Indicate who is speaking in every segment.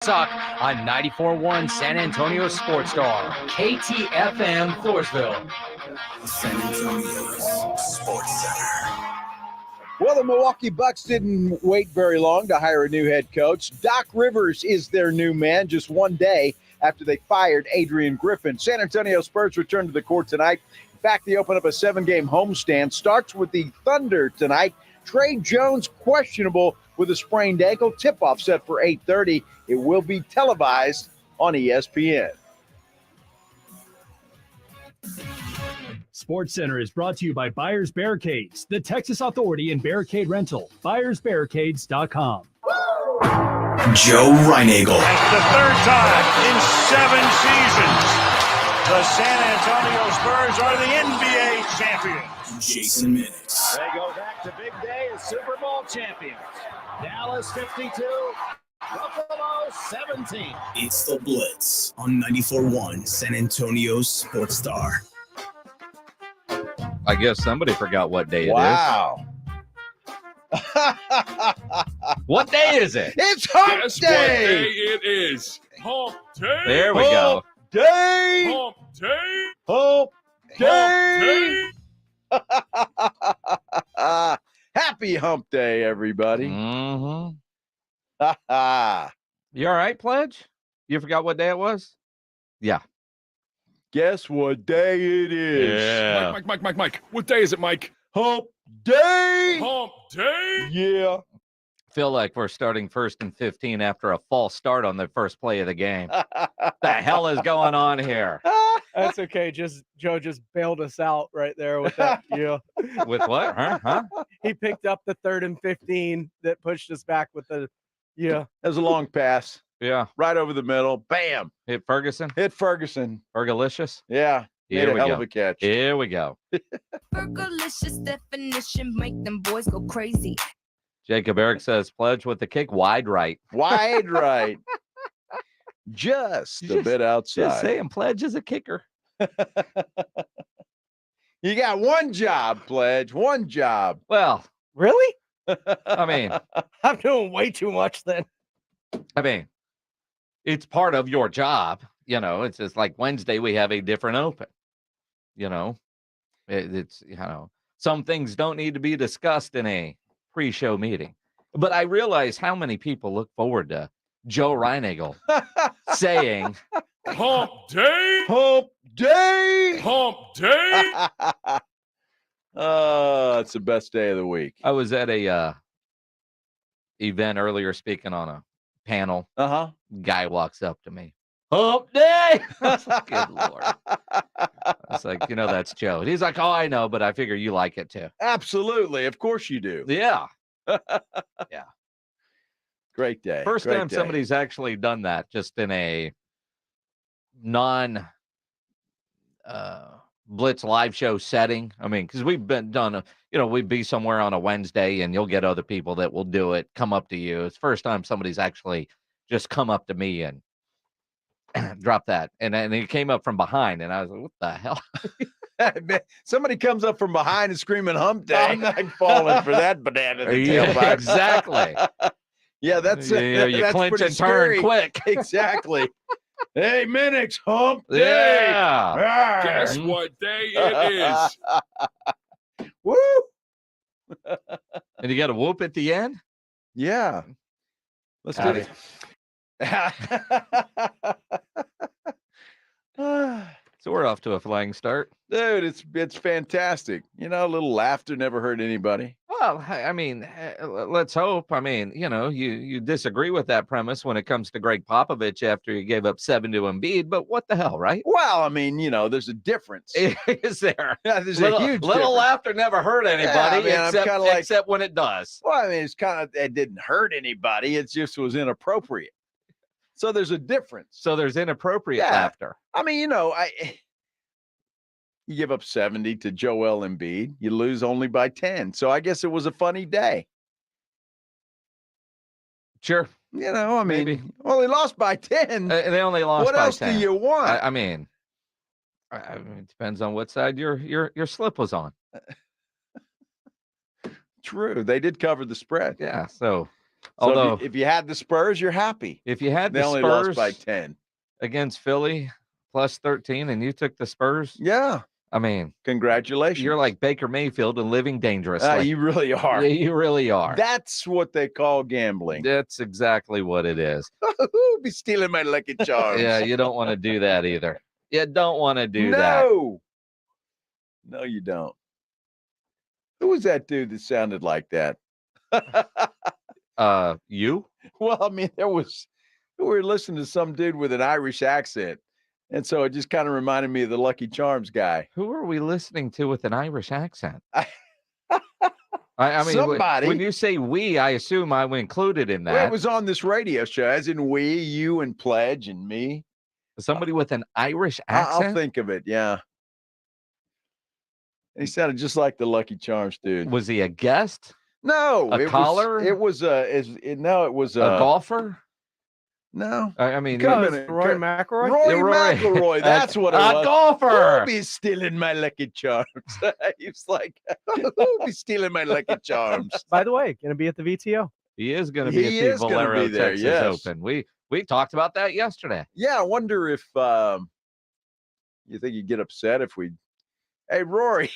Speaker 1: Suck on 94.1 San Antonio Sports Star, KTFM Floresville.
Speaker 2: San Antonio's Sports Center.
Speaker 3: Well, the Milwaukee Bucks didn't wait very long to hire a new head coach. Doc Rivers is their new man just one day after they fired Adrian Griffin. San Antonio Spurs return to the court tonight. In fact, they open up a 7-game homestand. Starts with the Thunder tonight. Trey Jones questionable with a sprained ankle. Tip-off set for 8:30. It will be televised on ESPN.
Speaker 4: Sports Center is brought to you by Buyers Barricades, the Texas Authority in Barricade Rental. BuyersBarricades.com.
Speaker 2: Joe Reinagel.
Speaker 5: The third time in 7 seasons, the San Antonio Spurs are the NBA champions.
Speaker 2: Jason Minix.
Speaker 6: They go back to big day as Super Bowl champions. Dallas 52, Buffalo 17.
Speaker 2: It's the Blitz on 94.1 San Antonio's Sports Star.
Speaker 7: I guess somebody forgot what day
Speaker 3: Wow.
Speaker 7: it is. What day is it?
Speaker 3: It's hump
Speaker 8: Guess
Speaker 3: day.
Speaker 8: what day it is? Hump day.
Speaker 7: There we go.
Speaker 3: Day.
Speaker 8: Hump day.
Speaker 3: Hump day.
Speaker 8: Hump day.
Speaker 3: Happy hump day, everybody.
Speaker 7: Mm-hmm. You all right, Pledge? You forgot what day it was? Yeah.
Speaker 3: Guess what day it is?
Speaker 7: Yeah.
Speaker 8: Mike. What day is it, Mike?
Speaker 3: Hump day.
Speaker 8: Hump day.
Speaker 3: Yeah.
Speaker 7: Feel like we're starting 1st and 15 after a false start on the first play of the game. The hell is going on here?
Speaker 9: That's okay. Joe just bailed us out right there with that. Yeah.
Speaker 7: With what? Huh?
Speaker 9: He picked up the 3rd and 15 that pushed us back with the
Speaker 3: That was a long pass.
Speaker 7: Yeah.
Speaker 3: Right over the middle. Bam.
Speaker 7: Hit Ferguson.
Speaker 3: Hit Ferguson.
Speaker 7: Fergalicious.
Speaker 3: Yeah.
Speaker 7: Here
Speaker 3: Made a
Speaker 7: we
Speaker 3: hell
Speaker 7: go.
Speaker 3: of a catch.
Speaker 7: Here we go.
Speaker 10: Fergalicious definition make them boys go crazy.
Speaker 7: Jacob Eric says, Pledge with the kick wide right.
Speaker 3: Wide right. Just a bit outside.
Speaker 7: Just saying, Pledge is a kicker.
Speaker 3: You got one job, Pledge. One job.
Speaker 7: Well,
Speaker 9: really?
Speaker 7: I mean,
Speaker 9: I'm doing way too much then.
Speaker 7: It's part of your job. You know, it's just like Wednesday, we have a different open. You know, it's, some things don't need to be discussed in a pre-show meeting. But I realize how many people look forward to Joe Reinagel saying,
Speaker 8: Hump day.
Speaker 3: Hump day.
Speaker 8: Hump day.
Speaker 3: It's the best day of the week.
Speaker 7: I was at a event earlier speaking on a panel.
Speaker 3: Uh-huh.
Speaker 7: Guy walks up to me. Hump day. I was like, good Lord. I was like, that's Joe. And he's like, oh, I know, but I figure you like it too.
Speaker 3: Absolutely. Of course you do.
Speaker 7: Yeah. Yeah.
Speaker 3: Great day.
Speaker 7: First
Speaker 3: Great
Speaker 7: time
Speaker 3: day.
Speaker 7: somebody's actually done that just in a non Blitz live show setting. I mean, because we've been done, we'd be somewhere on a Wednesday and you'll get other people that will do it, come up to you. It's the first time somebody's actually just come up to me and drop that. And he came up from behind and I was like, what the hell?
Speaker 3: Somebody comes up from behind and screaming hump day. I'm not falling for that banana in the tailpipe.
Speaker 7: Exactly.
Speaker 3: Yeah, that's
Speaker 7: you
Speaker 3: that's
Speaker 7: clinch
Speaker 3: pretty
Speaker 7: and
Speaker 3: scary.
Speaker 7: turn quick.
Speaker 3: Exactly. Hey, Minix, hump day.
Speaker 7: Yeah.
Speaker 8: Guess what day it is?
Speaker 3: Woo.
Speaker 7: And you got a whoop at the end?
Speaker 3: Yeah. Let's do
Speaker 7: Howdy.
Speaker 3: it.
Speaker 7: So we're off to a flying start.
Speaker 3: Dude, it's fantastic. A little laughter never hurt anybody.
Speaker 7: Well, I mean, let's hope. I mean, you disagree with that premise when it comes to Greg Popovich after he gave up 7 to Embiid, but what the hell, right?
Speaker 3: Well, I mean, there's a difference.
Speaker 7: Is there?
Speaker 3: Yeah, there's
Speaker 7: little,
Speaker 3: a huge
Speaker 7: little
Speaker 3: difference.
Speaker 7: laughter never hurt anybody,
Speaker 3: Yeah, I mean, I'm
Speaker 7: except when it does.
Speaker 3: Well, I mean, it didn't hurt anybody. It just was inappropriate. So there's a difference.
Speaker 7: So there's inappropriate laughter.
Speaker 3: I mean, you give up 70 to Joel Embiid, you lose only by 10. So I guess it was a funny day.
Speaker 7: Sure.
Speaker 3: I mean,
Speaker 7: Maybe.
Speaker 3: Well, he lost by 10.
Speaker 7: They only lost
Speaker 3: what
Speaker 7: by
Speaker 3: else
Speaker 7: 10.
Speaker 3: do you want?
Speaker 7: I mean, it depends on what side your slip was on.
Speaker 3: True. They did cover the spread.
Speaker 7: Yeah. So
Speaker 3: So
Speaker 7: Although
Speaker 3: if you had the Spurs, you're happy.
Speaker 7: if you had
Speaker 3: They
Speaker 7: the
Speaker 3: only
Speaker 7: Spurs
Speaker 3: lost by 10.
Speaker 7: against Philly plus 13 and you took the Spurs,
Speaker 3: Yeah.
Speaker 7: I mean,
Speaker 3: Congratulations.
Speaker 7: you're like Baker Mayfield and living dangerously.
Speaker 3: You really are.
Speaker 7: Yeah, you really are.
Speaker 3: That's what they call gambling.
Speaker 7: That's exactly what it is.
Speaker 3: Be stealing my Lucky Charms.
Speaker 7: Yeah, you don't want to do that either. You don't want to do that.
Speaker 3: No, you don't. Who was that dude that sounded like that?
Speaker 7: You?
Speaker 3: Well, I mean, we were listening to some dude with an Irish accent. And so it just kind of reminded me of the Lucky Charms guy.
Speaker 7: Who are we listening to with an Irish accent? I mean,
Speaker 3: somebody.
Speaker 7: When you say we, I assume I'm included in that.
Speaker 3: Well, it was on this radio show, as in we, you, and Pledge, and me.
Speaker 7: Somebody with an Irish accent?
Speaker 3: I'll think of it, yeah. He sounded just like the Lucky Charms dude.
Speaker 7: Was he a guest?
Speaker 3: No.
Speaker 7: A caller?
Speaker 3: It was a
Speaker 7: golfer?
Speaker 3: No.
Speaker 7: I mean,
Speaker 9: Roy McIlroy?
Speaker 3: Roy McIlroy. That's what it was.
Speaker 7: A golfer.
Speaker 3: Who'll be stealing my Lucky Charms? He was like, who'll be stealing my Lucky Charms?
Speaker 9: By the way, going to be at the VTO.
Speaker 7: He is going to be at the Valero
Speaker 3: there,
Speaker 7: Texas
Speaker 3: yes.
Speaker 7: Open. We talked about that yesterday.
Speaker 3: Yeah, I wonder if you think he'd get upset if we. Hey, Rory,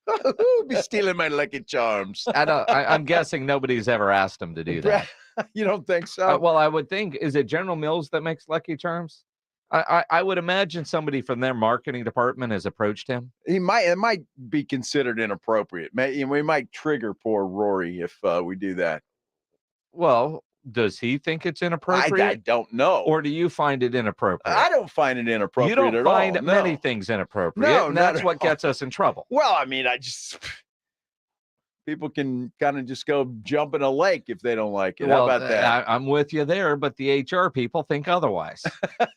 Speaker 3: who'll be stealing my Lucky Charms?
Speaker 7: I'm guessing nobody's ever asked him to do that.
Speaker 3: You don't think so?
Speaker 7: Well, I would think, is it General Mills that makes Lucky Charms? I would imagine somebody from their marketing department has approached him.
Speaker 3: It might be considered inappropriate. We might trigger poor Rory if we do that.
Speaker 7: Well, does he think it's inappropriate?
Speaker 3: I don't know.
Speaker 7: Or do you find it inappropriate?
Speaker 3: I don't find it inappropriate at all.
Speaker 7: You don't find many things inappropriate.
Speaker 3: No,
Speaker 7: and that's what gets us in trouble.
Speaker 3: Well, I mean, people can kind of just go jump in a lake if they don't like it. How about that?
Speaker 7: I'm with you there, but the HR people think otherwise.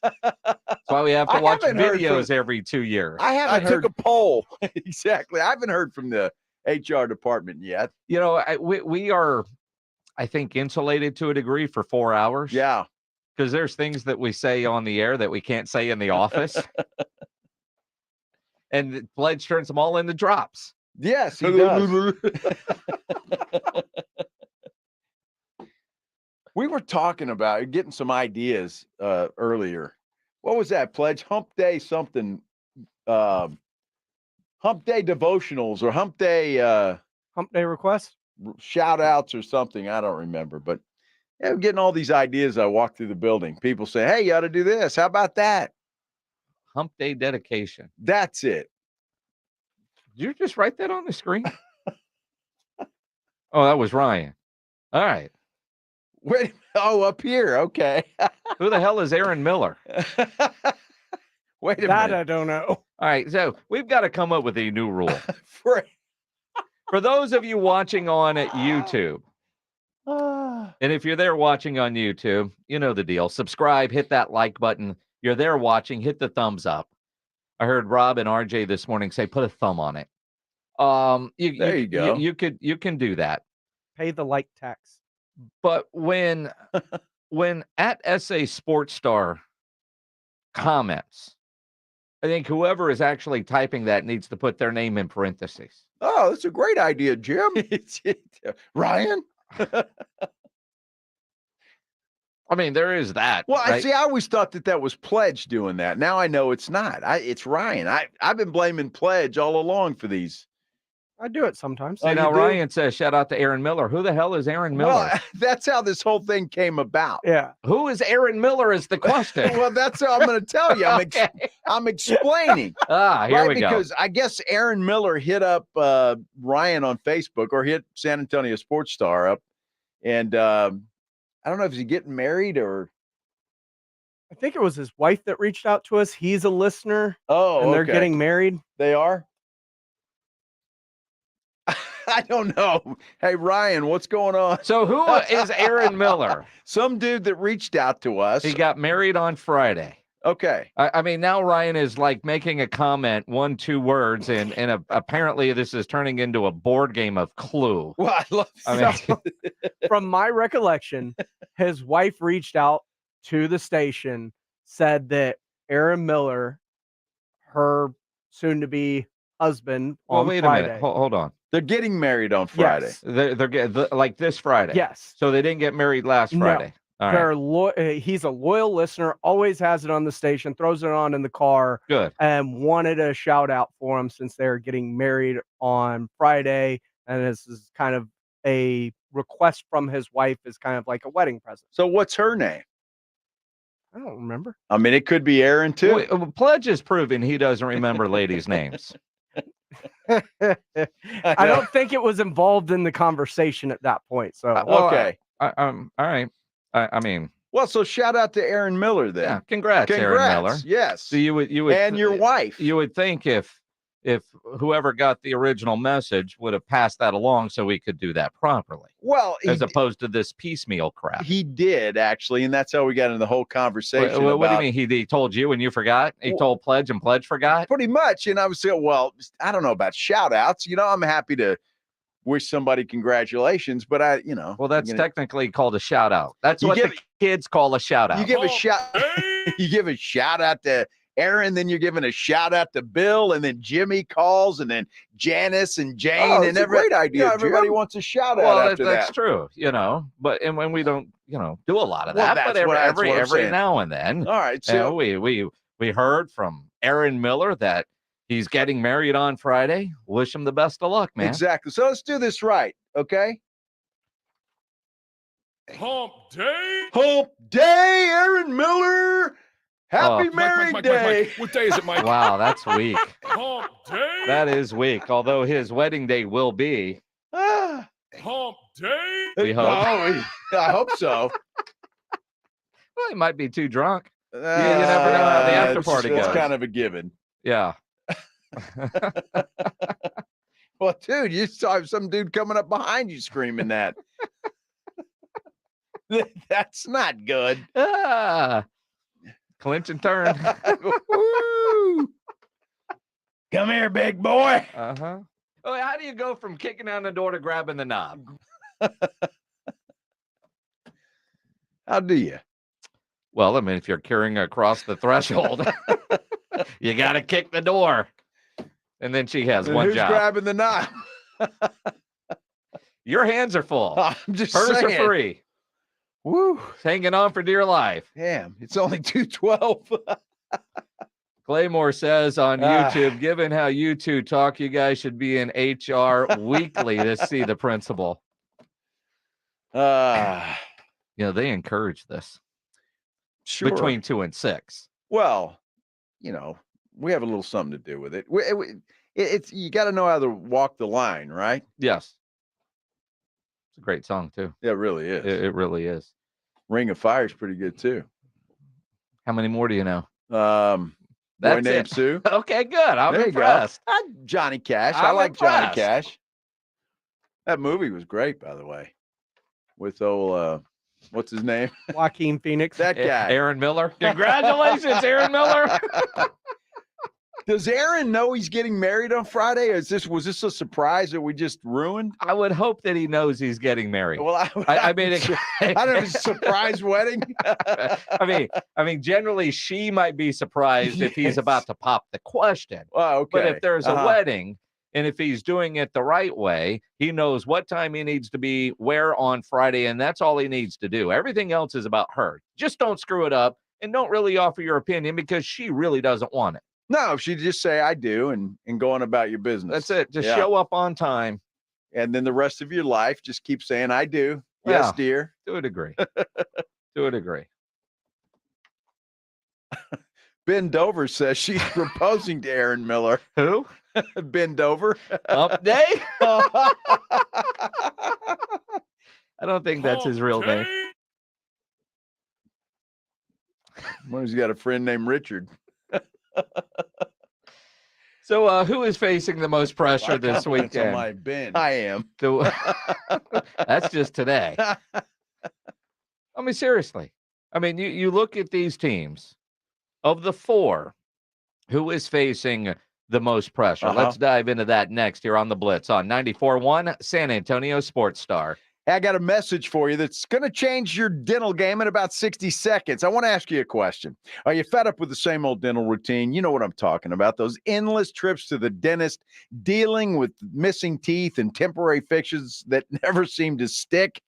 Speaker 7: That's why we have to watch videos every 2 years.
Speaker 3: I took a poll. Exactly. I haven't heard from the HR department yet.
Speaker 7: You know, we are, I think, insulated to a degree for 4 hours.
Speaker 3: Yeah.
Speaker 7: Because there's things that we say on the air that we can't say in the office. And Pledge turns them all into drops.
Speaker 3: Yes, he does. We were talking about getting some ideas earlier. What was that, Pledge? Hump Day something. Hump Day devotionals or Hump Day
Speaker 9: requests?
Speaker 3: Shout outs or something. I don't remember. But yeah, we're getting all these ideas. I walk through the building. People say, hey, you ought to do this. How about that?
Speaker 7: Hump Day dedication.
Speaker 3: That's it.
Speaker 7: Did you just write that on the screen? Oh, that was Ryan. All right.
Speaker 3: Wait. Oh, up here. Okay.
Speaker 7: Who the hell is Aaron Miller?
Speaker 3: Wait a minute.
Speaker 9: That I don't know.
Speaker 7: All right. So we've got to come up with a new rule. For those of you watching on YouTube, and if you're there watching on YouTube, you know the deal. Subscribe, hit that like button. You're there watching, hit the thumbs up. I heard Rob and RJ this morning say, put a thumb on it.
Speaker 3: There you go.
Speaker 7: You can do that.
Speaker 9: Pay the like tax.
Speaker 7: But when at SA Sports Star comments, I think whoever is actually typing that needs to put their name in parentheses.
Speaker 3: Oh, that's a great idea, Jim. Ryan?
Speaker 7: I mean, there is that.
Speaker 3: Well,
Speaker 7: right?
Speaker 3: I always thought that was Pledge doing that. Now I know it's not. It's Ryan. I've been blaming Pledge all along for these.
Speaker 9: I do it sometimes.
Speaker 7: See, now Ryan says, shout out to Aaron Miller. Who the hell is Aaron Miller?
Speaker 3: Well, that's how this whole thing came about.
Speaker 9: Yeah.
Speaker 7: Who is Aaron Miller is the question.
Speaker 3: Well, that's how I'm going to tell you. I'm explaining.
Speaker 7: Here we go.
Speaker 3: Because I guess Aaron Miller hit up Ryan on Facebook or hit San Antonio Sports Star up. And I don't know if he's getting married or.
Speaker 9: I think it was his wife that reached out to us. He's a listener.
Speaker 3: Oh,
Speaker 9: and they're getting married.
Speaker 3: They are? I don't know. Hey, Ryan, what's going on?
Speaker 7: So who is Aaron Miller?
Speaker 3: Some dude that reached out to us.
Speaker 7: He got married on Friday.
Speaker 3: Okay.
Speaker 7: I mean, now Ryan is like making a comment, 1-2 words, and apparently this is turning into a board game of Clue.
Speaker 3: Well, I love
Speaker 9: From my recollection, his wife reached out to the station, said that Aaron Miller, her soon-to-be husband, on
Speaker 7: wait
Speaker 9: Friday.
Speaker 7: a minute. Hold on.
Speaker 3: They're getting married on Friday.
Speaker 9: Yes.
Speaker 7: They're getting like this Friday.
Speaker 9: Yes.
Speaker 7: So they didn't get married last
Speaker 9: No.
Speaker 7: Friday. All right.
Speaker 9: He's a loyal listener, always has it on the station, throws it on in the car,
Speaker 7: Good.
Speaker 9: and wanted a shout out for him since they're getting married on Friday. And this is kind of a request from his wife, is kind of like a wedding present.
Speaker 3: So what's her name?
Speaker 9: I don't remember.
Speaker 3: I mean, it could be Aaron too.
Speaker 7: Pledge is proving he doesn't remember ladies' names.
Speaker 9: I don't think it was involved in the conversation at that point. So
Speaker 3: Okay.
Speaker 7: All right. I mean,
Speaker 3: Well, so shout out to Aaron Miller then.
Speaker 7: yeah, congrats, Aaron Miller.
Speaker 3: Yes.
Speaker 7: So you would
Speaker 3: and your wife.
Speaker 7: You would think if whoever got the original message would have passed that along so we could do that properly,
Speaker 3: Well,
Speaker 7: as opposed to this piecemeal crap.
Speaker 3: he did actually, and that's how we got into the whole conversation.
Speaker 7: What do you
Speaker 3: about-
Speaker 7: mean he told you and you forgot? He told Pledge and Pledge forgot?
Speaker 3: Pretty much. And I was saying, well, I don't know about shout outs. I'm happy to wish somebody congratulations, but
Speaker 7: Well, that's technically called a shout out. That's
Speaker 3: You
Speaker 7: what
Speaker 3: give-
Speaker 7: the kids call a shout out.
Speaker 3: you give a shout you give a shout out to Aaron, then you're giving a shout out to Bill, and then Jimmy calls, and then Janice and Jane, and
Speaker 6: great idea.
Speaker 3: everybody
Speaker 6: Jim.
Speaker 3: wants a shout out
Speaker 7: Well,
Speaker 3: after
Speaker 7: that's
Speaker 3: that.
Speaker 7: true, but and when we don't, do a lot of
Speaker 3: Well,
Speaker 7: that,
Speaker 3: that's
Speaker 7: but
Speaker 3: what I'm
Speaker 7: every
Speaker 3: saying.
Speaker 7: now and then,
Speaker 3: All right, so
Speaker 7: we heard from Aaron Miller that he's getting married on Friday. Wish him the best of luck, man.
Speaker 3: exactly. So let's do this right, okay?
Speaker 8: Hump day.
Speaker 3: Hump Day, Aaron Miller. Happy
Speaker 7: Oh.
Speaker 3: married day.
Speaker 8: Mike. What day is it, Mike?
Speaker 7: Wow, that's weak.
Speaker 8: Hump day.
Speaker 7: That is weak. Although his wedding day will be.
Speaker 3: Ah.
Speaker 8: Hump day.
Speaker 7: We hope.
Speaker 3: Oh, I hope so.
Speaker 7: Well, he might be too drunk. You never know how the after party
Speaker 3: It's
Speaker 7: goes.
Speaker 3: kind of a given.
Speaker 7: Yeah.
Speaker 3: Well, dude, you saw some dude coming up behind you screaming that. That's not good.
Speaker 7: Clinch and turn.
Speaker 3: Woo! Come here, big boy.
Speaker 7: Uh-huh. Oh, how do you go from kicking down the door to grabbing the knob?
Speaker 3: How do you?
Speaker 7: Well, I mean, if you're carrying across the threshold, you got to kick the door. And then she has one
Speaker 3: Who's
Speaker 7: job.
Speaker 3: grabbing the knob?
Speaker 7: Your hands are full.
Speaker 3: I'm just
Speaker 7: Hers
Speaker 3: saying.
Speaker 7: are free.
Speaker 3: Woo.
Speaker 7: It's hanging on for dear life.
Speaker 3: Damn, it's only 2:12.
Speaker 7: Claymore says on YouTube, given how you two talk, you guys should be in HR weekly to see the principal. They encourage this.
Speaker 3: Sure.
Speaker 7: Between 2 and 6.
Speaker 3: Well, we have a little something to do with it. It's you got to know how to walk the line, right?
Speaker 7: Yes. It's a great song, too.
Speaker 3: Yeah, it really is.
Speaker 7: It really is.
Speaker 3: Ring of Fire is pretty good too.
Speaker 7: How many more do you know?
Speaker 3: Boy
Speaker 7: That's
Speaker 3: Named
Speaker 7: it.
Speaker 3: Sue.
Speaker 7: Okay, good. I'm
Speaker 3: There you
Speaker 7: impressed.
Speaker 3: go. Johnny Cash. I
Speaker 7: I'm
Speaker 3: like Johnny
Speaker 7: impressed.
Speaker 3: Cash. That movie was great, by the way. With old what's his name?
Speaker 9: Joaquin Phoenix.
Speaker 3: That guy.
Speaker 7: Aaron Miller. Congratulations, Aaron Miller.
Speaker 3: Does Aaron know he's getting married on Friday? Or was this a surprise that we just ruined?
Speaker 7: I would hope that he knows he's getting married.
Speaker 3: Well,
Speaker 7: I mean,
Speaker 3: I don't know if it's a surprise wedding.
Speaker 7: I mean, generally she might be surprised if he's
Speaker 3: Yes.
Speaker 7: about to pop the question.
Speaker 3: Oh, okay.
Speaker 7: But if there's a wedding, and if he's doing it the right way, he knows what time he needs to be where on Friday, and that's all he needs to do. Everything else is about her. Just don't screw it up, and don't really offer your opinion because she really doesn't want it.
Speaker 3: No, if you just say I do and go on about your business.
Speaker 7: That's it. Just
Speaker 3: Yeah.
Speaker 7: show up on time.
Speaker 3: And then the rest of your life, just keep saying I do.
Speaker 7: Yeah.
Speaker 3: Yes, dear.
Speaker 7: To a degree. To a degree.
Speaker 3: Ben Dover says she's proposing to Aaron Miller.
Speaker 7: Who?
Speaker 3: Ben Dover.
Speaker 7: Up day? I don't think that's his real name.
Speaker 3: Well, he's got a friend named Richard.
Speaker 7: So who is facing the most pressure this
Speaker 3: Compliments on
Speaker 7: weekend?
Speaker 3: my Ben. I am.
Speaker 7: That's just today. I mean, seriously. I mean, you look at these teams. Of the 4, who is facing the most pressure? Let's dive into that next here on the Blitz on 94.1 San Antonio Sports Star.
Speaker 3: Hey, I got a message for you that's going to change your dental game in about 60 seconds. I want to ask you a question. Are you fed up with the same old dental routine? You know what I'm talking about. Those endless trips to the dentist, dealing with missing teeth and temporary fixes that never seem to stick.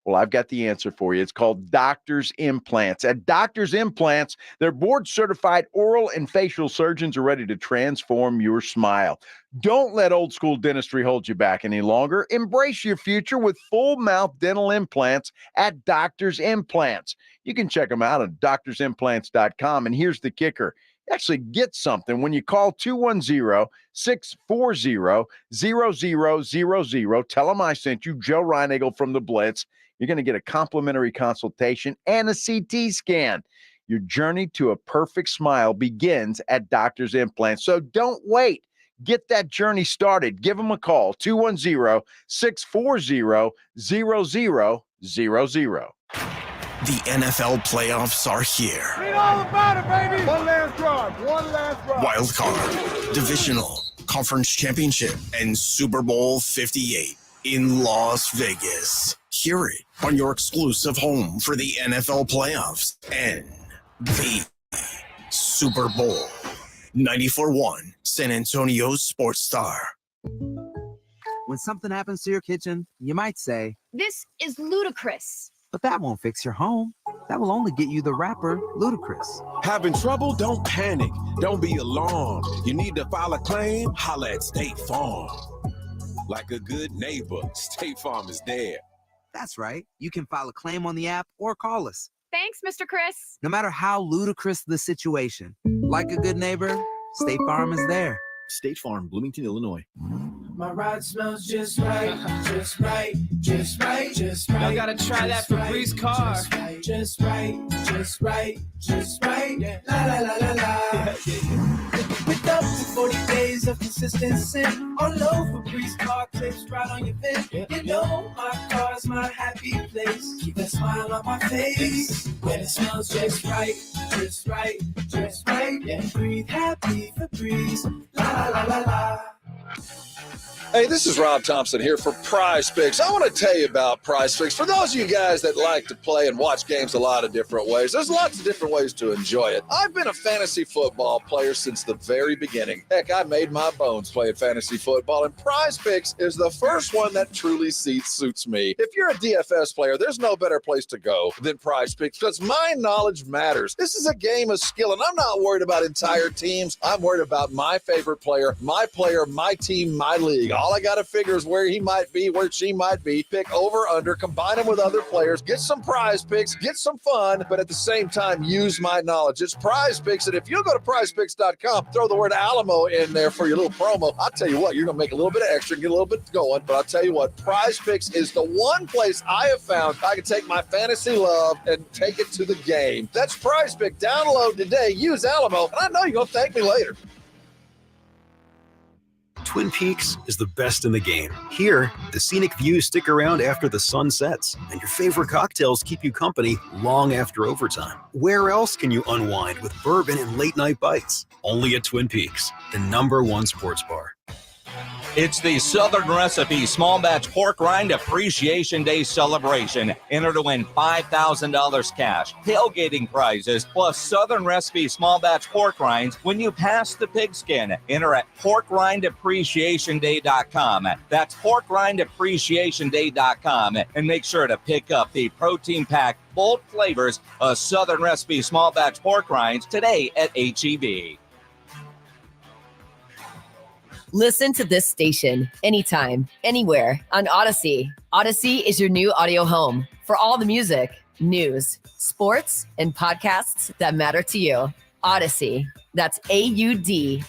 Speaker 3: Well, I've got the answer for you. It's called Doctor's Implants. At Doctor's Implants, their board-certified oral and facial surgeons are ready to transform your smile. Don't let old school dentistry hold you back any longer. Embrace your future with full mouth dental implants at Doctor's Implants. You can check them out at doctorsimplants.com. And here's the kicker. You actually get something when you call 210-640-0000. Tell them I sent you, Joe Reinagle from the Blitz. You're going to get a complimentary consultation and a CT scan. Your journey to a perfect smile begins at Doctor's Implants. So don't wait. Get that journey started. Give them a call, 210-640-0000.
Speaker 2: The NFL playoffs are here.
Speaker 6: Read all about it, baby. One last drive.
Speaker 2: Wild card, divisional, conference championship, and Super Bowl 58 in Las Vegas. Hear it on your exclusive home for the NFL playoffs and the Super Bowl. 94.1 San Antonio Sports Star.
Speaker 11: When something happens to your kitchen, you might say,
Speaker 10: This is ludicrous.
Speaker 11: but that won't fix your home. That will only get you the rapper, Ludacris.
Speaker 8: Having trouble? Don't panic. Don't be alarmed. You need to file a claim? Holla at State Farm. Like a good neighbor, State Farm is there.
Speaker 11: That's right. You can file a claim on the app or call us.
Speaker 10: Thanks, Mr. Chris.
Speaker 11: No matter how ludicrous the situation, like a good neighbor, State Farm is there.
Speaker 12: State Farm, Bloomington, Illinois.
Speaker 13: My ride smells just right, just right, just right, just right.
Speaker 14: Y'all gotta try that Febreze car.
Speaker 13: Just right, just right, just right. Yeah. La la la la la. With up to 40 days of consistency, all over Febreze car clips right on your vent. You know my car's my happy place. Keep a smile on my face when it smells just right, just right, just right. And breathe happy Febreze. La la la la la.
Speaker 15: Hey, this is Rob Thompson here for Prize Picks. I want to tell you about Prize Picks. For those of you guys that like to play and watch games a lot of different ways, there's lots of different ways to enjoy it. I've been a fantasy football player since the very beginning. Heck, I made my bones playing fantasy football, and Prize Picks is the first one that truly suits me. If you're a DFS player, there's no better place to go than Prize Picks because my knowledge matters. This is a game of skill, and I'm not worried about entire teams. I'm worried about my favorite player, my team, my league. All I got to figure is where he might be, where she might be, pick over, under, combine them with other players, get some prize picks, get some fun, but at the same time, use my knowledge. It's Prize Picks, and if you go to prizepicks.com, throw the word Alamo in there for your little promo, I'll tell you what, you're going to make a little bit of extra, get a little bit going, but I'll tell you what, Prize Picks is the one place I have found I can take my fantasy love and take it to the game. That's Prize Pick. Download today, use Alamo, and I know you're going to thank me later.
Speaker 12: Twin Peaks is the best in the game. Here, the scenic views stick around after the sun sets, and your favorite cocktails keep you company long after overtime. Where else can you unwind with bourbon and late-night bites? Only at Twin Peaks, the #1 sports bar.
Speaker 16: It's the Southern Recipe Small Batch Pork Rind Appreciation Day celebration. Enter to win $5,000 cash, tailgating prizes, plus Southern Recipe Small Batch Pork Rinds when you pass the pigskin. Enter at porkrindappreciationday.com. That's porkrindappreciationday.com. And make sure to pick up the protein-packed, bold flavors of Southern Recipe Small Batch Pork Rinds today at H-E-B.
Speaker 17: Listen to this station anytime, anywhere on Odyssey. Odyssey is your new audio home for all the music, news, sports, and podcasts that matter to you. Odyssey. That's AUDACY.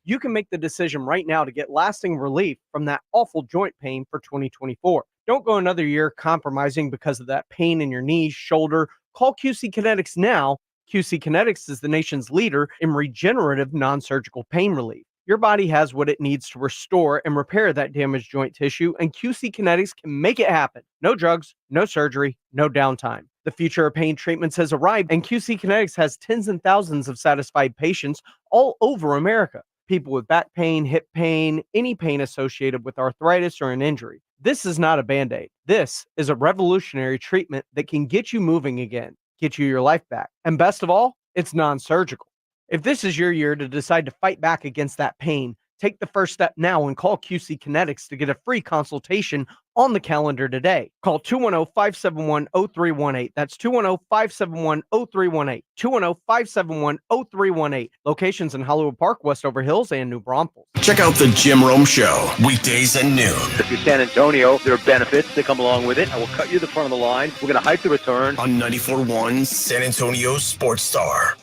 Speaker 9: You can make the decision right now to get lasting relief from that awful joint pain for 2024. Don't go another year compromising because of that pain in your knees, shoulder. Call QC Kinetics now. QC Kinetics is the nation's leader in regenerative non-surgical pain relief. Your body has what it needs to restore and repair that damaged joint tissue, and QC Kinetics can make it happen. No drugs, no surgery, no downtime. The future of pain treatments has arrived, and QC Kinetics has tens and thousands of satisfied patients all over America. People with back pain, hip pain, any pain associated with arthritis or an injury. This is not a Band-Aid. This is a revolutionary treatment that can get you moving again, get you your life back. And best of all, it's non-surgical. If this is your year to decide to fight back against that pain, take the first step now and call QC Kinetics to get a free consultation on the calendar today. Call 210-571-0318. That's 210-571-0318. 210-571-0318. Locations in Hollywood Park, Westover Hills, and New Braunfels.
Speaker 2: Check out the Jim Rome Show, weekdays at noon.
Speaker 18: If you're San Antonio, there are benefits that come along with it. I will cut you the front of the line. We're going to hike the return.
Speaker 2: On 94.1 San Antonio Sports Star.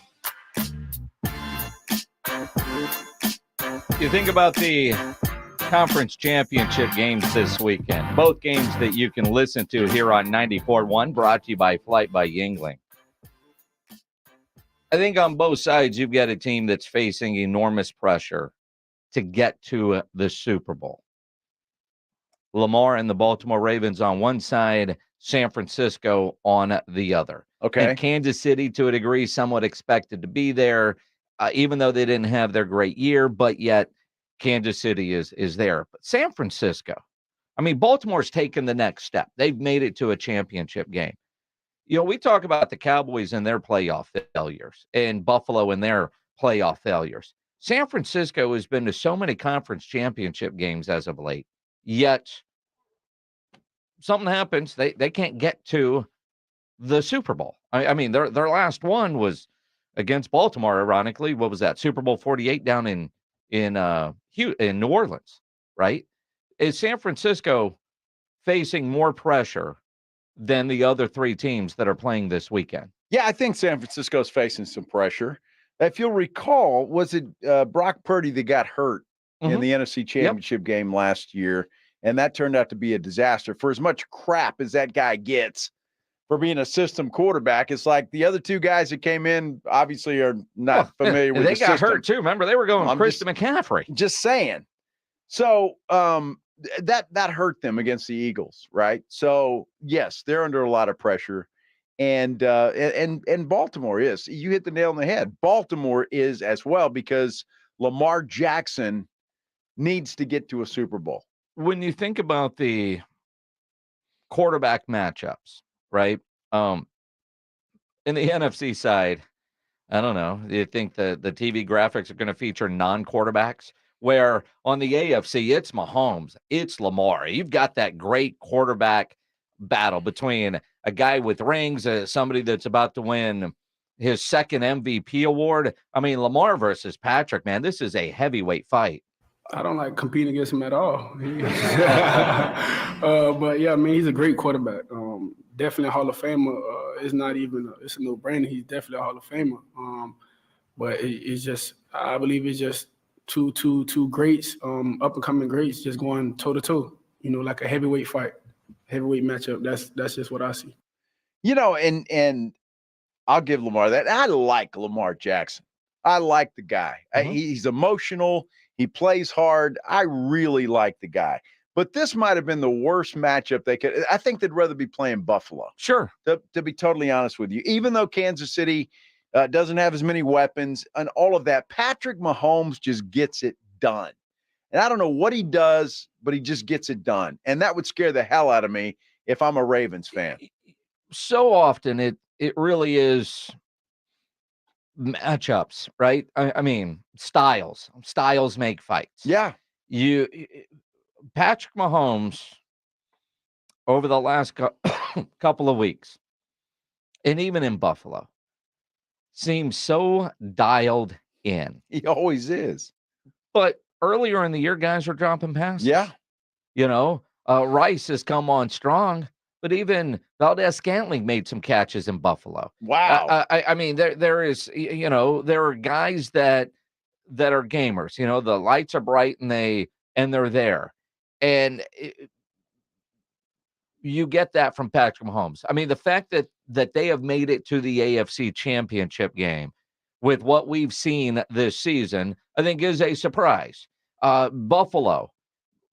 Speaker 7: You think about the conference championship games this weekend, both games that you can listen to here on 94.1, brought to you by Flight by Yingling. I think on both sides, you've got a team that's facing enormous pressure to get to the Super Bowl. Lamar and the Baltimore Ravens on one side, San Francisco on the other.
Speaker 3: Okay.
Speaker 7: And Kansas City, to a degree, somewhat expected to be there. Even though they didn't have their great year, but yet Kansas City is there. But San Francisco, I mean, Baltimore's taken the next step. They've made it to a championship game. You know, we talk about the Cowboys and their playoff failures and Buffalo and their playoff failures. San Francisco has been to so many conference championship games as of late, yet something happens. They can't get to the Super Bowl. I mean, their last one was against Baltimore, ironically. What was that? Super Bowl 48 down in New Orleans, right? Is San Francisco facing more pressure than the other three teams that are playing this weekend?
Speaker 3: Yeah, I think San Francisco's facing some pressure. If you'll recall, was it Brock Purdy that got hurt in the NFC Championship game last year? And that turned out to be a disaster. For as much crap as that guy gets for being a system quarterback, it's like the other two guys that came in obviously are not familiar with the system.
Speaker 7: They got hurt too. Remember, they were going Christian McCaffrey.
Speaker 3: Just saying. So that hurt them against the Eagles, right? So yes, they're under a lot of pressure, and Baltimore is. You hit the nail on the head. Baltimore is as well, because Lamar Jackson needs to get to a Super Bowl.
Speaker 7: When you think about the quarterback matchups, right? In the NFC side, I don't know. Do you think the TV graphics are going to feature non-quarterbacks? Where on the AFC, it's Mahomes, it's Lamar. You've got that great quarterback battle between a guy with rings, somebody that's about to win his second MVP award. I mean, Lamar versus Patrick, man, this is a heavyweight fight.
Speaker 19: I don't like competing against him at all. But yeah, I mean, he's a great quarterback. Definitely a Hall of Famer. It's not even, it's a no-brainer. He's definitely a Hall of Famer. But it's just, I believe it's just two greats, up-and-coming greats, just going toe-to-toe, like a heavyweight fight, heavyweight matchup. That's just what I see.
Speaker 3: And I'll give Lamar that. I like Lamar Jackson. I like the guy. He's emotional. He plays hard. I really like the guy. But this might have been the worst matchup they could. I think they'd rather be playing Buffalo.
Speaker 7: Sure.
Speaker 3: To be totally honest with you, even though Kansas City doesn't have as many weapons and all of that, Patrick Mahomes just gets it done. And I don't know what he does, but he just gets it done. And that would scare the hell out of me if I'm a Ravens fan.
Speaker 7: So often it really is matchups, right? I mean, styles make fights.
Speaker 3: Yeah.
Speaker 7: Patrick Mahomes over the last couple of weeks, and even in Buffalo, seems so dialed in.
Speaker 3: He always is.
Speaker 7: But earlier in the year, guys were dropping passes.
Speaker 3: Yeah.
Speaker 7: Rice has come on strong, but even Valdez-Scantling made some catches in Buffalo.
Speaker 3: Wow.
Speaker 7: I mean, there is, there are guys that are gamers. The lights are bright and they're there. And you get that from Patrick Mahomes. I mean, the fact that they have made it to the AFC Championship game with what we've seen this season, I think is a surprise. Buffalo,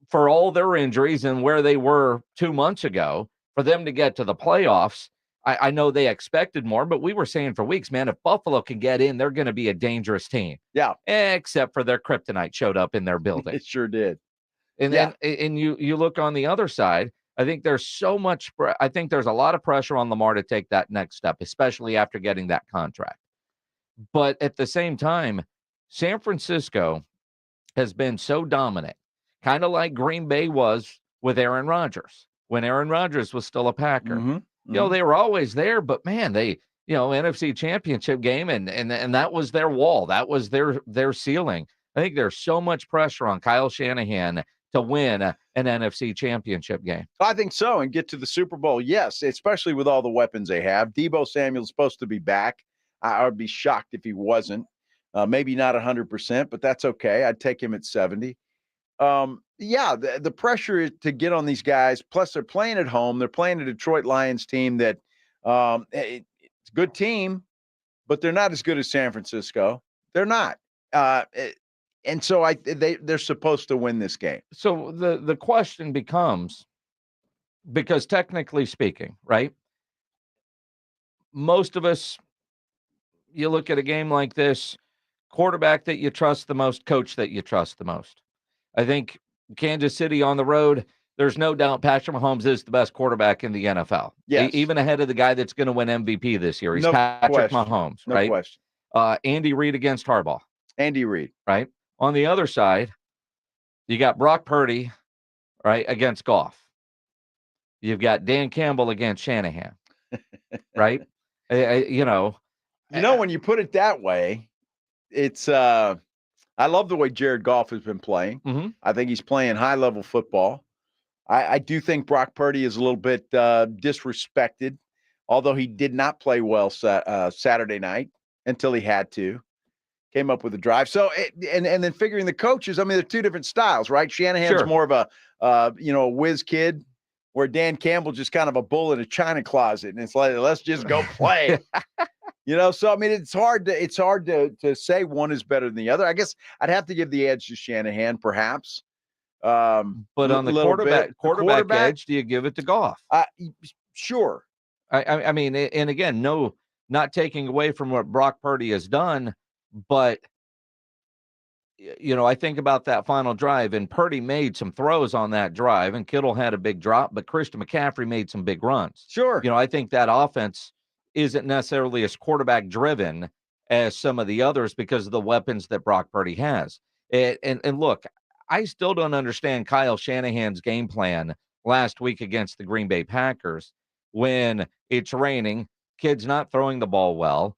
Speaker 7: for all their injuries and where they were 2 months ago, for them to get to the playoffs, I know they expected more, but we were saying for weeks, man, if Buffalo can get in, they're going to be a dangerous team.
Speaker 3: Yeah.
Speaker 7: Except for their kryptonite showed up in their building.
Speaker 3: It sure did.
Speaker 7: And then and you look on the other side, I think there's so much I think there's a lot of pressure on Lamar to take that next step, especially after getting that contract. But at the same time, San Francisco has been so dominant, kind of like Green Bay was with Aaron Rodgers when Aaron Rodgers was still a Packer. You know, they were always there, but man, they, you know, NFC Championship game and that was their wall. That was their ceiling. I think there's so much pressure on Kyle Shanahan to win an NFC Championship game.
Speaker 3: I think so, and get to the Super Bowl. Yes, especially with all the weapons they have. Deebo Samuel's supposed to be back. I would be shocked if he wasn't. Maybe not 100%, but that's okay. I'd take him at 70. The pressure is to get on these guys. Plus, they're playing at home. They're playing a Detroit Lions team that it's a good team, but they're not as good as San Francisco. They're not. And so they're supposed to win this game.
Speaker 7: So the question becomes, because technically speaking, right, most of us, you look at a game like this, quarterback that you trust the most, coach that you trust the most. I think Kansas City on the road, there's no doubt Patrick Mahomes is the best quarterback in the NFL.
Speaker 3: Yes.
Speaker 7: Even ahead of the guy that's going to win MVP this year. He's
Speaker 3: No
Speaker 7: Patrick
Speaker 3: question.
Speaker 7: Mahomes,
Speaker 3: No
Speaker 7: right?
Speaker 3: question.
Speaker 7: Andy Reid against Harbaugh.
Speaker 3: Andy Reid.
Speaker 7: Right? On the other side, you got Brock Purdy, right, against Goff. You've got Dan Campbell against Shanahan, right? You know,
Speaker 3: when you put it that way, it's I love the way Jared Goff has been playing. I think he's playing high-level football. I do think Brock Purdy is a little bit disrespected, although he did not play well Saturday night until he had to. Came up with a drive. So, and then figuring the coaches, I mean, they're two different styles, right? Shanahan's more of a whiz kid, where Dan Campbell just kind of a bull in a china closet. And it's like, let's just go play. So, I mean, it's hard to say one is better than the other. I guess I'd have to give the edge to Shanahan, perhaps.
Speaker 7: But on the quarterback edge, do you give it to Goff?
Speaker 3: Sure.
Speaker 7: I mean, and again, no, not taking away from what Brock Purdy has done, but I think about that final drive, and Purdy made some throws on that drive, and Kittle had a big drop, but Christian McCaffrey made some big runs.
Speaker 3: Sure.
Speaker 7: I think that offense isn't necessarily as quarterback driven as some of the others because of the weapons that Brock Purdy has. And look, I still don't understand Kyle Shanahan's game plan last week against the Green Bay Packers when it's raining, kids not throwing the ball well.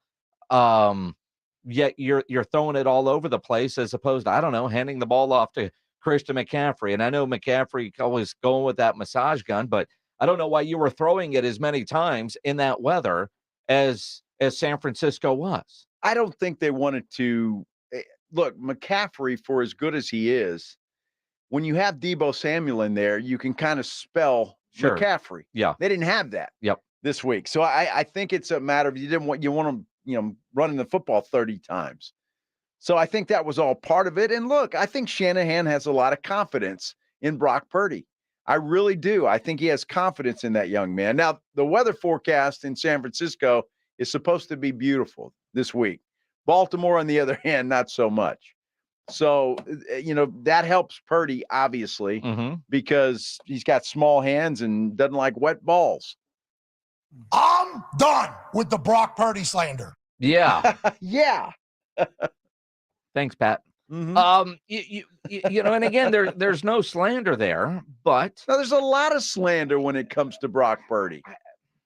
Speaker 7: Yet you're throwing it all over the place as opposed to, I don't know, handing the ball off to Christian McCaffrey. And I know McCaffrey always going with that massage gun, but I don't know why you were throwing it as many times in that weather as San Francisco was.
Speaker 3: I don't think they wanted to look, McCaffrey, for as good as he is, when you have Deebo Samuel in there, you can kind of spell McCaffrey.
Speaker 7: Yeah.
Speaker 3: They didn't have that this week. So I think it's a matter of you want them, running the football 30 times. So I think that was all part of it. And look, I think Shanahan has a lot of confidence in Brock Purdy. I really do. I think he has confidence in that young man. Now, the weather forecast in San Francisco is supposed to be beautiful this week. Baltimore, on the other hand, not so much. So, that helps Purdy, obviously, because he's got small hands and doesn't like wet balls.
Speaker 20: I'm done with the Brock Purdy slander.
Speaker 7: Yeah.
Speaker 3: Yeah.
Speaker 7: Thanks, Pat. And again, there's no slander there, but
Speaker 3: there's a lot of slander when it comes to Brock Purdy.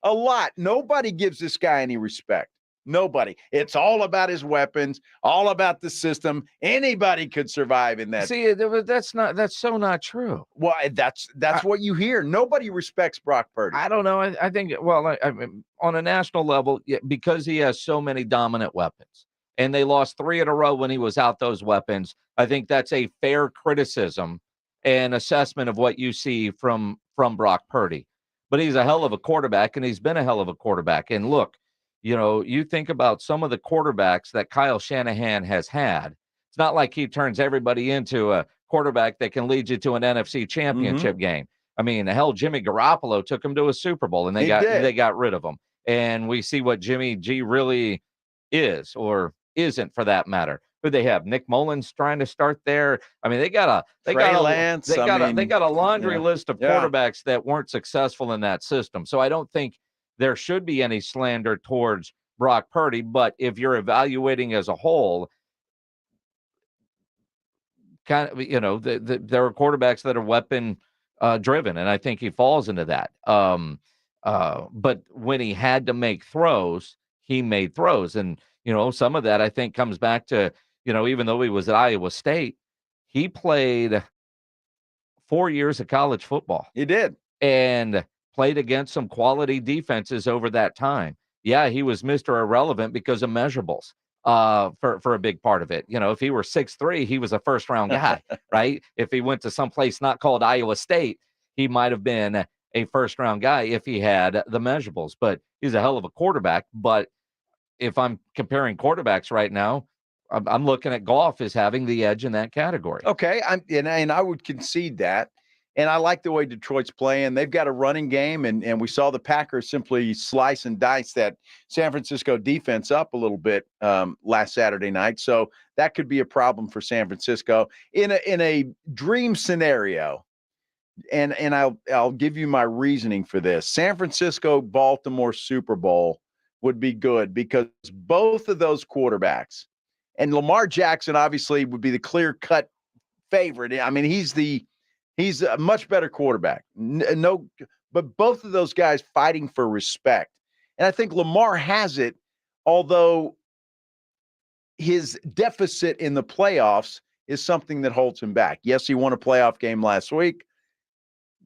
Speaker 3: A lot. Nobody gives this guy any respect. Nobody. It's all about his weapons, all about the system. Anybody could survive in that.
Speaker 7: See, that's so not true.
Speaker 3: Well, that's what you hear. Nobody respects Brock Purdy.
Speaker 7: I don't know. I think, I mean, on a national level, because he has so many dominant weapons, and they lost 3 in a row when he was out those weapons, I think that's a fair criticism and assessment of what you see from Brock Purdy. But he's a hell of a quarterback, and he's been a hell of a quarterback. And look, you think about some of the quarterbacks that Kyle Shanahan has had. It's not like he turns everybody into a quarterback that can lead you to an NFC championship game. I mean, hell, Jimmy Garoppolo took him to a Super Bowl, and they got rid of him. And we see what Jimmy G really is, or isn't for that matter. Who they have? Nick Mullins trying to start there. I mean, they got a laundry list of quarterbacks that weren't successful in that system. So I don't think there should be any slander towards Brock Purdy. But if you're evaluating as a whole, kind of, there are quarterbacks that are weapon driven, and I think he falls into that. But when he had to make throws, he made throws. And, some of that I think comes back to, even though he was at Iowa State, he played 4 years of college football.
Speaker 3: He did.
Speaker 7: And played against some quality defenses over that time. Yeah, he was Mr. Irrelevant because of measurables for a big part of it. If he were 6'3", he was a first-round guy, right? If he went to some place not called Iowa State, he might have been a first-round guy if he had the measurables. But he's a hell of a quarterback. But if I'm comparing quarterbacks right now, I'm looking at Goff as having the edge in that category.
Speaker 3: Okay, and I would concede that. And I like the way Detroit's playing. They've got a running game, and we saw the Packers simply slice and dice that San Francisco defense up a little bit last Saturday night. So that could be a problem for San Francisco in a dream scenario. And I'll give you my reasoning for this. San Francisco, Baltimore Super Bowl would be good because both of those quarterbacks, and Lamar Jackson obviously would be the clear-cut favorite. I mean, he's a much better quarterback. But both of those guys fighting for respect. And I think Lamar has it, although his deficit in the playoffs is something that holds him back. Yes, he won a playoff game last week.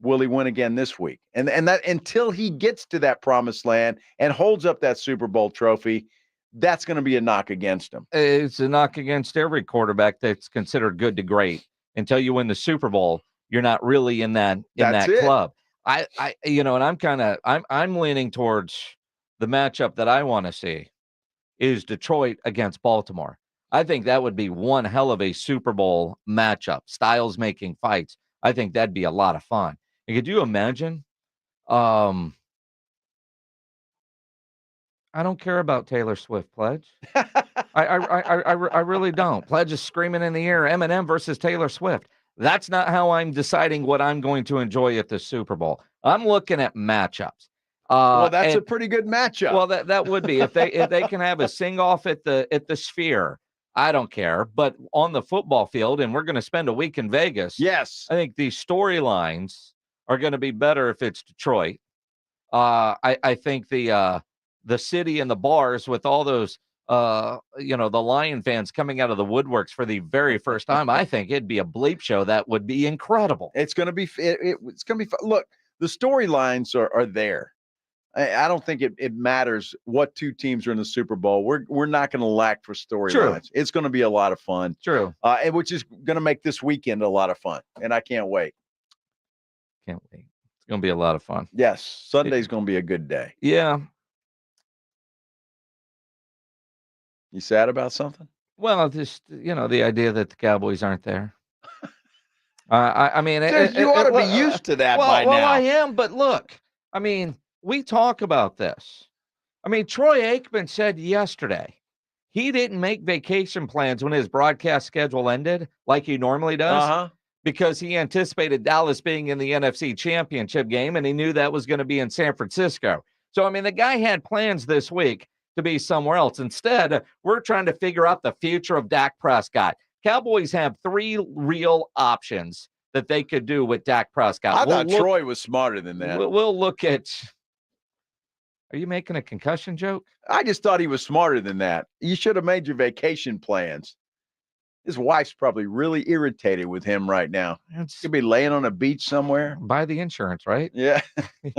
Speaker 3: Will he win again this week? And that until he gets to that promised land and holds up that Super Bowl trophy, that's going to be a knock against him.
Speaker 7: It's a knock against every quarterback that's considered good to great. Until you win the Super Bowl, you're not really in that club. I'm leaning towards the matchup that I want to see is Detroit against Baltimore. I think that would be one hell of a Super Bowl matchup. Styles making fights. I think that'd be a lot of fun. And could you imagine? I don't care about Taylor Swift, Pledge. I really don't. Pledge is screaming in the air, Eminem versus Taylor Swift. That's not how I'm deciding what I'm going to enjoy at the Super Bowl. I'm looking at matchups.
Speaker 3: Well, that's a pretty good matchup.
Speaker 7: Well, that would be if they can have a sing off at the Sphere. I don't care, but on the football field, and we're going to spend a week in Vegas.
Speaker 3: Yes,
Speaker 7: I think the storylines are going to be better if it's Detroit. I think the city and the bars with all those the Lion fans coming out of the woodworks for the very first time. I think it'd be a bleep show that would be incredible.
Speaker 3: It's going to be it's going to be fun. Look, the storylines are there. I don't think it matters what two teams are in the Super Bowl. We're not going to lack for storylines. It's going to be a lot of fun.
Speaker 7: True.
Speaker 3: And which is going to make this weekend a lot of fun. And I can't wait.
Speaker 7: Can't wait. It's going to be a lot of fun.
Speaker 3: Yes. Sunday's going to be a good day.
Speaker 7: Yeah.
Speaker 3: You sad about something?
Speaker 7: Well, just, the idea that the Cowboys aren't there. I mean,
Speaker 3: you ought to be used to that by now.
Speaker 7: Well, I am, but look, I mean, we talk about this. I mean, Troy Aikman said yesterday he didn't make vacation plans when his broadcast schedule ended like he normally does because he anticipated Dallas being in the NFC Championship game, and he knew that was going to be in San Francisco. So, I mean, the guy had plans this week to be somewhere else. Instead, we're trying to figure out the future of Dak Prescott. Cowboys have 3 real options that they could do with Dak Prescott.
Speaker 3: I thought Troy was smarter than that.
Speaker 7: We'll look at... Are you making a concussion joke?
Speaker 3: I just thought he was smarter than that. You should have made your vacation plans. His wife's probably really irritated with him right now. He'll be laying on a beach somewhere.
Speaker 7: Buy the insurance, right?
Speaker 3: Yeah.
Speaker 7: I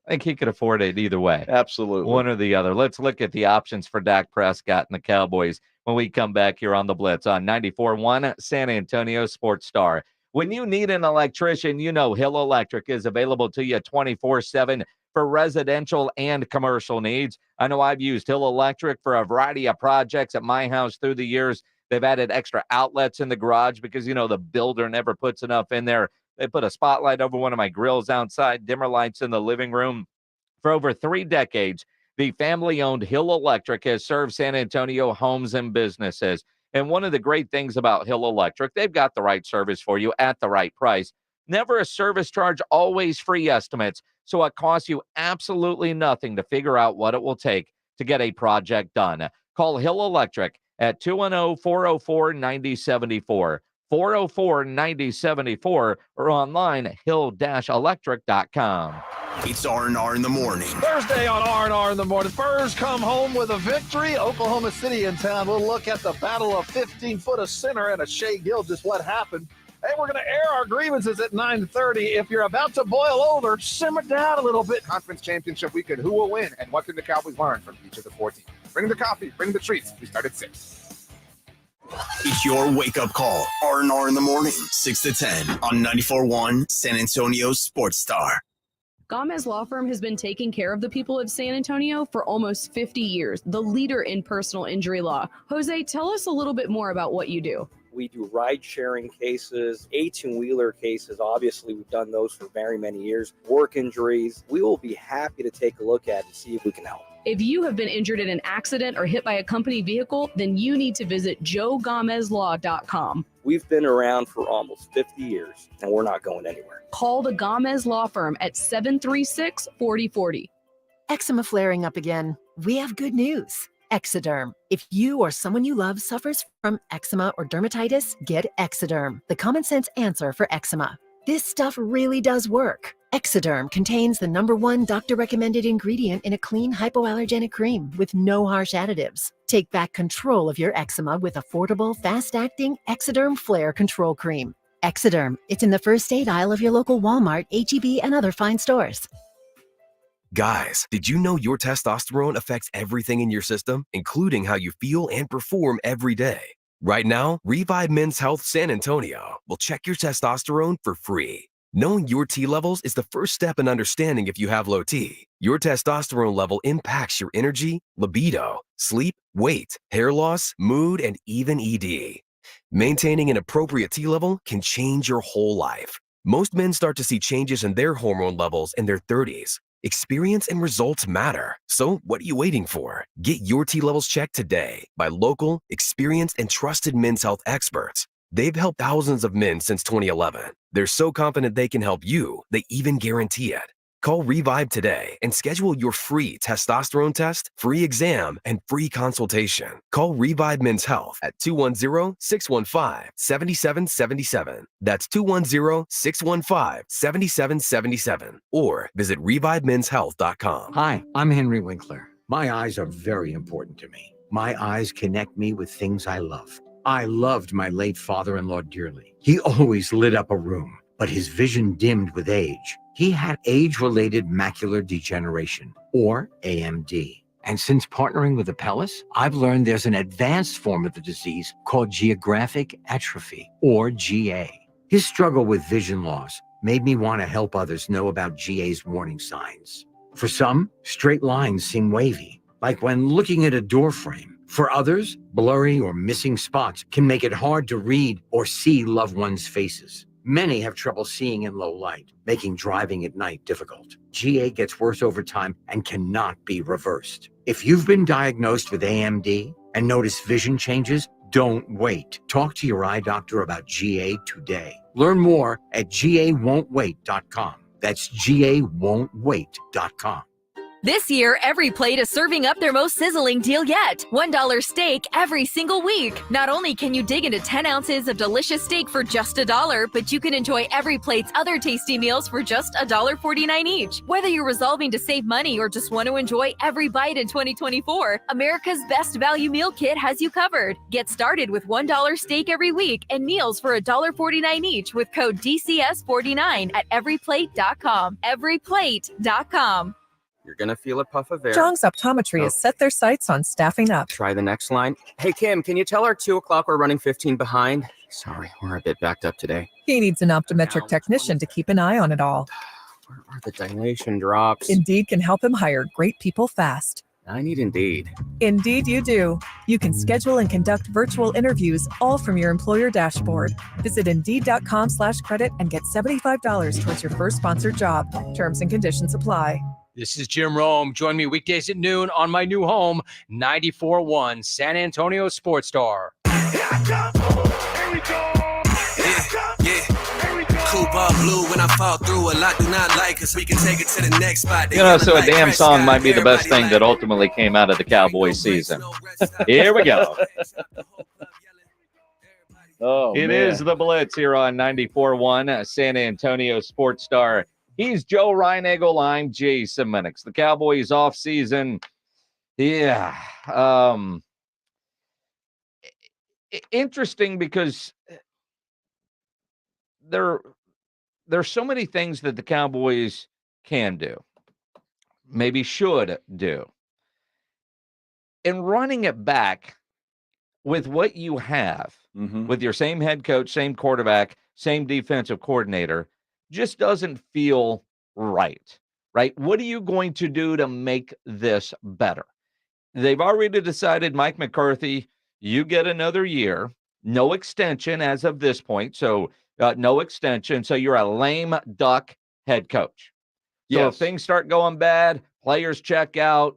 Speaker 7: think he could afford it either way.
Speaker 3: Absolutely.
Speaker 7: One or the other. Let's look at the options for Dak Prescott and the Cowboys when we come back here on the Blitz on 94.1 San Antonio Sports Star. When you need an electrician, Hill Electric is available to you 24/7 for residential and commercial needs. I know I've used Hill Electric for a variety of projects at my house through the years. They've added extra outlets in the garage because, the builder never puts enough in there. They put a spotlight over one of my grills outside, dimmer lights in the living room. For over 3 decades, the family-owned Hill Electric has served San Antonio homes and businesses. And one of the great things about Hill Electric, they've got the right service for you at the right price. Never a service charge, always free estimates. So it costs you absolutely nothing to figure out what it will take to get a project done. Call Hill Electric at 210-404-9074, 404-9074, or online hill-electric.com.
Speaker 2: It's R&R in the morning.
Speaker 3: Thursday on R&R in the morning. Spurs come home with a victory. Oklahoma City in town. We'll look at the battle of 15-foot of center and a Shea Gill, just what happened. Hey, we're going to air our grievances at 9:30. If you're about to boil over, simmer down a little bit.
Speaker 21: Conference championship weekend. Who will win, and what can the Cowboys learn from each of the 4 teams? Bring the coffee, bring the treats. We start at 6.
Speaker 2: It's your wake-up call. R&R in the morning, 6 to 10 on 94.1 San Antonio Sports Star.
Speaker 22: Gomez Law Firm has been taking care of the people of San Antonio for almost 50 years, the leader in personal injury law. Jose, tell us a little bit more about what you do.
Speaker 23: We do ride-sharing cases, 18-wheeler cases. Obviously, we've done those for very many years. Work injuries. We will be happy to take a look at and see if we can help.
Speaker 22: If you have been injured in an accident or hit by a company vehicle, then you need to visit joegomezlaw.com.
Speaker 23: We've been around for almost 50 years, and we're not going anywhere.
Speaker 22: Call the Gomez Law Firm at 736-4040.
Speaker 24: Eczema flaring up again? We have good news. Exoderm. If you or someone you love suffers from eczema or dermatitis, get Exoderm, the common sense answer for eczema. This stuff really does work. Exoderm contains the #1 doctor-recommended ingredient in a clean hypoallergenic cream with no harsh additives. Take back control of your eczema with affordable, fast-acting Exoderm Flare Control Cream. Exoderm. It's in the first aid aisle of your local Walmart, H-E-B, and other fine stores.
Speaker 25: Guys, did you know your testosterone affects everything in your system, including how you feel and perform every day? Right now, Revive Men's Health San Antonio will check your testosterone for free. Knowing your T levels is the first step in understanding if you have low T. Your testosterone level impacts your energy, libido, sleep, weight, hair loss, mood, and even ED. Maintaining an appropriate T level can change your whole life. Most men start to see changes in their hormone levels in their 30s. Experience and results matter. So what are you waiting for? Get your T levels checked today by local, experienced, and trusted men's health experts. They've helped thousands of men since 2011. They're so confident they can help you, they even guarantee it. Call Revive today and schedule your free testosterone test, free exam, and free consultation. Call Revive Men's Health at 210-615-7777. That's 210-615-7777. Or visit revivemenshealth.com.
Speaker 26: Hi, I'm Henry Winkler. My eyes are very important to me. My eyes connect me with things I love. I loved my late father-in-law dearly. He always lit up a room, but his vision dimmed with age. He had age-related macular degeneration, or AMD. And since partnering with Apellis, I've learned there's an advanced form of the disease called geographic atrophy, or GA. His struggle with vision loss made me want to help others know about GA's warning signs. For some, straight lines seem wavy, like when looking at a door frame. For others, blurry or missing spots can make it hard to read or see loved ones' faces. Many have trouble seeing in low light, making driving at night difficult. GA gets worse over time and cannot be reversed. If you've been diagnosed with AMD and notice vision changes, don't wait. Talk to your eye doctor about GA today. Learn more at GAWon'tWait.com. That's GAWon'tWait.com.
Speaker 27: This year, every plate is serving up their most sizzling deal yet. $1 steak every single week. Not only can you dig into 10 ounces of delicious steak for just $1, but you can enjoy every plate's other tasty meals for just $1.49 each. Whether you're resolving to save money or just want to enjoy every bite in 2024, America's Best Value Meal Kit has you covered. Get started with $1 steak every week and meals for $1.49 each with code DCS49 at everyplate.com. Everyplate.com.
Speaker 28: You're going to feel a puff of air.
Speaker 29: Zhang's Optometry has set their sights on staffing up.
Speaker 28: Try the next line. Hey, Kim, can you tell our 2 o'clock we're running 15 behind? Sorry, we're a bit backed up today.
Speaker 29: He needs an optometric technician to keep an eye on it all.
Speaker 28: Where are the dilation drops?
Speaker 29: Indeed can help him hire great people fast.
Speaker 28: I need Indeed.
Speaker 29: Indeed you do. You can schedule and conduct virtual interviews all from your employer dashboard. Visit Indeed.com/credit and get $75 towards your first sponsored job. Terms and conditions apply.
Speaker 1: This is Jim Rome. Join me weekdays at noon on my new home, 94.1 San Antonio Sports Star.
Speaker 4: Coupon blue when I fall through a lot, do not like us. We can take it to the next spot.
Speaker 7: You know, so a damn song might be the best thing that ultimately came out of the Cowboys season. Here we go. It is the Blitz here on 94.1 San Antonio Sports Star. He's Joe Reinagel. I'm Jason Minix. The Cowboys off season. Yeah. Interesting because there's so many things that the Cowboys can do, maybe should do. And running it back with what you have, with your same head coach, same quarterback, same defensive coordinator, just doesn't feel right? What are you going to do to make this better? They've already decided, Mike McCarthy, you get another year, no extension as of this point. So no extension. So you're a lame duck head coach. So if things start going bad, players check out,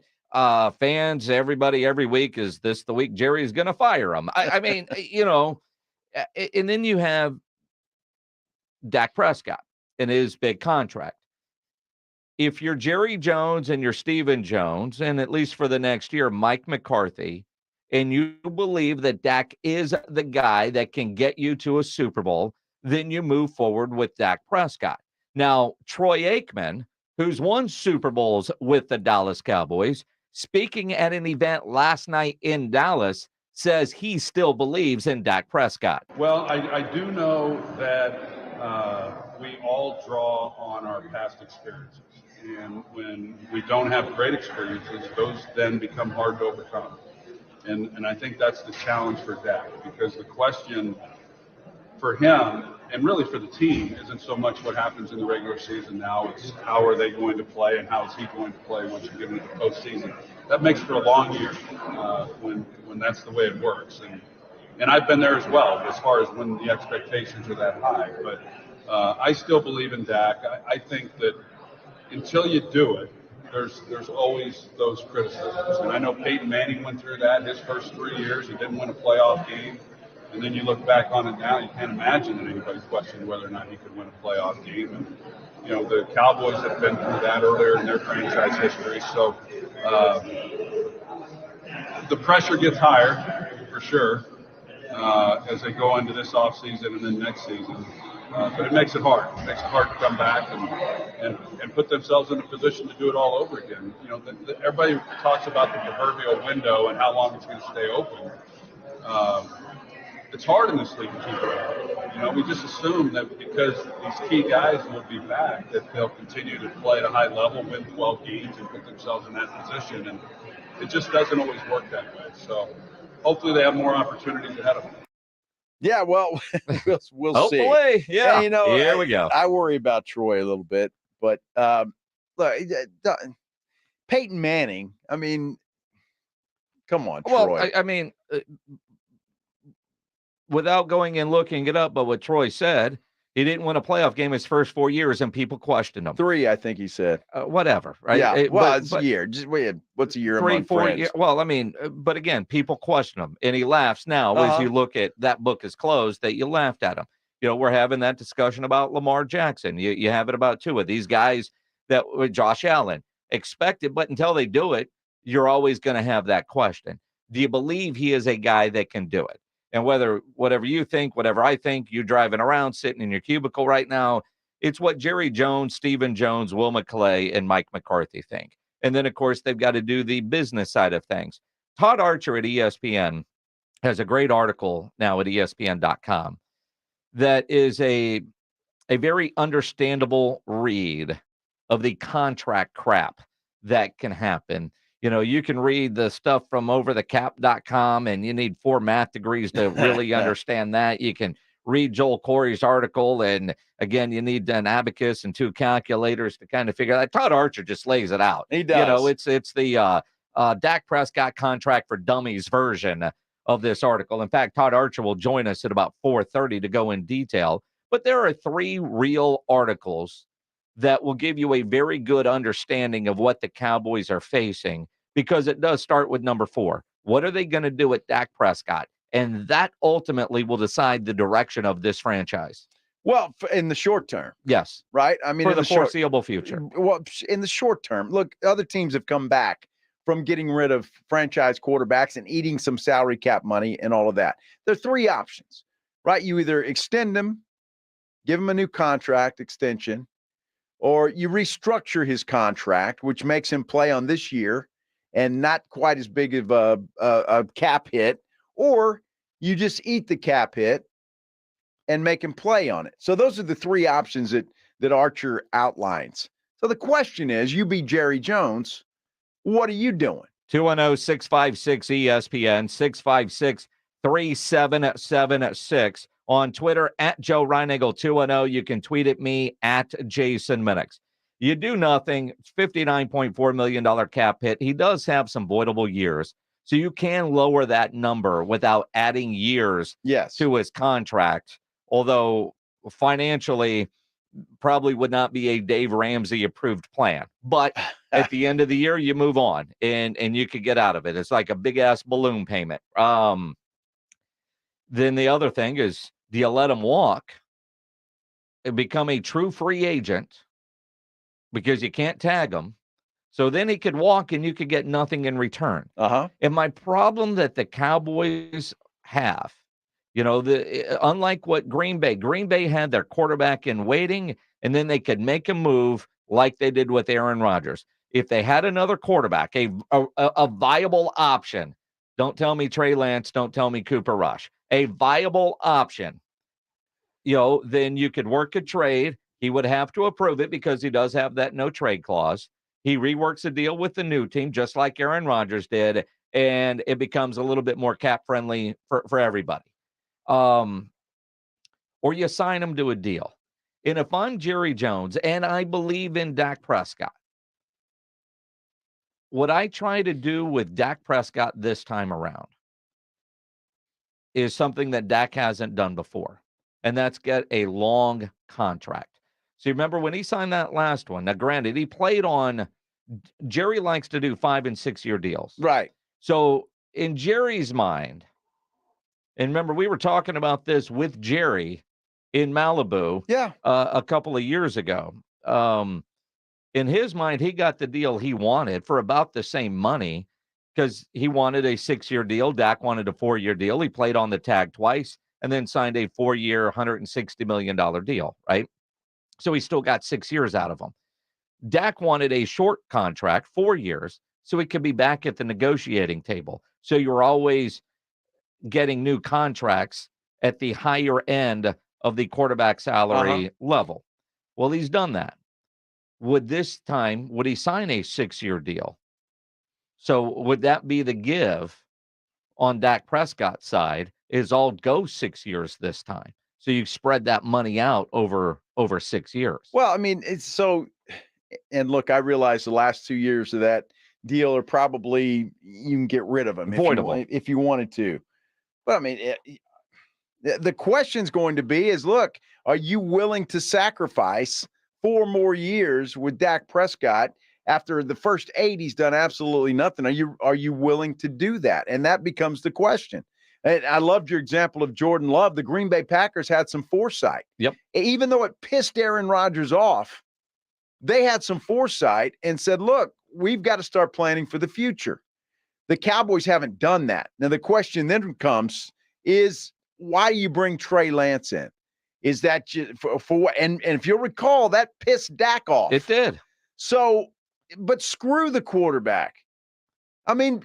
Speaker 7: fans, everybody every week, is this the week Jerry's going to fire him? I mean, and then you have Dak Prescott and his big contract. If you're Jerry Jones and you're Stephen Jones, and at least for the next year, Mike McCarthy, and you believe that Dak is the guy that can get you to a Super Bowl, then you move forward with Dak Prescott. Now, Troy Aikman, who's won Super Bowls with the Dallas Cowboys, speaking at an event last night in Dallas, says he still believes in Dak Prescott.
Speaker 5: Well, I do know that we all draw on our past experiences. And when we don't have great experiences, those then become hard to overcome. And I think that's the challenge for Dak, because the question for him, and really for the team, isn't so much what happens in the regular season now. It's how are they going to play and how is he going to play once you get into the postseason. That makes for a long year when that's the way it works. And I've been there as well, as far as when the expectations are that high. But I still believe in Dak. I think that until you do it, there's always those criticisms. And I know Peyton Manning went through that his first 3 years. He didn't win a playoff game. And then you look back on it now, you can't imagine that anybody questioned whether or not he could win a playoff game. And, the Cowboys have been through that earlier in their franchise history. So the pressure gets higher, for sure, as they go into this offseason and then next season. But it makes it hard. It makes it hard to come back and put themselves in a position to do it all over again. Everybody talks about the proverbial window and how long it's going to stay open. It's hard in this league to keep it up. We just assume that because these key guys will be back, that they'll continue to play at a high level, win 12 games, and put themselves in that position. And it just doesn't always work that way. So hopefully they have more opportunities ahead of them.
Speaker 3: Yeah, well, we'll
Speaker 7: Hopefully,
Speaker 3: see.
Speaker 7: yeah.
Speaker 3: And,
Speaker 7: Here we go.
Speaker 3: I worry about Troy a little bit, but look, Peyton Manning. I mean, come on, Troy.
Speaker 7: Well, I mean, without going and looking it up, but what Troy said, he didn't win a playoff game his first 4 years, and people questioned him.
Speaker 3: 3, I think he said.
Speaker 7: Whatever, right?
Speaker 3: Yeah, it's a year. Just what's a year
Speaker 7: 3,
Speaker 3: among
Speaker 7: 4
Speaker 3: friends?
Speaker 7: years. Well, I mean, but again, people question him, and he laughs now as you look at that book is closed that you laughed at him. We're having that discussion about Lamar Jackson. You have it about two of these guys that Josh Allen expected, but until they do it, you're always going to have that question. Do you believe he is a guy that can do it? And whatever you think, whatever I think, you driving around, sitting in your cubicle right now, it's what Jerry Jones, Stephen Jones, Will McClay, and Mike McCarthy think. And then, of course, they've got to do the business side of things. Todd Archer at ESPN has a great article now at ESPN.com that is a very understandable read of the contract crap that can happen. You can read the stuff from overthecap.com, and you need 4 math degrees to really understand that. You can read Joel Corey's article, and again, you need an abacus and 2 calculators to kind of figure that. Todd Archer just lays it out.
Speaker 3: He does.
Speaker 7: It's the Dak Prescott contract for dummies version of this article. In fact, Todd Archer will join us at about 4:30 to go in detail. But there are 3 real articles that will give you a very good understanding of what the Cowboys are facing, because it does start with number 4. What are they going to do with Dak Prescott? And that ultimately will decide the direction of this franchise.
Speaker 3: Well, in the short term.
Speaker 7: Yes.
Speaker 3: Right? I mean,
Speaker 7: for
Speaker 3: in
Speaker 7: the
Speaker 3: short-
Speaker 7: foreseeable future.
Speaker 3: Well, in the short term, look, other teams have come back from getting rid of franchise quarterbacks and eating some salary cap money and all of that. There are three options, right? You either extend them, give him a new contract extension, or you restructure his contract, which makes him play on this year and not quite as big of a cap hit, or you just eat the cap hit and make him play on it. So those are the three options that Archer outlines. So the question is, you be Jerry Jones, what are you doing?
Speaker 7: 210-656-ESPN, 656-3776. On Twitter, at Joe Reinagle 210. You can tweet at me, at Jason Minix. You do nothing, $59.4 million cap hit. He does have some voidable years, so you can lower that number without adding years to his contract, although financially probably would not be a Dave Ramsey approved plan. But at the end of the year, you move on and you could get out of it. It's like a big ass balloon payment. Then the other thing is, do you let him walk and become a true free agent because you can't tag him? So then he could walk and you could get nothing in return. And my problem that the Cowboys have, unlike what Green Bay had their quarterback in waiting, and then they could make a move like they did with Aaron Rodgers. If they had another quarterback, a viable option, don't tell me Trey Lance, don't tell me Cooper Rush, a viable option, then you could work a trade. He would have to approve it because he does have that no trade clause. He reworks a deal with the new team, just like Aaron Rodgers did, and it becomes a little bit more cap friendly for everybody. Or you sign him to a deal. And if I'm Jerry Jones and I believe in Dak Prescott, what I try to do with Dak Prescott this time around is something that Dak hasn't done before, and that's get a long contract. So you remember when he signed that last one, now granted, he played on, Jerry likes to do 5 and 6 year deals.
Speaker 3: Right.
Speaker 7: So in Jerry's mind, and remember, we were talking about this with Jerry in Malibu a couple of years ago. In his mind, he got the deal he wanted for about the same money because he wanted a 6-year deal. Dak wanted a 4-year deal. He played on the tag twice and then signed a 4-year, $160 million deal, right? So he still got 6 years out of him. Dak wanted a short contract, 4 years, so he could be back at the negotiating table. So you're always getting new contracts at the higher end of the quarterback salary level. Well, he's done that. Would he sign a 6-year deal? So would that be the give on Dak Prescott's side, is all go 6 years this time? So you spread that money out over 6 years.
Speaker 3: Well, I mean, it's so, and look, I realize the last 2 years of that deal are probably, you can get rid of them if you wanted to. But I mean, the question's going to be is, look, are you willing to sacrifice 4 more years with Dak Prescott after the first 8 he's done absolutely nothing? Are you willing to do that? And that becomes the question. And I loved your example of Jordan Love. The Green Bay Packers had some foresight.
Speaker 7: Yep.
Speaker 3: Even though it pissed Aaron Rodgers off, they had some foresight and said, look, we've got to start planning for the future. The Cowboys haven't done that. Now, the question then comes is, why do you bring Trey Lance in? Is that just for what? And if you'll recall, that pissed Dak off.
Speaker 7: It did.
Speaker 3: So, but screw the quarterback. I mean,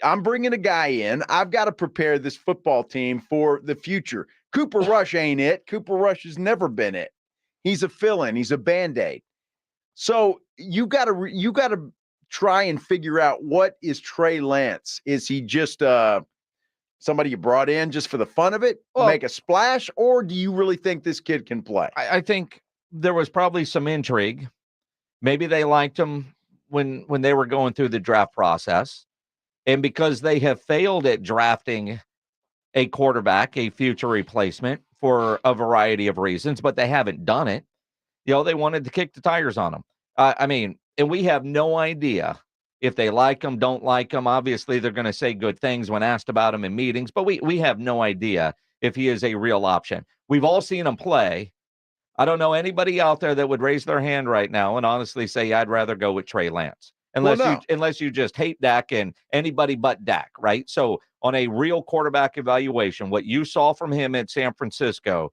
Speaker 3: I'm bringing a guy in. I've got to prepare this football team for the future. Cooper Rush ain't it. Cooper Rush has never been it. He's a fill-in. He's a Band-Aid. So you got to try and figure out, what is Trey Lance? Is he just somebody you brought in just for the fun of it, make a splash, or do you really think this kid can play?
Speaker 7: I think there was probably some intrigue. Maybe they liked him when they were going through the draft process. And because they have failed at drafting a quarterback, a future replacement, for a variety of reasons, but they haven't done it, they wanted to kick the tires on him. And we have no idea if they like him, don't like him. Obviously, they're going to say good things when asked about him in meetings, but we have no idea if he is a real option. We've all seen him play. I don't know anybody out there that would raise their hand right now and honestly say, I'd rather go with Trey Lance. Unless you just hate Dak and anybody but Dak, right? So on a real quarterback evaluation, what you saw from him at San Francisco,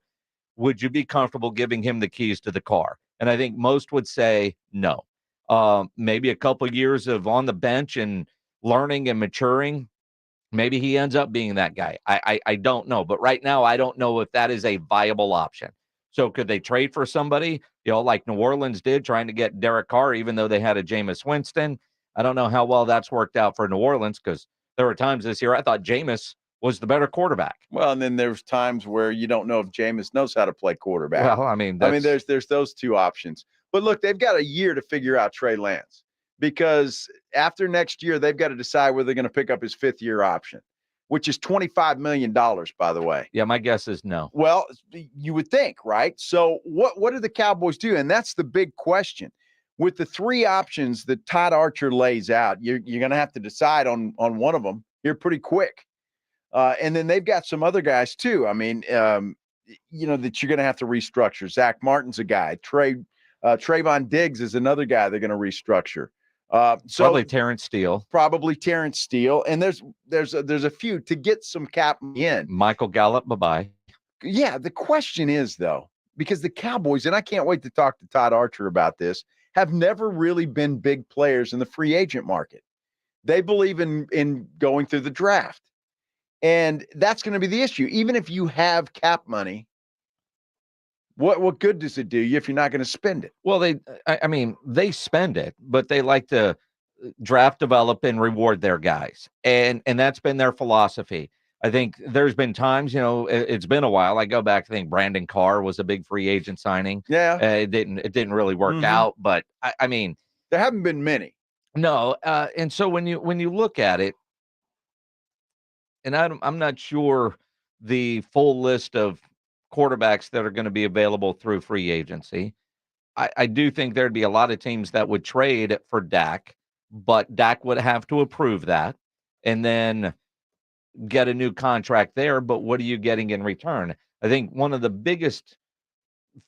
Speaker 7: would you be comfortable giving him the keys to the car? And I think most would say no. Maybe a couple years of on the bench and learning and maturing, maybe he ends up being that guy. I don't know. But right now, I don't know if that is a viable option. So could they trade for somebody, like New Orleans did, trying to get Derek Carr, even though they had a Jameis Winston? I don't know how well that's worked out for New Orleans, because there were times this year I thought Jameis was the better quarterback.
Speaker 3: Well, and then there's times where you don't know if Jameis knows how to play quarterback.
Speaker 7: Well, I mean,
Speaker 3: there's those two options. But look, they've got a year to figure out Trey Lance, because after next year, they've got to decide whether they're going to pick up his fifth-year option, which is $25 million, by the way.
Speaker 7: Yeah, my guess is no.
Speaker 3: Well, you would think, right? So what do the Cowboys do? And that's the big question. With the three options that Todd Archer lays out, you're going to have to decide on one of them here pretty quick. And then they've got some other guys too. I mean, that you're going to have to restructure. Zach Martin's a guy. Trayvon Diggs is another guy they're going to restructure.
Speaker 7: Probably Terrence Steele.
Speaker 3: And there's a few to get some cap in.
Speaker 7: Michael Gallup, bye-bye.
Speaker 3: Yeah, the question is, though, because the Cowboys, and I can't wait to talk to Todd Archer about this, have never really been big players in the free agent market. They believe in going through the draft. And that's going to be the issue. Even if you have cap money, what good does it do you if you're not going to spend it?
Speaker 7: Well, they spend it, but they like to draft, develop, and reward their guys. And that's been their philosophy. I think there's been times, it's been a while. I go back, I think Brandon Carr was a big free agent signing.
Speaker 3: Yeah.
Speaker 7: It didn't really work out, but I mean,
Speaker 3: there haven't been many.
Speaker 7: No. And so when you look at it, and I'm not sure the full list of quarterbacks that are going to be available through free agency. I do think there'd be a lot of teams that would trade for Dak, but Dak would have to approve that and then get a new contract there. But what are you getting in return? I think one of the biggest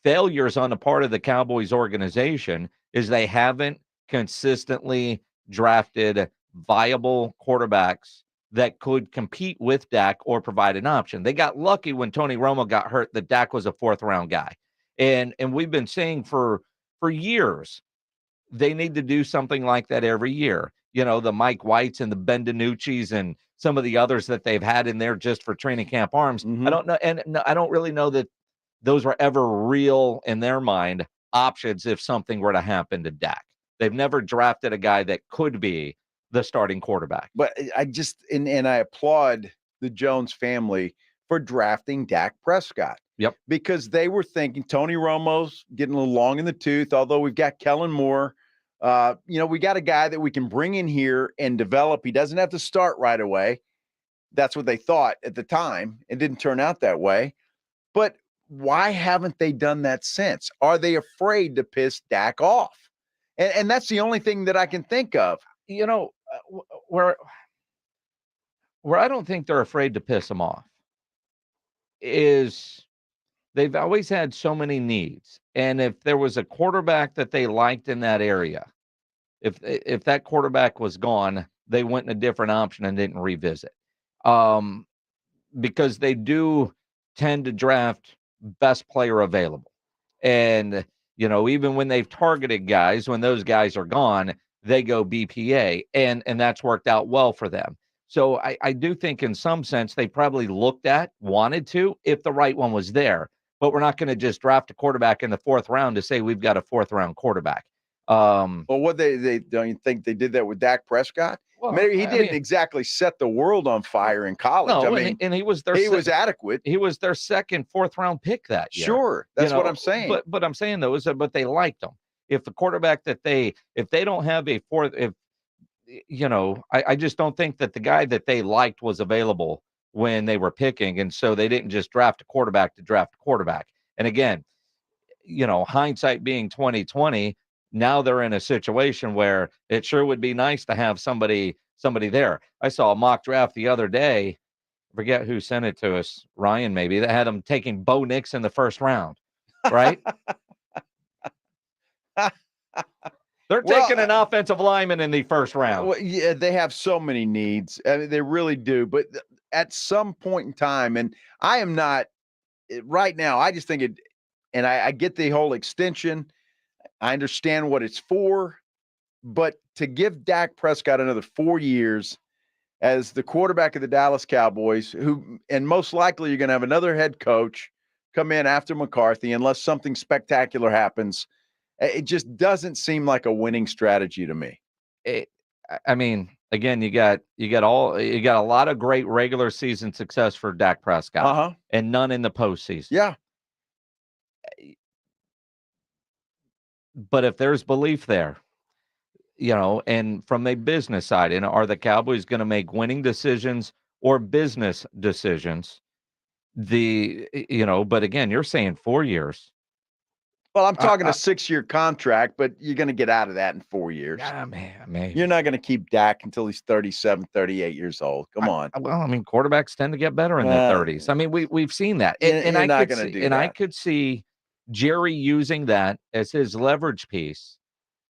Speaker 7: failures on the part of the Cowboys organization is they haven't consistently drafted viable quarterbacks that could compete with Dak or provide an option. They got lucky when Tony Romo got hurt that Dak was a fourth-round guy. And we've been saying for years, they need to do something like that every year. The Mike Whites and the Ben DiNucci's and some of the others that they've had in there just for training camp arms. I don't know. And I don't really know that those were ever real in their mind options if something were to happen to Dak. They've never drafted a guy that could be the starting quarterback.
Speaker 3: But I just, and I applaud the Jones family for drafting Dak Prescott.
Speaker 7: Yep.
Speaker 3: Because they were thinking Tony Romo's getting a little long in the tooth, although we've got Kellen Moore. We got a guy that we can bring in here and develop. He doesn't have to start right away. That's what they thought at the time. It didn't turn out that way. But why haven't they done that since? Are they afraid to piss Dak off? And that's the only thing that I can think of.
Speaker 7: Where I don't think they're afraid to piss him off is they've always had so many needs. And if there was a quarterback that they liked in that area, if that quarterback was gone, they went in a different option and didn't revisit. Because they do tend to draft best player available. And, even when they've targeted guys, when those guys are gone, they go BPA, and that's worked out well for them. So I do think in some sense they probably wanted to, if the right one was there. But we're not going to just draft a quarterback in the fourth round to say we've got a fourth round quarterback.
Speaker 3: Well, what they don't you think they did that with Dak Prescott?
Speaker 7: Well,
Speaker 3: maybe he didn't exactly set the world on fire in college.
Speaker 7: No,
Speaker 3: and
Speaker 7: he was
Speaker 3: was adequate.
Speaker 7: He was their second, fourth round pick that year.
Speaker 3: Sure, that's what I'm saying.
Speaker 7: But I'm saying though but they liked him. If the quarterback if they don't have a fourth, I just don't think that the guy that they liked was available when they were picking. And so they didn't just draft a quarterback to draft a quarterback. And again, hindsight being 2020, now they're in a situation where it sure would be nice to have somebody there. I saw a mock draft the other day. I forget who sent it to us, Ryan maybe, that had them taking Bo Nix in the first round, right? They're taking an offensive lineman in the first round.
Speaker 3: Well, yeah, they have so many needs. I mean, they really do. But at some point in time, and I am not right now, I just think it, and I get the whole extension. I understand what it's for. But to give Dak Prescott another 4 years as the quarterback of the Dallas Cowboys, and most likely you're going to have another head coach come in after McCarthy, unless something spectacular happens. It just doesn't seem like a winning strategy to me.
Speaker 7: I mean, again, you got a lot of great regular season success for Dak Prescott, and none in the postseason.
Speaker 3: Yeah.
Speaker 7: But if there's belief there, and from a business side, and are the Cowboys going to make winning decisions or business decisions? But again, you're saying 4 years.
Speaker 3: Well, I'm talking a 6-year contract, but you're going to get out of that in 4 years.
Speaker 7: Yeah, man.
Speaker 3: You're not going to keep Dak until he's 37, 38 years old. Come on.
Speaker 7: Well, I mean, quarterbacks tend to get better in their 30s. I mean, we've seen that. I could see Jerry using that as his leverage piece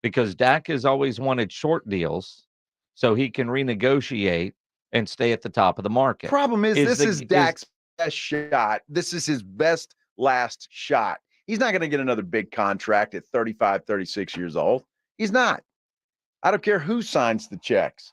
Speaker 7: because Dak has always wanted short deals so he can renegotiate and stay at the top of the market.
Speaker 3: Problem is this is Dak's best shot. This is his best last shot. He's not going to get another big contract at 35, 36 years old. He's not. I don't care who signs the checks,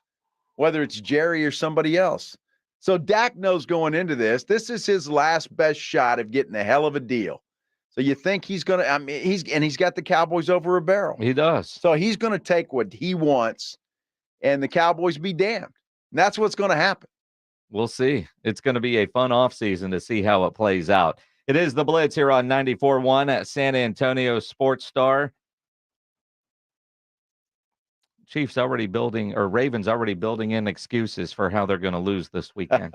Speaker 3: whether it's Jerry or somebody else. So Dak knows going into this is his last best shot of getting a hell of a deal. So you think he's going to, he's got the Cowboys over a barrel.
Speaker 7: He does.
Speaker 3: So he's going to take what he wants and the Cowboys be damned. And that's what's going to happen.
Speaker 7: We'll see. It's going to be a fun offseason to see how it plays out. It is the Blitz here on 94.1 at San Antonio Sports Star. Ravens already building in excuses for how they're going to lose this weekend.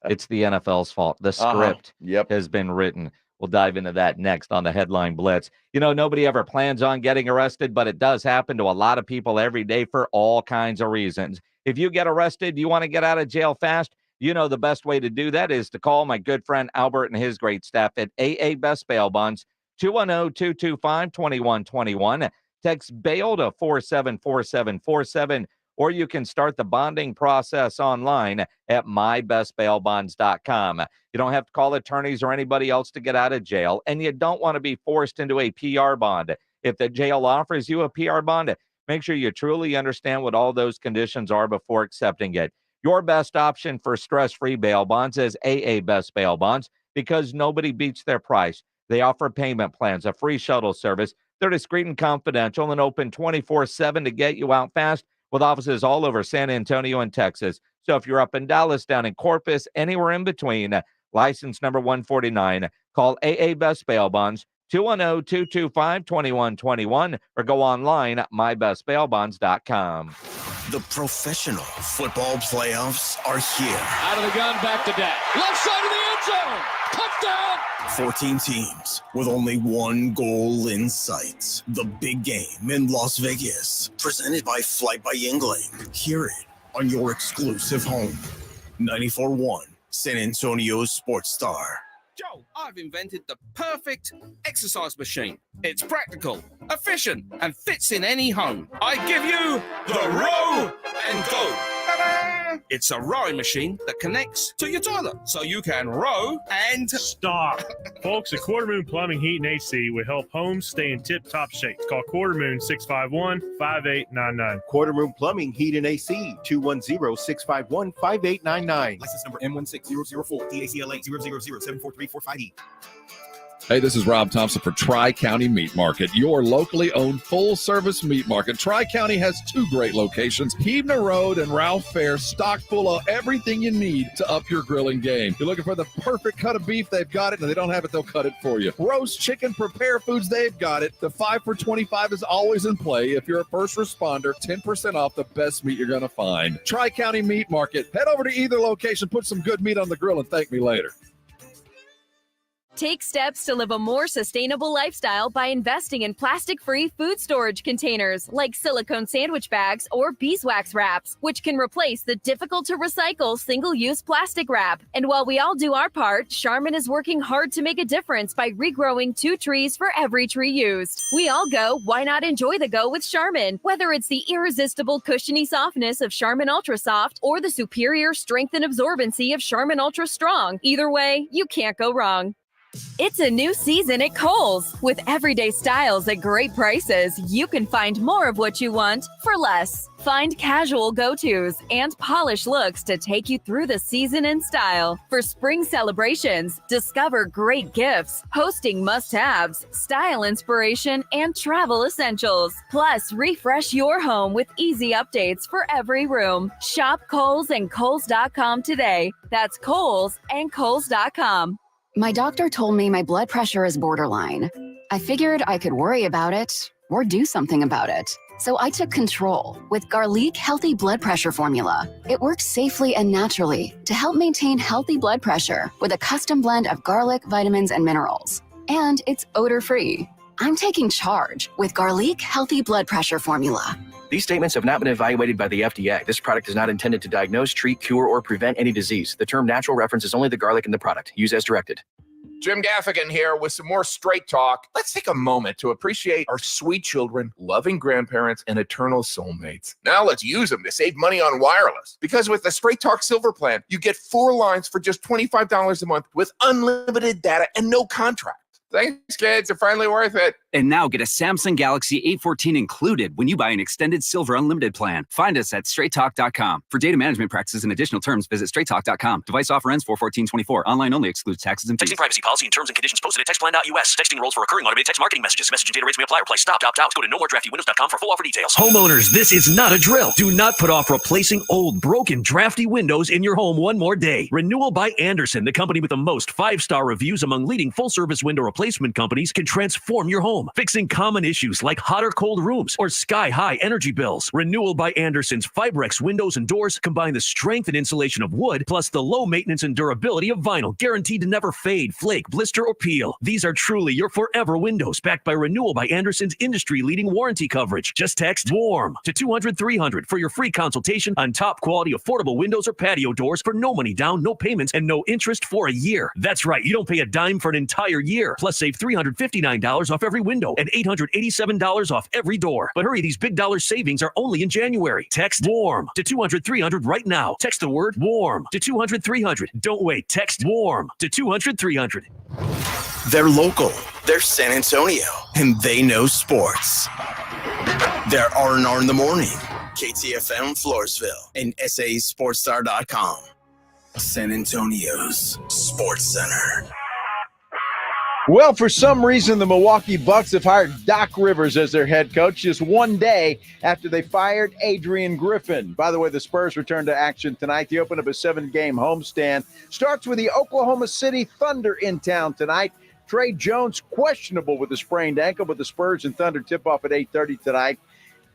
Speaker 7: It's the NFL's fault. The script has been written. We'll dive into that next on the Headline Blitz. Nobody ever plans on getting arrested, but it does happen to a lot of people every day for all kinds of reasons. If you get arrested, you want to get out of jail fast, the best way to do that is to call my good friend Albert and his great staff at AA Best Bail Bonds, 210-225-2121. Text bail to 474747, or you can start the bonding process online at mybestbailbonds.com. You don't have to call attorneys or anybody else to get out of jail, and you don't want to be forced into a PR bond. If the jail offers you a PR bond, make sure you truly understand what all those conditions are before accepting it. Your best option for stress-free bail bonds is AA Best Bail Bonds because nobody beats their price. They offer payment plans, a free shuttle service. They're discreet and confidential and open 24/7 to get you out fast with offices all over San Antonio and Texas. So if you're up in Dallas, down in Corpus, anywhere in between, license number 149, call AA Best Bail Bonds, 210-225-2121, or go online at mybestbailbonds.com.
Speaker 2: The professional football playoffs are here.
Speaker 6: Out of the gun, back to Dak. Left side of the end zone. Touchdown.
Speaker 2: 14 teams with only one goal in sight. The big game in Las Vegas, presented by Flight by Yingling. Hear it on your exclusive home. 94.1 San Antonio Sports Star.
Speaker 8: Joe, I've invented the perfect exercise machine. It's practical, efficient, and fits in any home. I give you the Row and Go. Ta-da! It's a rowing machine that connects to your toilet, so you can row and...
Speaker 10: Stop. Folks, at Quarter Moon Plumbing, Heat, and AC will help homes stay in tip-top shape. Call Quarter Moon 651-5899.
Speaker 11: Quarter Moon Plumbing, Heat, and AC, 210-651-5899.
Speaker 12: License number M16004, DACLA 000743458.
Speaker 13: Hey, this is Rob Thompson for Tri-County Meat Market, your locally owned full-service meat market. Tri-County has two great locations, Hebner Road and Ralph Fair, stocked full of everything you need to up your grilling game. You're looking for the perfect cut of beef, they've got it, and if they don't have it, they'll cut it for you. Roast chicken, prepare foods, they've got it. The 5 for $25 is always in play. If you're a first responder, 10% off the best meat you're going to find. Tri-County Meat Market. Head over to either location, put some good meat on the grill, and thank me later.
Speaker 27: Take steps to live a more sustainable lifestyle by investing in plastic-free food storage containers like silicone sandwich bags or beeswax wraps, which can replace the difficult-to-recycle single-use plastic wrap. And while we all do our part, Charmin is working hard to make a difference by regrowing 2 trees for every tree used. We all go, why not enjoy the go with Charmin? Whether it's the irresistible cushiony softness of Charmin Ultra Soft or the superior strength and absorbency of Charmin Ultra Strong, either way, you can't go wrong. It's a new season at Kohl's. With everyday styles at great prices, you can find more of what you want for less. Find casual go-tos and polished looks to take you through the season in style. For spring celebrations, discover great gifts, hosting must-haves, style inspiration, and travel essentials. Plus, refresh your home with easy updates for every room. Shop Kohl's and Kohls.com today. That's Kohl's and Kohls.com.
Speaker 9: My doctor told me my blood pressure is borderline. I figured I could worry about it or do something about it. So I took control with Garlic Healthy Blood Pressure Formula. It works safely and naturally to help maintain healthy blood pressure with a custom blend of garlic, vitamins, and minerals. And it's odor-free. I'm taking charge with Garlic Healthy Blood Pressure Formula.
Speaker 14: These statements have not been evaluated by the FDA. This product is not intended to diagnose, treat, cure, or prevent any disease. The term natural references only the garlic in the product. Use as directed.
Speaker 15: Jim Gaffigan here with some more straight talk. Let's take a moment to appreciate our sweet children, loving grandparents, and eternal soulmates. Now let's use them to save money on wireless. Because with the Straight Talk Silver Plan, you get 4 lines for just $25 a month with unlimited data and no contract. Thanks, kids. They're finally worth it.
Speaker 16: And now get a Samsung Galaxy A14 included when you buy an extended Silver Unlimited plan. Find us at straighttalk.com. For data management practices and additional terms, visit straighttalk.com. Device offer ends 4/14/24. Online only, excludes taxes and fees.
Speaker 17: Texting privacy policy and terms and conditions posted at textplan.us. Texting enrolls for recurring automated text marketing messages. Message and data rates may apply. Reply stop, opt out. Go to nomoredraftywindows.com for full offer details.
Speaker 18: Homeowners, this is not a drill. Do not put off replacing old, broken, drafty windows in your home one more day. Renewal by Andersen, the company with the most 5-star reviews among leading full-service window replacement companies, can transform your home, fixing common issues like hot or cold rooms or sky-high energy bills. Renewal by Andersen's Fibrex windows and doors combine the strength and insulation of wood plus the low maintenance and durability of vinyl, guaranteed to never fade, flake, blister, or peel. These are truly your forever windows, backed by Renewal by Andersen's industry-leading warranty coverage. Just text WARM to 200-300 for your free consultation on top-quality affordable windows or patio doors for no money down, no payments, and no interest for a year. That's right, you don't pay a dime for an entire year. Plus, save $359 off every window and $887 off every door. But hurry, these big dollar savings are only in January. Text WARM to 200-300 right now. Text the word WARM to 200-300. Don't wait. Text WARM to 200-300.
Speaker 2: They're local, they're San Antonio, and they know sports. They're R&R in the morning, KTFM Floresville, and SASportsStar.com. San Antonio's Sports Center.
Speaker 3: Well, for some reason, the Milwaukee Bucks have hired Doc Rivers as their head coach just one day after they fired Adrian Griffin. By the way, the Spurs return to action tonight. They open up a 7-game homestand. Starts with the Oklahoma City Thunder in town tonight. Trey Jones questionable with a sprained ankle, but the Spurs and Thunder tip off at 8:30 tonight.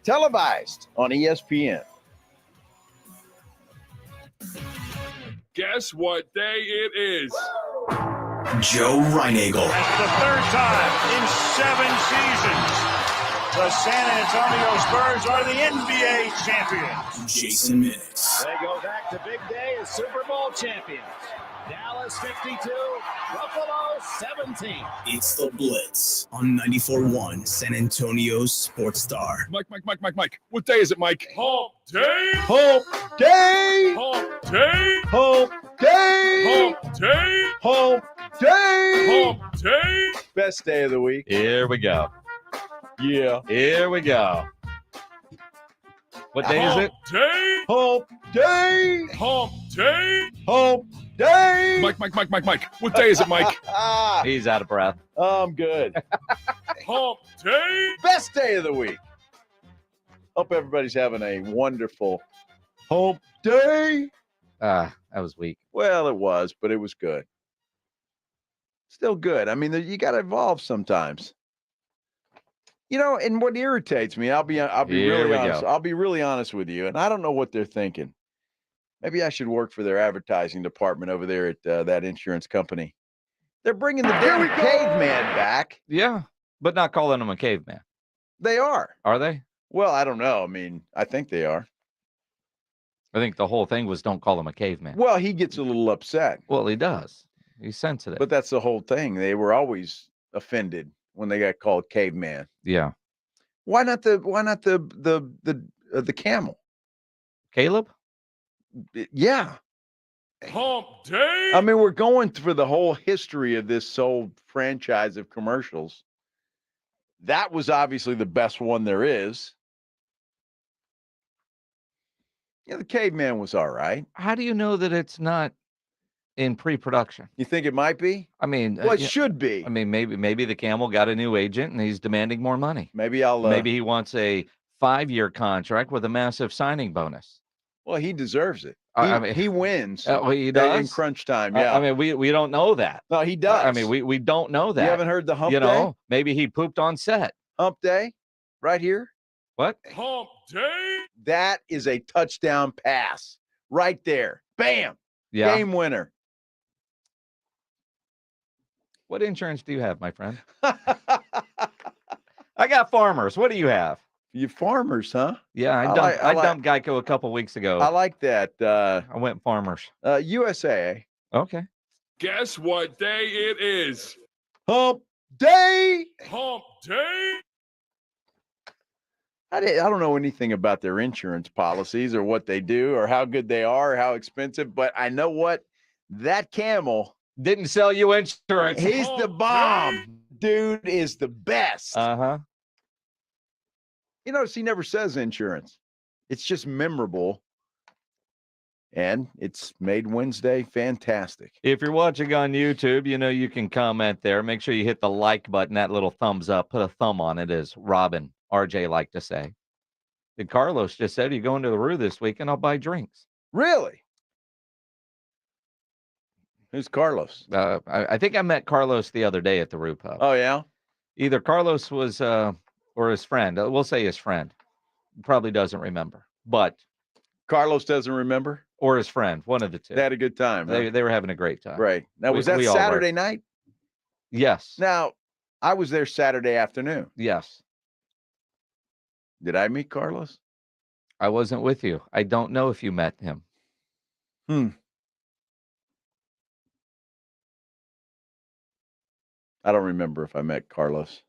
Speaker 3: Televised on ESPN.
Speaker 19: Guess what day it is?
Speaker 2: Joe Reinagel.
Speaker 20: That's the 3rd time in 7 seasons the San Antonio Spurs are the NBA champions.
Speaker 2: Jason Minix.
Speaker 21: They go back to big day as Super Bowl champions. Dallas 52, Buffalo 17.
Speaker 2: It's the Blitz on 94.1 San Antonio's Sports Star.
Speaker 19: Mike. What day is it, Mike? Hump day.
Speaker 3: Hump day.
Speaker 19: Hump day.
Speaker 3: Hump day.
Speaker 19: Hump day.
Speaker 3: Hump day.
Speaker 19: Hump day.
Speaker 3: Best day of the week.
Speaker 7: Here we go.
Speaker 3: Yeah.
Speaker 7: Here we go. What day is it?
Speaker 19: Day.
Speaker 3: Hump day.
Speaker 19: Hump day.
Speaker 3: Hump day.
Speaker 19: Mike. What day is it, Mike?
Speaker 7: He's out of breath.
Speaker 3: I'm good.
Speaker 19: Hump day.
Speaker 3: Best day of the week. Hope everybody's having a wonderful hump day.
Speaker 7: That was weak.
Speaker 3: Well, it was, but it was good. Still good. I mean, you got to evolve sometimes. You know, and what irritates me, I'll be really honest. I'll be really honest with you, and I don't know what they're thinking. Maybe I should work for their advertising department over there at that insurance company. They're bringing the damn caveman back.
Speaker 7: Yeah, but not calling him a caveman.
Speaker 3: They are.
Speaker 7: Are they?
Speaker 3: Well, I don't know. I mean, I think they are.
Speaker 7: I think the whole thing was don't call him a caveman.
Speaker 3: Well, he gets a little upset.
Speaker 7: Well, he does. He's sensitive.
Speaker 3: But that's the whole thing. They were always offended when they got called caveman.
Speaker 7: Yeah.
Speaker 3: Why not the camel?
Speaker 7: Caleb?
Speaker 3: Yeah.
Speaker 19: Hump day.
Speaker 3: I mean, we're going through the whole history of this whole franchise of commercials. That was obviously the best one there is. Yeah, the caveman was all right.
Speaker 7: How do you know that it's not in pre-production?
Speaker 3: You think it might be?
Speaker 7: I mean,
Speaker 3: well, it should be.
Speaker 7: I mean, maybe the camel got a new agent and he's demanding more money.
Speaker 3: Maybe
Speaker 7: maybe he wants a 5-year contract with a massive signing bonus.
Speaker 3: Well, he deserves it.
Speaker 7: I mean,
Speaker 3: he wins.
Speaker 7: He does
Speaker 3: in crunch time. Yeah.
Speaker 7: I mean, we don't know that.
Speaker 3: No, he does.
Speaker 7: I mean, we don't know that.
Speaker 3: You haven't heard the hump
Speaker 7: day?
Speaker 3: Day?
Speaker 7: Maybe he pooped on set.
Speaker 3: Hump day, right here.
Speaker 7: What?
Speaker 19: Hump day.
Speaker 3: That is a touchdown pass right there. Bam.
Speaker 7: Yeah.
Speaker 3: Game winner.
Speaker 7: What insurance do you have, my friend? I got Farmers. What do you have?
Speaker 3: You Farmers, huh?
Speaker 7: Yeah, I dumped Geico a couple weeks ago.
Speaker 3: I like that.
Speaker 7: I went Farmers.
Speaker 3: USA.
Speaker 7: Okay.
Speaker 19: Guess what day it is?
Speaker 3: Hump day.
Speaker 19: Hump day.
Speaker 3: I don't know anything about their insurance policies or what they do or how good they are or how expensive, but I know what that camel
Speaker 7: didn't sell you insurance.
Speaker 3: He's the bomb. Dude is the best.
Speaker 7: Uh-huh.
Speaker 3: You notice he never says insurance. It's just memorable. And it's made Wednesday fantastic.
Speaker 7: If you're watching on YouTube, you know you can comment there. Make sure you hit the like button, that little thumbs up. Put a thumb on it, as Robin, RJ like to say. And Carlos just said, you going to the Roo this week and I'll buy drinks.
Speaker 3: Really? Who's Carlos?
Speaker 7: I think I met Carlos the other day at the Roo Pub.
Speaker 3: Oh, yeah?
Speaker 7: Either Carlos was, or his friend. We'll say his friend. Probably doesn't remember. But
Speaker 3: Carlos doesn't remember?
Speaker 7: Or his friend, one of the two.
Speaker 3: They had a good time. Huh?
Speaker 7: They were having a great time.
Speaker 3: Right. Now, was that Saturday night?
Speaker 7: Yes.
Speaker 3: Now, I was there Saturday afternoon.
Speaker 7: Yes.
Speaker 3: Did I meet Carlos?
Speaker 7: I wasn't with you. I don't know if you met him.
Speaker 3: I don't remember if I met Carlos.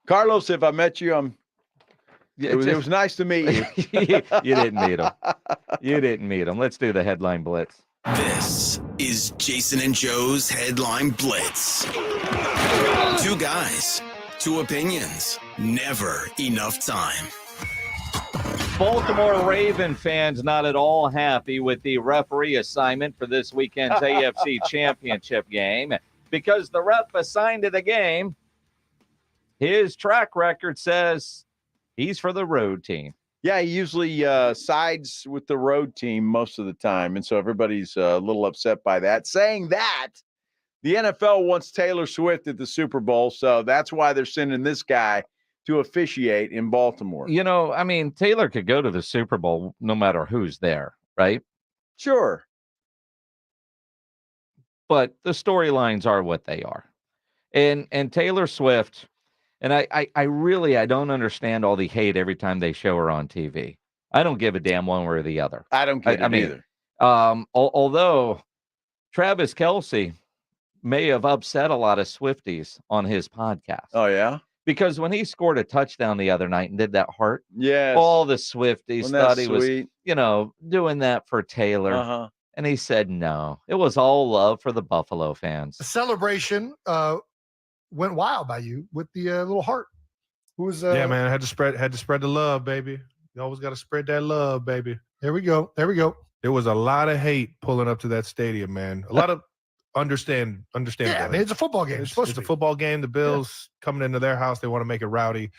Speaker 3: Carlos, if I met you, it was nice to meet you.
Speaker 7: You didn't meet him. You didn't meet him. Let's do the headline blitz.
Speaker 2: This is Jason and Joe's Headline Blitz. Two guys, two opinions, never enough time.
Speaker 7: Baltimore Raven fans not at all happy with the referee assignment for this weekend's AFC Championship game because the ref assigned to the game, his track record says he's for the road team.
Speaker 3: Yeah, he usually sides with the road team most of the time, and so everybody's a little upset by that. Saying that, the NFL wants Taylor Swift at the Super Bowl, so that's why they're sending this guy to officiate in Baltimore.
Speaker 7: You know, I mean, Taylor could go to the Super Bowl no matter who's there, right?
Speaker 3: Sure.
Speaker 7: But the storylines are what they are. And Taylor Swift, and I really don't understand all the hate every time they show her on TV. I don't give a damn one way or the other.
Speaker 3: I don't get it either.
Speaker 7: Although Travis Kelce may have upset a lot of Swifties on his podcast.
Speaker 3: Oh, yeah?
Speaker 7: Because when he scored a touchdown the other night and did that heart,
Speaker 3: yes,
Speaker 7: all the Swifties thought he was, doing that for Taylor.
Speaker 3: Uh-huh.
Speaker 7: And he said no. It was all love for the Buffalo fans.
Speaker 1: The celebration went wild by you with the little heart. Who was
Speaker 10: yeah, man, had to spread the love, baby. You always got to spread that love, baby.
Speaker 1: There we go.
Speaker 10: There was a lot of hate pulling up to that stadium, man. A lot of understand.
Speaker 1: Yeah, I mean, it's a football game.
Speaker 10: It's a football game. The Bills coming into their house, they want to make it rowdy.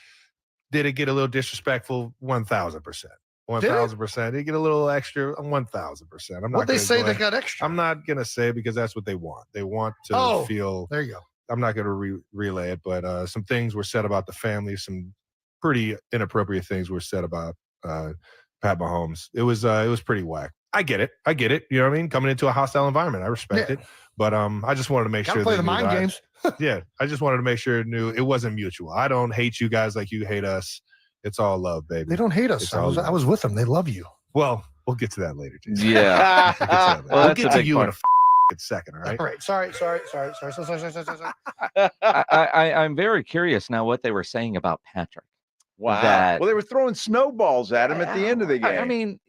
Speaker 10: Did it get a little disrespectful? 1,000%. 1,000%. Did it get a little extra? 1,000%. I'm not.
Speaker 1: What they say they got extra?
Speaker 10: I'm not gonna say because that's what they want. They want to feel.
Speaker 1: There you go.
Speaker 10: I'm not gonna relay it, but some things were said about the family. Some pretty inappropriate things were said about Pat Mahomes. It was pretty whack. I get it. You know what I mean? Coming into a hostile environment, I respect it. But I just wanted to make
Speaker 1: Gotta
Speaker 10: sure
Speaker 1: play
Speaker 10: they
Speaker 1: the
Speaker 10: knew
Speaker 1: mind
Speaker 10: that
Speaker 1: games.
Speaker 10: yeah, I just wanted to make sure it knew it wasn't mutual. I don't hate you guys like you hate us. It's all love, baby.
Speaker 1: They don't hate us.
Speaker 10: It's
Speaker 1: I
Speaker 10: all
Speaker 1: was
Speaker 10: love.
Speaker 1: with them. They love you.
Speaker 10: Well, we'll get to that later, Jason.
Speaker 7: Yeah.
Speaker 10: We'll get to that later.
Speaker 7: Well,
Speaker 10: We'll
Speaker 7: that's
Speaker 10: get
Speaker 7: a
Speaker 10: to
Speaker 7: big
Speaker 10: you
Speaker 7: part.
Speaker 10: in a second, all right?
Speaker 1: All right. Sorry.
Speaker 7: I'm very curious now what they were saying about Patrick.
Speaker 3: Wow.
Speaker 7: That-
Speaker 3: Well, they were throwing snowballs at him at the end of the game.
Speaker 7: I mean,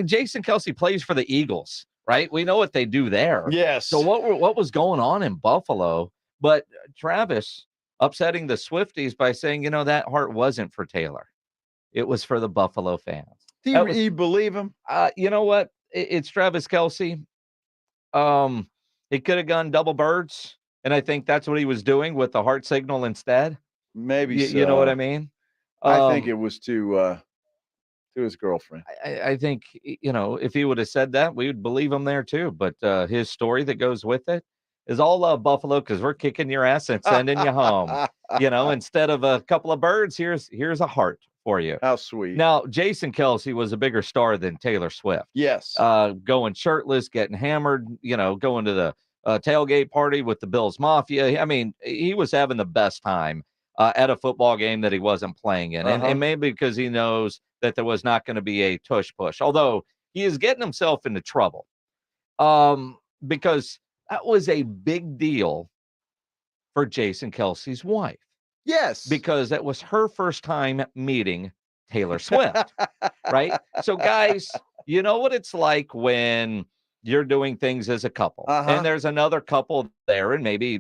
Speaker 7: Jason Kelce plays for the Eagles, right? We know what they do there.
Speaker 3: Yes.
Speaker 7: So what was going on in Buffalo? But Travis upsetting the Swifties by saying, that heart wasn't for Taylor. It was for the Buffalo fans.
Speaker 3: Do you believe him?
Speaker 7: You know what? It's Travis Kelce. He could have gone double birds, and I think that's what he was doing with the heart signal instead.
Speaker 3: Maybe so.
Speaker 7: You know what I mean?
Speaker 3: I think it was to his girlfriend.
Speaker 7: I think, if he would have said that, we would believe him there too. But his story that goes with it is all love, Buffalo, because we're kicking your ass and sending you home. Instead of a couple of birds, here's a heart for you.
Speaker 3: How sweet.
Speaker 7: Now, Jason Kelce was a bigger star than Taylor Swift.
Speaker 3: Yes.
Speaker 7: Going shirtless, getting hammered, going to the tailgate party with the Bills Mafia. I mean, he was having the best time at a football game that he wasn't playing in. And maybe because he knows that there was not going to be a tush push, although he is getting himself into trouble because that was a big deal for Jason Kelce's wife.
Speaker 3: Yes.
Speaker 7: Because that was her first time meeting Taylor Swift, right? So, guys, you know what it's like when you're doing things as a couple and there's another couple there, and maybe,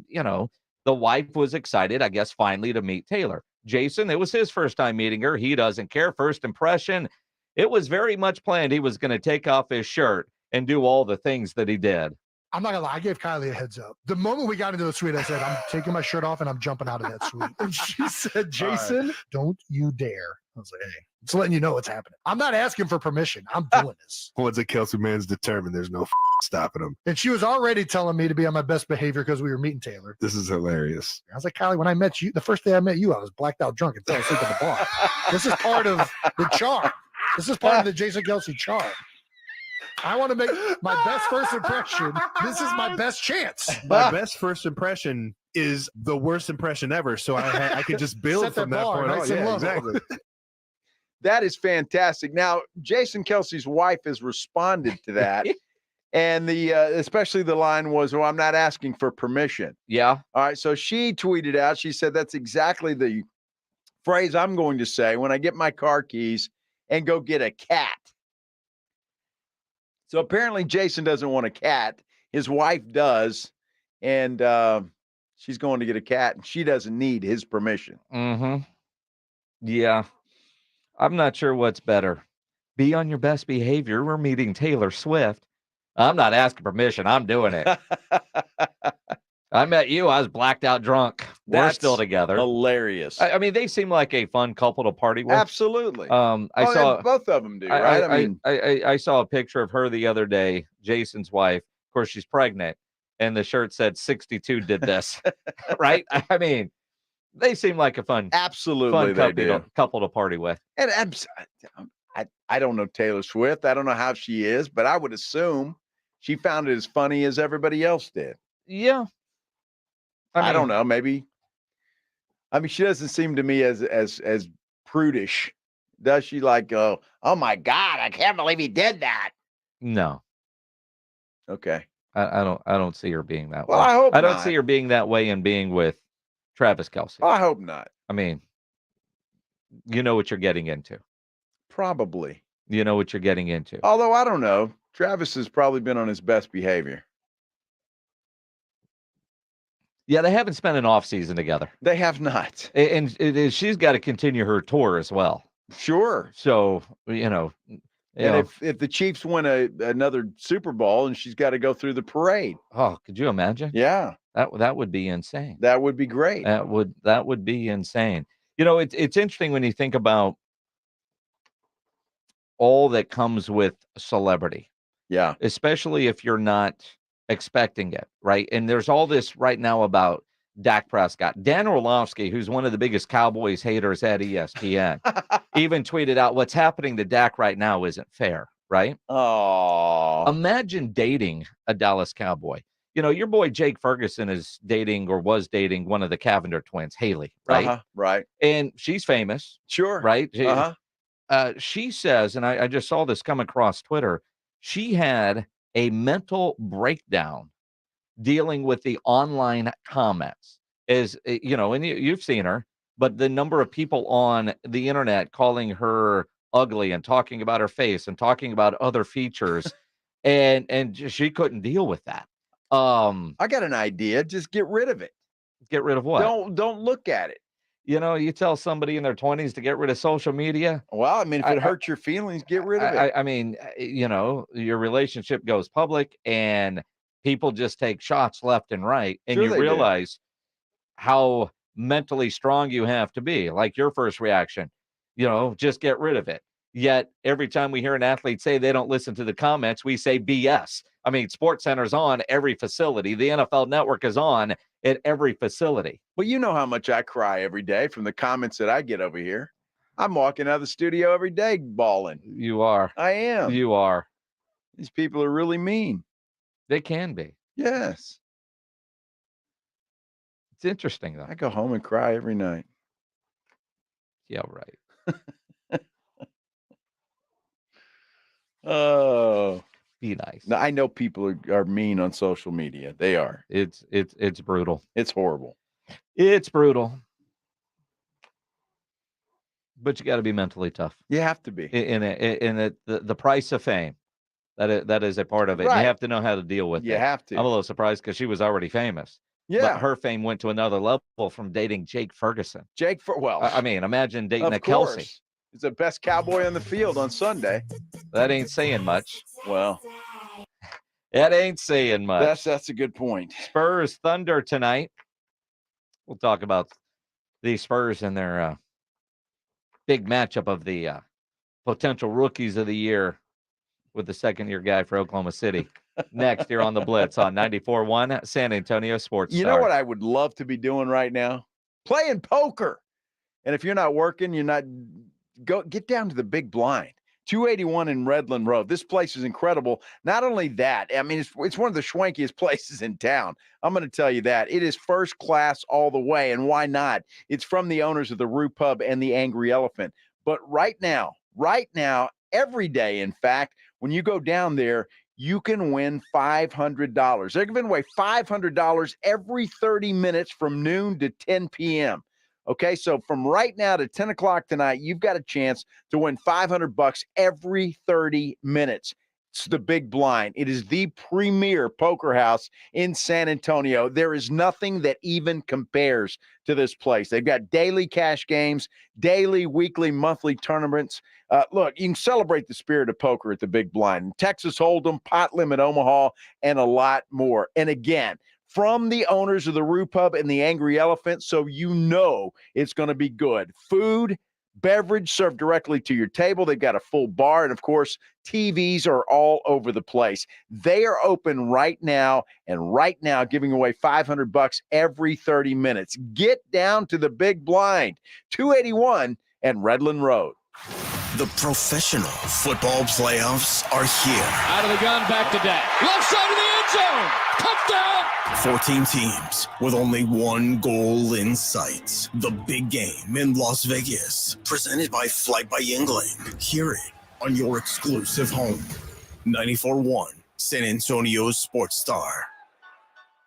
Speaker 7: the wife was excited, I guess, finally to meet Taylor. Jason, it was his first time meeting her. He doesn't care. First impression, it was very much planned he was going to take off his shirt and do all the things that he did.
Speaker 1: I'm not gonna lie, I gave Kylie a heads up. The moment we got into the suite, I said, I'm taking my shirt off and I'm jumping out of that suite. And she said, Jason, don't you dare. I was like, hey, just letting you know what's happening. I'm not asking for permission. I'm doing this.
Speaker 10: Once a Kelce man's determined, there's no stopping him.
Speaker 1: And she was already telling me to be on my best behavior because we were meeting Taylor.
Speaker 10: This is hilarious.
Speaker 1: I was like, Kylie, when I met you, the first day I met you, I was blacked out drunk and fell asleep at the bar. This is part of the charm. This is part of the Jason Kelce charm. I want to make my best first impression. This is my best chance.
Speaker 10: My best first impression is the worst impression ever. So I could just build
Speaker 1: Set
Speaker 10: from
Speaker 1: that
Speaker 10: that
Speaker 1: bar,
Speaker 10: point on.
Speaker 1: nice and
Speaker 10: Yeah,
Speaker 1: low.
Speaker 10: exactly.
Speaker 3: That is fantastic. Now, Jason Kelce's wife has responded to that. And the especially the line was, "Oh, I'm not asking for permission."
Speaker 7: Yeah.
Speaker 3: All right. So she tweeted out, she said, "That's exactly the phrase I'm going to say when I get my car keys and go get a cat." So apparently Jason doesn't want a cat. His wife does. And she's going to get a cat, and she doesn't need his permission.
Speaker 7: Mm-hmm. Yeah. I'm not sure what's better. Be on your best behavior. We're meeting Taylor Swift. I'm not asking permission. I'm doing it. I met you. I was blacked out drunk. We're
Speaker 3: That's
Speaker 7: still together.
Speaker 3: Hilarious.
Speaker 7: I mean, they seem like a fun couple to party with.
Speaker 3: Absolutely.
Speaker 7: I saw
Speaker 3: both of them do, right?
Speaker 7: I saw a picture of her the other day, Jason's wife. Of course, she's pregnant, and the shirt said 62 did this, right? I mean, they seem like a fun couple to party with.
Speaker 3: And I don't know Taylor Swift. I don't know how she is, but I would assume she found it as funny as everybody else did.
Speaker 7: Yeah.
Speaker 3: I don't know. Maybe. I mean, she doesn't seem to me as prudish, does she? Like, oh my God, I can't believe he did that.
Speaker 7: No.
Speaker 3: Okay.
Speaker 7: I don't see her being that way.
Speaker 3: Well, I hope
Speaker 7: I don't
Speaker 3: not.
Speaker 7: see her being that way and being with Travis Kelce.
Speaker 3: I hope not.
Speaker 7: I mean, you know what you're getting into.
Speaker 3: Probably.
Speaker 7: You know what you're getting into.
Speaker 3: Although I don't know. Travis has probably been on his best behavior.
Speaker 7: Yeah, they haven't spent an off season together.
Speaker 3: They have not.
Speaker 7: And she's got to continue her tour as well.
Speaker 3: Sure.
Speaker 7: So,
Speaker 3: And if the Chiefs win another Super Bowl and she's got to go through the parade.
Speaker 7: Oh, could you imagine?
Speaker 3: Yeah.
Speaker 7: That would be insane.
Speaker 3: That would be great.
Speaker 7: That would be insane. It's interesting when you think about all that comes with celebrity.
Speaker 3: Yeah.
Speaker 7: Especially if you're not expecting it, right? And there's all this right now about Dak Prescott. Dan Orlovsky, who's one of the biggest Cowboys haters at ESPN, even tweeted out, what's happening to Dak right now isn't fair. right?
Speaker 3: Oh,
Speaker 7: Imagine dating a Dallas Cowboy. You know, your boy Jake Ferguson is dating or was dating one of the Cavender twins, Haley, right?
Speaker 3: Right.
Speaker 7: And she's famous.
Speaker 3: Sure.
Speaker 7: Right?
Speaker 3: Uh-huh.
Speaker 7: She says, and I just saw this come across Twitter, she had a mental breakdown dealing with the online comments. And you've seen her, but the number of people on the internet calling her ugly and talking about her face and talking about other features, and she couldn't deal with that.
Speaker 3: I got an idea. Just get rid of it.
Speaker 7: Get rid of what?
Speaker 3: Don't look at it.
Speaker 7: You know, you tell somebody in their 20s to get rid of social media.
Speaker 3: Well, I mean, if it hurts your feelings, get rid of it.
Speaker 7: I mean, your relationship goes public and people just take shots left and right. And
Speaker 3: Sure
Speaker 7: you
Speaker 3: they do.
Speaker 7: realize how mentally strong you have to be. Like your first reaction, just get rid of it. Yet every time we hear an athlete say they don't listen to the comments, we say BS. I mean, SportsCenter's on every facility. The NFL Network is on at every facility.
Speaker 3: Well, you know how much I cry every day from the comments that I get over here. I'm walking out of the studio every day bawling.
Speaker 7: You are.
Speaker 3: I am.
Speaker 7: You are.
Speaker 3: These people are really mean.
Speaker 7: They can be.
Speaker 3: Yes.
Speaker 7: It's interesting, though.
Speaker 3: I go home and cry every night.
Speaker 7: Yeah, right.
Speaker 3: Oh.
Speaker 7: Be nice.
Speaker 3: Now, I know people are mean on social media. They are.
Speaker 7: It's brutal.
Speaker 3: It's horrible.
Speaker 7: It's brutal. But you got to be mentally tough.
Speaker 3: You have to be.
Speaker 7: In the price of fame, that is a part of it.
Speaker 3: Right.
Speaker 7: You have to know how to deal with it.
Speaker 3: You have to.
Speaker 7: I'm a little surprised because she was already famous.
Speaker 3: Yeah.
Speaker 7: But her fame went to another level from dating Jake Ferguson.
Speaker 3: Well,
Speaker 7: I mean, imagine dating a
Speaker 3: course.
Speaker 7: Kelsey.
Speaker 3: He's the best Cowboy on the field on Sunday.
Speaker 7: That ain't saying much.
Speaker 3: Well,
Speaker 7: that ain't saying much.
Speaker 3: That's a good point.
Speaker 7: Spurs Thunder tonight. We'll talk about the Spurs and their big matchup of the potential rookies of the year with the second-year guy for Oklahoma City. Next here on the Blitz on 94.1 San Antonio Sports
Speaker 3: You
Speaker 7: Star.
Speaker 3: know what I would love to be doing right now? Playing poker. And if you're not working, get down to the big blind. 281 in Redland Road. This place is incredible. Not only that, I mean, it's one of the schwankiest places in town. I'm going to tell you that. It is first class all the way, and why not? It's from the owners of the Roo Pub and the Angry Elephant. But right now, every day, in fact, when you go down there, you can win $500. They're giving away $500 every 30 minutes from noon to 10 p.m. Okay, so from right now to 10 o'clock tonight, you've got a chance to win $500 every 30 minutes. It's the Big Blind. It is the premier poker house in San Antonio. There is nothing that even compares to this place. They've got daily cash games, daily, weekly, monthly tournaments. Look, you can celebrate the spirit of poker at the Big Blind. Texas Hold'em, Pot Limit Omaha, and a lot more. And again, from the owners of the Roo Pub and the Angry Elephant, so you know it's going to be good. Food, beverage served directly to your table. They've got a full bar, and of course, TVs are all over the place. They are open right now, and right now giving away $500 every 30 minutes. Get down to the Big Blind, 281 and Redland Road.
Speaker 2: The professional football playoffs are here.
Speaker 6: Out of the gun, back to Dak. Left side of the end zone. Touchdown.
Speaker 2: 14 teams with only one goal in sight. The big game in Las Vegas. Presented by Flight by Yingling. Hear it on your exclusive home. 94.1 San Antonio Sports Star.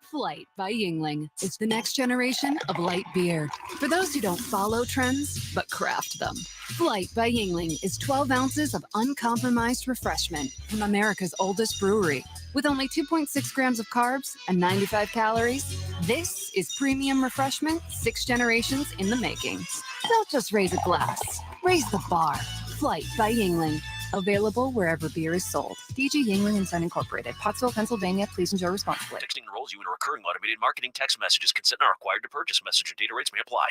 Speaker 9: Flight by Yingling is the next generation of light beer. For those who don't follow trends, but craft them. Flight by Yingling is 12 ounces of uncompromised refreshment from America's oldest brewery. With only 2.6 grams of carbs and 95 calories, this is premium refreshment 6 generations in the making. Don't just raise a glass, raise the bar. Flight by Yingling. Available wherever beer is sold. DG Yingling and Son Incorporated, Pottsville, Pennsylvania. Please enjoy responsibly.
Speaker 17: Texting enrolls you in a recurring automated marketing text message. Consent not required to purchase. Message and data rates may apply.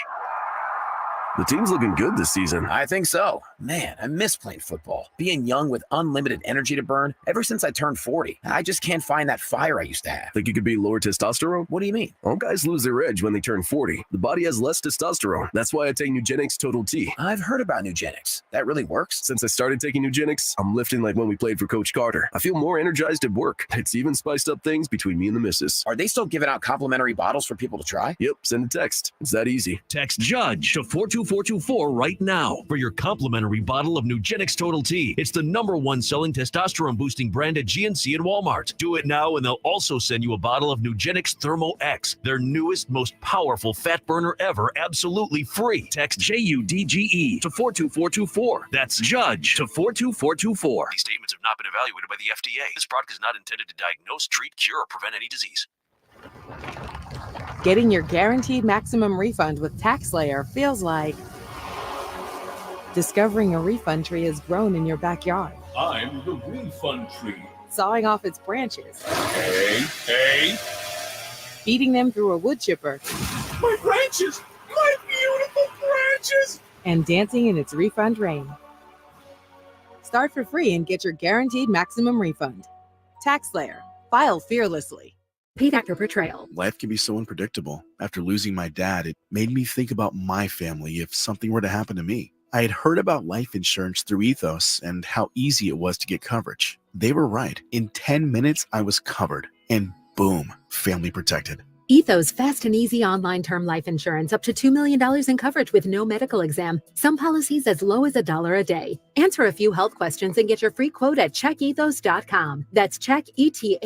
Speaker 4: The team's looking good this season.
Speaker 17: I think so. Man, I miss playing football. Being young with unlimited energy to burn. Ever since I turned 40, I just can't find that fire I used to have.
Speaker 4: Think you could be lower testosterone?
Speaker 17: What do you mean?
Speaker 4: All guys lose their edge when they turn 40. The body has less testosterone. That's why I take Nugenix Total T.
Speaker 17: I've heard about Nugenix. That really works?
Speaker 4: Since I started taking Nugenix, I'm lifting like when we played for Coach Carter. I feel more energized at work. It's even spiced up things between me and the missus.
Speaker 17: Are they still giving out complimentary bottles for people to try?
Speaker 4: Yep, send a text. It's that easy.
Speaker 18: Text JUDGE to 42424 right now for your complimentary bottle of Nugenix Total T. It's the #1 selling testosterone-boosting brand at GNC and Walmart. Do it now, and they'll also send you a bottle of Nugenix Thermo X, their newest, most powerful fat burner ever, absolutely free. Text JUDGE to 42424. That's JUDGE to 42424. These statements have not been evaluated by the FDA. This product is not intended to diagnose, treat, cure, or prevent any disease.
Speaker 5: Getting your guaranteed maximum refund with TaxSlayer feels like discovering a refund tree has grown in your backyard.
Speaker 19: I'm the refund tree.
Speaker 5: Sawing off its branches.
Speaker 19: Hey.
Speaker 5: Feeding them through a wood chipper.
Speaker 19: My branches! My beautiful branches!
Speaker 5: And dancing in its refund rain. Start for free and get your guaranteed maximum refund. TaxSlayer. File fearlessly.
Speaker 22: Paid actor portrayal.
Speaker 23: Life can be so unpredictable. After losing my dad, it made me think about my family if something were to happen to me. I had heard about life insurance through Ethos and how easy it was to get coverage. They were right. In 10 minutes, I was covered. And boom, family protected.
Speaker 22: Ethos fast and easy online term life insurance up to $2 million in coverage with no medical exam. Some policies as low as $1 a day. Answer a few health questions and get your free quote at checkethos.com. That's checkethos.com.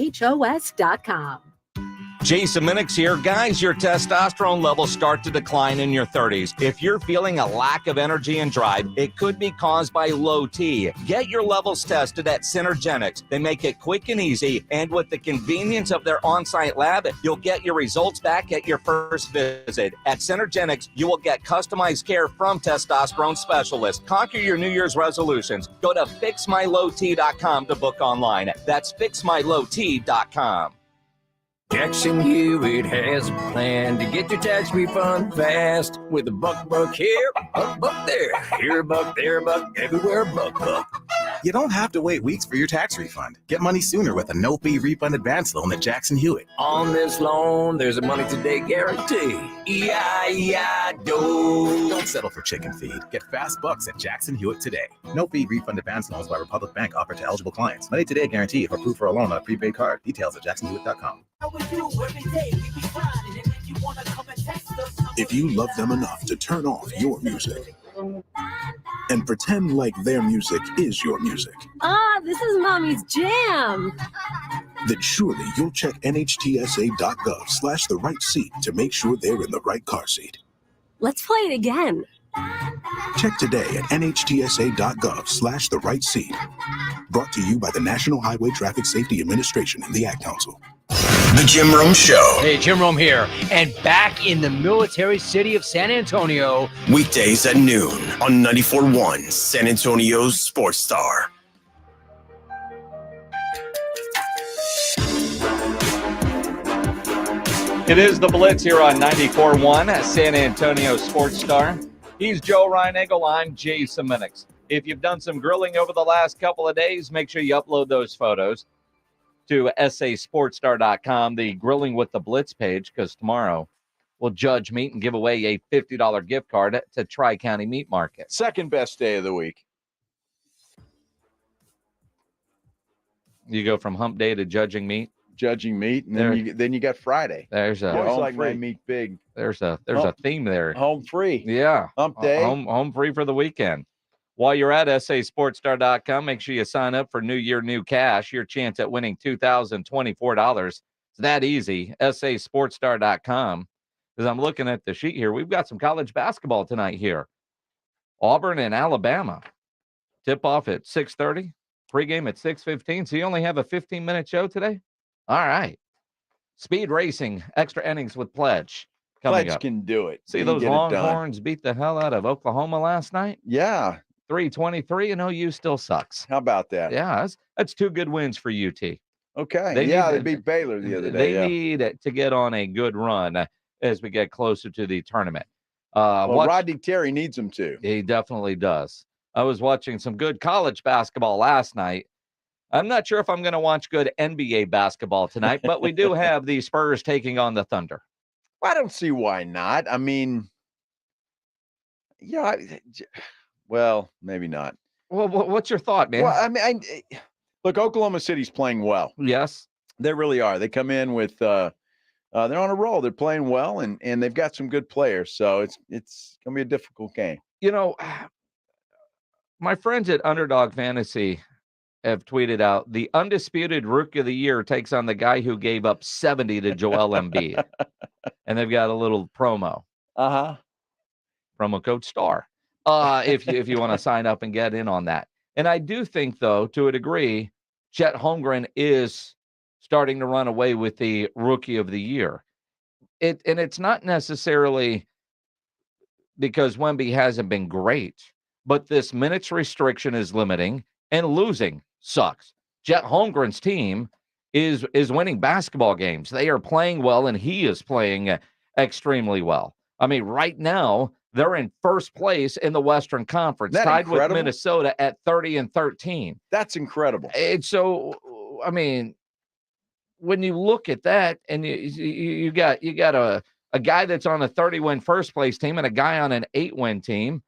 Speaker 7: Jason Minix here. Guys, your testosterone levels start to decline in your 30s. If you're feeling a lack of energy and drive, it could be caused by low T. Get your levels tested at Synergenics. They make it quick and easy, and with the convenience of their on-site lab, you'll get your results back at your first visit. At Synergenics, you will get customized care from testosterone specialists. Conquer your New Year's resolutions. Go to fixmylowt.com to book online. That's fixmylowt.com.
Speaker 24: Jackson Hewitt has a plan to get your tax refund fast with a buck here, buck there. Here a buck, there a buck, everywhere a buck.
Speaker 12: You don't have to wait weeks for your tax refund. Get money sooner with a no-fee refund advance loan at Jackson Hewitt.
Speaker 24: On this loan, there's a money today guarantee. E-I-E-I-Do.
Speaker 12: Don't settle for chicken feed. Get fast bucks at Jackson Hewitt today. No-fee refund advance loans by Republic Bank offered to eligible clients. Money today guarantee if approved for a loan on a prepaid card. Details at jacksonhewitt.com.
Speaker 25: If you love them enough to turn off your music and pretend like their music is your music,
Speaker 26: this is Mommy's jam.
Speaker 25: then surely you'll check nhtsa.gov/the right seat to make sure they're in the right car seat.
Speaker 26: Let's play it again.
Speaker 25: Check today at nhtsa.gov/the right seat. Brought to you by the National Highway Traffic Safety Administration and the Ad Council.
Speaker 2: The Jim Rome Show.
Speaker 28: Hey, Jim Rome here, and back in the military city of San Antonio.
Speaker 2: Weekdays at noon on 94.1 San Antonio's Sports Star.
Speaker 7: It is the Blitz here on 94.1 San Antonio Sports Star. He's Joe Reinagle. I'm Jason Minix. If you've done some grilling over the last couple of days, make sure you upload those photos to sasportstar.com, the Grilling with the Blitz page, because tomorrow we'll judge meat and give away a $50 gift card to Tri-County Meat Market.
Speaker 3: Second best day of the week.
Speaker 7: You go from hump day to judging meat,
Speaker 3: and then you got Friday.
Speaker 7: There's a
Speaker 3: always like my meat big.
Speaker 7: There's a theme there.
Speaker 3: Home free.
Speaker 7: Yeah.
Speaker 3: Hump day.
Speaker 7: Home free for the weekend. While you're at sasportstar.com, make sure you sign up for New Year, New Cash. Your chance at winning $2,024. It's that easy. sasportstar.com. As I'm looking at the sheet here, we've got some college basketball tonight here. Auburn and Alabama. Tip off at 6:30. Pregame at 6:15. So you only have a 15-minute show today? All right. Speed racing, extra innings with Pledge.
Speaker 3: Pledge up. Can do it.
Speaker 7: See those Longhorns beat the hell out of Oklahoma last night?
Speaker 3: Yeah.
Speaker 7: 3-23, and OU still sucks.
Speaker 3: How about that?
Speaker 7: Yeah, that's 2 good wins for UT.
Speaker 3: Okay. They beat Baylor the other day.
Speaker 7: They need to get on a good run as we get closer to the tournament.
Speaker 3: Rodney Terry needs him to.
Speaker 7: He definitely does. I was watching some good college basketball last night. I'm not sure if I'm going to watch good NBA basketball tonight, but we do have the Spurs taking on the Thunder.
Speaker 3: I don't see why not. I mean, yeah, well, maybe not.
Speaker 7: Well, what's your thought, man?
Speaker 3: Well, I mean, look, Oklahoma City's playing well.
Speaker 7: Yes.
Speaker 3: They really are. They come in with they're on a roll. They're playing well, and they've got some good players. So it's going to be a difficult game.
Speaker 7: You know, my friends at Underdog Fantasy have tweeted out the undisputed rookie of the year takes on the guy who gave up 70 to Joel Embiid. And they've got a little promo. Promo code STAR. If you want to sign up and get in on that. And I do think, though, to a degree, Chet Holmgren is starting to run away with the rookie of the year. And it's not necessarily because Wemby hasn't been great, but this minutes restriction is limiting and losing sucks. Chet Holmgren's team is winning basketball games. They are playing well, and he is playing extremely well. I mean, right now, they're in first place in the Western Conference, tied with Minnesota at 30-13.
Speaker 3: That's incredible.
Speaker 7: And so, I mean, when you look at that, and you got a guy that's on a 30-win first place team and a guy on an 8-win team,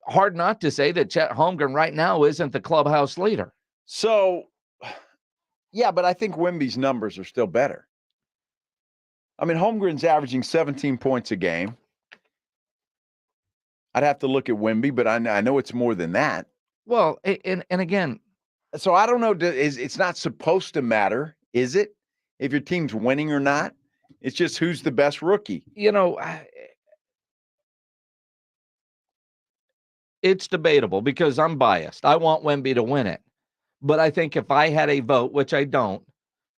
Speaker 7: hard not to say that Chet Holmgren right now isn't the clubhouse leader.
Speaker 3: So, yeah, but I think Wemby's numbers are still better. I mean, Holmgren's averaging 17 points a game. I'd have to look at Wemby, but I know it's more than that.
Speaker 7: Well, and again,
Speaker 3: so I don't know. It's not supposed to matter, is it? If your team's winning or not, it's just who's the best rookie.
Speaker 7: You know, it's debatable because I'm biased. I want Wemby to win it. But I think if I had a vote, which I don't,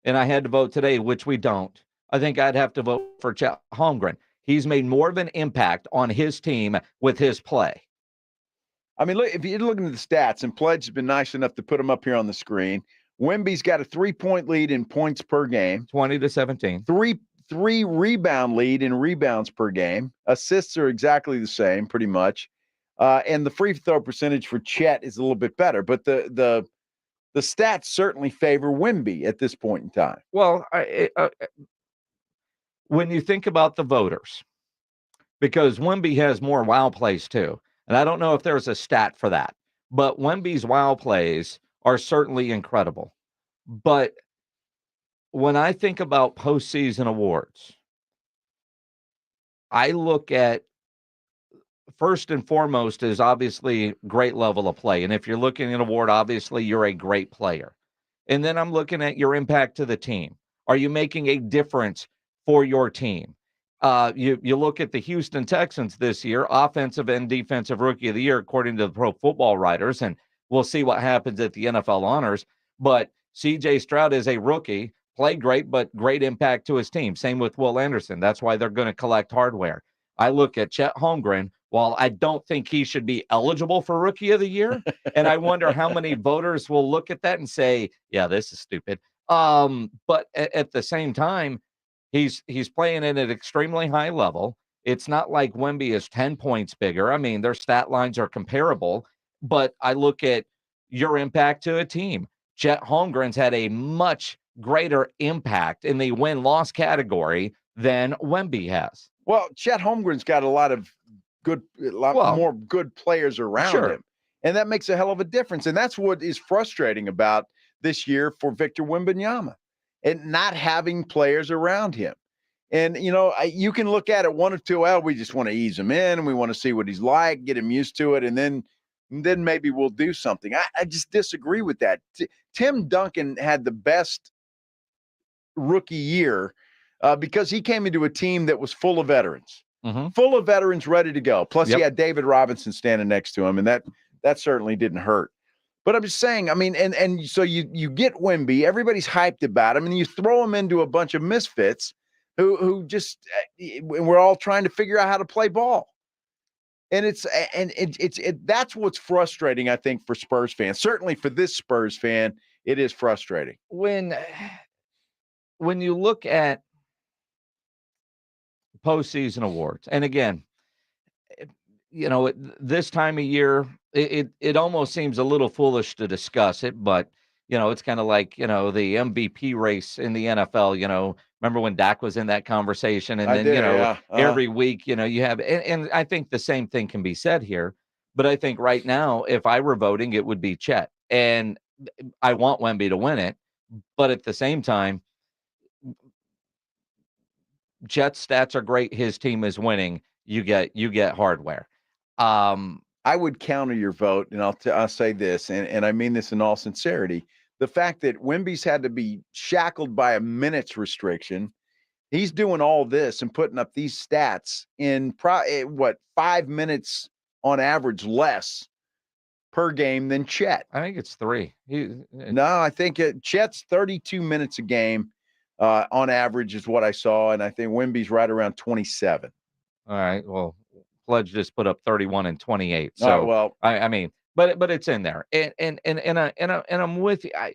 Speaker 7: and I had to vote today, which we don't, I think I'd have to vote for Chet Holmgren. He's made more of an impact on his team with his play.
Speaker 3: I mean, look, if you're looking at the stats, and Pledge has been nice enough to put them up here on the screen, Wemby's got a 3-point lead in points per game.
Speaker 7: 20-17.
Speaker 3: Three rebound lead in rebounds per game. Assists are exactly the same, pretty much. And the free throw percentage for Chet is a little bit better. But the stats certainly favor Wemby at this point in time.
Speaker 7: Well, when you think about the voters, because Wemby has more wow plays too, and I don't know if there's a stat for that, but Wemby's wow plays are certainly incredible. But when I think about postseason awards, I look at first and foremost is obviously great level of play. And if you're looking at an award, obviously you're a great player. And then I'm looking at your impact to the team. Are you making a difference for your team? You look at the Houston Texans this year, offensive and defensive rookie of the year, according to the Pro Football Writers, and we'll see what happens at the NFL honors. But C.J. Stroud is a rookie, played great, but great impact to his team. Same with Will Anderson. That's why they're going to collect hardware. I look at Chet Holmgren. While I don't think he should be eligible for Rookie of the Year, and I wonder how many voters will look at that and say, yeah, this is stupid. But at the same time, he's playing at an extremely high level. It's not like Wemby is 10 points bigger. I mean, their stat lines are comparable, but I look at your impact to a team. Chet Holmgren's had a much greater impact in the win-loss category than Wemby has.
Speaker 3: Well, Chet Holmgren's got a lot more good players around him. And that makes a hell of a difference. And that's what is frustrating about this year for Victor Wembanyama and not having players around him. And, you know, you can look at it one or two, we just want to ease him in and we want to see what he's like, get him used to it. And then maybe we'll do something. I just disagree with that. Tim Duncan had the best rookie year because he came into a team that was full of veterans. Full of veterans ready to go. Plus, he had David Robinson standing next to him, and that certainly didn't hurt. But I'm just saying, I mean, and so you get Wemby, everybody's hyped about him, and you throw him into a bunch of misfits who just we're all trying to figure out how to play ball. And it's that's what's frustrating, I think, for Spurs fans. Certainly for this Spurs fan, it is frustrating.
Speaker 7: When you look at postseason awards. And again, this time of year, it almost seems a little foolish to discuss it, but it's kind of like, the MVP race in the NFL. Remember when Dak was in that conversation? And then, every week, you have, and I think the same thing can be said here. But I think right now, if I were voting, it would be Chet. And I want Wemby to win it. But at the same time, Chet's stats are great. His team is winning. You get hardware.
Speaker 3: I would counter your vote, and I'll say this, and I mean this in all sincerity. The fact that Wemby's had to be shackled by a minutes restriction, he's doing all this and putting up these stats in 5 minutes on average less per game than Chet.
Speaker 7: I think it's 3.
Speaker 3: No, I think Chet's 32 minutes a game on average is what I saw, and I think Wemby's right around 27.
Speaker 7: All right, well, Pledge just put up 31 and 28. So I mean, but it's in there, and I'm with you. I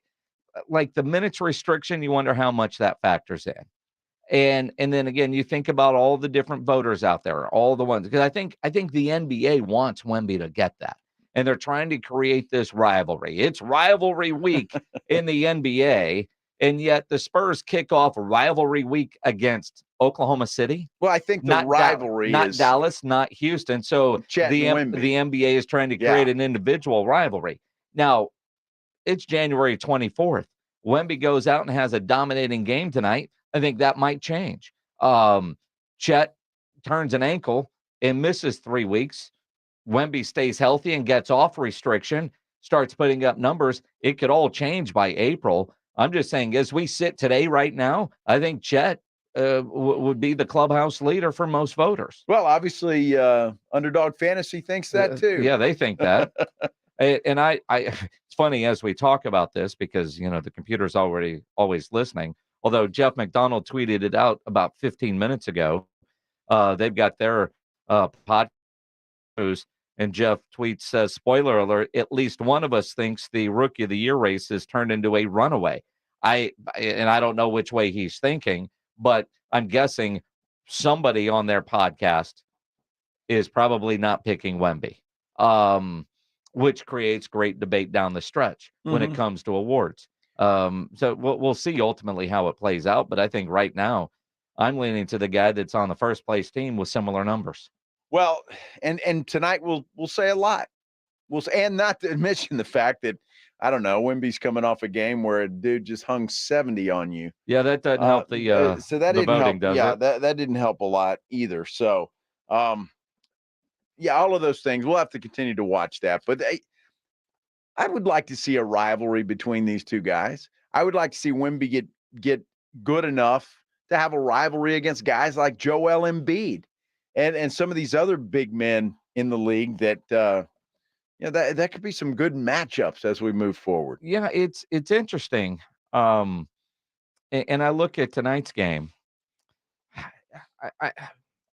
Speaker 7: like the minutes restriction. You wonder how much that factors in, and then again, you think about all the different voters out there, all the ones, because I think the NBA wants Wemby to get that, and they're trying to create this rivalry. It's rivalry week in the NBA, and yet the Spurs kick off a rivalry week against Oklahoma City.
Speaker 3: Well, I think the rivalry
Speaker 7: not
Speaker 3: is
Speaker 7: Dallas, not Houston. So the NBA is trying to create an individual rivalry. Now, it's January 24th. Wemby goes out and has a dominating game tonight. I think that might change. Chet turns an ankle and misses 3 weeks. Wemby stays healthy and gets off restriction, starts putting up numbers. It could all change by April. I'm just saying, as we sit today, right now, I think Chet would be the clubhouse leader for most voters.
Speaker 3: Well, obviously, Underdog Fantasy thinks that too.
Speaker 7: Yeah, they think that. And I, it's funny as we talk about this because, the computer's always listening. Although Jeff McDonald tweeted it out about 15 minutes ago. They've got their podcast news, and Jeff tweets, says, spoiler alert, at least one of us thinks the Rookie of the Year race has turned into a runaway. I don't know which way he's thinking, but I'm guessing somebody on their podcast is probably not picking Wemby, which creates great debate down the stretch when it comes to awards. So we'll see ultimately how it plays out. But I think right now I'm leaning to the guy that's on the first place team with similar numbers.
Speaker 3: Well, and tonight we'll say a lot. And not to mention the fact that, I don't know, Wemby's coming off a game where a dude just hung 70 on you.
Speaker 7: Yeah, that doesn't help
Speaker 3: so that
Speaker 7: the
Speaker 3: didn't
Speaker 7: voting,
Speaker 3: help.
Speaker 7: does
Speaker 3: Yeah,
Speaker 7: it?
Speaker 3: that didn't help a lot either. So, yeah, all of those things. We'll have to continue to watch that. But I would like to see a rivalry between these two guys. I would like to see Wemby get good enough to have a rivalry against guys like Joel Embiid and some of these other big men in the league that that could be some good matchups as we move forward.
Speaker 7: Yeah, it's interesting. And I look at tonight's game.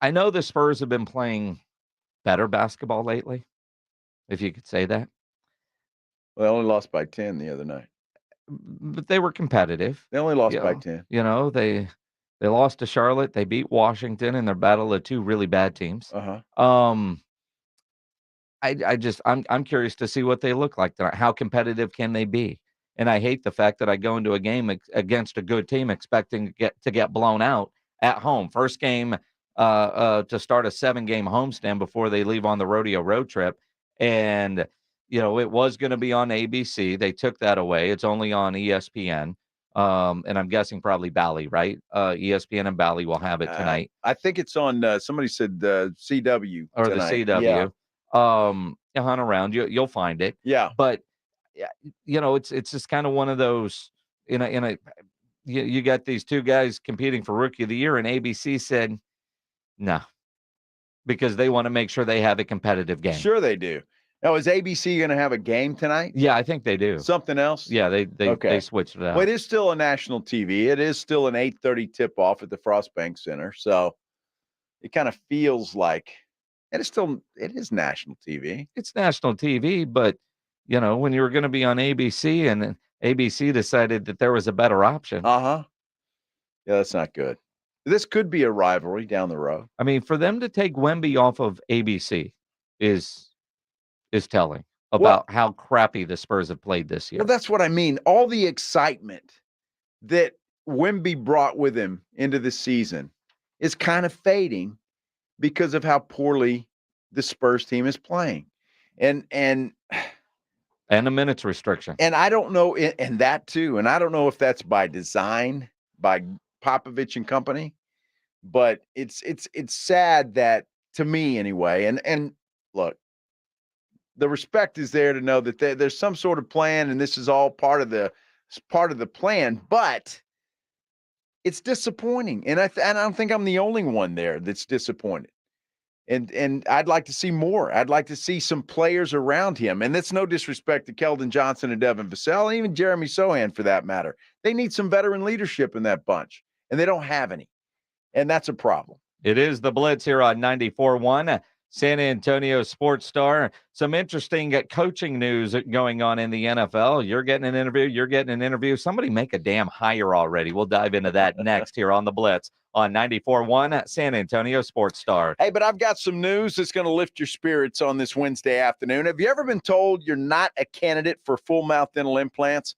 Speaker 7: I know the Spurs have been playing better basketball lately, if you could say that.
Speaker 3: Well, they only lost by 10 the other night.
Speaker 7: But they were competitive.
Speaker 3: They only lost by 10.
Speaker 7: They lost to Charlotte. They beat Washington in their battle of two really bad teams. I'm curious to see what they look like tonight. How competitive can they be? And I hate the fact that I go into a game against a good team expecting to get blown out at home. First game to start a 7-game homestand before they leave on the rodeo road trip. And, it was going to be on ABC. They took that away. It's only on ESPN. And I'm guessing probably Bally, right? ESPN and Bally will have it tonight.
Speaker 3: I think it's on, somebody said CW
Speaker 7: or
Speaker 3: tonight.
Speaker 7: The CW. Yeah. Hunt around, you'll find it.
Speaker 3: Yeah.
Speaker 7: But, it's just kind of one of those, you got these two guys competing for Rookie of the Year, and ABC said, no, because they want to make sure they have a competitive game.
Speaker 3: Sure they do. Now, is ABC going to have a game tonight?
Speaker 7: Yeah, I think they do.
Speaker 3: Something else?
Speaker 7: Yeah, they switched it out.
Speaker 3: Well, it is still a national TV. It is still an 8:30 tip-off at the Frostbank Center. So it kind of feels like it is national TV.
Speaker 7: It's national TV, but, when you were going to be on ABC and ABC decided that there was a better option.
Speaker 3: Yeah, that's not good. This could be a rivalry down the road.
Speaker 7: I mean, for them to take Wemby off of ABC is telling about how crappy the Spurs have played this year.
Speaker 3: Well, that's what I mean. All the excitement that Wemby brought with him into the season is kind of fading because of how poorly the Spurs team is playing. And
Speaker 7: a minutes restriction.
Speaker 3: And I don't know, and that too. And I don't know if that's by design by Popovich and company, but it's sad that, to me anyway. And look, the respect is there to know that there's some sort of plan, and this is all part of the plan. But it's disappointing, and I don't think I'm the only one there that's disappointed. And I'd like to see more. I'd like to see some players around him. And that's no disrespect to Keldon Johnson and Devin Vassell, and even Jeremy Sohan for that matter. They need some veteran leadership in that bunch, and they don't have any. And that's a problem.
Speaker 7: It is the Blitz here on 94.1, San Antonio Sports Star. Some interesting coaching news going on in the NFL. You're getting an interview. You're getting an interview. Somebody make a damn hire already. We'll dive into that next here on the Blitz on 94.1, San Antonio Sports Star.
Speaker 3: Hey, but I've got some news that's going to lift your spirits on this Wednesday afternoon. Have you ever been told you're not a candidate for full mouth dental implants?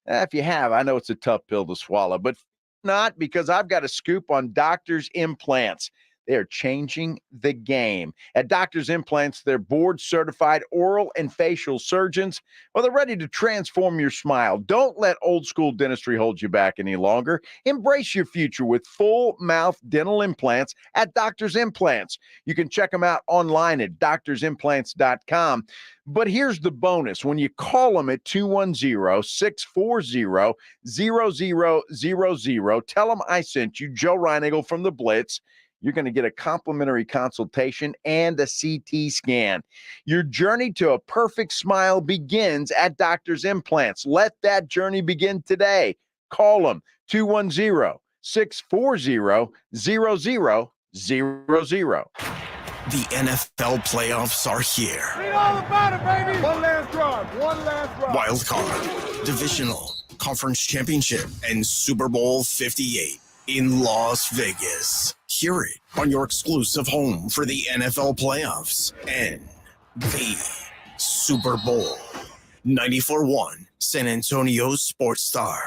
Speaker 3: If you have, I know it's a tough pill to swallow, but not, because I've got a scoop on Doctor's Implants. They're changing the game. At Doctor's Implants, they're board-certified oral and facial surgeons. Well, they're ready to transform your smile. Don't let old-school dentistry hold you back any longer. Embrace your future with full-mouth dental implants at Doctor's Implants. You can check them out online at doctorsimplants.com. But here's the bonus. When you call them at 210-640-0000, tell them I sent you, Joe Reinigle from the Blitz. You're going to get a complimentary consultation and a CT scan. Your journey to a perfect smile begins at Doctor's Implants. Let that journey begin today. Call them 210-640-0000.
Speaker 2: The NFL playoffs are here.
Speaker 19: Read all about it, baby. One last drive.
Speaker 2: Wild card, divisional, conference championship, and Super Bowl 58 in Las Vegas. Hear it on your exclusive home for the NFL playoffs and the Super Bowl. 94.1 San Antonio Sports Star.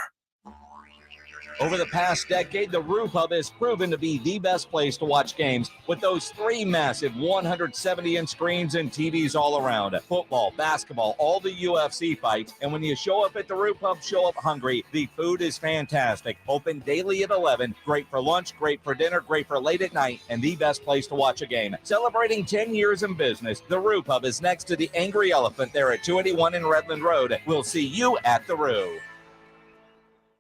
Speaker 7: Over the past decade, the Roo Pub has proven to be the best place to watch games with those 3 massive 170-inch screens and TVs all around. Football, basketball, all the UFC fights. And when you show up at the Roo Pub, show up hungry. The food is fantastic. Open daily at 11. Great for lunch, great for dinner, great for late at night, and the best place to watch a game. Celebrating 10 years in business, the Roo Pub is next to the Angry Elephant there at 281 in Redland Road. We'll see you at the Roo.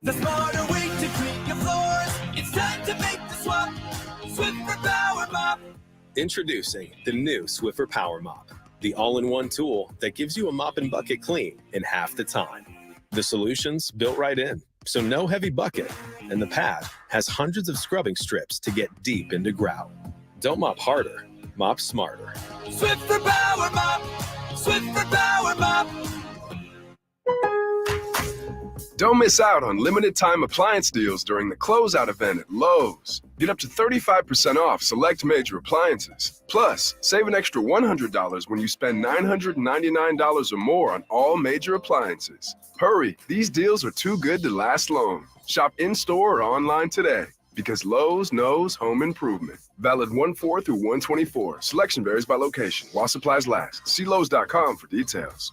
Speaker 19: The smarter way to clean your floors. It's time to make the swap. Swiffer Power Mop.
Speaker 4: Introducing the new Swiffer Power Mop, the all-in-one tool that gives you a mop and bucket clean in half the time. The solution's built right in, so no heavy bucket, and the pad has hundreds of scrubbing strips to get deep into grout. Don't mop harder, mop smarter.
Speaker 19: Swiffer Power Mop. Swiffer Power Mop.
Speaker 8: Don't miss out on limited time appliance deals during the closeout event at Lowe's. Get up to 35% off select major appliances. Plus, save an extra $100 when you spend $999 or more on all major appliances. Hurry, these deals are too good to last long. Shop in-store or online today, because Lowe's knows home improvement. Valid 1/4 through 1/24. Selection varies by location. While supplies last. See Lowe's.com for details.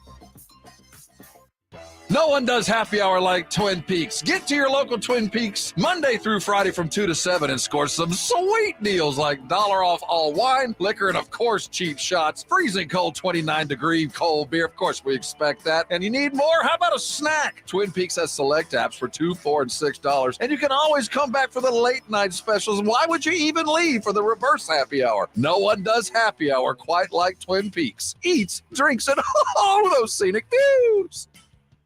Speaker 11: No one does happy hour like Twin Peaks. Get to your local Twin Peaks Monday through Friday from 2 to 7 and score some sweet deals like $1 off all wine, liquor, and of course cheap shots. Freezing cold 29-degree cold beer. Of course we expect that. And you need more? How about a snack? Twin Peaks has select apps for $2, $4, and $6. And you can always come back for the late night specials. Why would you even leave for the reverse happy hour? No one does happy hour quite like Twin Peaks. Eats, drinks, and all those scenic views.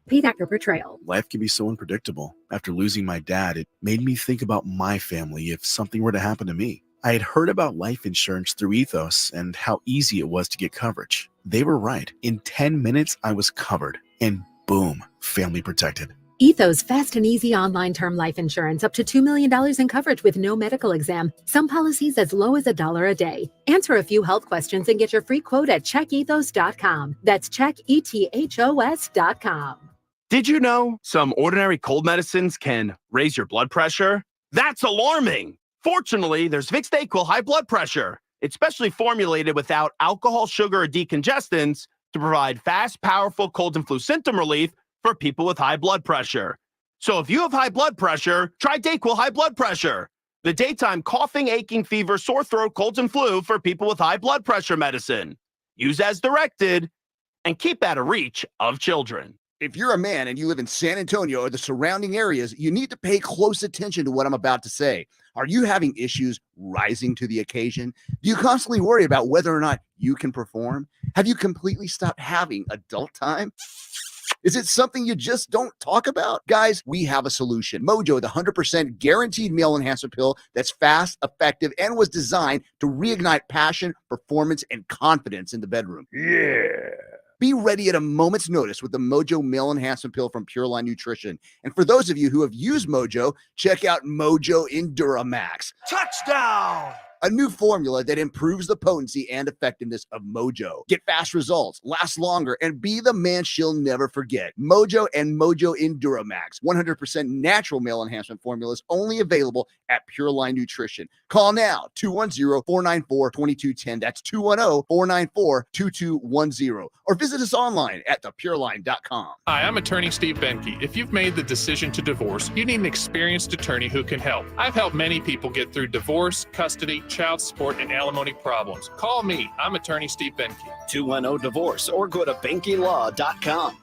Speaker 22: Paid actor portrayal.
Speaker 23: Life can be so unpredictable. After losing my dad, it made me think about my family if something were to happen to me. I had heard about life insurance through Ethos and how easy it was to get coverage. They were right. In 10 minutes, I was covered. And boom, family protected.
Speaker 22: Ethos fast and easy online term life insurance up to $2 million in coverage with no medical exam. Some policies as low as $1 a day. Answer a few health questions and get your free quote at checkethos.com. That's checkethos.com.
Speaker 1: Did you know some ordinary cold medicines can raise your blood pressure? That's alarming. Fortunately, there's Vicks DayQuil High Blood Pressure. It's specially formulated without alcohol, sugar, or decongestants to provide fast, powerful cold and flu symptom relief for people with high blood pressure. So if you have high blood pressure, try DayQuil High Blood Pressure, the daytime coughing, aching, fever, sore throat, colds, and flu for people with high blood pressure medicine. Use as directed and keep out of reach of children.
Speaker 13: If you're a man and you live in San Antonio or the surrounding areas, you need to pay close attention to what I'm about to say. Are you having issues rising to the occasion? Do you constantly worry about whether or not you can perform? Have you completely stopped having adult time? Is it something you just don't talk about? Guys, we have a solution. Mojo, the 100% guaranteed male enhancer pill that's fast, effective, and was designed to reignite passion, performance, and confidence in the bedroom. Yeah. Be ready at a moment's notice with the Mojo Male Enhancement Pill from Pure Line Nutrition. And for those of you who have used Mojo, check out Mojo Enduramax. Touchdown! A new formula that improves the potency and effectiveness of Mojo. Get fast results, last longer, and be the man she'll never forget. Mojo and Mojo Enduramax, 100% natural male enhancement formulas only available at Pure Line Nutrition. Call now, 210-494-2210. That's 210-494-2210. Or visit us online at thepureline.com.
Speaker 14: Hi, I'm attorney Steve Benke. If you've made the decision to divorce, you need an experienced attorney who can help. I've helped many people get through divorce, custody, child support, and alimony problems. Call me. I'm attorney Steve Benke.
Speaker 15: 210-DIVORCE or go to BenkeLaw.com.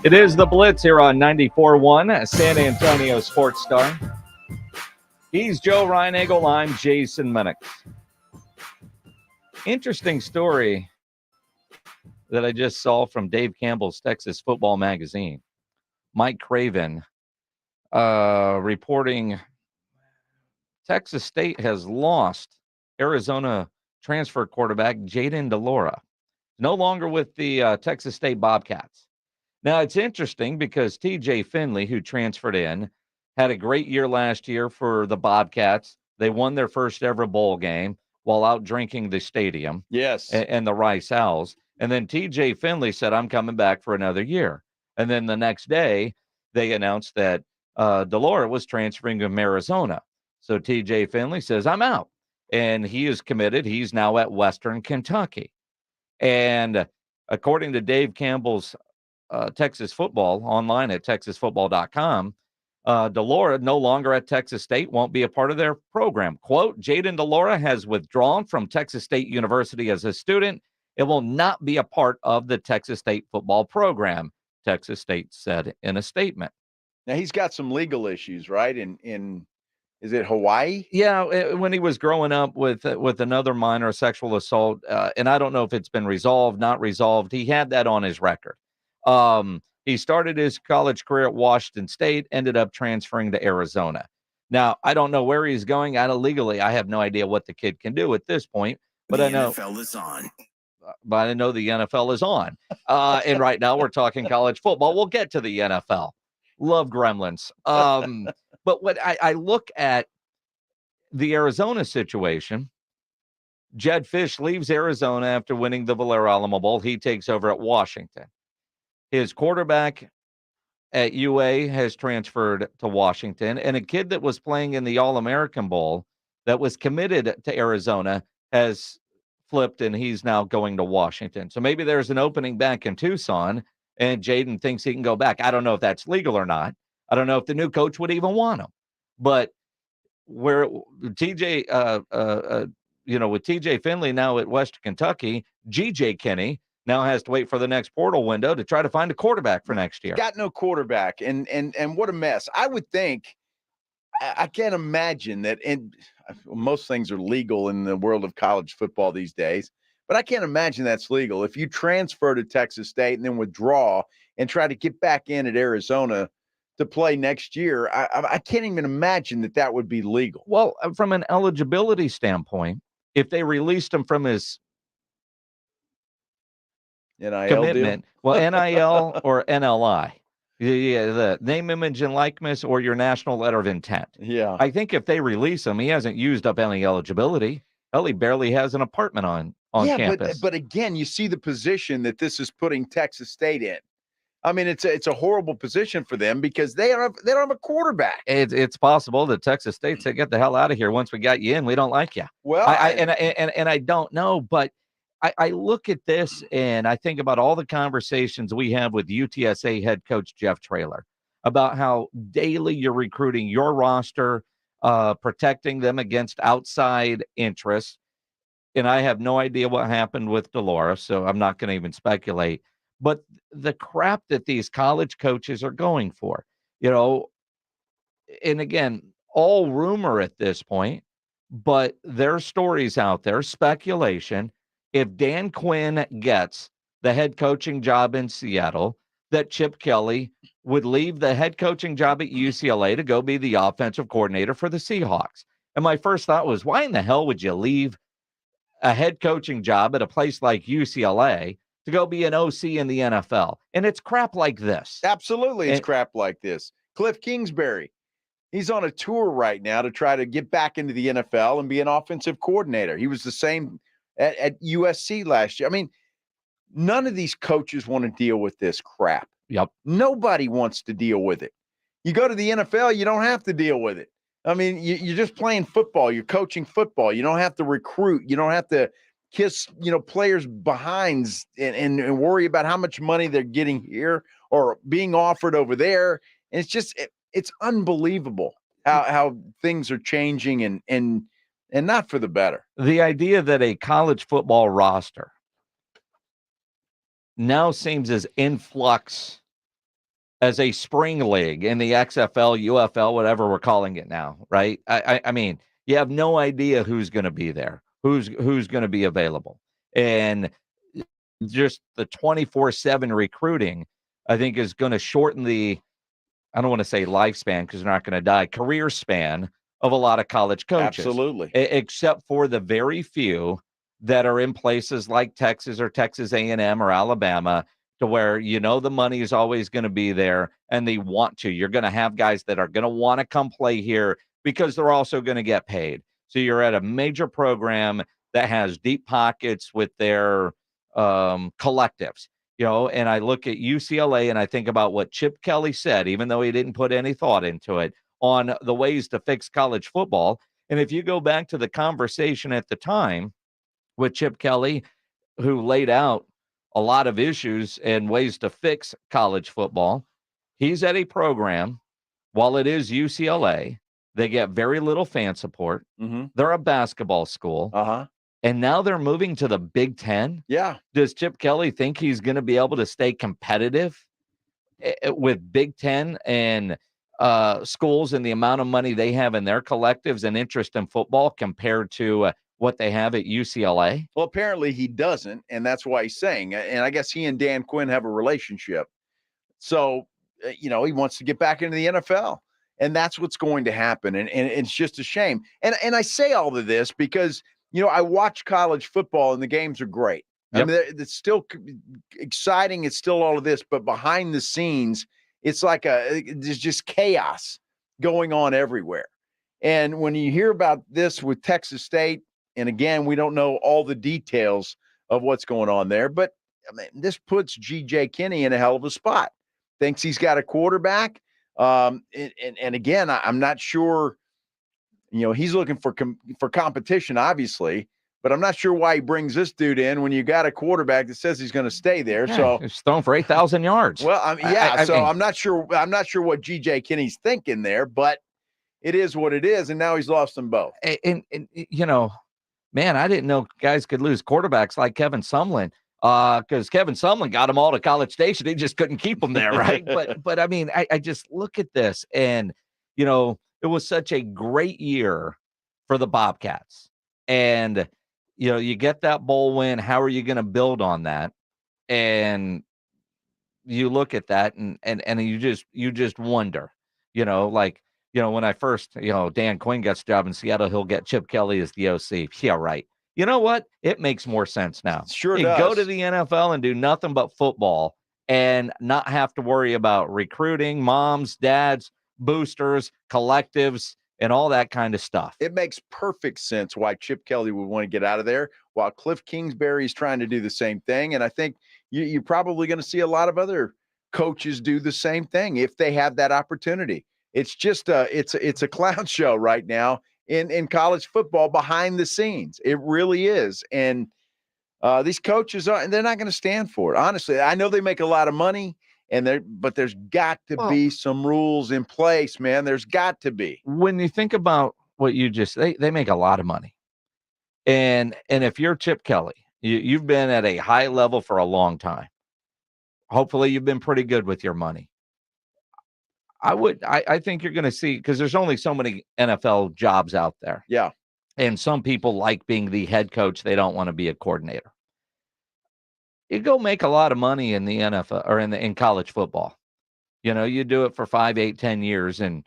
Speaker 7: It is the Blitz here on 94.1 San Antonio Sports Star. He's Joe Reinagel. I'm Jason Minnick. Interesting story that I just saw from Dave Campbell's Texas Football Magazine. Mike Craven reporting Texas State has lost Arizona transfer quarterback Jayden de Laura. No longer with the Texas State Bobcats. Now, it's interesting because TJ Finley, who transferred in, had a great year last year for the Bobcats. They won their first ever bowl game while out drinking the stadium.
Speaker 3: Yes.
Speaker 7: And the Rice Owls. And then TJ Finley said, I'm coming back for another year. And then the next day, they announced that de Laura was transferring to Arizona. So TJ Finley says, I'm out. And he is committed. He's now at Western Kentucky. And according to Dave Campbell's Texas football online at texasfootball.com, de Laura, no longer at Texas State, won't be a part of their program. Quote, Jayden de Laura has withdrawn from Texas State University as a student. It will not be a part of the Texas State football program, Texas State said in a statement.
Speaker 3: Now, he's got some legal issues, right? In is it Hawaii?
Speaker 7: Yeah, when he was growing up with another minor sexual assault, and I don't know if it's been resolved, not resolved. He had that on his record. He started his college career at Washington State, ended up transferring to Arizona. Now, I don't know where he's going. Legally, I have no idea what the kid can do at this point. But I know
Speaker 2: NFL is on.
Speaker 7: But I know the NFL is on. And right now we're talking college football. We'll get to the NFL. Love Gremlins. But what I look at the Arizona situation, Jed Fish leaves Arizona after winning the Valero Alamo Bowl. He takes over at Washington. His quarterback at UA has transferred to Washington, and a kid that was playing in the All-American Bowl that was committed to Arizona has flipped, and he's now going to Washington. So maybe there's an opening back in Tucson, and Jayden thinks he can go back. I don't know if that's legal or not. I don't know if the new coach would even want him. But where TJ, with TJ Finley now at Western Kentucky, GJ Kinney now has to wait for the next portal window to try to find a quarterback for next year.
Speaker 3: Got no quarterback, and what a mess. I would think, I can't imagine that, and most things are legal in the world of college football these days, but I can't imagine that's legal. If you transfer to Texas State and then withdraw and try to get back in at Arizona to play next year. I can't even imagine that would be legal.
Speaker 7: Well, from an eligibility standpoint, if they released him from his
Speaker 3: NIL
Speaker 7: commitment,
Speaker 3: deal?
Speaker 7: well, NIL or NLI, the name, image, and likeness, or your national letter of intent.
Speaker 3: Yeah.
Speaker 7: I think if they release him, he hasn't used up any eligibility. Hell, he barely has an apartment on campus.
Speaker 3: But again, you see the position that this is putting Texas State in. I mean, it's a horrible position for them because they don't have a quarterback.
Speaker 7: It's possible that Texas State said, "Get the hell out of here! Once we got you in, we don't like you."
Speaker 3: Well,
Speaker 7: I don't know, but I look at this and I think about all the conversations we have with UTSA head coach Jeff Traylor about how daily you're recruiting your roster, protecting them against outside interests. And I have no idea what happened with Dolores, so I'm not going to even speculate. But the crap that these college coaches are going for, and again, all rumor at this point, but there's stories out there, speculation. If Dan Quinn gets the head coaching job in Seattle, that Chip Kelly would leave the head coaching job at UCLA to go be the offensive coordinator for the Seahawks. And my first thought was, why in the hell would you leave a head coaching job at a place like UCLA to go be an OC in the NFL? And it's crap like this.
Speaker 3: Absolutely, it's crap like this. Cliff Kingsbury, he's on a tour right now to try to get back into the NFL and be an offensive coordinator. He was the same at USC last year. I mean, none of these coaches want to deal with this crap.
Speaker 7: Yep.
Speaker 3: Nobody wants to deal with it. You go to the NFL, you don't have to deal with it. I mean, you're just playing football. You're coaching football. You don't have to recruit. You don't have to kiss, players' behinds and worry about how much money they're getting here or being offered over there. And it's just, it's unbelievable how things are changing and not for the better.
Speaker 7: The idea that a college football roster now seems as influx as a spring league in the XFL, UFL, whatever we're calling it now, right? I mean, you have no idea who's going to be there, who's going to be available. And just the 24/7 recruiting, I think, is going to shorten the, I don't want to say lifespan because they're not going to die, career span of a lot of college coaches.
Speaker 3: Absolutely.
Speaker 7: Except for the very few that are in places like Texas or Texas A&M or Alabama, to where the money is always going to be there and they want to. You're going to have guys that are going to want to come play here because they're also going to get paid. So you're at a major program that has deep pockets with their collectives. And I look at UCLA and I think about what Chip Kelly said, even though he didn't put any thought into it, on the ways to fix college football. And if you go back to the conversation at the time with Chip Kelly, who laid out a lot of issues and ways to fix college football, he's at a program, while it is UCLA, they get very little fan support.
Speaker 3: Mm-hmm.
Speaker 7: They're a basketball school.
Speaker 3: Uh-huh.
Speaker 7: And now they're moving to the Big Ten.
Speaker 3: Yeah.
Speaker 7: Does Chip Kelly think he's going to be able to stay competitive with Big Ten and schools and the amount of money they have in their collectives and interest in football compared to what they have at UCLA?
Speaker 3: Well, apparently he doesn't, and that's why he's saying. And I guess he and Dan Quinn have a relationship. So, he wants to get back into the NFL. And that's what's going to happen. And it's just a shame. And I say all of this because, I watch college football and the games are great.
Speaker 7: Yep.
Speaker 3: I mean, it's still exciting. It's still all of this. But behind the scenes, it's like there's just chaos going on everywhere. And when you hear about this with Texas State, and again, we don't know all the details of what's going on there, but I mean, this puts G.J. Kinney in a hell of a spot. Thinks he's got a quarterback. And again, I'm not sure, he's looking for competition, obviously, but I'm not sure why he brings this dude in when you got a quarterback that says he's going to stay there.
Speaker 7: Yeah,
Speaker 3: so
Speaker 7: he's thrown for 8,000 yards.
Speaker 3: Well, I'm not sure what G.J. Kinney's thinking there, but it is what it is. And now he's lost them both.
Speaker 7: And man, I didn't know guys could lose quarterbacks like Kevin Sumlin, because Kevin Sumlin got them all to College Station. He just couldn't keep them there, right? but I mean, I just look at this, and it was such a great year for the Bobcats, and you get that bowl win. How are you going to build on that? And you look at that and you just wonder, like, when I first, Dan Quinn gets the job in Seattle, he'll get Chip Kelly as the OC. Yeah, right. You know what? It makes more sense now.
Speaker 3: Sure
Speaker 7: You
Speaker 3: does.
Speaker 7: go to the NFL and do nothing but football and not have to worry about recruiting, moms, dads, boosters, collectives, and all that kind of stuff.
Speaker 3: It makes perfect sense why Chip Kelly would want to get out of there, while Cliff Kingsbury is trying to do the same thing. And I think you're probably going to see a lot of other coaches do the same thing if they have that opportunity. It's just it's a clown show right now in college football behind the scenes. It really is. And these coaches they're not going to stand for it. Honestly, I know they make a lot of money, but there's got to be some rules in place, man. There's got to be.
Speaker 7: When you think about what you just they make a lot of money. And if you're Chip Kelly, you've been at a high level for a long time. Hopefully you've been pretty good with your money. I think you're going to see, because there's only so many NFL jobs out there.
Speaker 3: Yeah.
Speaker 7: And some people like being the head coach. They don't want to be a coordinator. You go make a lot of money in the NFL or in college football. You do it for 5, 8, 10 years and,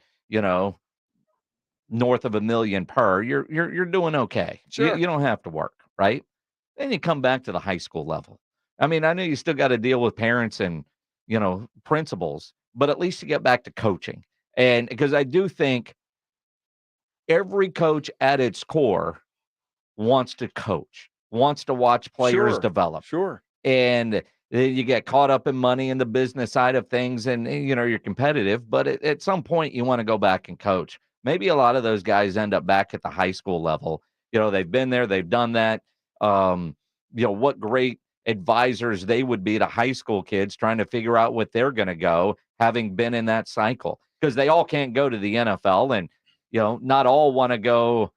Speaker 7: north of $1 million per, you're doing okay.
Speaker 3: Sure.
Speaker 7: You don't have to work, right? Then you come back to the high school level. I mean, I know you still got to deal with parents and, principals, but at least you get back to coaching. And because I do think every coach at its core wants to coach, wants to watch players develop.
Speaker 3: Sure.
Speaker 7: And you get caught up in money and the business side of things and, you're competitive, but at some point you want to go back and coach. Maybe a lot of those guys end up back at the high school level. They've been there, they've done that. What great advisors they would be to high school kids trying to figure out what they're going to go, having been in that cycle, because they all can't go to the NFL and, not all want to go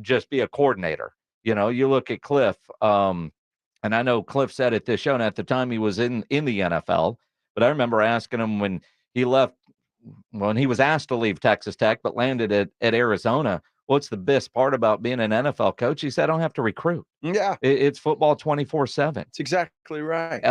Speaker 7: just be a coordinator. You look at Cliff, and I know Cliff said at this show, and at the time he was in the NFL, but I remember asking him when he left, when he was asked to leave Texas Tech, but landed at Arizona, what's the best part about being an NFL coach? He said, I don't have to recruit.
Speaker 3: Yeah.
Speaker 7: It's football 24/7.
Speaker 3: That's exactly right.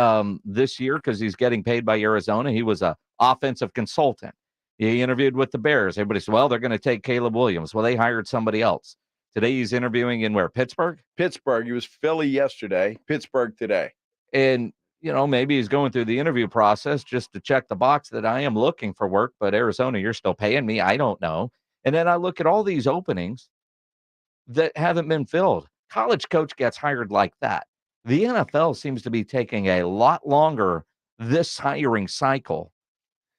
Speaker 7: This year, because he's getting paid by Arizona, he was an offensive consultant. He interviewed with the Bears. Everybody said, well, they're going to take Caleb Williams. Well, they hired somebody else. Today he's interviewing in where? Pittsburgh?
Speaker 3: Pittsburgh. He was Philly yesterday, Pittsburgh today.
Speaker 7: And, maybe he's going through the interview process just to check the box that I am looking for work, but Arizona, you're still paying me. I don't know. And then I look at all these openings that haven't been filled. College coach gets hired like that. The NFL seems to be taking a lot longer this hiring cycle.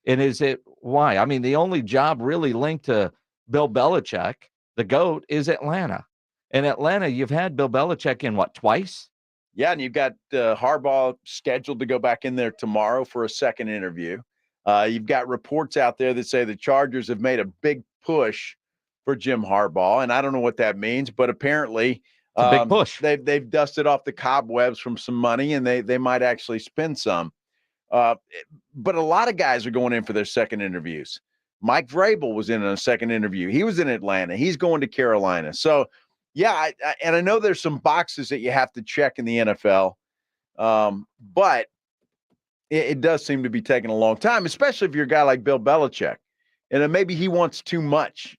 Speaker 7: And is it why? I mean, the only job really linked to Bill Belichick, the GOAT, is Atlanta. And Atlanta, you've had Bill Belichick in what, twice?
Speaker 3: Yeah, and you've got Harbaugh scheduled to go back in there tomorrow for a second interview. You've got reports out there that say the Chargers have made a big push for Jim Harbaugh, and I don't know what that means, but apparently
Speaker 7: it's a big push.
Speaker 3: They've dusted off the cobwebs from some money, and they might actually spend some. But a lot of guys are going in for their second interviews. Mike Vrabel was in a second interview. He was in Atlanta. He's going to Carolina. So, yeah, I know there's some boxes that you have to check in the NFL, but it does seem to be taking a long time, especially if you're a guy like Bill Belichick. And then maybe he wants too much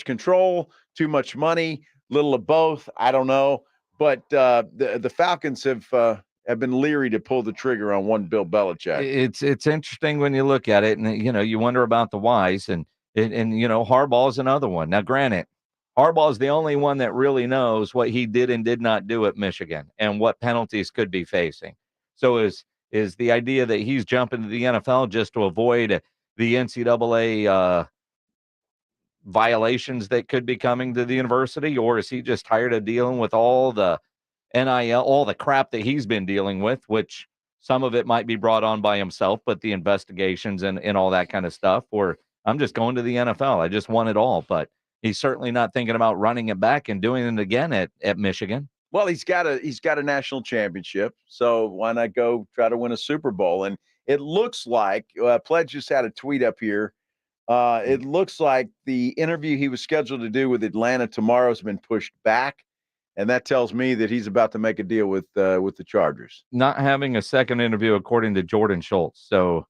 Speaker 3: control, too much money, little of both. I don't know. But the Falcons have been leery to pull the trigger on one Bill Belichick.
Speaker 7: It's interesting when you look at it, and you wonder about the whys, and Harbaugh is another one. Now, granted, Harbaugh is the only one that really knows what he did and did not do at Michigan and what penalties could be facing. So is the idea that he's jumping to the NFL just to avoid the NCAA violations that could be coming to the university, or is he just tired of dealing with all the NIL, all the crap that he's been dealing with, which some of it might be brought on by himself, but the investigations and all that kind of stuff, or I'm just going to the NFL. I just want it all. But he's certainly not thinking about running it back and doing it again at Michigan.
Speaker 3: Well, he's got a national championship, so why not go try to win a Super Bowl? And it looks like Pledge just had a tweet up here. It looks like the interview he was scheduled to do with Atlanta tomorrow has been pushed back, And that tells me that he's about to make a deal with the Chargers.
Speaker 7: Not having a second interview, according to Jordan Schultz. So,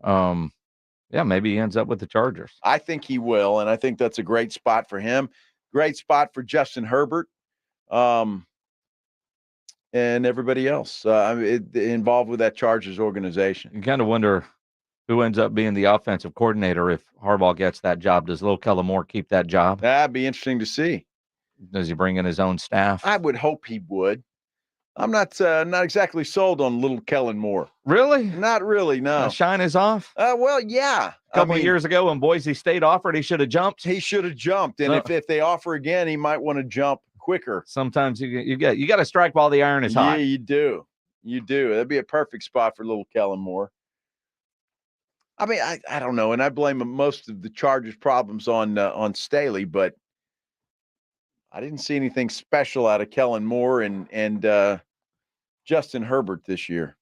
Speaker 7: yeah, maybe he ends up with the Chargers.
Speaker 3: I think he will, and I think that's a great spot for him. Great spot for Justin Herbert, and everybody else involved with that Chargers organization.
Speaker 7: You kind of wonder who ends up being the offensive coordinator if Harbaugh gets that job. Does Lil Kellen Moore keep that job?
Speaker 3: That'd be interesting to see.
Speaker 7: Does he bring in his own staff?
Speaker 3: I would hope he would. I'm not exactly sold on little Kellen Moore.
Speaker 7: Really?
Speaker 3: Not really, no.
Speaker 7: The shine is off?
Speaker 3: Well, yeah.
Speaker 7: A couple of years ago when Boise State offered, he should have jumped.
Speaker 3: He should have jumped. And if they offer again, he might want to jump quicker.
Speaker 7: Sometimes you got to strike while the iron is hot.
Speaker 3: Yeah, you do. You do. That'd be a perfect spot for little Kellen Moore. I mean, I don't know, and I blame most of the Chargers' problems on Staley, but I didn't see anything special out of Kellen Moore and Justin Herbert this year.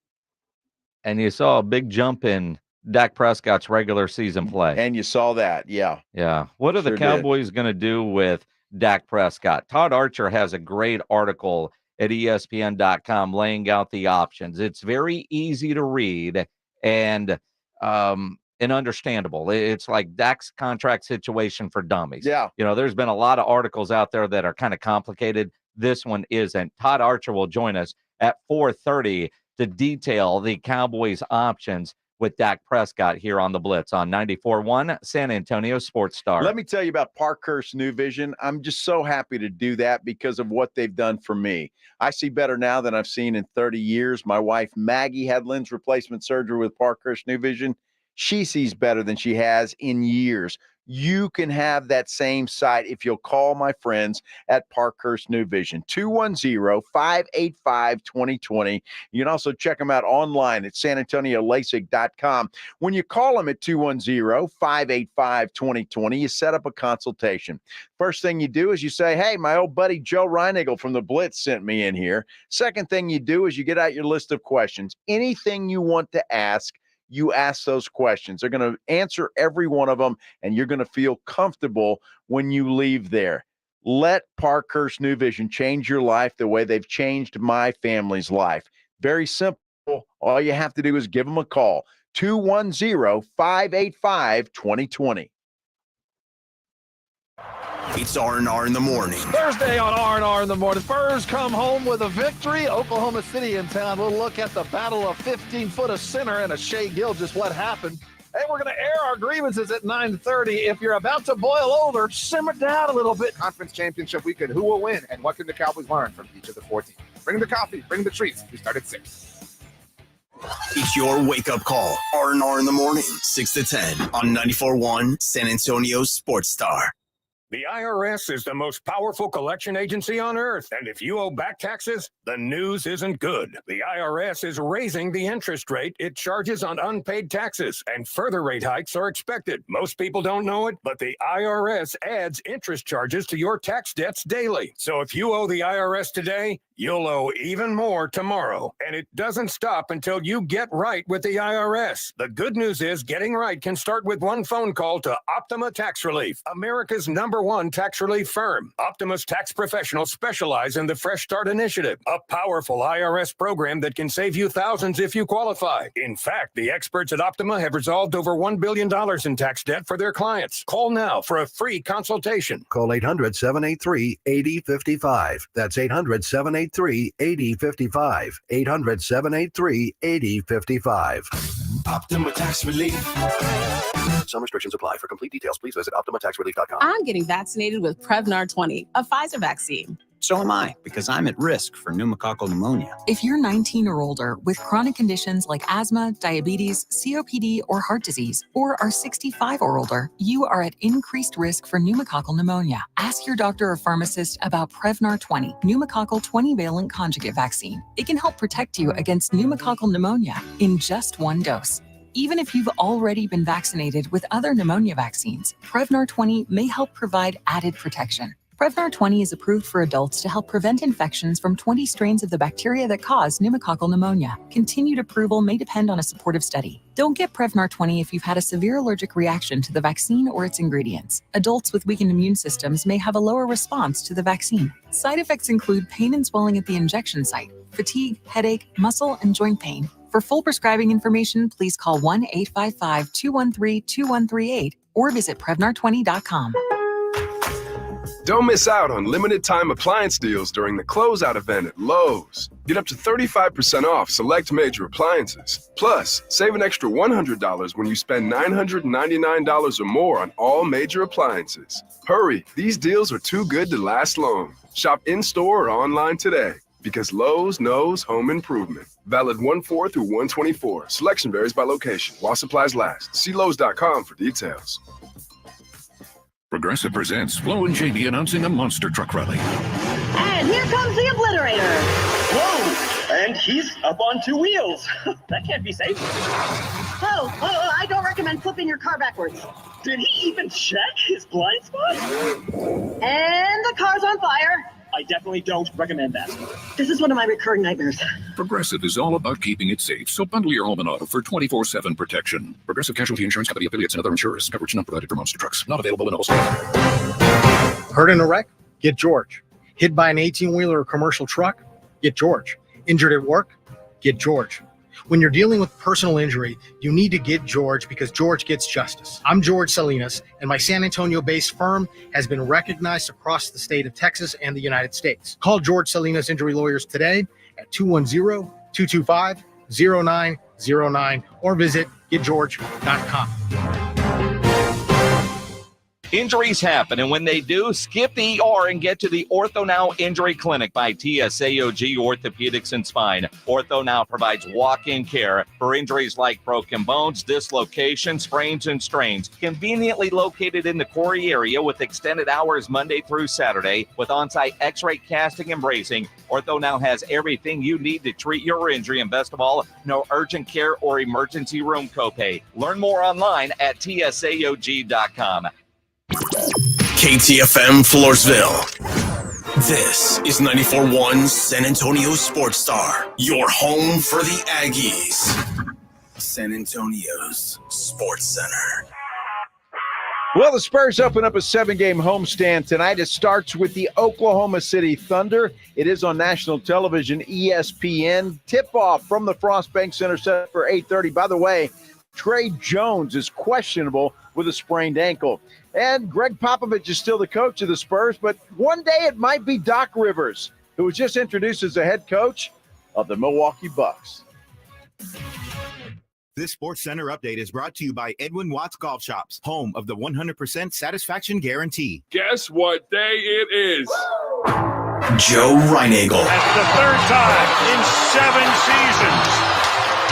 Speaker 7: And you saw a big jump in Dak Prescott's regular season play.
Speaker 3: And you saw that, yeah.
Speaker 7: Yeah. What are the Cowboys going to do with Dak Prescott? Todd Archer has a great article at ESPN.com laying out the options. It's very easy to read and understandable. It's like Dak's contract situation for dummies.
Speaker 3: Yeah.
Speaker 7: You know, there's been a lot of articles out there that are kind of complicated. This one isn't. Todd Archer will join us at 4:30 to detail the Cowboys options with Dak Prescott here on the Blitz on 94.1 San Antonio Sports Star.
Speaker 3: Let me tell you about Parkhurst New Vision. I'm just so happy to do that because of what they've done for me. I see better now than I've seen in 30 years. My wife, Maggie, had lens replacement surgery with Parkhurst New Vision. She sees better than she has in years. You can have that same sight if you'll call my friends at Parkhurst New Vision, 210-585-2020. You can also check them out online at sanantoniolasik.com. When you call them at 210-585-2020, you set up a consultation. First thing you do is you say, hey, my old buddy Joe Reinigle from the Blitz sent me in here. Second thing you do is you get out your list of questions. Anything you want to ask, you ask those questions. They're going to answer every one of them, and you're going to feel comfortable when you leave there. Let Parkhurst New Vision change your life the way they've changed my family's life. Very simple. All you have to do is give them a call, 210-585-2020.
Speaker 2: It's R&R in the morning.
Speaker 11: Thursday on R&R in the morning. Spurs come home with a victory. Oklahoma City in town. We'll look at the battle of 15-foot of center and a Shea Gill, just what happened. And we're going to air our grievances at 9:30. If you're about to boil over, simmer down a little bit.
Speaker 6: Conference championship weekend. Who will win? And what can the Cowboys learn from each of the 4 teams? Bring the coffee. Bring the treats. We start at 6.
Speaker 2: It's your wake-up call. R&R in the morning, 6 to 10 on 94.1 San Antonio Sports Star.
Speaker 9: The IRS is the most powerful collection agency on earth, and if you owe back taxes, the news isn't good. The IRS is raising the interest rate it charges on unpaid taxes, and further rate hikes are expected. Most people don't know it, but the IRS adds interest charges to your tax debts daily. So if you owe the IRS today, you'll owe even more tomorrow, and it doesn't stop until you get right with the IRS. The good news is getting right can start with one phone call to Optima Tax Relief, America's #1 tax relief firm. Optima's tax professionals specialize in the Fresh Start Initiative, a powerful IRS program that can save you thousands if you qualify. In fact, the experts at Optima have resolved over $1 billion in tax debt for their clients. Call now for a free consultation.
Speaker 10: Call 800-783-8055. That's 800-783-8055. 800-783-8055.
Speaker 2: Optima Tax Relief.
Speaker 10: Some restrictions apply. For complete details, please visit OptimaTaxRelief.com.
Speaker 16: I'm getting vaccinated with Prevnar 20, a Pfizer vaccine.
Speaker 17: So am I, because I'm at risk for pneumococcal pneumonia.
Speaker 20: If you're 19 or older with chronic conditions like asthma, diabetes, COPD, or heart disease, or are 65 or older, you are at increased risk for pneumococcal pneumonia. Ask your doctor or pharmacist about Prevnar 20, pneumococcal 20-valent conjugate vaccine. It can help protect you against pneumococcal pneumonia in just one dose. Even if you've already been vaccinated with other pneumonia vaccines, Prevnar 20 may help provide added protection. Prevnar 20 is approved for adults to help prevent infections from 20 strains of the bacteria that cause pneumococcal pneumonia. Continued approval may depend on a supportive study. Don't get Prevnar 20 if you've had a severe allergic reaction to the vaccine or its ingredients. Adults with weakened immune systems may have a lower response to the vaccine. Side effects include pain and swelling at the injection site, fatigue, headache, muscle, and joint pain. For full prescribing information, please call 1-855-213-2138 or visit Prevnar20.com.
Speaker 8: Don't miss out on limited time appliance deals during the closeout event at Lowe's. Get up to 35% off select major appliances. Plus, save an extra $100 when you spend $999 or more on all major appliances. Hurry, these deals are too good to last long. Shop in-store or online today. Because Lowe's knows home improvement. Valid 1/4 through 1/24. Selection varies by location. While supplies last. See Lowe's.com for details.
Speaker 5: Progressive presents Flo and Jamie announcing a monster truck rally.
Speaker 12: And here comes the obliterator.
Speaker 15: Whoa! And he's up on 2 wheels. That can't be safe.
Speaker 12: Oh, I don't recommend flipping your car backwards.
Speaker 15: Did he even check his blind spot?
Speaker 12: And the car's on fire.
Speaker 15: I definitely don't recommend that.
Speaker 12: This is one of my recurring nightmares.
Speaker 5: Progressive is all about keeping it safe, so bundle your home and auto for 24/7 protection. Progressive Casualty Insurance Company affiliates and other insurers. Coverage not provided for monster trucks. Not available in all states.
Speaker 18: Hurt in a wreck? Get George. Hit by an 18-wheeler or commercial truck? Get George. Injured at work? Get George. When you're dealing with personal injury, you need to get George because George gets justice. I'm George Salinas, and my San Antonio-based firm has been recognized across the state of Texas and the United States. Call George Salinas Injury Lawyers today at 210-225-0909 or visit getgeorge.com.
Speaker 7: Injuries happen, and when they do, skip the ER and get to the Ortho Now Injury Clinic by TSAOG Orthopedics and Spine. Ortho Now provides walk-in care for injuries like broken bones, dislocation, sprains, and strains. Conveniently located in the Quarry area with extended hours Monday through Saturday with on-site x-ray casting and bracing, Ortho Now has everything you need to treat your injury, and best of all, no urgent care or emergency room copay. Learn more online at TSAOG.com.
Speaker 2: KTFM Floresville. This is 94.1 San Antonio Sports Star, your home for the Aggies. San Antonio's Sports Center.
Speaker 3: Well, the Spurs open up a 7-game homestand tonight. It starts with the Oklahoma City Thunder. It is on national television, ESPN. Tip-off from the Frost Bank Center set for 8:30. By the way, Trey Jones is questionable with a sprained ankle. And Greg Popovich is still the coach of the Spurs, but one day it might be Doc Rivers, who was just introduced as the head coach of the Milwaukee Bucks.
Speaker 21: This Sports Center update is brought to you by Edwin Watts Golf Shops, home of the 100% satisfaction guarantee.
Speaker 8: Guess what day it is?
Speaker 2: Joe Reinagel.
Speaker 24: That's the third time in 7 seasons.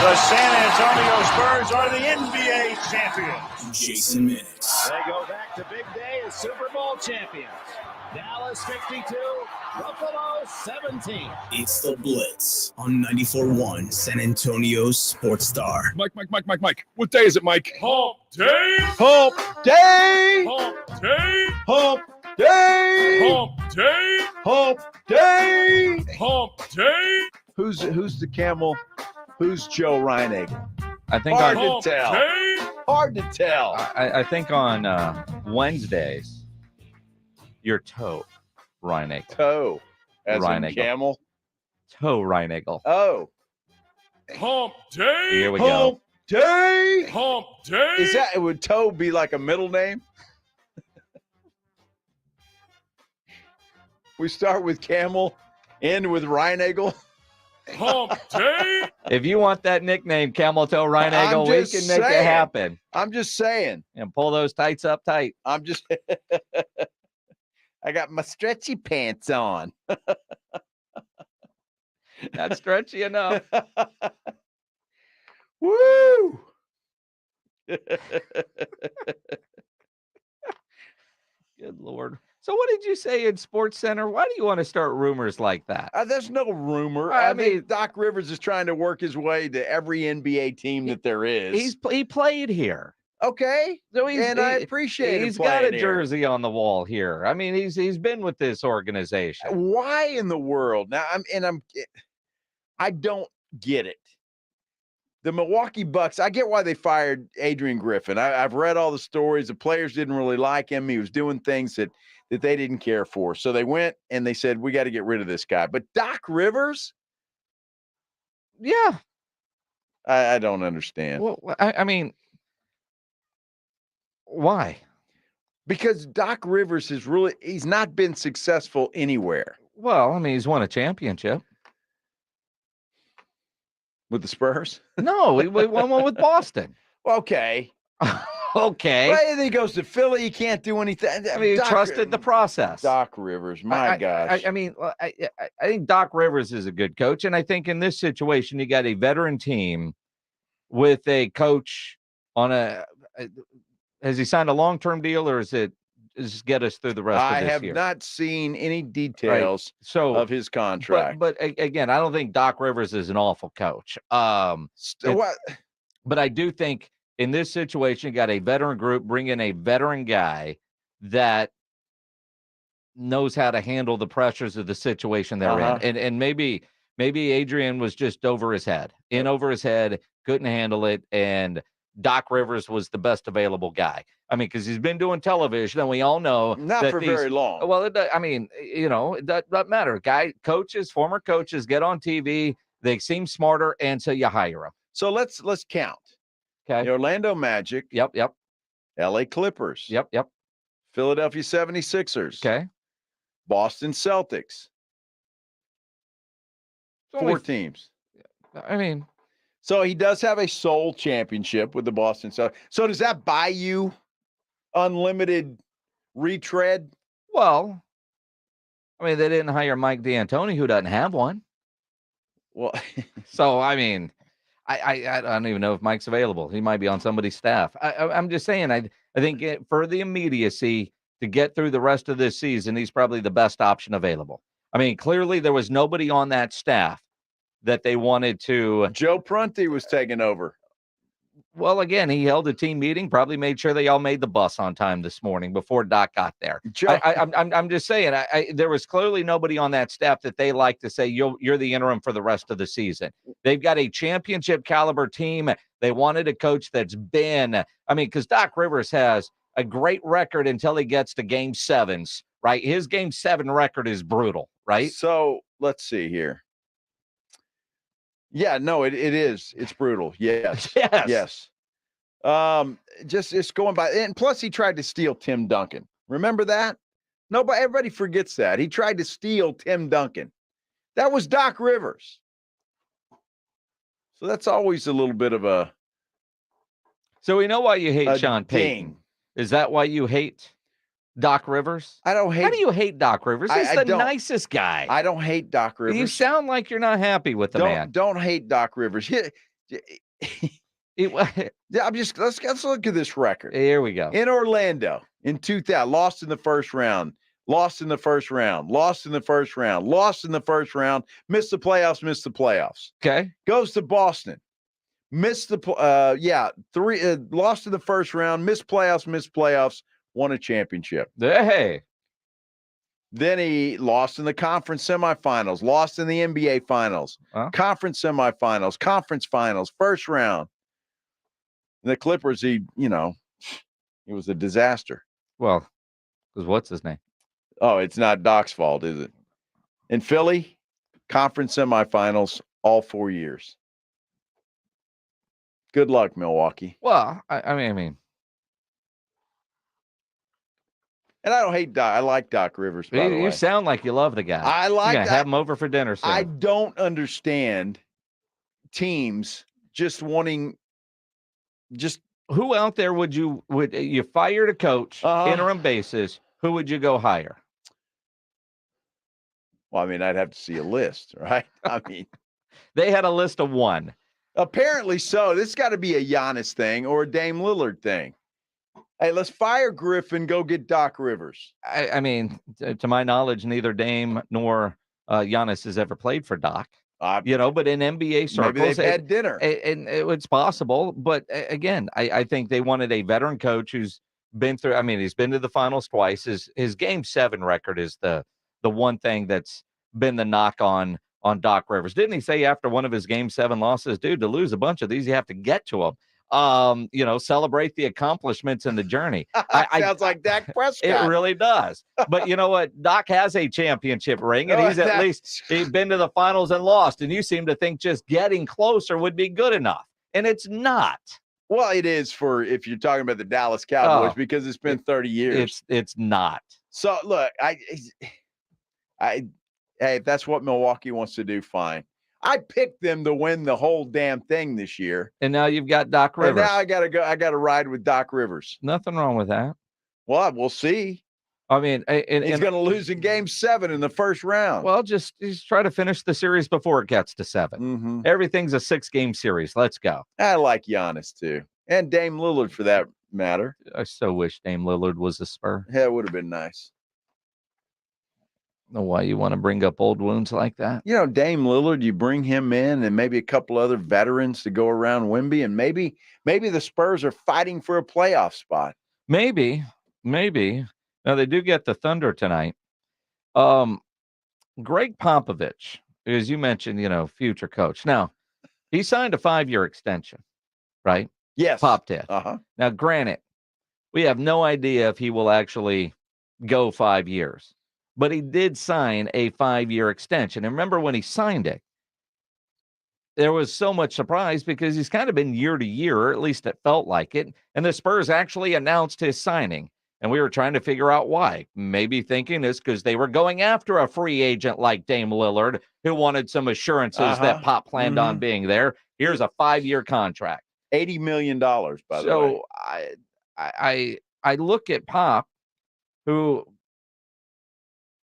Speaker 24: The San Antonio Spurs are the NBA champions.
Speaker 2: Jason Minutes.
Speaker 15: They go back to big day as Super Bowl champions. Dallas 52, Buffalo 17.
Speaker 2: It's the Blitz on 94.1 San Antonio Sports Star.
Speaker 8: Mike. What day is it, Mike? Hump day!
Speaker 3: Hump day!
Speaker 8: Hump day!
Speaker 3: Hump day!
Speaker 8: Hump day!
Speaker 3: Hump day!
Speaker 8: Hump day!
Speaker 3: Who's the camel? Who's Joe Reinagel?
Speaker 7: I think
Speaker 3: Hard
Speaker 7: on,
Speaker 3: to tell. Hard to tell.
Speaker 7: I think on Wednesdays, your toe, Reinagel.
Speaker 3: Toe. As in camel?
Speaker 7: Toe Reinagel.
Speaker 3: Oh.
Speaker 8: Hump day!
Speaker 7: Here we
Speaker 3: Hump
Speaker 7: go.
Speaker 3: day!
Speaker 8: Hump day!
Speaker 3: Is that, would Toe be like a middle name? We start with camel, end with Reinagel.
Speaker 8: Hump day!
Speaker 7: If you want that nickname, Camel Toe Reinagel, we can make it happen.
Speaker 3: I'm just saying.
Speaker 7: And pull those tights up tight.
Speaker 3: I'm just I got my stretchy pants on.
Speaker 7: Not stretchy enough.
Speaker 3: Woo!
Speaker 7: Good Lord. So what did you say in Sports Center? Why do you want to start rumors like that?
Speaker 3: There's no rumor. I mean, Doc Rivers is trying to work his way to every NBA team that there is.
Speaker 7: He played here.
Speaker 3: Okay.
Speaker 7: So
Speaker 3: I appreciate it.
Speaker 7: He's got a jersey on the wall here. I mean, he's been with this organization.
Speaker 3: Why in the world? Now I don't get it. the Milwaukee Bucks, I get why they fired Adrian Griffin. I've read all the stories. The players didn't really like him. He was doing things that they didn't care for. So they went and they said, we got to get rid of this guy. But Doc Rivers?
Speaker 7: Yeah.
Speaker 3: I don't understand.
Speaker 7: Well, I mean, why?
Speaker 3: Because Doc Rivers he's not been successful anywhere.
Speaker 7: Well, I mean, he's won a championship.
Speaker 3: With the Spurs?
Speaker 7: No, he won one with Boston.
Speaker 3: Okay.
Speaker 7: Okay.
Speaker 3: Well, then he goes to Philly. He can't do anything.
Speaker 7: I mean, he trusted the process.
Speaker 3: Doc Rivers, my gosh.
Speaker 7: I mean, I think Doc Rivers is a good coach. And I think in this situation, you got a veteran team with a coach on has he signed a long-term deal, or is it just get us through the rest of this year?
Speaker 3: I have not seen any details of his contract.
Speaker 7: But again, I don't think Doc Rivers is an awful coach. But I do think in this situation, you got a veteran group, bring in a veteran guy that knows how to handle the pressures of the situation they're in. And maybe Adrian was just over his head, couldn't handle it, and Doc Rivers was the best available guy. I mean, because he's been doing television, and we all know
Speaker 3: not for very long.
Speaker 7: Well, it doesn't matter. Former coaches get on TV, they seem smarter, and so you hire them.
Speaker 3: So let's count.
Speaker 7: Okay.
Speaker 3: The Orlando Magic.
Speaker 7: Yep.
Speaker 3: LA Clippers.
Speaker 7: Yep.
Speaker 3: Philadelphia 76ers.
Speaker 7: Okay.
Speaker 3: Boston Celtics. 4 teams.
Speaker 7: I mean,
Speaker 3: so he does have a sole championship with the Boston Celtics. So does that buy you unlimited retread?
Speaker 7: Well, I mean, they didn't hire Mike D'Antoni, who doesn't have one.
Speaker 3: Well,
Speaker 7: so I mean, I don't even know if Mike's available. He might be on somebody's staff. I'm just saying, I think for the immediacy to get through the rest of this season, he's probably the best option available. I mean, clearly there was nobody on that staff that they wanted to.
Speaker 3: Joe Prunty was taking over.
Speaker 7: Well, again, he held a team meeting, probably made sure they all made the bus on time this morning before Doc got there. I'm just saying, there was clearly nobody on that staff that they like to say, you're the interim for the rest of the season. They've got a championship caliber team. They wanted a coach that's been, because Doc Rivers has a great record until he gets to game 7s, right? His game 7 record is brutal, right?
Speaker 3: So let's see here. Yeah, no, it is. It's brutal. Yes. Yes. Just going by. And plus he tried to steal Tim Duncan. Remember that? Everybody forgets that. He tried to steal Tim Duncan. That was Doc Rivers. So that's always a little bit of a.
Speaker 7: So we know why you hate Sean Payton. Is that why you hate Doc Rivers?
Speaker 3: I don't hate.
Speaker 7: How do you hate Doc Rivers? He's the nicest guy.
Speaker 3: I don't hate Doc Rivers.
Speaker 7: You sound like you're not happy with the man.
Speaker 3: Don't hate Doc Rivers. Let's look at this record.
Speaker 7: Here we go.
Speaker 3: In Orlando in 2000, lost in the first round, lost in the first round, lost in the first round, lost in the first round, missed the playoffs.
Speaker 7: Okay.
Speaker 3: Goes to Boston. Lost in the first round, missed playoffs, won a championship.
Speaker 7: Hey.
Speaker 3: Then he lost in the conference semifinals, lost in the NBA finals, conference semifinals, conference finals, first round. And the Clippers, he was a disaster.
Speaker 7: Well, because what's his name?
Speaker 3: Oh, it's not Doc's fault, is it? In Philly, conference semifinals all 4 years. Good luck, Milwaukee.
Speaker 7: Well, I mean.
Speaker 3: And I don't hate Doc. I like Doc Rivers, by the way.
Speaker 7: You sound like you love the guy.
Speaker 3: I like
Speaker 7: that. Have him over for dinner soon.
Speaker 3: I don't understand teams just wanting
Speaker 7: who out there would you fired a coach, interim basis, who would you go hire?
Speaker 3: Well, I'd have to see a list, right?
Speaker 7: They had a list of 1.
Speaker 3: Apparently so. This got to be a Giannis thing or a Dame Lillard thing. Hey, let's fire Griffin, go get Doc Rivers.
Speaker 7: To my knowledge, neither Dame nor Giannis has ever played for Doc. But in NBA circles,
Speaker 3: maybe they've had dinner.
Speaker 7: And it's possible. But again, I think they wanted a veteran coach who's been through. He's been to the finals twice. His game 7 record is the one thing that's been the knock on on Doc Rivers. Didn't he say after one of his Game 7 losses, dude, to lose a bunch of these, you have to get to them. Celebrate the accomplishments and the journey.
Speaker 3: Sounds like Dak Prescott.
Speaker 7: It really does. But you know what? Doc has a championship ring, and he's at least been to the finals and lost. And you seem to think just getting closer would be good enough. And it's not.
Speaker 3: Well, it is for if you're talking about the Dallas Cowboys because it's been 30 years.
Speaker 7: It's not.
Speaker 3: So look, hey, if that's what Milwaukee wants to do, fine. I picked them to win the whole damn thing this year.
Speaker 7: And now you've got Doc Rivers.
Speaker 3: And now I gotta ride with Doc Rivers.
Speaker 7: Nothing wrong with that.
Speaker 3: Well, we'll see.
Speaker 7: I mean,
Speaker 3: he's going to lose in Game 7 in the first round.
Speaker 7: Well, just try to finish the series before it gets to 7.
Speaker 3: Mm-hmm.
Speaker 7: Everything's a 6-game series. Let's go.
Speaker 3: I like Giannis too, and Dame Lillard for that matter.
Speaker 7: I so wish Dame Lillard was a Spur.
Speaker 3: Yeah, it would have been nice.
Speaker 7: Know why you want to bring up old wounds like that?
Speaker 3: You know, Dame Lillard, you bring him in and maybe a couple other veterans to go around Wemby, and maybe the Spurs are fighting for a playoff spot.
Speaker 7: Maybe. Now, they do get the Thunder tonight. Greg Popovich, as you mentioned, future coach. Now, he signed a 5-year extension, right?
Speaker 3: Yes.
Speaker 7: Pop did.
Speaker 3: Uh-huh.
Speaker 7: Now, granted, we have no idea if he will actually go 5 years. But he did sign a 5-year extension. And remember when he signed it, there was so much surprise because he's kind of been year to year, or at least it felt like it. And the Spurs actually announced his signing. And we were trying to figure out why. Maybe thinking it's because they were going after a free agent like Dame Lillard, who wanted some assurances that Pop planned on being there. Here's a 5-year contract.
Speaker 3: $80 million, by the way.
Speaker 7: So I look at Pop, who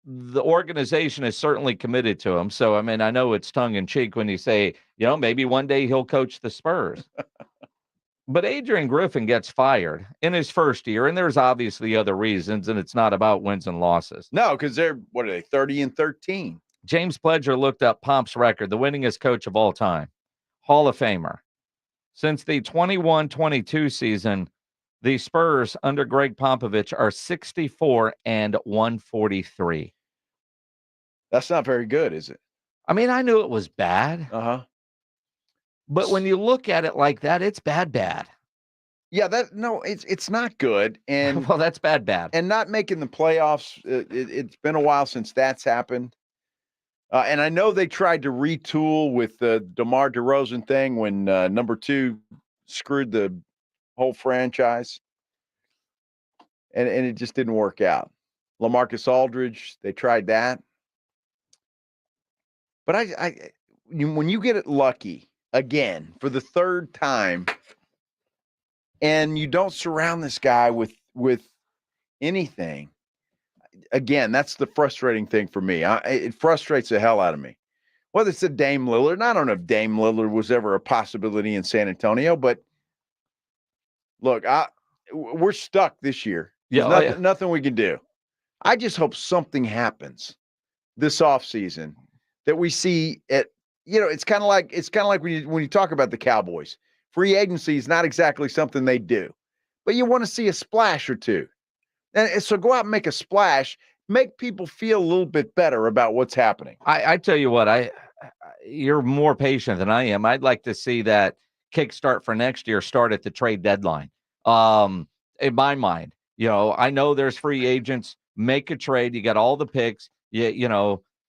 Speaker 7: the organization is certainly committed to him. So, I mean, I know it's tongue in cheek when you say, maybe one day he'll coach the Spurs. But Adrian Griffin gets fired in his first year, and there's obviously other reasons, and it's not about wins and losses.
Speaker 3: No, because they're, 30-13?
Speaker 7: James Pledger looked up Pop's record, the winningest coach of all time, Hall of Famer. Since the 21-22 season, the Spurs under Greg Popovich are 64-143.
Speaker 3: That's not very good, is it?
Speaker 7: I mean, I knew it was bad.
Speaker 3: Uh-huh.
Speaker 7: But when you look at it like that, it's bad.
Speaker 3: Yeah, it's not good. And
Speaker 7: well, that's bad.
Speaker 3: And not making the playoffs, it's been a while since that's happened. And I know they tried to retool with the DeMar DeRozan thing when number 2 screwed the whole franchise. And it just didn't work out. LaMarcus Aldridge, they tried that. But when you get it lucky again for the third time, and you don't surround this guy with anything, again, that's the frustrating thing for me. It frustrates the hell out of me. Whether it's a Dame Lillard, and I don't know if Dame Lillard was ever a possibility in San Antonio, but look, we're stuck this year. There's nothing we can do. I just hope something happens this offseason that we see at, it's kind of like when you talk about the Cowboys. Free agency is not exactly something they do, but you want to see a splash or two. And so go out and make a splash, make people feel a little bit better about what's happening.
Speaker 7: I tell you what, you're more patient than I am. I'd like to see that kickstart for next year start at the trade deadline. In my mind, I know there's free agents. Make a trade. You got all the picks.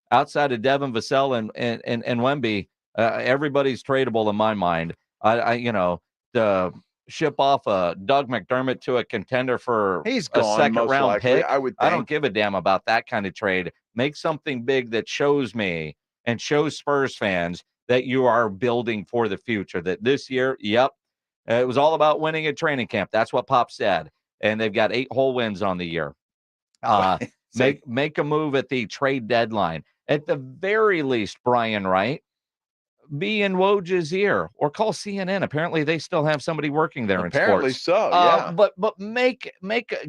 Speaker 7: Outside of Devin Vassell and Wemby, everybody's tradable in my mind. To ship off Doug McDermott to a contender for
Speaker 3: He's
Speaker 7: a
Speaker 3: gone,
Speaker 7: second round
Speaker 3: likely,
Speaker 7: pick,
Speaker 3: I would
Speaker 7: I don't
Speaker 3: think.
Speaker 7: give a damn about that kind of trade. Make something big that shows me and shows Spurs fans that you are building for the future. That this year, it was all about winning at training camp. That's what Pop said. And they've got 8 whole wins on the year. Make a move at the trade deadline. At the very least, Brian Wright, be in Woj's ear or call CNN. Apparently, they still have somebody working there in sports.
Speaker 3: Apparently so, yeah.
Speaker 7: But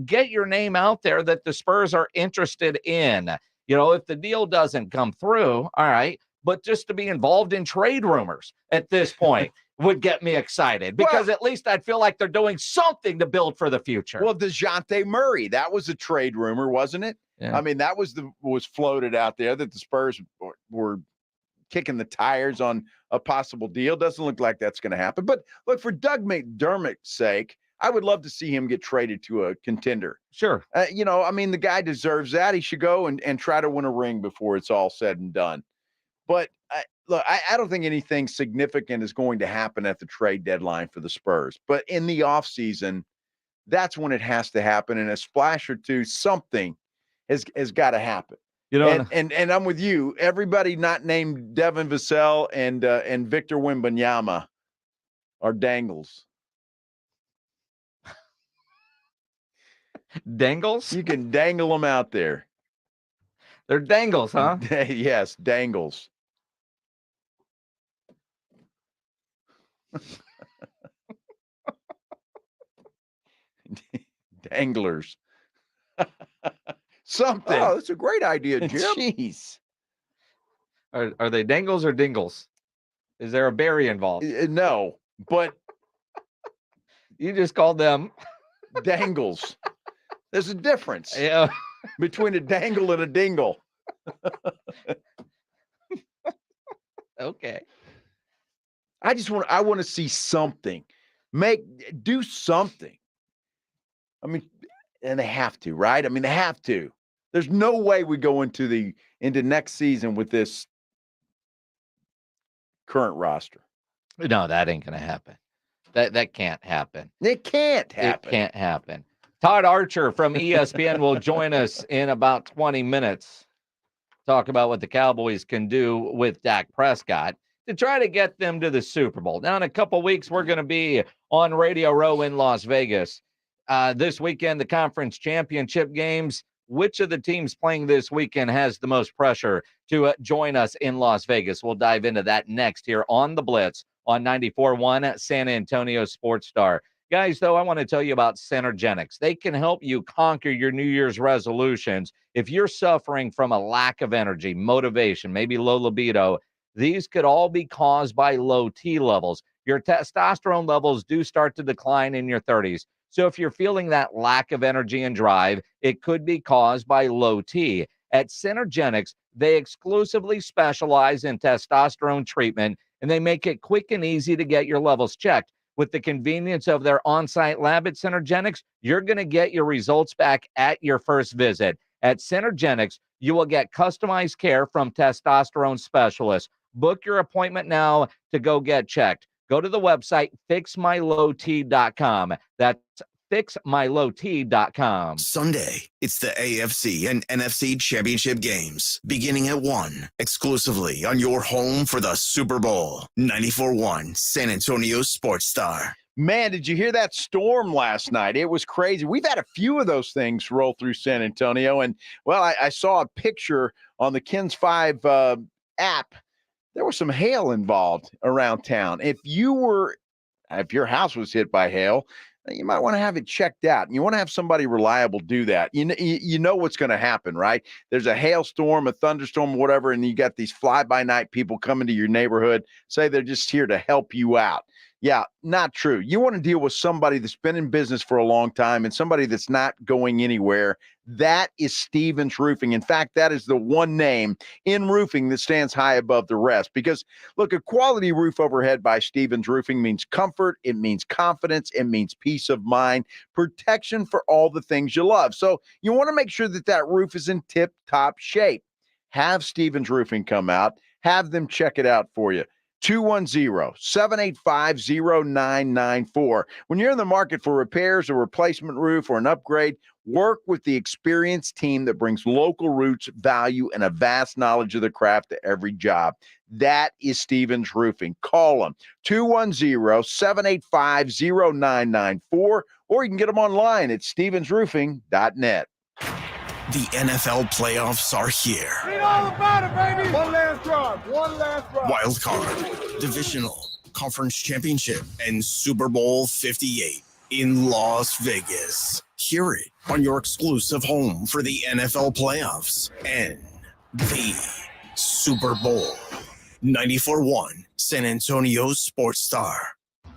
Speaker 7: get your name out there that the Spurs are interested in. If the deal doesn't come through, all right. But just to be involved in trade rumors at this point would get me excited because at least I'd feel like they're doing something to build for the future.
Speaker 3: Well, DeJounte Murray, that was a trade rumor, wasn't it?
Speaker 7: Yeah.
Speaker 3: I mean, that was floated out there that the Spurs were kicking the tires on a possible deal. Doesn't look like that's going to happen. But look, for Doug McDermott's sake, I would love to see him get traded to a contender.
Speaker 7: Sure.
Speaker 3: The guy deserves that. He should go and try to win a ring before it's all said and done. But I don't think anything significant is going to happen at the trade deadline for the Spurs. But in the offseason, that's when it has to happen. And a splash or two, something has got to happen. And I'm with you. Everybody not named Devin Vassell and Victor Wembanyama are dangles.
Speaker 7: Dangles?
Speaker 3: You can dangle them out there.
Speaker 7: They're dangles, huh?
Speaker 3: Yes, dangles. Danglers. Something.
Speaker 4: Oh, that's a great idea, Jim.
Speaker 3: Jeez.
Speaker 7: Are they dangles or dingles? Is there a berry involved?
Speaker 3: No, but
Speaker 7: you just called them
Speaker 3: dangles. There's a difference between a dangle and a dingle.
Speaker 7: Okay.
Speaker 3: I want to see something. Do something. I mean, and they have to, right? I mean, they have to. There's no way we go into next season with this current roster.
Speaker 7: No, that ain't gonna happen. That can't happen.
Speaker 3: It can't happen.
Speaker 7: It can't happen. Todd Archer from ESPN will join us in about 20 minutes. Talk about what the Cowboys can do with Dak Prescott to try to get them to the Super Bowl. Now, in a couple weeks, we're going to be on Radio Row in Las Vegas. This weekend, the conference championship games. Which of the teams playing this weekend has the most pressure to join us in Las Vegas? We'll dive into that next here on the Blitz on 94.1 San Antonio Sports Star. Guys, though, I want to tell you about Synergenics. They can help you conquer your New Year's resolutions. If you're suffering from a lack of energy, motivation, maybe low libido, these could all be caused by low T levels. Your testosterone levels do start to decline in your 30s. So if you're feeling that lack of energy and drive, it could be caused by low T. At Synergenics, they exclusively specialize in testosterone treatment, and they make it quick and easy to get your levels checked. With the convenience of their on-site lab at Synergenics, you're going to get your results back at your first visit. At Synergenics, you will get customized care from testosterone specialists. Book your appointment now to go get checked. Go to the website, fixmylowt.com. That's fixmylowt.com.
Speaker 2: Sunday, it's the AFC and NFC championship games, beginning at 1, exclusively on your home for the Super Bowl. 94.1 San Antonio Sports Star.
Speaker 3: Man, did you hear that storm last night? It was crazy. We've had a few of those things roll through San Antonio. And, well, I saw a picture on the Kins 5 app. There was some hail involved around town. If your house was hit by hail, you might want to have it checked out. And you want to have somebody reliable do that. You know what's going to happen, right? There's a hailstorm, a thunderstorm, whatever, and you got these fly-by-night people coming to your neighborhood, say they're just here to help you out. Yeah, not true. You want to deal with somebody that's been in business for a long time and somebody that's not going anywhere. That is Stevens Roofing. In fact, that is the one name in roofing that stands high above the rest. Because, look, a quality roof overhead by Stevens Roofing means comfort, it means confidence, it means peace of mind, protection for all the things you love. So you want to make sure that that roof is in tip-top shape. Have Stevens Roofing come out. Have them check it out for you. 210-785-0994. When you're in the market for repairs, a replacement roof, or an upgrade, work with the experienced team that brings local roots, value, and a vast knowledge of the craft to every job. That is Stevens Roofing. Call them, 210-785-0994, or you can get them online at stevensroofing.net.
Speaker 2: The NFL playoffs are here.
Speaker 24: Read all about it, baby. One last drive.
Speaker 2: Wild card, divisional, conference championship, and Super Bowl 58 in Las Vegas. Hear it on your exclusive home for the NFL playoffs and the Super Bowl. 94.1 San Antonio Sports Star.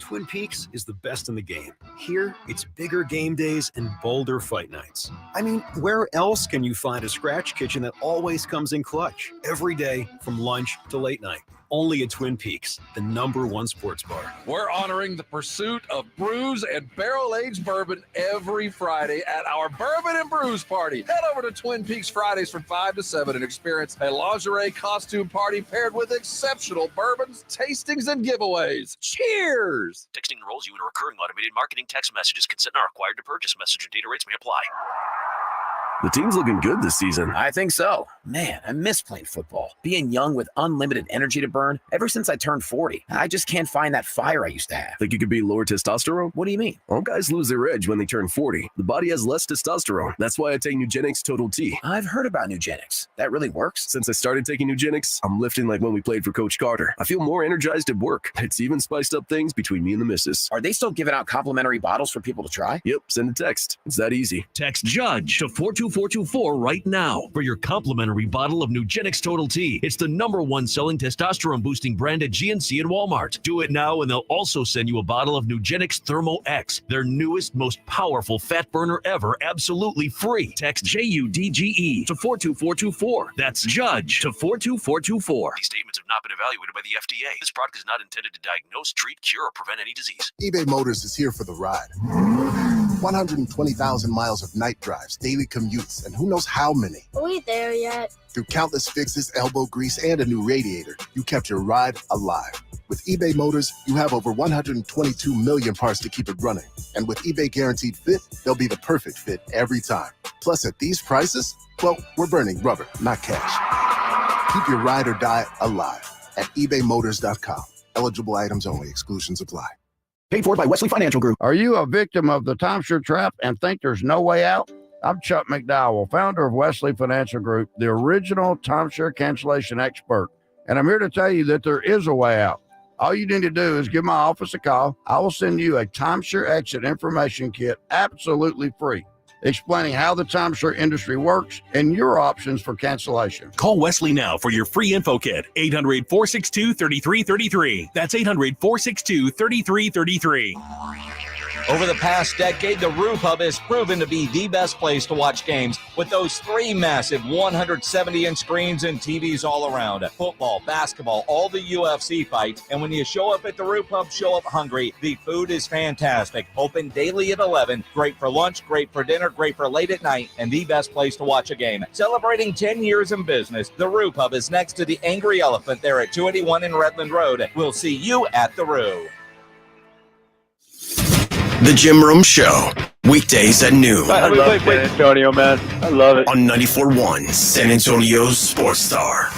Speaker 4: Twin Peaks is the best in the game. Here, it's bigger game days and bolder fight nights. I mean, where else can you find a scratch kitchen that always comes in clutch? Every day, from lunch to late night. Only at Twin Peaks, the #1 sports bar.
Speaker 11: We're honoring the pursuit of brews and barrel-aged bourbon every Friday at our Bourbon and Brews Party. Head over to Twin Peaks Fridays from 5 to 7 and experience a lingerie costume party paired with exceptional bourbons, tastings, and giveaways. Cheers!
Speaker 19: Texting enrolls you in a recurring automated marketing text messages. Consent not required to purchase. Message and data rates may apply.
Speaker 22: The team's looking good this season.
Speaker 23: I think so. Man, I miss playing football. Being young with unlimited energy to burn. Ever since I turned 40, I just can't find that fire I used to have.
Speaker 22: Think you could be lower testosterone?
Speaker 23: What do you mean?
Speaker 22: All guys lose their edge when they turn 40. The body has less testosterone. That's why I take Nugenix Total T.
Speaker 23: I've heard about Nugenix. That really works?
Speaker 22: Since I started taking Nugenix, I'm lifting like when we played for Coach Carter. I feel more energized at work. It's even spiced up things between me and the missus.
Speaker 23: Are they still giving out complimentary bottles for people to try?
Speaker 22: Yep, send a text. It's that easy.
Speaker 25: Text JUDGE to 42424 right now for your complimentary bottle of Nugenix Total T. It's the #1 selling testosterone boosting brand at GNC and Walmart. Do it now and they'll also send you a bottle of Nugenix Thermo X, their newest, most powerful fat burner ever, absolutely free. Text JUDGE to 42424. That's JUDGE to 42424.
Speaker 19: These statements have not been evaluated by the FDA. This product is not intended to diagnose, treat, cure, or prevent any disease.
Speaker 26: eBay Motors is here for the ride. 120,000 miles of night drives, daily commutes, and who knows how many.
Speaker 27: Are we there yet?
Speaker 26: Through countless fixes, elbow grease, and a new radiator, you kept your ride alive. With eBay Motors, you have over 122 million parts to keep it running. And with eBay Guaranteed Fit, they'll be the perfect fit every time. Plus, at these prices, well, we're burning rubber, not cash. Keep your ride or die alive at ebaymotors.com. Eligible items only. Exclusions apply.
Speaker 21: Paid for by Wesley Financial Group.
Speaker 28: Are you a victim of the timeshare trap and think there's no way out? I'm Chuck McDowell, founder of Wesley Financial Group, the original timeshare cancellation expert. And I'm here to tell you that there is a way out. All you need to do is give my office a call. I will send you a timeshare exit information kit absolutely free, explaining how the timeshare industry works and your options for cancellation.
Speaker 25: Call Wesley now for your free info kit. 800-462-3333. That's 800-462-3333.
Speaker 7: Over the past decade, the Roo Pub has proven to be the best place to watch games with those 3 massive 170-inch screens and TVs all around. Football, basketball, all the UFC fights. And when you show up at the Roo Pub, show up hungry. The food is fantastic. Open daily at 11. Great for lunch, great for dinner, great for late at night, and the best place to watch a game. Celebrating 10 years in business, the Roo Pub is next to the Angry Elephant there at 281 in Redland Road. We'll see you at the Roo.
Speaker 2: The Jim Room Show, weekdays at noon.
Speaker 29: I love San Antonio, man. I love it.
Speaker 2: On 94.1 San Antonio's Sports Star.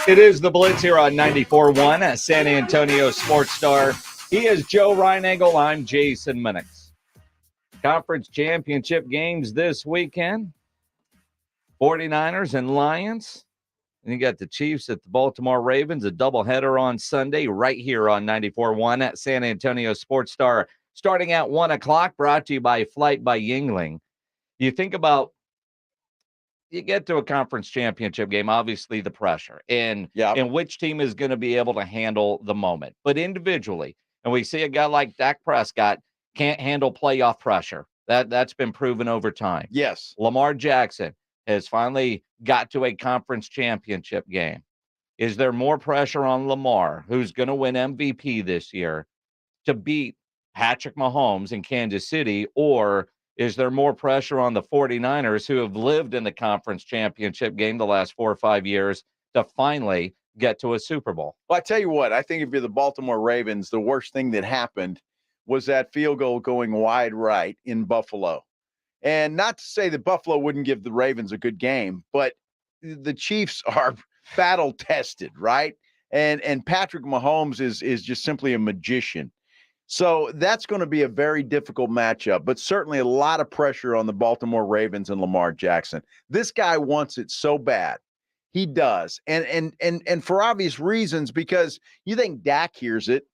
Speaker 7: It is the Blitz here on 94.1 San Antonio Sports Star. He is Joe Reinagel. I'm Jason Minix. Conference championship games this weekend. 49ers and Lions. And you got the Chiefs at the Baltimore Ravens, a doubleheader on Sunday right here on 94.1 at San Antonio Sports Star, starting at 1 o'clock, brought to you by Flight by Yingling. You think about, you get to a conference championship game, obviously the pressure and which team is going to be able to handle the moment. But individually, and we see a guy like Dak Prescott can't handle playoff pressure. That's been proven over time.
Speaker 3: Yes.
Speaker 7: Lamar Jackson has finally got to a conference championship game. Is there more pressure on Lamar, who's going to win MVP this year, to beat Patrick Mahomes in Kansas City, or is there more pressure on the 49ers, who have lived in the conference championship game the last 4 or 5 years, to finally get to a Super Bowl?
Speaker 3: Well, I tell you what, I think if you're the Baltimore Ravens, the worst thing that happened was that field goal going wide right in Buffalo. And not to say that Buffalo wouldn't give the Ravens a good game, but the Chiefs are battle tested, right? And Patrick Mahomes is just simply a magician. So that's going to be a very difficult matchup, but certainly a lot of pressure on the Baltimore Ravens and Lamar Jackson. This guy wants it so bad. He does. And for obvious reasons, because you think Dak hears it,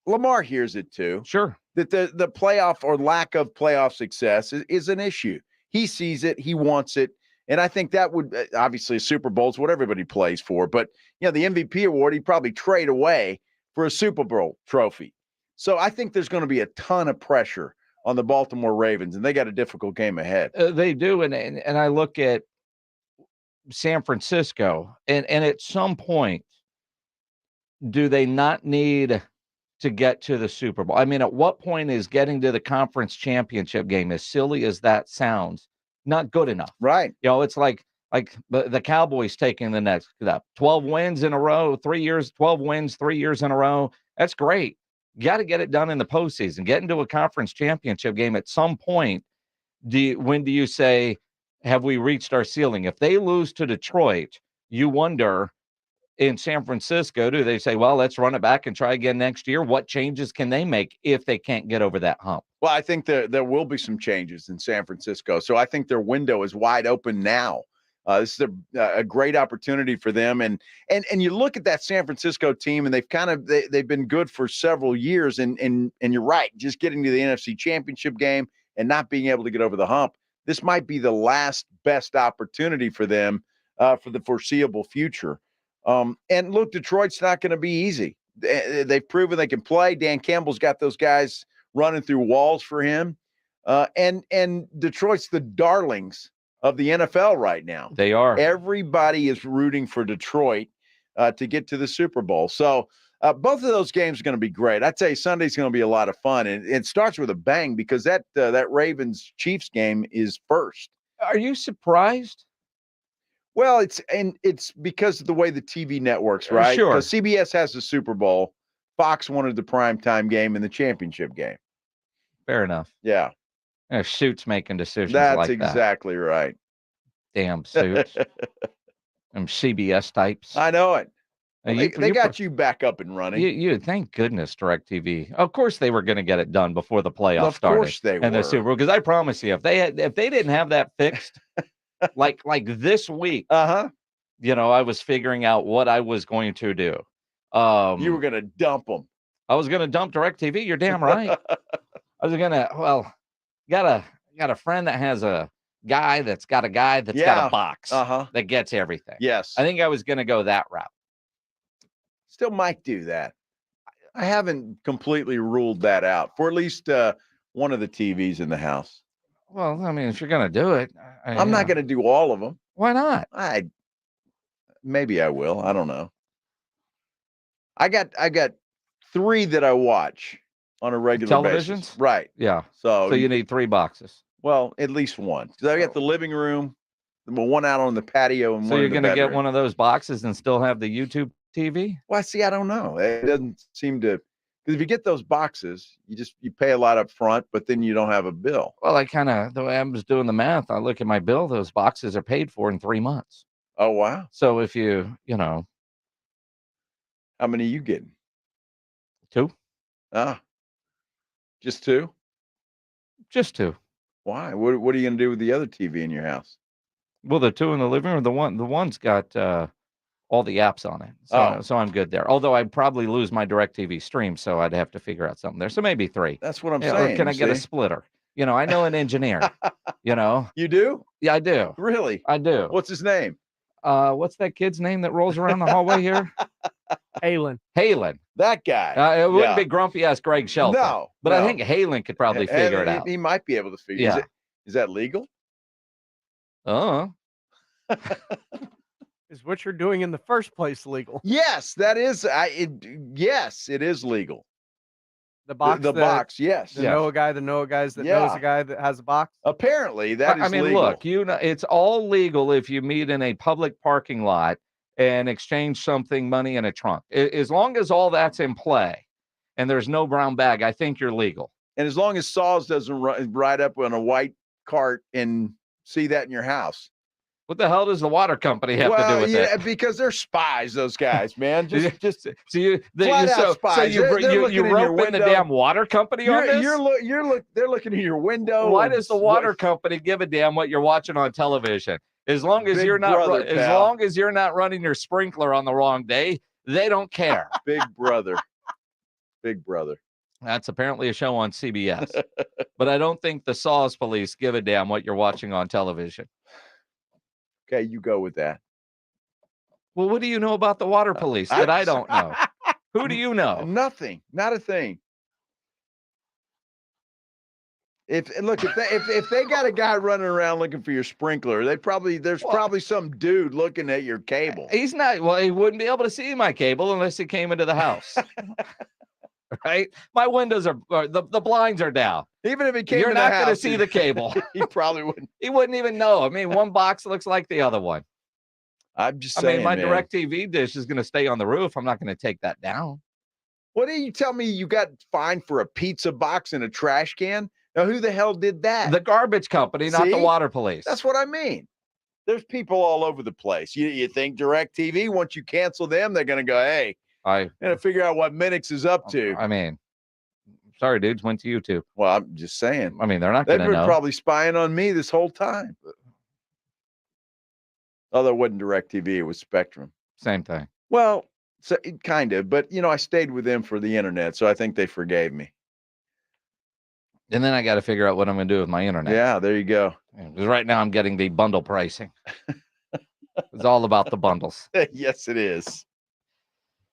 Speaker 3: Lamar hears it too.
Speaker 7: Sure.
Speaker 3: That the playoff or lack of playoff success is an issue. He sees it. He wants it. And I think that would obviously Super Bowl is what everybody plays for. But, the MVP award, he'd probably trade away for a Super Bowl trophy. So I think there's going to be a ton of pressure on the Baltimore Ravens, and they got a difficult game ahead.
Speaker 7: They do. And I look at San Francisco, and at some point, do they not need to get to the Super Bowl? I mean, at what point is getting to the conference championship game, as silly as that sounds, not good enough?
Speaker 3: Right.
Speaker 7: It's like the Cowboys taking the next step. 12 wins in a row, 3 years, 12 wins, 3 years in a row. That's great. You got to get it done in the postseason. Get into a conference championship game at some point. When do you say, have we reached our ceiling? If they lose to Detroit, you wonder, in San Francisco, do they say, well, let's run it back and try again next year? What changes can they make if they can't get over that hump?
Speaker 3: Well, I think there will be some changes in San Francisco. So I think their window is wide open now. This is a great opportunity for them. And you look at that San Francisco team, and they've been good for several years. And you're right, just getting to the NFC Championship game and not being able to get over the hump. This might be the last best opportunity for them for the foreseeable future. And look, Detroit's not going to be easy. They've proven they can play. Dan Campbell's got those guys running through walls for him. And Detroit's the darlings of the NFL right now.
Speaker 7: They are.
Speaker 3: Everybody is rooting for Detroit to get to the Super Bowl. So both of those games are going to be great. I tell you, Sunday's going to be a lot of fun. And it starts with a bang because that Ravens-Chiefs game is first.
Speaker 7: Are you surprised?
Speaker 3: Well, it's because of the way the TV networks, right?
Speaker 7: Sure.
Speaker 3: Because CBS has the Super Bowl. Fox wanted the primetime game and the championship game.
Speaker 7: Fair enough.
Speaker 3: Yeah.
Speaker 7: Suits making decisions
Speaker 3: That's
Speaker 7: like that.
Speaker 3: That's exactly right.
Speaker 7: Damn Suits. Them CBS types.
Speaker 3: I know it.
Speaker 7: Well,
Speaker 3: they got you back up and running.
Speaker 7: You thank goodness DirecTV. Of course they were going to get it done before the playoffs started.
Speaker 3: Of course they were.
Speaker 7: And the Super Bowl, because I promise you, if they didn't have that fixed, like this week, I was figuring out what I was going to do.
Speaker 3: You were going to dump them.
Speaker 7: I was going to dump DirecTV. You're damn right. I was going to. Got a friend that has a guy that's got a guy that's got a box that gets everything.
Speaker 3: Yes.
Speaker 7: I think I was going to go that route.
Speaker 3: Still might do that. I haven't completely ruled that out for at least one of the TVs in the house.
Speaker 7: Well, I mean, if you're going to do it.
Speaker 3: I'm not going to do all of them.
Speaker 7: Why not?
Speaker 3: Maybe I will. I don't know. I got 3 that I watch on a regular
Speaker 7: televisions?
Speaker 3: Basis. Right.
Speaker 7: Yeah.
Speaker 3: So
Speaker 7: you need 3 boxes.
Speaker 3: Well, at least one. Because I got the living room, one out on the patio, and
Speaker 7: so
Speaker 3: one
Speaker 7: you're
Speaker 3: in the
Speaker 7: going to get
Speaker 3: bedroom.
Speaker 7: one of those boxes and still have the YouTube TV?
Speaker 3: Well, see, I don't know. It doesn't seem to, because if you get those boxes, you pay a lot up front, but then you don't have a bill.
Speaker 7: Well, the way I was doing the math, I look at my bill, those boxes are paid for in 3 months.
Speaker 3: Oh, wow.
Speaker 7: So if you.
Speaker 3: How many are you getting?
Speaker 7: 2.
Speaker 3: Just 2?
Speaker 7: Just 2.
Speaker 3: Why? What are you going to do with the other TV in your house?
Speaker 7: Well, the 2 in the living room, the one's got all the apps on it. So I'm good there. Although I'd probably lose my DirecTV stream, so I'd have to figure out something there. So maybe 3.
Speaker 3: That's what I'm saying.
Speaker 7: Or can I get a splitter? I know an engineer.
Speaker 3: You do?
Speaker 7: Yeah, I do.
Speaker 3: Really?
Speaker 7: I do.
Speaker 3: What's his name?
Speaker 7: What's that kid's name that rolls around the hallway here?
Speaker 1: Halen.
Speaker 3: That guy.
Speaker 7: It wouldn't be grumpy ass Greg Shelton.
Speaker 3: No.
Speaker 7: But I think Halen could probably figure it out.
Speaker 3: He might be able to figure it out. Is that legal?
Speaker 1: Is what you're doing in the first place legal?
Speaker 3: Yes, that is. Yes, it is legal.
Speaker 1: The box.
Speaker 3: The box. Yes.
Speaker 1: The Noah guy. The Noah guys that knows a guy that has a box.
Speaker 3: Apparently, that is legal.
Speaker 7: Look, it's all legal if you meet in a public parking lot and exchange money in a trunk. As long as all that's in play and there's no brown bag, I think you're legal.
Speaker 3: And as long as Saws doesn't ride up on a white cart and see that in your house.
Speaker 7: What the hell does the water company have to do with it?
Speaker 3: Because they're spies, those guys, man. Just
Speaker 7: so you
Speaker 3: spies.
Speaker 7: You rope in the damn water company on this?
Speaker 3: They're looking in your window.
Speaker 7: Why does the water company give a damn what you're watching on television? As long as you're not running your sprinkler on the wrong day, they don't care.
Speaker 3: Big brother. Big brother.
Speaker 7: That's apparently a show on CBS. But I don't think the Saws police give a damn what you're watching on television.
Speaker 3: Okay, you go with that.
Speaker 7: Well, what do you know about the water police that I don't know? Who do you know?
Speaker 3: Nothing. Not a thing. If they got a guy running around looking for your sprinkler, there's probably some dude looking at your cable.
Speaker 7: He's not. Well, he wouldn't be able to see my cable unless he came into the house. Right? My windows are the blinds are down.
Speaker 3: Even if he came,
Speaker 7: you're not going to see the cable.
Speaker 3: He probably wouldn't.
Speaker 7: He wouldn't even know. I mean, one box looks like the other one.
Speaker 3: I'm just saying.
Speaker 7: I mean, my DirecTV dish is going to stay on the roof. I'm not going to take that down.
Speaker 3: What do you tell me? You got fined for a pizza box and a trash can? Now, who the hell did that?
Speaker 7: The garbage company, not the water police.
Speaker 3: That's what I mean. There's people all over the place. You think DirecTV, once you cancel them, they're going to go, hey, I'm going to figure out what Minix is up to.
Speaker 7: I mean, sorry, dudes, went to YouTube.
Speaker 3: Well, I'm just saying.
Speaker 7: I mean, they're not going to know.
Speaker 3: They've been probably spying on me this whole time. Although it wasn't DirecTV, it was Spectrum.
Speaker 7: Same thing.
Speaker 3: Well, so, kind of. But, I stayed with them for the internet, so I think they forgave me.
Speaker 7: And then I got to figure out what I'm going to do with my internet.
Speaker 3: Yeah, there you go.
Speaker 7: Because right now I'm getting the bundle pricing. It's all about the bundles.
Speaker 3: Yes, it is.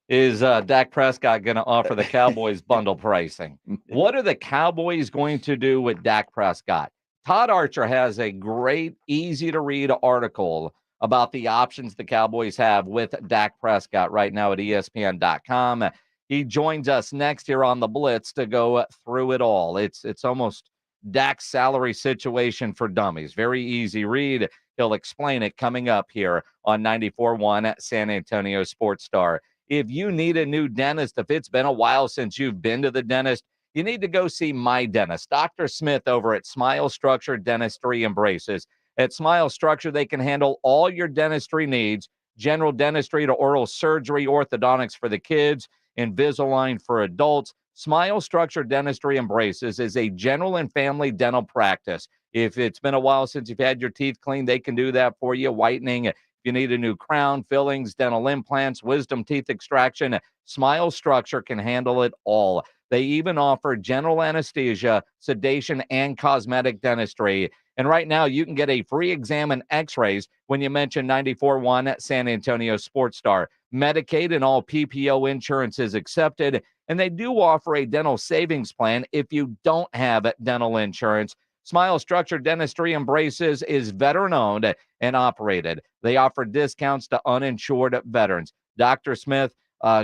Speaker 7: Is Dak Prescott going to offer the Cowboys bundle pricing? What are the Cowboys going to do with Dak Prescott? Todd Archer has a great, easy-to-read article about the options the Cowboys have with Dak Prescott right now at ESPN.com. He joins us next here on the Blitz to go through it all. It's almost Dak's salary situation for dummies. Very easy read. He'll explain it coming up here on 94.1 San Antonio Sports Star. If you need a new dentist, if it's been a while since you've been to the dentist, you need to go see my dentist, Dr. Smith over at Smile Structure Dentistry and Braces. At Smile Structure, they can handle all your dentistry needs, general dentistry to oral surgery, orthodontics for the kids, Invisalign for adults. Smile Structure Dentistry and Braces is a general and family dental practice. If it's been a while since you've had your teeth cleaned, they can do that for you. Whitening, if you need a new crown, fillings, dental implants, wisdom teeth extraction, Smile Structure can handle it all. They even offer general anesthesia, sedation, and cosmetic dentistry. And right now, you can get a free exam and x-rays when you mention 94.1 San Antonio Sports Star. Medicaid and all PPO insurance is accepted, and they do offer a dental savings plan if you don't have dental insurance. Smile Structure Dentistry and Braces is veteran-owned and operated. They offer discounts to uninsured veterans. Dr. Smith,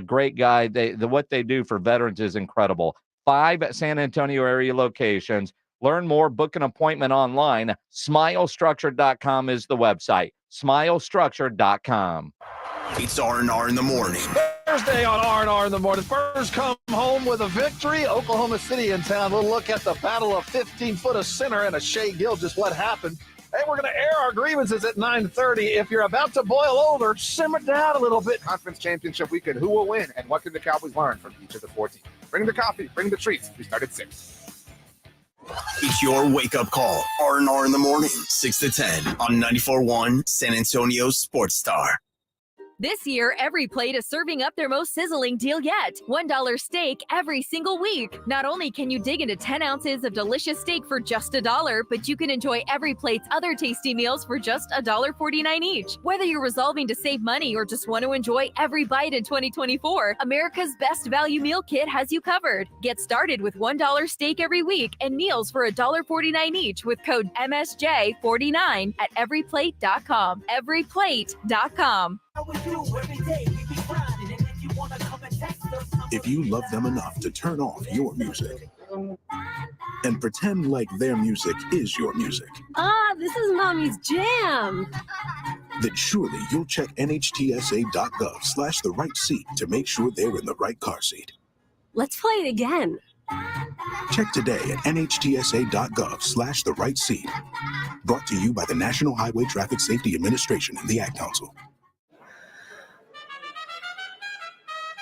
Speaker 7: great guy. What they do for veterans is incredible. 5 San Antonio area locations. Learn more, book an appointment online. SmileStructure.com is the website. SmileStructure.com.
Speaker 2: It's R&R in the morning.
Speaker 11: Thursday on R&R in the morning. Spurs come home with a victory. Oklahoma City in town. We'll look at the battle of 15-foot of center and a Shea Gill, just what happened. Hey, we're going to air our grievances at 9:30. If you're about to boil over, simmer down a little bit.
Speaker 6: Conference championship weekend. Who will win, and what can the Cowboys learn from each of the 4 teams? Bring the coffee. Bring the treats. We start at 6.
Speaker 2: It's your wake-up call. R&R in the morning, 6 to 10 on 94.1 San Antonio Sports Star.
Speaker 9: This year, every plate is serving up their most sizzling deal yet. $1 steak every single week. Not only can you dig into 10 ounces of delicious steak for just $1, but you can enjoy every plate's other tasty meals for just $1.49 each. Whether you're resolving to save money or just want to enjoy every bite in 2024, America's Best Value Meal Kit has you covered. Get started with $1 steak every week and meals for $1.49 each with code MSJ49 at everyplate.com. Everyplate.com.
Speaker 10: If you love them enough to turn off your music and pretend like their music is your music,
Speaker 13: this is Mommy's jam.
Speaker 10: then surely you'll check nhtsa.gov/the right seat to make sure they're in the right car seat.
Speaker 13: Let's play it again.
Speaker 10: Check today at nhtsa.gov/the right seat. Brought to you by the National Highway Traffic Safety Administration and the Ad Council.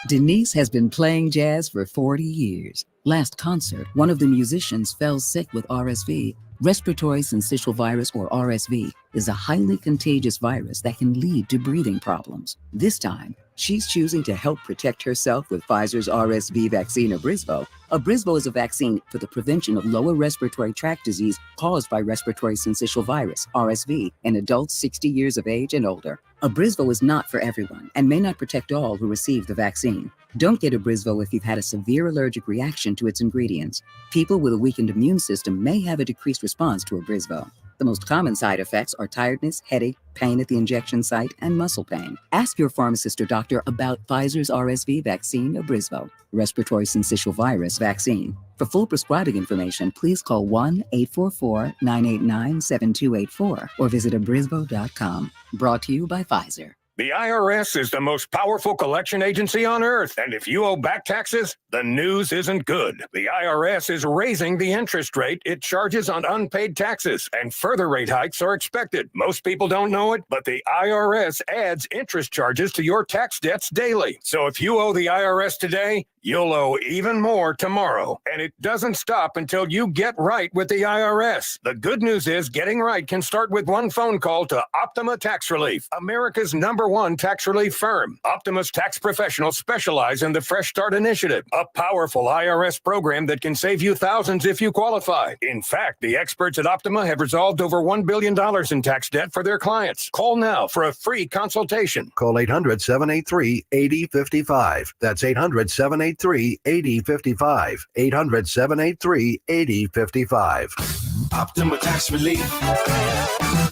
Speaker 14: Denise has been playing jazz for 40 years. Last concert, one of the musicians fell sick with RSV. Respiratory syncytial virus, or RSV, is a highly contagious virus that can lead to breathing problems. This time, She's choosing to help protect herself with Pfizer's RSV vaccine, Abrysvo. Abrysvo is a vaccine for the prevention of lower respiratory tract disease caused by respiratory syncytial virus, RSV, in adults 60 years of age and older. Abrysvo is not for everyone and may not protect all who receive the vaccine. Don't get Abrysvo if you've had a severe allergic reaction to its ingredients. People with a weakened immune system may have a decreased response to Abrysvo. The most common side effects are tiredness, headache, pain at the injection site, and muscle pain. Ask your pharmacist or doctor about Pfizer's RSV vaccine, Abrysvo, respiratory syncytial virus vaccine. For full prescribing information, please call 1-844-989-7284 or visit abrysvo.com. Brought to you by Pfizer.
Speaker 5: The IRS is the most powerful collection agency on earth, and if you owe back taxes, the news isn't good. The IRS is raising the interest rate it charges on unpaid taxes, and further rate hikes are expected. Most people don't know it, but the IRS adds interest charges to your tax debts daily. So if you owe the IRS today, you'll owe even more tomorrow. And it doesn't stop until you get right with the IRS. The good news is getting right can start with one phone call to Optima Tax Relief, America's #1 tax relief firm. Optima's tax professionals specialize in the Fresh Start Initiative, a powerful IRS program that can save you thousands if you qualify. In fact, the experts at Optima have resolved over $1 billion in tax debt for their clients. Call now for a free consultation.
Speaker 8: Call 800-783-8055. That's 800-783-8055. 800-783-8055.
Speaker 2: Optima Tax Relief.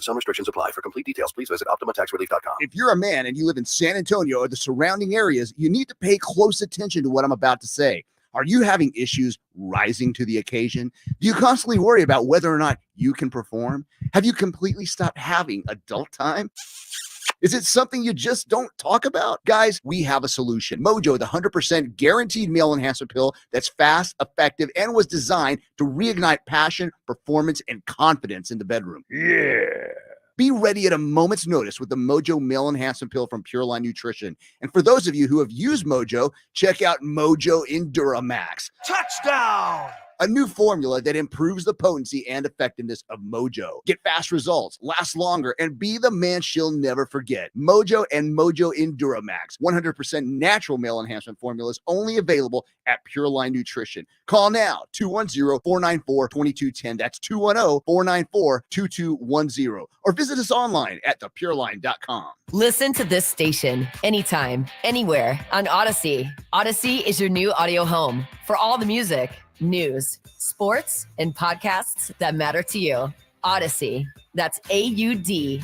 Speaker 8: Some restrictions apply. For complete details, please visit OptimaTaxRelief.com.
Speaker 12: If you're a man and you live in San Antonio or the surrounding areas, you need to pay close attention to what I'm about to say. Are you having issues rising to the occasion? Do you constantly worry about whether or not you can perform? Have you completely stopped having adult time? Is it something you just don't talk about? Guys, we have a solution. Mojo, the 100% guaranteed male enhancement pill that's fast, effective, and was designed to reignite passion, performance, and confidence in the bedroom. Yeah. Be ready at a moment's notice with the Mojo Male Enhancement Pill from Pure Line Nutrition. And for those of you who have used Mojo, check out Mojo Enduramax. Touchdown! A new formula that improves the potency and effectiveness of Mojo. Get fast results, last longer, and be the man she'll never forget. Mojo and Mojo Enduramax, 100% natural male enhancement formulas, only available at Pure Line Nutrition. Call now, 210-494-2210. That's 210-494-2210. Or visit us online at thepureline.com.
Speaker 15: Listen to this station anytime, anywhere on Odyssey. Odyssey is your new audio home for all the music, news, sports, and podcasts that matter to you. Odyssey. That's AUDACY.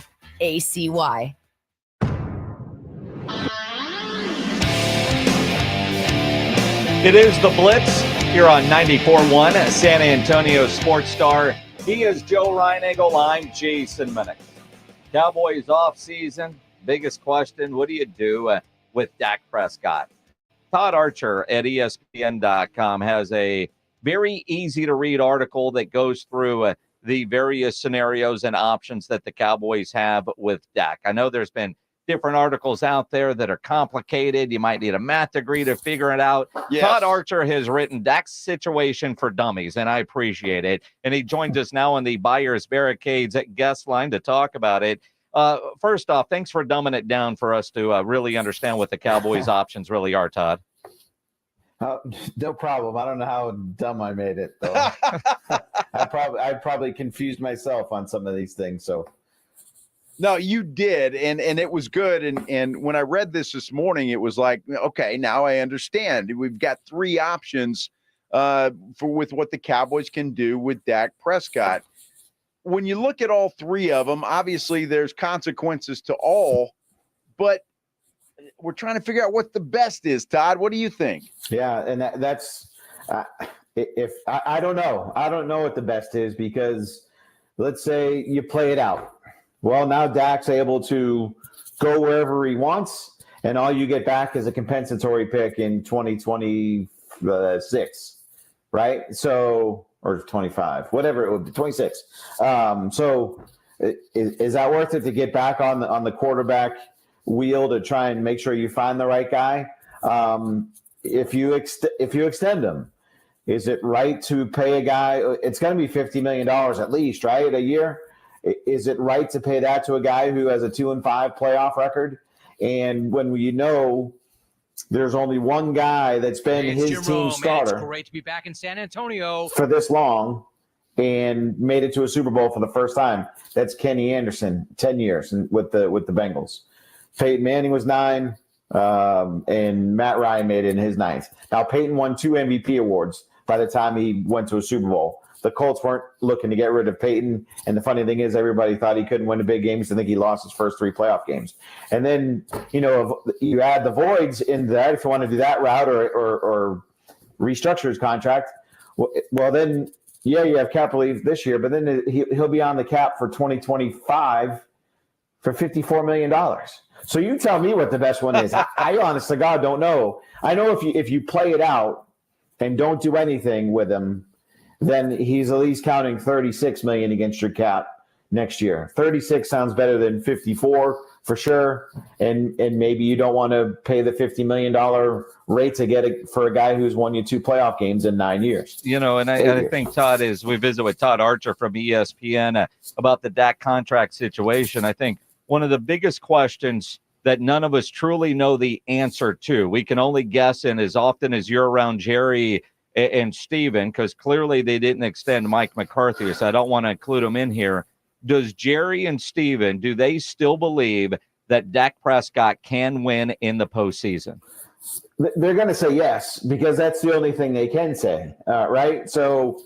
Speaker 7: It is the Blitz here on 94.1 San Antonio Sports Star. He is Joe Reinagle. I'm Jason Minnick. Cowboys offseason. Biggest question, what do you do with Dak Prescott? Todd Archer at ESPN.com has a very easy to read article that goes through the various scenarios and options that the Cowboys have with Dak. I know there's been different articles out there that are complicated. You might need a math degree to figure it out. Yes. Todd Archer has written Dak's Situation for Dummies, and I appreciate it. And he joins us now on the Buyers Barricades guest line to talk about it. First off, thanks for dumbing it down for us to really understand what the Cowboys' options really are, Todd.
Speaker 16: No problem. I don't know how dumb I made it, though. I probably confused myself on some of these things. So,
Speaker 3: no, you did, and it was good. And when I read this morning, it was like, okay, now I understand. We've got three options with what the Cowboys can do with Dak Prescott. When you look at all three of them, obviously there's consequences to all, but we're trying to figure out what the best is. Todd, what do you think?
Speaker 16: Yeah, and that's if I don't know. I don't know what the best is, because let's say you play it out. Well, now Dak's able to go wherever he wants, and all you get back is a compensatory pick in 2026, right? So, or 25, whatever it would be, 26. So is that worth it to get back on the quarterback wheel to try and make sure you find the right guy? If you extend him, is it right to pay a guy? It's going to be $50 million at least, right? A year. Is it right to pay that to a guy who has a 2-5 playoff record And when there's only one guy that's been his team starter.
Speaker 4: It's great to be back in San Antonio
Speaker 16: For this long and made it to a Super Bowl for the first time. That's Kenny Anderson, 10 years with the Bengals. Peyton Manning was 9, and Matt Ryan made it in his 9th. Now, Peyton won 2 MVP awards by the time he went to a Super Bowl. The Colts weren't looking to get rid of Peyton, and the funny thing is everybody thought he couldn't win the big games. I think he lost his first 3 playoff games. And then, if you add the voids into that, if you want to do that route or restructure his contract, well, then, yeah, you have cap relief this year, but then he'll be on the cap for 2025 for $54 million. So you tell me what the best one is. I honest to God don't know. I know if you play it out and don't do anything with him, then he's at least counting $36 million against your cap next year. 36 sounds better than 54 for sure. And maybe you don't want to pay the $50 million rate to get it for a guy who's won you 2 playoff games in 9 years.
Speaker 7: And I think Todd we visit with Todd Archer from ESPN about the Dak contract situation. I think one of the biggest questions that none of us truly know the answer to, we can only guess, and as often as you're around Jerry and Steven, because clearly they didn't extend Mike McCarthy, so I don't want to include them in here. Does Jerry and Steven, do they still believe that Dak Prescott can win in the postseason?
Speaker 16: They're going to say yes, because that's the only thing they can say, right? So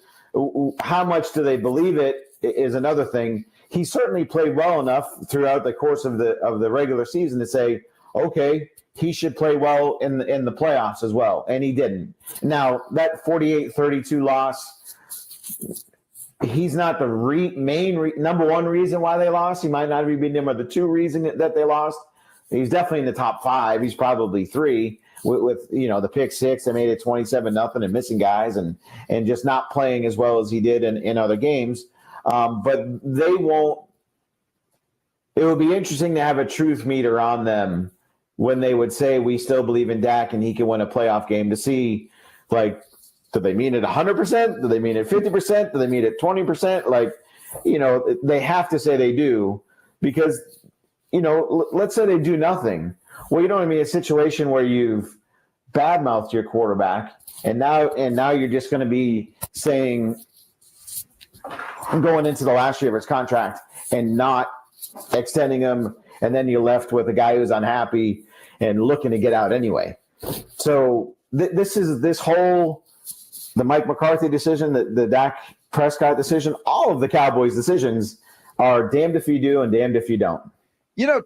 Speaker 16: how much do they believe it is another thing. He certainly played well enough throughout the course of the regular season to say, okay, he should play well in the playoffs as well, and he didn't. Now, that 48-32 loss, he's not the number one reason why they lost. He might not even be number 2 reason that they lost. He's definitely in the top 5. He's probably 3 with the pick 6. They made it 27-0 and missing guys and just not playing as well as he did in other games. But they won't. It would be interesting to have a truth meter on them when they would say we still believe in Dak and he can win a playoff game, to see, do they mean it 100%? Do they mean it 50%? Do they mean it 20%? They have to say they do, because, let's say they do nothing. Well, you don't want to be in a situation where you've badmouthed your quarterback and now you're just going to be saying, going into the last year of his contract and not extending him, and then you're left with a guy who's unhappy and looking to get out anyway. So this whole the Mike McCarthy decision, the Dak Prescott decision, all of the Cowboys decisions are damned if you do and damned if you don't.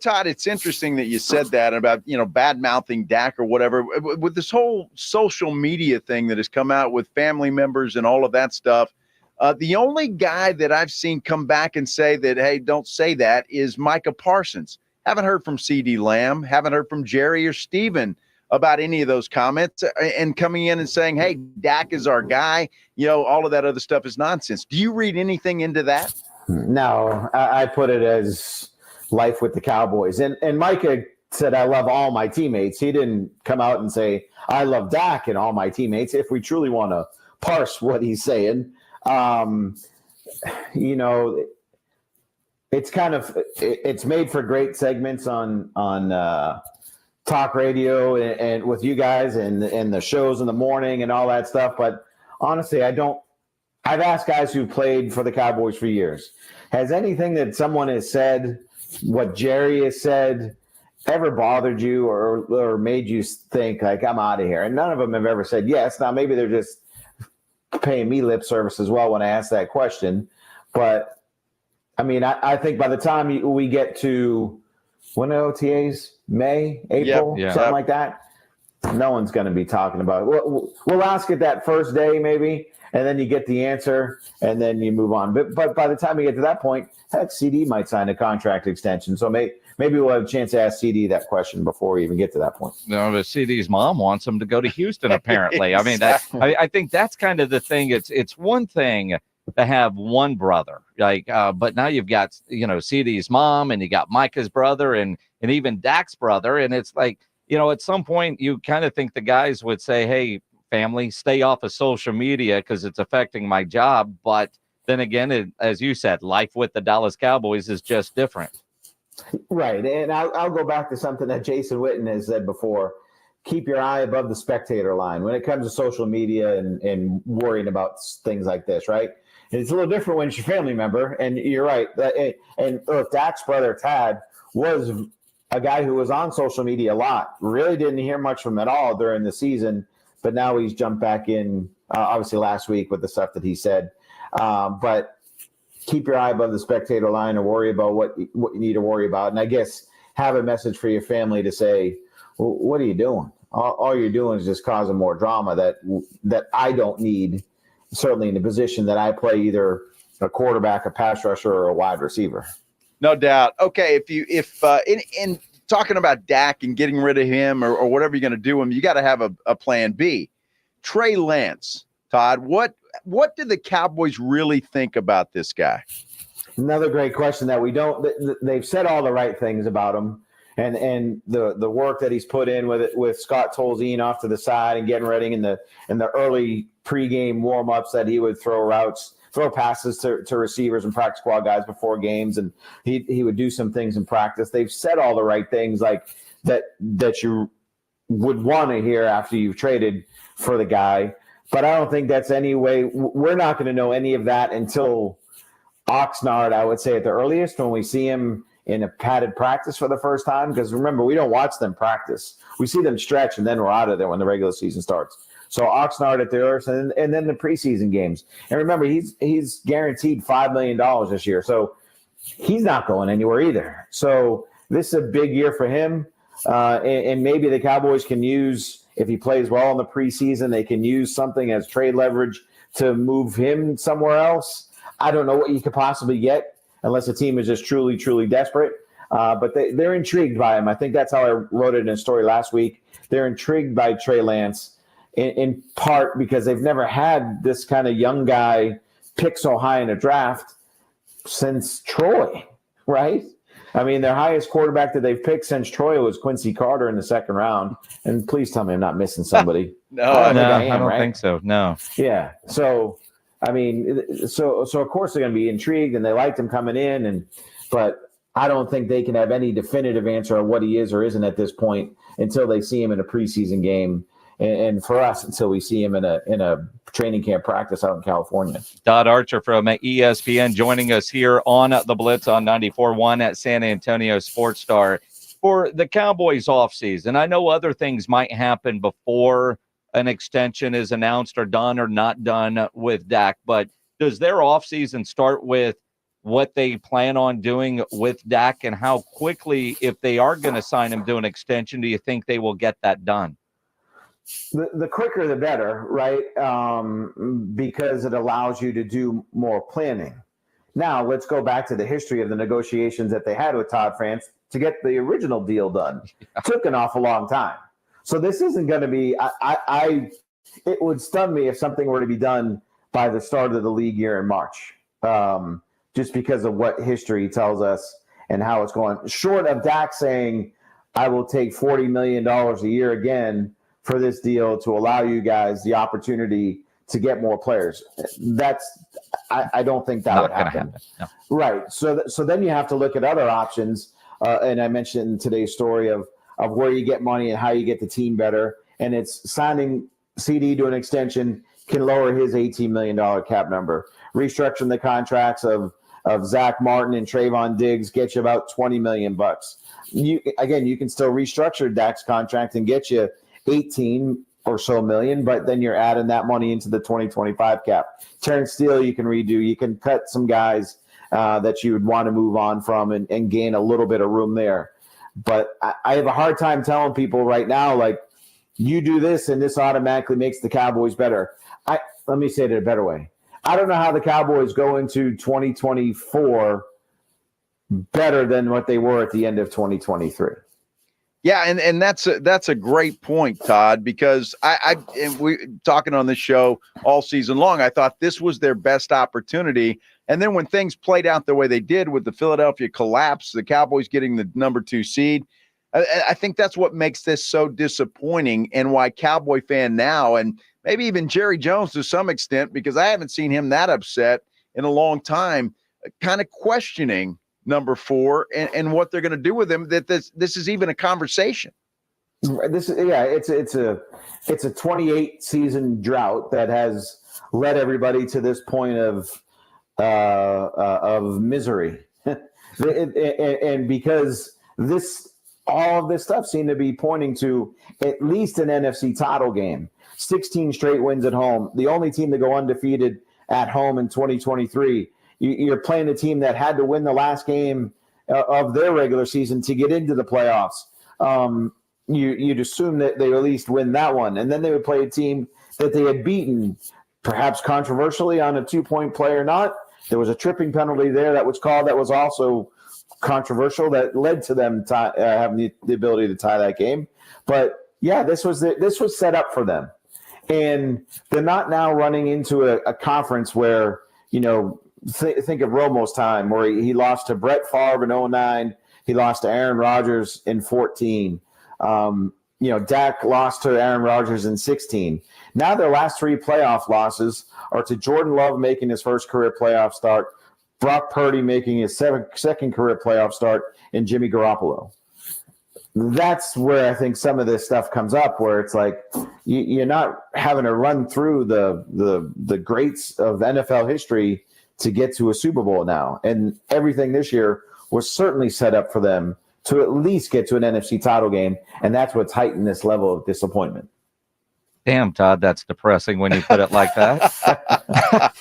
Speaker 3: Todd, it's interesting that you said that about, bad-mouthing Dak or whatever. With this whole social media thing that has come out with family members and all of that stuff, the only guy that I've seen come back and say that, hey, don't say that, is Micah Parsons. Haven't heard from CeeDee Lamb. Haven't heard from Jerry or Steven about any of those comments, and coming in and saying, hey, Dak is our guy. All of that other stuff is nonsense. Do you read anything into that?
Speaker 16: No, I put it as life with the Cowboys. And Micah said, I love all my teammates. He didn't come out and say, I love Dak and all my teammates. If we truly want to parse what he's saying, it's made for great segments on talk radio and with you guys and the shows in the morning and all that stuff. But honestly, I've asked guys who played for the Cowboys for years, has anything that someone has said, what Jerry has said, ever bothered you or made you think like, I'm out of here? And none of them have ever said yes. Now, maybe they're just paying me lip service as well when I ask that question. But I mean, I think by the time we get to when are OTAs, May, April, something like that, no one's going to be talking about it. We'll ask it that first day maybe, and then you get the answer, and then you move on. But by the time you get to that point, heck, CD might sign a contract extension. So maybe we'll have a chance to ask CD that question before we even get to that point.
Speaker 7: No, but CD's mom wants him to go to Houston, apparently. I mean, I think that's kind of the thing. It's one thing to have one brother, but now you've got, CD's mom, and you got Micah's brother and even Dak's brother. And it's like, at some point you kind of think the guys would say, hey, family, stay off of social media because it's affecting my job. But then again, as you said, life with the Dallas Cowboys is just different.
Speaker 16: Right. And I'll go back to something that Jason Witten has said before. Keep your eye above the spectator line when it comes to social media and worrying about things like this, right? And it's a little different when it's your family member. And you're right. And look, Dak's brother, Tad, was a guy who was on social media a lot. Really didn't hear much from him at all during the season. But now he's jumped back in, obviously, last week with the stuff that he said. But keep your eye above the spectator line and worry about what you need to worry about. And I guess have a message for your family to say, well, what are you doing? All you're doing is just causing more drama that I don't need, certainly in the position that I play, either a quarterback, a pass rusher, or a wide receiver.
Speaker 3: No doubt. Okay, if in talking about Dak and getting rid of him or whatever you're going to do him, you got to have a plan B. Trey Lance, Todd, what did the Cowboys really think about this guy?
Speaker 16: Another great question that we don't. They've said all the right things about him. And the work that he's put in with Scott Tolzien off to the side and getting ready in the early pregame warm-ups that he would throw passes to receivers and practice squad guys before games, and he would do some things in practice. They've said all the right things like that you would want to hear after you've traded for the guy. But I don't think that's any way. We're not going to know any of that until Oxnard, I would say, at the earliest, when we see him in a padded practice for the first time, because remember, we don't watch them practice. We see them stretch, and then we're out of there when the regular season starts. So Oxnard at the earth, and then the preseason games. And remember, he's guaranteed $5 million this year, so he's not going anywhere either. So this is a big year for him, and maybe the Cowboys can use, if he plays well in the preseason, they can use something as trade leverage to move him somewhere else. I don't know what you could possibly get, unless the team is just truly, truly desperate. But they're intrigued by him. I think that's how I wrote it in a story last week. They're intrigued by Trey Lance in part because they've never had this kind of young guy picked so high in a draft since Troy, right? I mean, their highest quarterback that they've picked since Troy was Quincy Carter in the second round. And please tell me I'm not missing somebody.
Speaker 7: I don't think so. No.
Speaker 16: Yeah. So, I mean, so of course they're going to be intrigued, and they liked him coming in, but I don't think they can have any definitive answer on what he is or isn't at this point until they see him in a preseason game, and for us until we see him in a training camp practice out in California.
Speaker 7: Todd Archer from ESPN joining us here on the Blitz on 94.1 at San Antonio Sports Star for the Cowboys offseason. I know other things might happen before an extension is announced or done or not done with Dak, but does their offseason start with what they plan on doing with Dak, and how quickly, if they are going to sign him to an extension, do you think they will get that done?
Speaker 16: The quicker the better, right? Because it allows you to do more planning. Now, let's go back to the history of the negotiations that they had with Todd France to get the original deal done. It took an awful long time. So this isn't going to be it would stun me if something were to be done by the start of the league year in March, just because of what history tells us and how it's going. Short of Dak saying, I will take $40 million a year again for this deal to allow you guys the opportunity to get more players. I don't think that would happen.
Speaker 7: No.
Speaker 16: Right. So then you have to look at other options. And I mentioned in today's story of where you get money and how you get the team better. And it's signing CD to an extension can lower his $18 million cap number. Restructuring the contracts of Zach Martin and Trayvon Diggs gets you about $20 million. You can still restructure Dak's contract and get you 18 or so million, but then you're adding that money into the 2025 cap. Terrence Steele, you can redo. You can cut some guys that you would want to move on from and gain a little bit of room there. But I have a hard time telling people right now, like, you do this and this automatically makes the Cowboys better. Let me say it a better way. I don't know how the Cowboys go into 2024 better than what they were at the end of 2023.
Speaker 3: Yeah, and that's a great point, Todd, because we talking on this show all season long, I thought this was their best opportunity. And then when things played out the way they did with the Philadelphia collapse, the Cowboys getting the number 2 seed, I think that's what makes this so disappointing, and why Cowboy fan now, and maybe even Jerry Jones to some extent, because I haven't seen him that upset in a long time, kind of questioning number 4 and what they're going to do with him, that this is even a conversation.
Speaker 16: It's a 28 season drought that has led everybody to this point of misery. And because all of this stuff seemed to be pointing to at least an NFC title game, 16 straight wins at home, the only team to go undefeated at home in 2023. You're playing a team that had to win the last game of their regular season to get into the playoffs. You'd assume that they at least win that one, and then they would play a team that they had beaten, perhaps controversially on a 2-point play or not. There was a tripping penalty there that was called that was also controversial that led to them having the ability to tie that game. But yeah, this was set up for them, and they're not now running into a conference where, you know, think of Romo's time where he lost to Brett Favre in 2009. He lost to Aaron Rodgers in 2014. Dak lost to Aaron Rodgers in 2016. Now their last 3 playoff losses are to Jordan Love making his first career playoff start, Brock Purdy making his second career playoff start, and Jimmy Garoppolo. That's where I think some of this stuff comes up, where it's like you're not having to run through the greats of NFL history to get to a Super Bowl now. And everything this year was certainly set up for them to at least get to an NFC title game, and that's what's heightened this level of disappointment.
Speaker 7: Damn, Todd, that's depressing when you put it like that.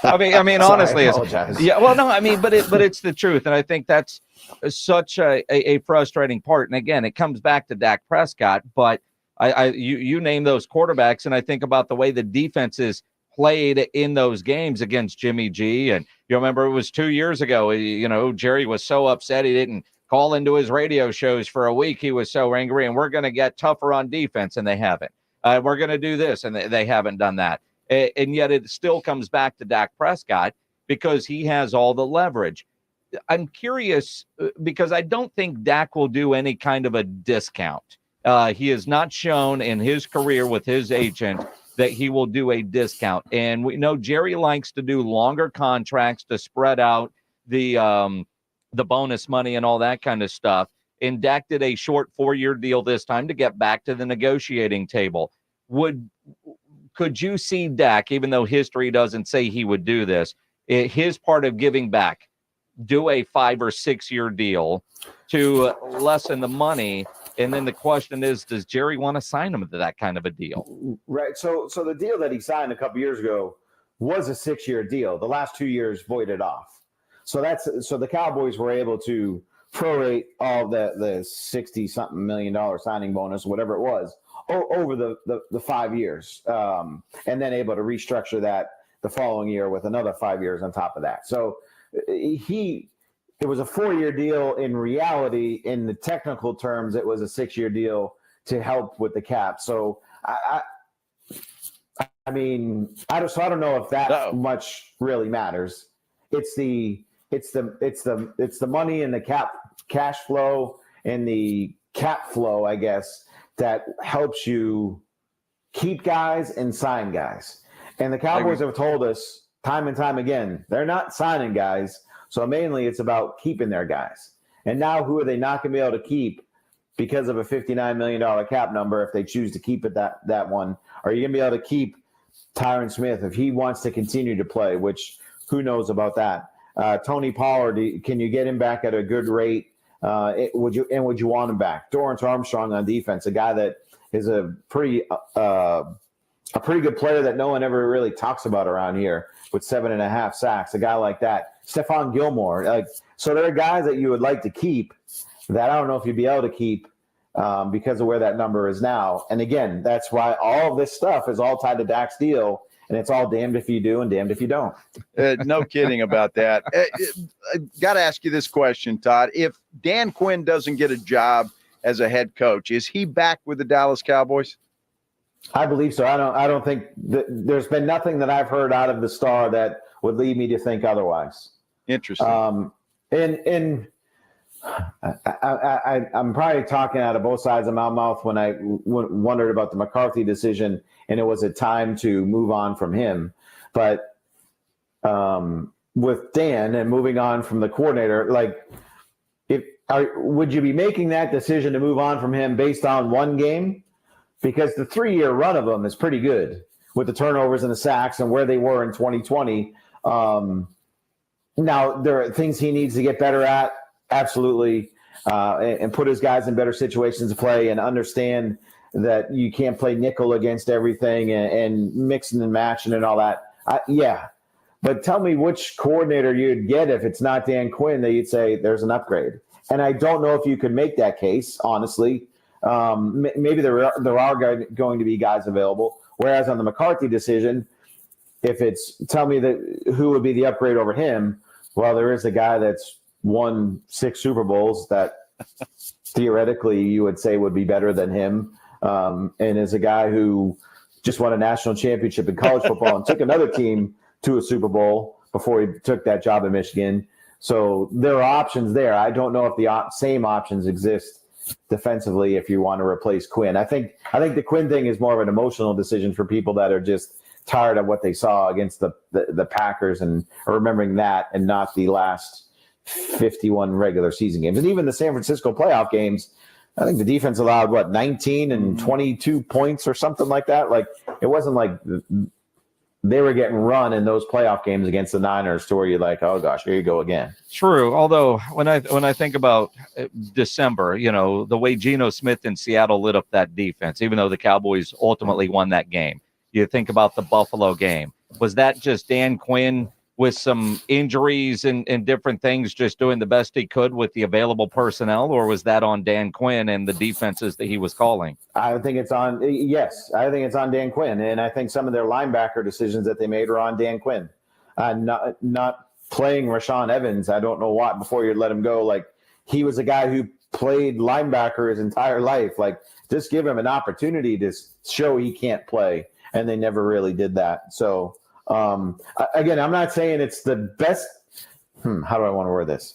Speaker 7: I mean,
Speaker 16: Sorry,
Speaker 7: honestly,
Speaker 16: I apologize.
Speaker 7: but it's the truth, and I think that's such a frustrating part. And again, it comes back to Dak Prescott, but you name those quarterbacks, and I think about the way the defenses played in those games against Jimmy G. And you remember it was 2 years ago. Jerry was so upset he didn't call into his radio shows for a week. He was so angry, and we're going to get tougher on defense, and they haven't. We're going to do this, and they haven't done that. And yet it still comes back to Dak Prescott because he has all the leverage. I'm curious because I don't think Dak will do any kind of a discount. He has not shown in his career with his agent that he will do a discount. And we know Jerry likes to do longer contracts to spread out the bonus money and all that kind of stuff. And Dak did a short 4-year deal this time to get back to the negotiating table. Could you see Dak, even though history doesn't say he would do this, his part of giving back, do a 5 or 6 year deal to lessen the money? And then the question is, does Jerry want to sign him to that kind of a deal?
Speaker 16: Right. So the deal that he signed a couple years ago was a 6-year deal. The last 2 years voided off. So the Cowboys were able to prorate all the $60-something million signing bonus, whatever it was, over the 5 years, and then able to restructure that the following year with another 5 years on top of that. So it was a 4-year deal. In reality, in the technical terms, it was a 6-year deal to help with the cap. So I don't know if that much really matters. It's the money and the cash flow and the cap flow, I guess, that helps you keep guys and sign guys. And the Cowboys have told us time and time again, they're not signing guys. So mainly it's about keeping their guys. And now who are they not going to be able to keep because of a $59 million cap number if they choose to keep it that one? Are you going to be able to keep Tyron Smith if he wants to continue to play, which who knows about that? Tony Pollard, can you get him back at a good rate? Would you want him back? Dorrance Armstrong on defense, a guy that is a pretty good player that no one ever really talks about around here with 7.5 sacks, a guy like that. Stephon Gilmore. So there are guys that you would like to keep that I don't know if you'd be able to keep because of where that number is now. And again, that's why all of this stuff is all tied to Dak's deal. And it's all damned if you do and damned if you don't.
Speaker 3: No kidding about that. I got to ask you this question, Todd. If Dan Quinn doesn't get a job as a head coach, is he back with the Dallas Cowboys?
Speaker 16: I believe so. I don't think there's been nothing that I've heard out of the Star that would lead me to think otherwise.
Speaker 3: Interesting.
Speaker 16: And I'm probably talking out of both sides of my mouth when I wondered about the McCarthy decision, and it was a time to move on from him. But with Dan and moving on from the coordinator, like would you be making that decision to move on from him based on one game? Because the 3-year run of him is pretty good with the turnovers and the sacks and where they were in 2020. Now, there are things he needs to get better at, absolutely, and put his guys in better situations to play and understand that you can't play nickel against everything and mixing and matching and all that. Yeah. But tell me which coordinator you'd get if it's not Dan Quinn that you'd say there's an upgrade. And I don't know if you could make that case, honestly. Maybe there are going to be guys available. Whereas on the McCarthy decision, if it's tell me that who would be the upgrade over him, well, there is a guy that's won 6 Super Bowls that theoretically you would say would be better than him, and is a guy who just won a national championship in college football and took another team to a Super Bowl before he took that job in Michigan. So there are options there. I don't know if the same options exist defensively if you want to replace Quinn. I think the Quinn thing is more of an emotional decision for people that are just tired of what they saw against the Packers and remembering that and not the last 51 regular season games. And even the San Francisco playoff games, I think the defense allowed, 19 and 22 points or something like that. Like, it wasn't like they were getting run in those playoff games against the Niners to where you're like, oh gosh, here you go again.
Speaker 7: True. Although when I think about December, the way Geno Smith in Seattle lit up that defense, even though the Cowboys ultimately won that game, you think about the Buffalo game. Was that just Dan Quinn with some injuries and different things, just doing the best he could with the available personnel, or was that on Dan Quinn and the defenses that he was calling?
Speaker 16: I think it's on Dan Quinn, and I think some of their linebacker decisions that they made are on Dan Quinn. Not playing Rashaan Evans, I don't know why, before you let him go. Like, he was a guy who played linebacker his entire life. Like, just give him an opportunity to show he can't play, and they never really did that. So, again, I'm not saying it's the best. How do I want to word this?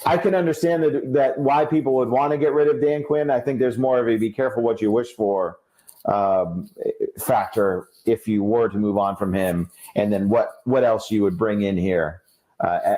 Speaker 16: I can understand that why people would want to get rid of Dan Quinn. I think there's more of a be careful what you wish for factor if you were to move on from him, and then what else you would bring in here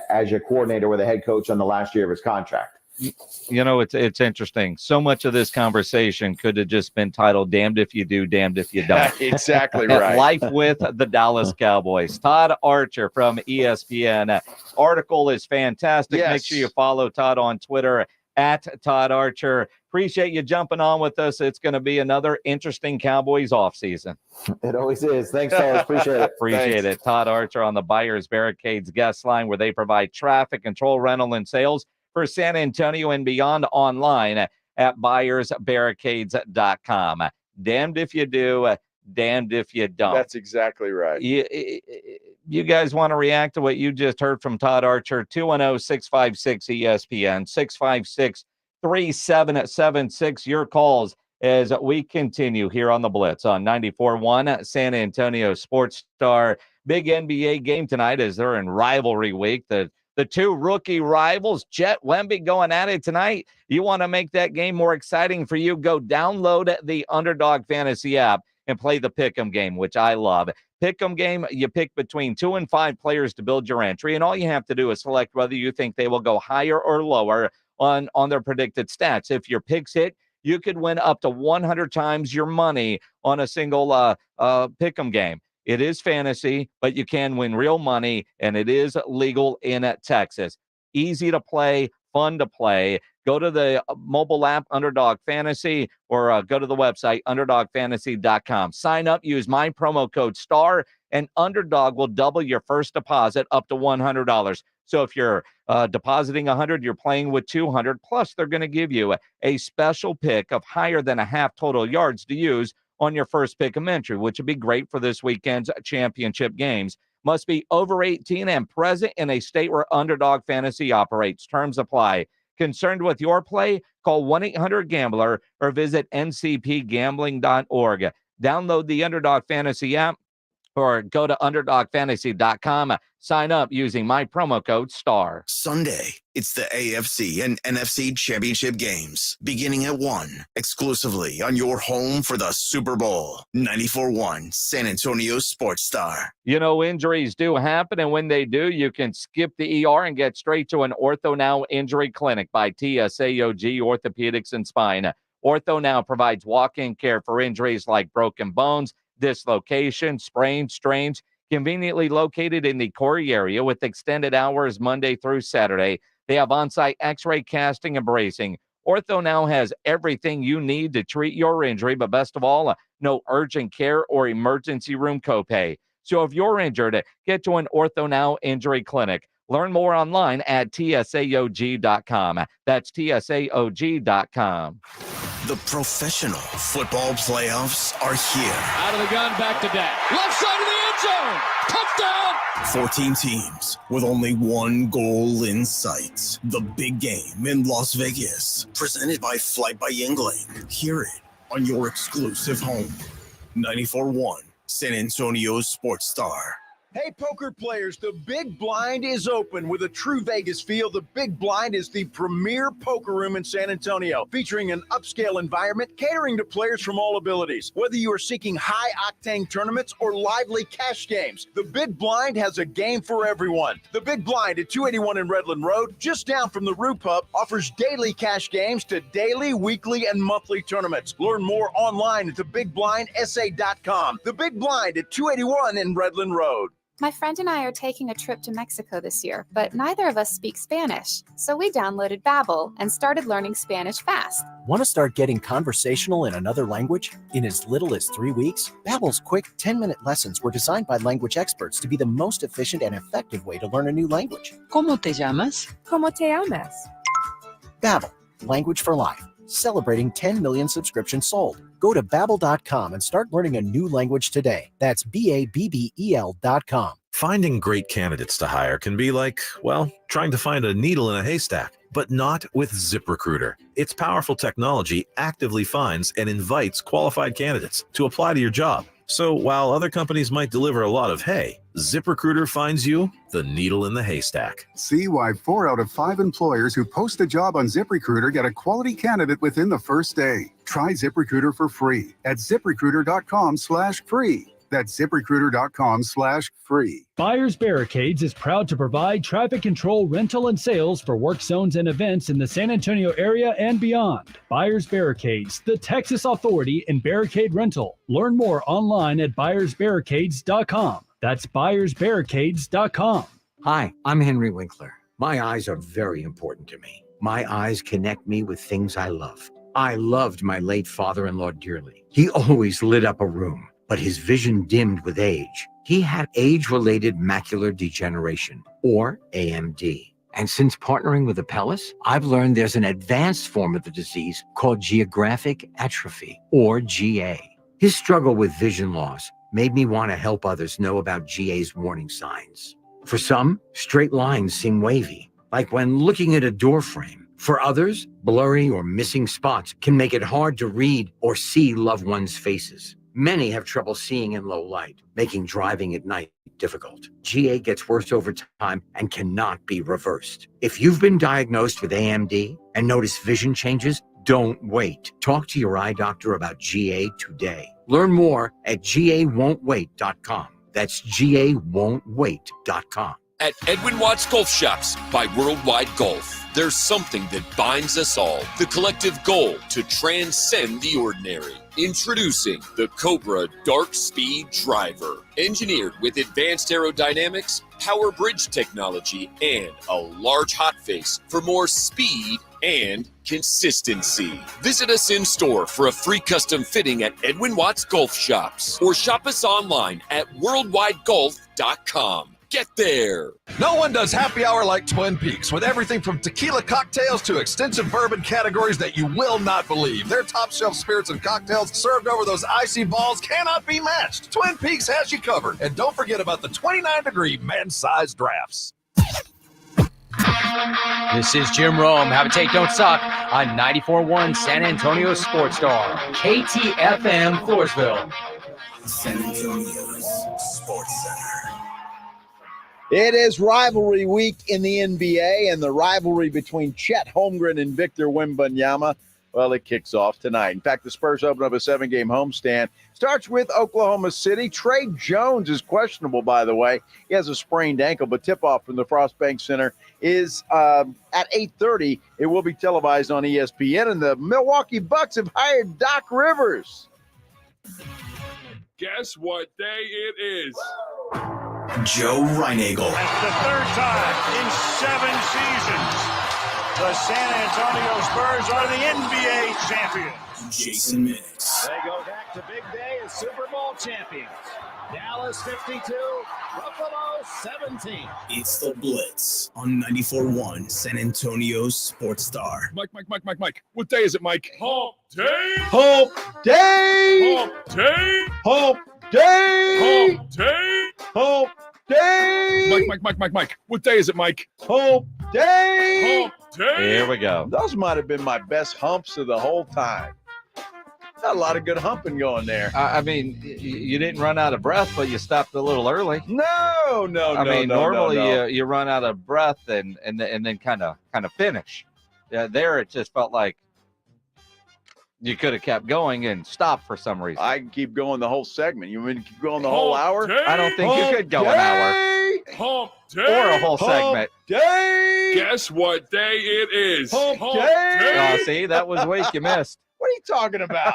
Speaker 16: as your coordinator with a head coach on the last year of his contract.
Speaker 7: It's interesting. So much of this conversation could have just been titled "Damned if you do, damned if you don't."
Speaker 17: Exactly right.
Speaker 7: Life with the Dallas Cowboys. Todd Archer from ESPN. Article is fantastic.
Speaker 17: Yes.
Speaker 7: Make sure you follow Todd on Twitter at Todd Archer. Appreciate you jumping on with us. It's going to be another interesting Cowboys offseason.
Speaker 16: It always is. Thanks, fellas. Appreciate it.
Speaker 7: Appreciate it. Todd Archer on the Buyers Barricades guest line, where they provide traffic control, rental, and sales for San Antonio and beyond, online at buyersbarricades.com. Damned if you do, damned if you don't.
Speaker 17: That's exactly right.
Speaker 7: You guys want to react to what you just heard from Todd Archer? 210-656-ESPN, 656-3776. Your calls as we continue here on the Blitz on 94.1 San Antonio Sports Star. Big NBA game tonight as they're in rivalry week. The two rookie rivals, Jet Wemby, going at it tonight. You want to make that game more exciting for you? Go download the Underdog Fantasy app and play the Pick'em game, which I love. Pick'em game, you pick between 2 and 5 players to build your entry, and all you have to do is select whether you think they will go higher or lower on their predicted stats. If your picks hit, you could win up to 100 times your money on a single Pick'em game. It is fantasy, but you can win real money, and it is legal in Texas. Easy to play, fun to play. Go to the mobile app, Underdog Fantasy, or go to the website, underdogfantasy.com. Sign up, use my promo code STAR, and Underdog will double your first deposit up to $100. So if you're depositing $100, you're playing with $200, plus they're going to give you a special pick of higher than a half total yards to use on your first Pick'em entry, which would be great for this weekend's championship games. Must be over 18 and present in a state where Underdog Fantasy operates. Terms apply. Concerned with your play? Call 1-800-GAMBLER or visit ncpgambling.org. Download the Underdog Fantasy app or go to underdogfantasy.com. Sign up using my promo code STAR.
Speaker 2: Sunday, it's the AFC and NFC championship games, beginning at 1, exclusively on your home for the Super Bowl. 94.1 San Antonio Sports Star.
Speaker 7: You know, injuries do happen, and when they do, you can skip the ER and get straight to an Ortho Now Injury Clinic by TSAOG Orthopedics and Spine. Ortho Now provides walk-in care for injuries like broken bones, dislocation, sprains, strains, conveniently located in the Corey area with extended hours Monday through Saturday. They have on-site x-ray, casting, and bracing. Ortho Now has everything you need to treat your injury, but best of all, no urgent care or emergency room copay. So if you're injured, get to an Ortho Now Injury Clinic. Learn more online at tsaog.com. That's tsaog.com.
Speaker 2: The professional football playoffs are here.
Speaker 18: Out of the gun, back to Dak. Left side of the end zone. Touchdown.
Speaker 2: 14 teams with only one goal in sight. The big game in Las Vegas. Presented by Flight by Yingling. Hear it on your exclusive home. 94.1 San Antonio Sports Star.
Speaker 3: Hey, poker players, the Big Blind is open with a true Vegas feel. The Big Blind is the premier poker room in San Antonio, featuring an upscale environment catering to players from all abilities. Whether you are seeking high-octane tournaments or lively cash games, the Big Blind has a game for everyone. The Big Blind at 281 in Redland Road, just down from the Roo Pub, offers daily cash games to daily, weekly, and monthly tournaments. Learn more online at thebigblindsa.com. The Big Blind at 281 in Redland Road.
Speaker 19: My friend and I are taking a trip to Mexico this year, but neither of us speak Spanish. So we downloaded Babbel and started learning Spanish fast.
Speaker 20: Want to start getting conversational in another language? In as little as 3 weeks, Babbel's quick 10-minute lessons were designed by language experts to be the most efficient and effective way to learn a new language.
Speaker 21: ¿Cómo te llamas?
Speaker 19: ¿Cómo te llamas?
Speaker 20: Babbel, language for life. Celebrating 10 million subscriptions sold. Go to Babbel.com and start learning a new language today. That's Babbel.com.
Speaker 22: Finding great candidates to hire can be like, well, trying to find a needle in a haystack, but not with ZipRecruiter. Its powerful technology actively finds and invites qualified candidates to apply to your job. So while other companies might deliver a lot of hay, ZipRecruiter finds you the needle in the haystack.
Speaker 23: See why 4 out of 5 employers who post a job on ZipRecruiter get a quality candidate within the first day. Try ZipRecruiter for free at ZipRecruiter.com/free. That's ZipRecruiter.com/free.
Speaker 24: Buyers Barricades is proud to provide traffic control, rental, and sales for work zones and events in the San Antonio area and beyond. Buyers Barricades, the Texas authority in barricade rental. Learn more online at buyersbarricades.com. That's buyersbarricades.com.
Speaker 26: Hi, I'm Henry Winkler. My eyes are very important to me. My eyes connect me with things I love. I loved my late father-in-law dearly. He always lit up a room, but his vision dimmed with age. He had age-related macular degeneration, or AMD. And since partnering with Apellis, I've learned there's an advanced form of the disease called geographic atrophy, or GA. His struggle with vision loss made me want to help others know about GA's warning signs. For some, straight lines seem wavy, like when looking at a door frame. For others, blurry or missing spots can make it hard to read or see loved ones' faces. Many have trouble seeing in low light, making driving at night difficult. GA gets worse over time and cannot be reversed. If you've been diagnosed with AMD and notice vision changes, don't wait. Talk to your eye doctor about GA today. Learn more at GAWon'tWait.com. That's GAWon'tWait.com.
Speaker 27: At Edwin Watts Golf Shops by Worldwide Golf, there's something that binds us all. The collective goal to transcend the ordinary. Introducing the Cobra Dark Speed Driver. Engineered with advanced aerodynamics, power bridge technology, and a large hot face for more speed and consistency. Visit us in store for a free custom fitting at Edwin Watts Golf Shops or shop us online at worldwidegolf.com. Get there.
Speaker 11: No one does happy hour like Twin Peaks, with everything from tequila cocktails to extensive bourbon categories that you will not believe. Their top shelf spirits and cocktails served over those icy balls cannot be matched. Twin Peaks has you covered. And don't forget about the 29-degree man-sized drafts.
Speaker 4: This is Jim Rome. Have a take, don't suck on 94.1 San Antonio Sports Star. KTFM Floresville.
Speaker 2: San Antonio's Sports Center.
Speaker 3: It is rivalry week in the NBA, and the rivalry between Chet Holmgren and Victor Wembanyama, well, it kicks off tonight. In fact, the Spurs open up a 7-game homestand. Starts with Oklahoma City. Trey Jones is questionable, by the way. He has a sprained ankle, but tip-off from the Frost Bank Center is at 8:30. It will be televised on ESPN, and the Milwaukee Bucks have hired Doc Rivers.
Speaker 1: Guess what day it is?
Speaker 2: Joe Reinagel.
Speaker 6: That's the third time in 7 seasons the San Antonio Spurs are the NBA champions.
Speaker 2: Jason Minix.
Speaker 6: They go back to big day as Super Bowl champions. Dallas 52, Buffalo 17.
Speaker 2: It's the Blitz on 94.1 San Antonio Sports Star.
Speaker 1: Mike. What day is it, Mike? Hump day.
Speaker 3: Hump day.
Speaker 1: Hump day.
Speaker 3: Hump day.
Speaker 1: Hump day.
Speaker 3: Hump day.
Speaker 1: Mike. What day is it, Mike?
Speaker 3: Hump day.
Speaker 1: Hump day.
Speaker 7: Here we go.
Speaker 3: Those might have been my best humps of the whole time. Got a lot of good humping going there.
Speaker 7: I mean, you didn't run out of breath, but you stopped a little early.
Speaker 3: No.
Speaker 7: Normally you run out of breath and then kind of finish. Yeah, there it just felt like you could have kept going and stopped for some reason.
Speaker 3: I can keep going the whole segment. You want me to keep going the whole hour?
Speaker 1: Day.
Speaker 7: I don't think you could go an hour
Speaker 1: Hump day.
Speaker 7: or a whole segment.
Speaker 3: Day.
Speaker 1: Guess what day it is?
Speaker 3: Hump day.
Speaker 7: Oh, see, that was weak. You missed.
Speaker 3: What are you talking about?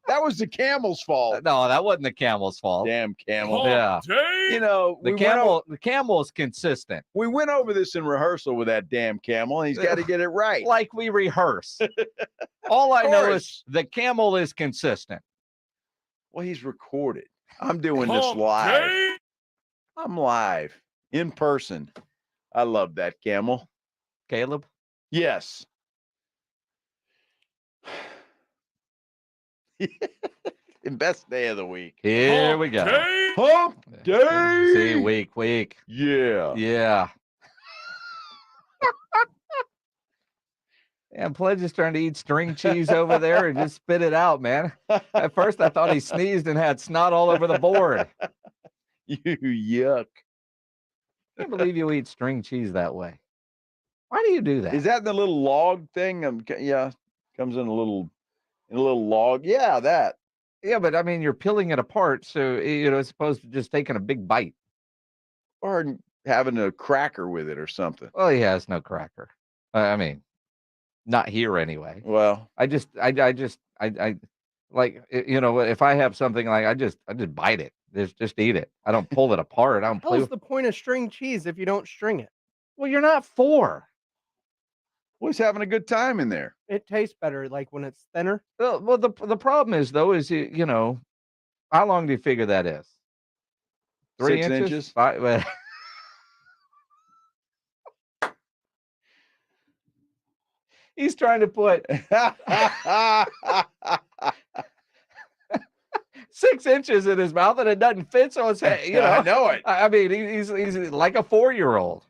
Speaker 3: That was the camel's fault.
Speaker 7: No, that wasn't the camel's fault.
Speaker 3: Damn camel.
Speaker 1: Hump
Speaker 7: Yeah.
Speaker 1: day.
Speaker 3: You know,
Speaker 7: The camel is consistent.
Speaker 3: we went over this in rehearsal with that damn camel, and he's got to get it right.
Speaker 7: Like we rehearse. All I know
Speaker 3: course.
Speaker 7: is the camel is consistent.
Speaker 3: Well, he's recorded. I'm doing this
Speaker 1: Hump
Speaker 3: live.
Speaker 1: day.
Speaker 3: I'm live in person. I love that camel.
Speaker 7: Caleb?
Speaker 3: Yes. The best day of the week.
Speaker 7: Here
Speaker 1: Hump
Speaker 7: we go.
Speaker 1: day.
Speaker 3: Hump day.
Speaker 7: See, week.
Speaker 3: Yeah.
Speaker 7: Yeah. And Pledge is trying to eat string cheese over there and just spit it out, man. At first, I thought he sneezed and had snot all over the board.
Speaker 3: You yuck.
Speaker 7: I can't believe you eat string cheese that way. Why do you do that?
Speaker 3: Is that the little log thing? Yeah. Comes in a little log. Yeah, that.
Speaker 7: Yeah, but I mean, you're peeling it apart, so it's supposed to just taking a big bite.
Speaker 3: Or having a cracker with it or something.
Speaker 7: Well, he has no cracker. I mean, not here anyway.
Speaker 3: Well,
Speaker 7: I like, if I have something like I just bite it. Just eat it. I don't pull it apart. I don't play
Speaker 9: What's the point of string cheese if you don't string it?
Speaker 7: Well, you're not 4.
Speaker 3: well, he's having a good time in there.
Speaker 9: It tastes better like when it's thinner.
Speaker 7: Well, the problem is though, is how long do you figure that is? 3
Speaker 3: 6
Speaker 7: inches?
Speaker 3: inches?
Speaker 7: 5, well, he's trying to put 6 inches in his mouth and it doesn't fit. So it's,
Speaker 3: I know it.
Speaker 7: I mean, he's like a 4-year-old.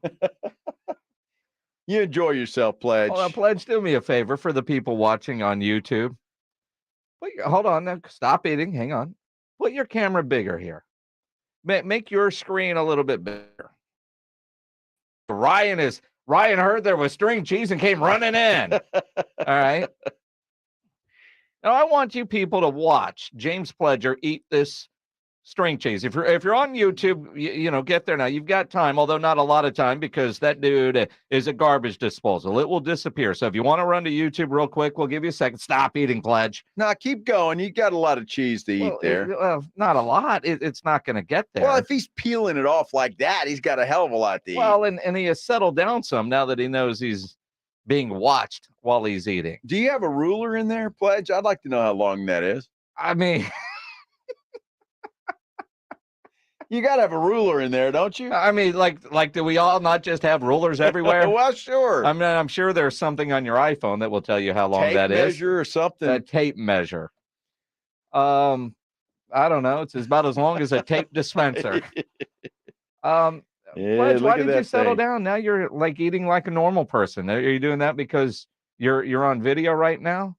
Speaker 3: You enjoy yourself, Pledge.
Speaker 7: Hold on, Pledge, do me a favor for the people watching on YouTube. Hold on, now, stop eating. Hang on. Put your camera bigger here. Make your screen a little bit bigger. Ryan heard there was string cheese and came running in. All right. Now I want you people to watch James Pledger eat this string cheese. If you're on YouTube, get there now. You've got time, although not a lot of time because that dude is a garbage disposal. It will disappear. So if you want to run to YouTube real quick, we'll give you a second. Stop eating, Pledge.
Speaker 3: No, keep going. You got a lot of cheese to eat there.
Speaker 7: Well, not a lot. It's not going to get there.
Speaker 3: Well, if he's peeling it off like that, he's got a hell of a lot to eat.
Speaker 7: Well, and he has settled down some now that he knows he's being watched while he's eating.
Speaker 3: Do you have a ruler in there, Pledge? I'd like to know how long that is.
Speaker 7: I mean...
Speaker 3: You got to have a ruler in there, don't you?
Speaker 7: I mean, like, do we all not just have rulers everywhere?
Speaker 3: Well, sure.
Speaker 7: I'm sure there's something on your iPhone that will tell you how long
Speaker 3: tape
Speaker 7: that is.
Speaker 3: Measure or something.
Speaker 7: A tape measure. I don't know. It's about as long as a tape dispenser. Pledge, why did you settle down? Now you're like eating like a normal person. Are you doing that because you're on video right now?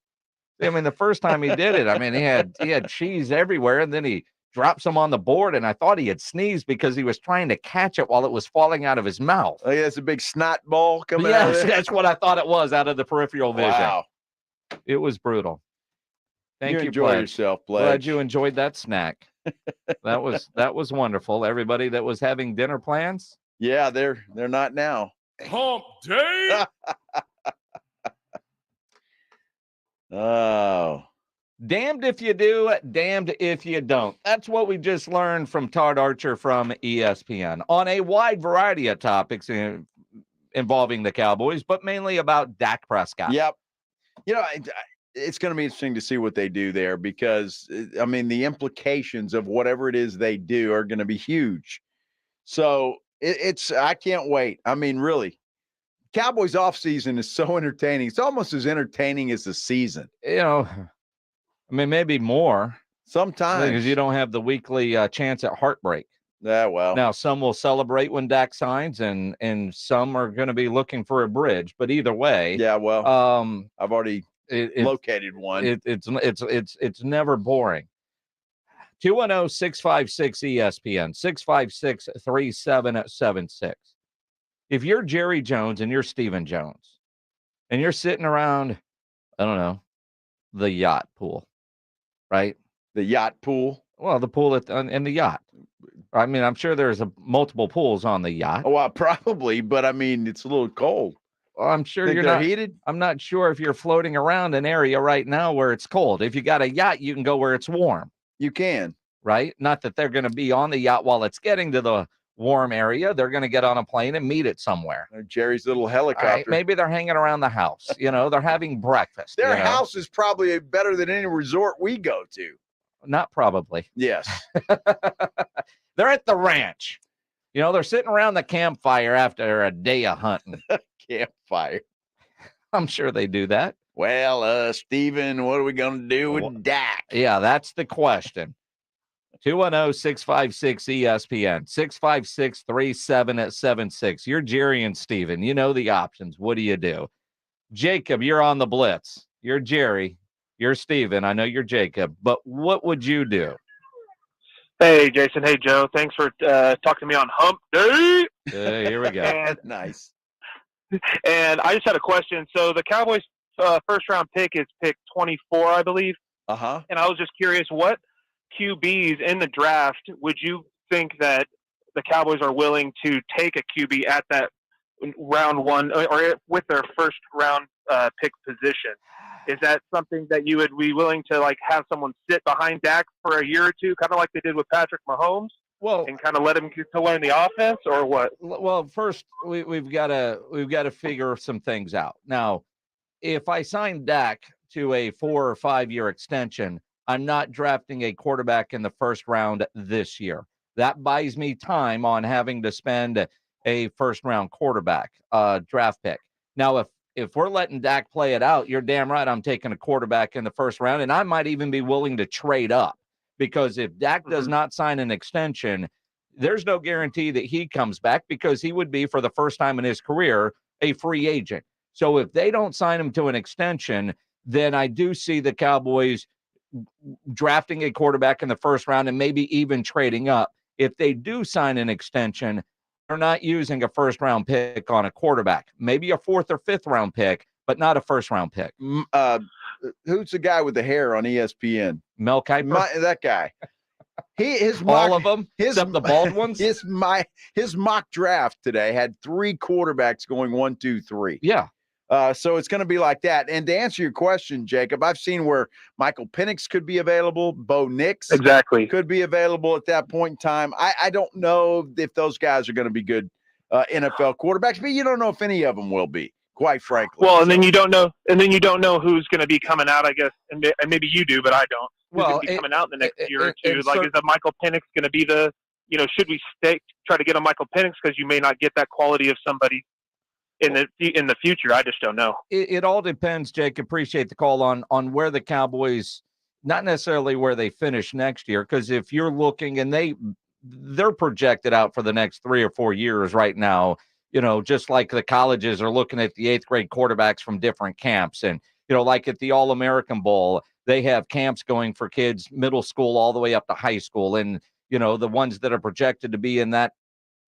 Speaker 7: I mean, the first time he did it, I mean, he had cheese everywhere, and then he drops him on the board, and I thought he had sneezed because he was trying to catch it while it was falling out of his mouth.
Speaker 3: Oh, yeah, it's a big snot ball coming out of
Speaker 7: Yes,
Speaker 3: there.
Speaker 7: that's what I thought it was out of the peripheral vision.
Speaker 3: Wow.
Speaker 7: It was brutal. Thank you,
Speaker 3: enjoy
Speaker 7: Pledge.
Speaker 3: yourself, Pledge.
Speaker 7: Glad you enjoyed that snack. That was wonderful. Everybody that was having dinner plans.
Speaker 3: Yeah, they're not now.
Speaker 1: Hump day.
Speaker 3: Oh.
Speaker 7: Damned if you do, damned if you don't. That's what we just learned from Todd Archer from ESPN on a wide variety of topics involving the Cowboys, but mainly about Dak Prescott.
Speaker 3: Yep. You know, it's going to be interesting to see what they do there because, I mean, the implications of whatever it is they do are going to be huge. So I can't wait. I mean, really, Cowboys offseason is so entertaining. It's almost as entertaining as the season.
Speaker 7: You know, I mean, maybe more.
Speaker 3: Sometimes.
Speaker 7: Because you don't have the weekly chance at heartbreak.
Speaker 3: Yeah, well.
Speaker 7: Now, some will celebrate when Dak signs, and some are going to be looking for a bridge. But either way.
Speaker 3: Yeah, well, I've already located one.
Speaker 7: It's never boring. 210-656-ESPN, 656-3776. If you're Jerry Jones and you're Stephen Jones, and you're sitting around, I don't know, the yacht pool, right?
Speaker 3: The yacht pool?
Speaker 7: Well, the pool in the yacht. I mean, I'm sure there's multiple pools on the yacht.
Speaker 3: Oh, well, probably, but I mean, it's a little cold.
Speaker 7: Well, I'm sure
Speaker 3: you're not heated.
Speaker 7: I'm not sure if you're floating around an area right now where it's cold. If you got a yacht, you can go where it's warm.
Speaker 3: You can.
Speaker 7: Right? Not that they're going to be on the yacht while it's getting to the warm area. They're going to get on a plane and meet it somewhere.
Speaker 3: Jerry's little helicopter.
Speaker 7: Right? Maybe they're hanging around the house. You know, they're having breakfast.
Speaker 3: Their house is probably better than any resort we go to.
Speaker 7: Not probably.
Speaker 3: Yes.
Speaker 7: They're at the ranch. You know, they're sitting around the campfire after a day of hunting.
Speaker 3: Campfire.
Speaker 7: I'm sure they do that.
Speaker 3: Well, Steven, what are we going to do with Dak?
Speaker 7: Yeah, that's the question. 210-656-ESPN, 656-3776. You're Jerry and Steven. You know the options. What do you do? Jacob, you're on the Blitz. You're Jerry. You're Steven. I know you're Jacob. But what would you do?
Speaker 5: Hey, Jason. Hey, Joe. Thanks for talking to me on Hump Day.
Speaker 7: Here we go.
Speaker 3: Nice.
Speaker 5: And I just had a question. So the Cowboys' first-round pick is pick 24, I believe.
Speaker 3: Uh-huh.
Speaker 5: And I was just curious, what QBs in the draft would you think that the Cowboys are willing to take a QB at that round one or with their first-round pick position? Is that something that you would be willing to like have someone sit behind Dak for a year or two, kind of like they did with Patrick Mahomes?
Speaker 7: Well,
Speaker 5: and kind of let him to learn the offense, or what?
Speaker 7: Well, first we've got to figure some things out. Now, if I sign Dak to a 4 or 5 year extension, I'm not drafting a quarterback in the first round this year. That buys me time on having to spend a first round quarterback draft pick. Now, if we're letting Dak play it out, you're damn right I'm taking a quarterback in the first round, and I might even be willing to trade up. Because if Dak does not sign an extension, there's no guarantee that he comes back because he would be, for the first time in his career, a free agent. So if they don't sign him to an extension, then I do see the Cowboys drafting a quarterback in the first round and maybe even trading up. If they do sign an extension, they're not using a first-round pick on a quarterback. Maybe a 4th or 5th round pick, but not a first-round pick.
Speaker 3: Who's the guy with the hair on ESPN?
Speaker 7: Mel Kiper?
Speaker 3: That guy.
Speaker 7: All of them, except the bald ones?
Speaker 3: His mock draft today had 3 quarterbacks going 1, 2, 3.
Speaker 7: Yeah.
Speaker 3: So it's going to be like that. And to answer your question, Jacob, I've seen where Michael Penix could be available. Bo Nix could be available at that point in time. I don't know if those guys are going to be good NFL quarterbacks, but you don't know if any of them will be. Quite frankly.
Speaker 5: Well, and then you don't know, who's going to be coming out, I guess, and maybe you do, but I don't. Who's going to be coming out in the next year or two? Like, is a Michael Penix going to be the, should we try to get a Michael Penix because you may not get that quality of somebody in the future? I just don't know.
Speaker 7: It all depends, Jake. Appreciate the call on where the Cowboys, not necessarily where they finish next year, because if you're looking and they're projected out for the next 3 or 4 years right now. Just like the colleges are looking at the 8th grade quarterbacks from different camps. And like at the All-American Bowl, they have camps going for kids middle school all the way up to high school. And, the ones that are projected to be in that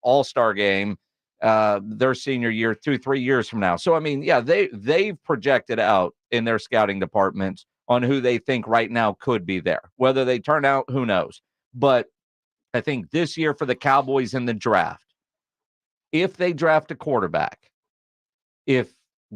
Speaker 7: all-star game, their senior year, 2-3 years from now. So, I mean, yeah, they've projected out in their scouting departments on who they think right now could be there. Whether they turn out, who knows? But I think this year for the Cowboys in the draft, if they draft a quarterback, if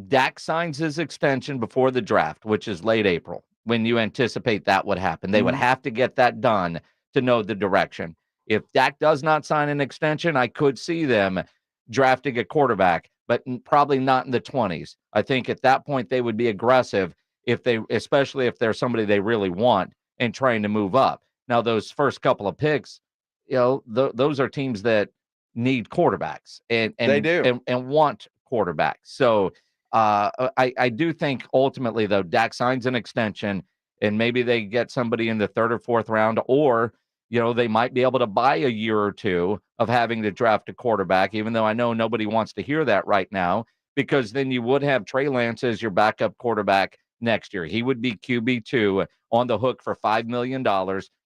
Speaker 7: Dak signs his extension before the draft, which is late April, when you anticipate that would happen, they would have to get that done to know the direction. If Dak does not sign an extension, I could see them drafting a quarterback, but probably not in the 20s. I think at that point they would be aggressive especially if there's somebody they really want and trying to move up. Now, those first couple of picks, those are teams that need quarterbacks and
Speaker 3: they do
Speaker 7: and want quarterbacks. So I do think ultimately, though, Dak signs an extension and maybe they get somebody in the 3rd or 4th round, or they might be able to buy a year or two of having to draft a quarterback, even though I know nobody wants to hear that right now, because then you would have Trey Lance as your backup quarterback next year. He would be QB2 on the hook for $5 million.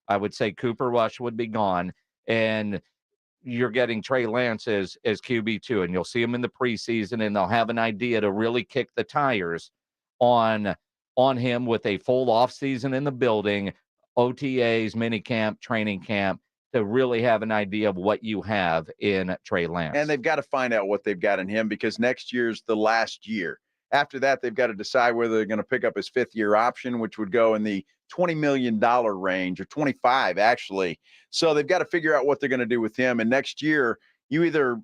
Speaker 7: I would say Cooper Rush would be gone, and you're getting Trey Lance as QB2, and you'll see him in the preseason, and they'll have an idea to really kick the tires on him with a full offseason in the building, OTAs, minicamp, training camp, to really have an idea of what you have in Trey Lance.
Speaker 3: And they've got to find out what they've got in him, because next year's the last year. After that, they've got to decide whether they're going to pick up his 5th-year option, which would go in the $20 million range, or 25 actually. So they've got to figure out what they're going to do with him. And next year, you either,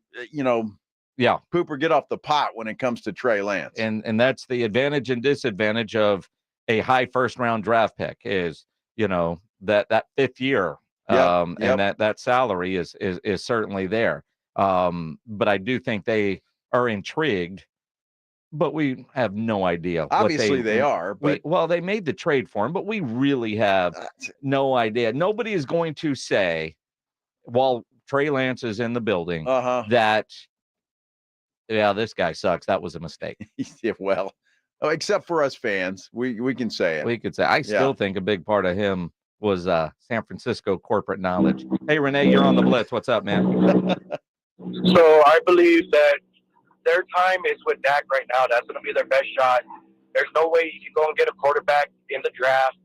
Speaker 3: poop or get off the pot when it comes to Trey Lance.
Speaker 7: And that's the advantage and disadvantage of a high first-round draft pick is, that 5th year. And that salary is certainly there. But I do think they are intrigued, but we have no idea.
Speaker 3: Obviously they are, but
Speaker 7: they made the trade for him, but we really have no idea. Nobody is going to say, while Trey Lance is in the building, that, this guy sucks. That was a mistake.
Speaker 3: Except for us fans, we can say it.
Speaker 7: We could say. I still think a big part of him was San Francisco corporate knowledge. Hey, Renee, you're on the Blitz. What's up, man?
Speaker 8: So I believe that their time is with Dak right now. That's going to be their best shot. There's no way you can go and get a quarterback in the draft,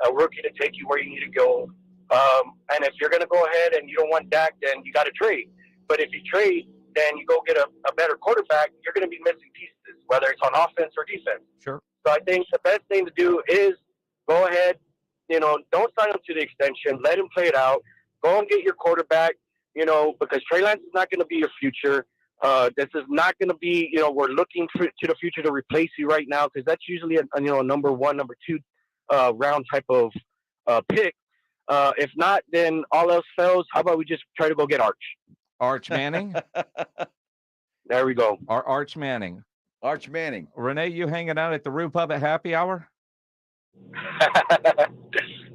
Speaker 8: a rookie to take you where you need to go. And if you're going to go ahead and you don't want Dak, then you got to trade. But if you trade, then you go get a better quarterback, you're going to be missing pieces, whether it's on offense or defense.
Speaker 7: Sure.
Speaker 8: So I think the best thing to do is go ahead, don't sign him to the extension. Let him play it out. Go and get your quarterback, because Trey Lance is not going to be your future. This is not going to be, we're looking to the future to replace you right now, because that's usually a number 1, number 2 round type of pick. If not, then all else fails. How about we just try to go get
Speaker 7: Arch Manning?
Speaker 8: There we go.
Speaker 7: Arch Manning.
Speaker 3: Arch Manning.
Speaker 7: Renee, you hanging out at the Rue Pub at happy hour?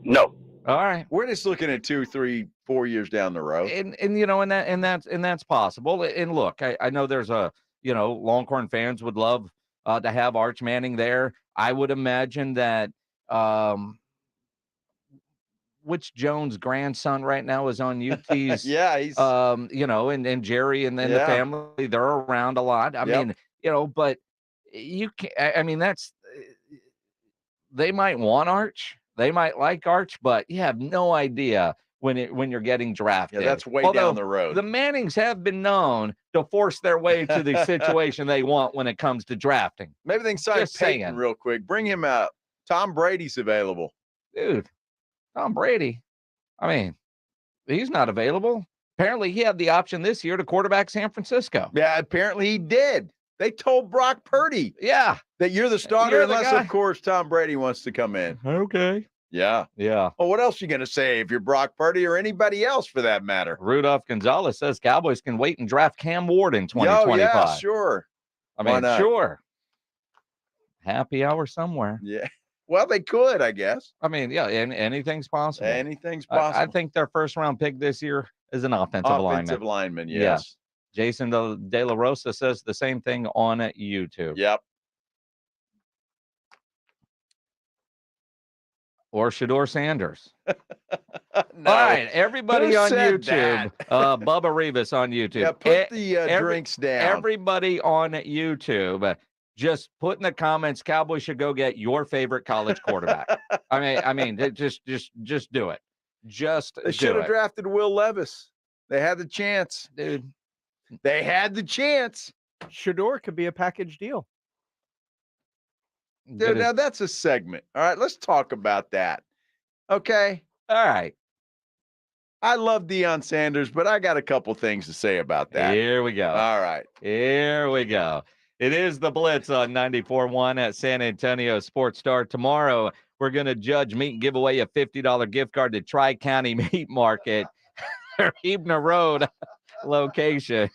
Speaker 8: No.
Speaker 7: All right.
Speaker 3: We're just looking at 2, 3, 4 years down the road.
Speaker 7: And that's possible. And look, I know there's Longhorn fans would love to have Arch Manning there. I would imagine that which Jones' grandson right now is on UT's.
Speaker 3: He's
Speaker 7: and Jerry and then the family, they're around a lot. I mean, but you can't, that's, they might want Arch. They might like Arch, but you have no idea when you're getting drafted.
Speaker 3: Yeah, that's way down the road.
Speaker 7: The Mannings have been known to force their way to the situation they want when it comes to drafting.
Speaker 3: Maybe they can sign Peyton real quick. Bring him out. Tom Brady's available.
Speaker 7: Dude, Tom Brady. He's not available. Apparently, he had the option this year to quarterback San Francisco.
Speaker 3: Yeah, apparently he did. They told Brock Purdy.
Speaker 7: Yeah.
Speaker 3: That you're the starter, unless, of course, Tom Brady wants to come in.
Speaker 7: Okay.
Speaker 3: Yeah.
Speaker 7: Yeah.
Speaker 3: Well, what else are you going to say if you're Brock Purdy or anybody else for that matter?
Speaker 7: Rudolph Gonzalez says Cowboys can wait and draft Cam Ward in 2025.
Speaker 3: Yeah, sure.
Speaker 7: Sure. Happy hour somewhere.
Speaker 3: Yeah. Well, they could, I guess.
Speaker 7: Anything's possible.
Speaker 3: Anything's possible.
Speaker 7: I think their first round pick this year is an offensive
Speaker 3: lineman, yes.
Speaker 7: Yeah. Jason De La Rosa says the same thing on YouTube.
Speaker 3: Yep.
Speaker 7: Or Shador Sanders.
Speaker 10: No.
Speaker 7: All right, everybody
Speaker 10: Who
Speaker 7: on
Speaker 10: said
Speaker 7: YouTube. Bubba Rivas on YouTube.
Speaker 10: Yeah, put the drinks down.
Speaker 7: Everybody on YouTube, just put in the comments, Cowboys should go get your favorite college quarterback. I mean, just do it.
Speaker 10: They should have drafted Will Levis. They had the chance, dude. They had the chance.
Speaker 9: Shador could be a package deal.
Speaker 10: Dude, now that's a segment. All right, let's talk about that. Okay.
Speaker 7: All right.
Speaker 10: I love Deion Sanders, but I got a couple things to say about that.
Speaker 7: Here we go.
Speaker 10: All right.
Speaker 7: Here we go. It is the Blitz on 94.1 at San Antonio Sports Star. Tomorrow, we're going to judge meat and give away a $50 gift card to Tri-County Meat Market, Hebner Road location.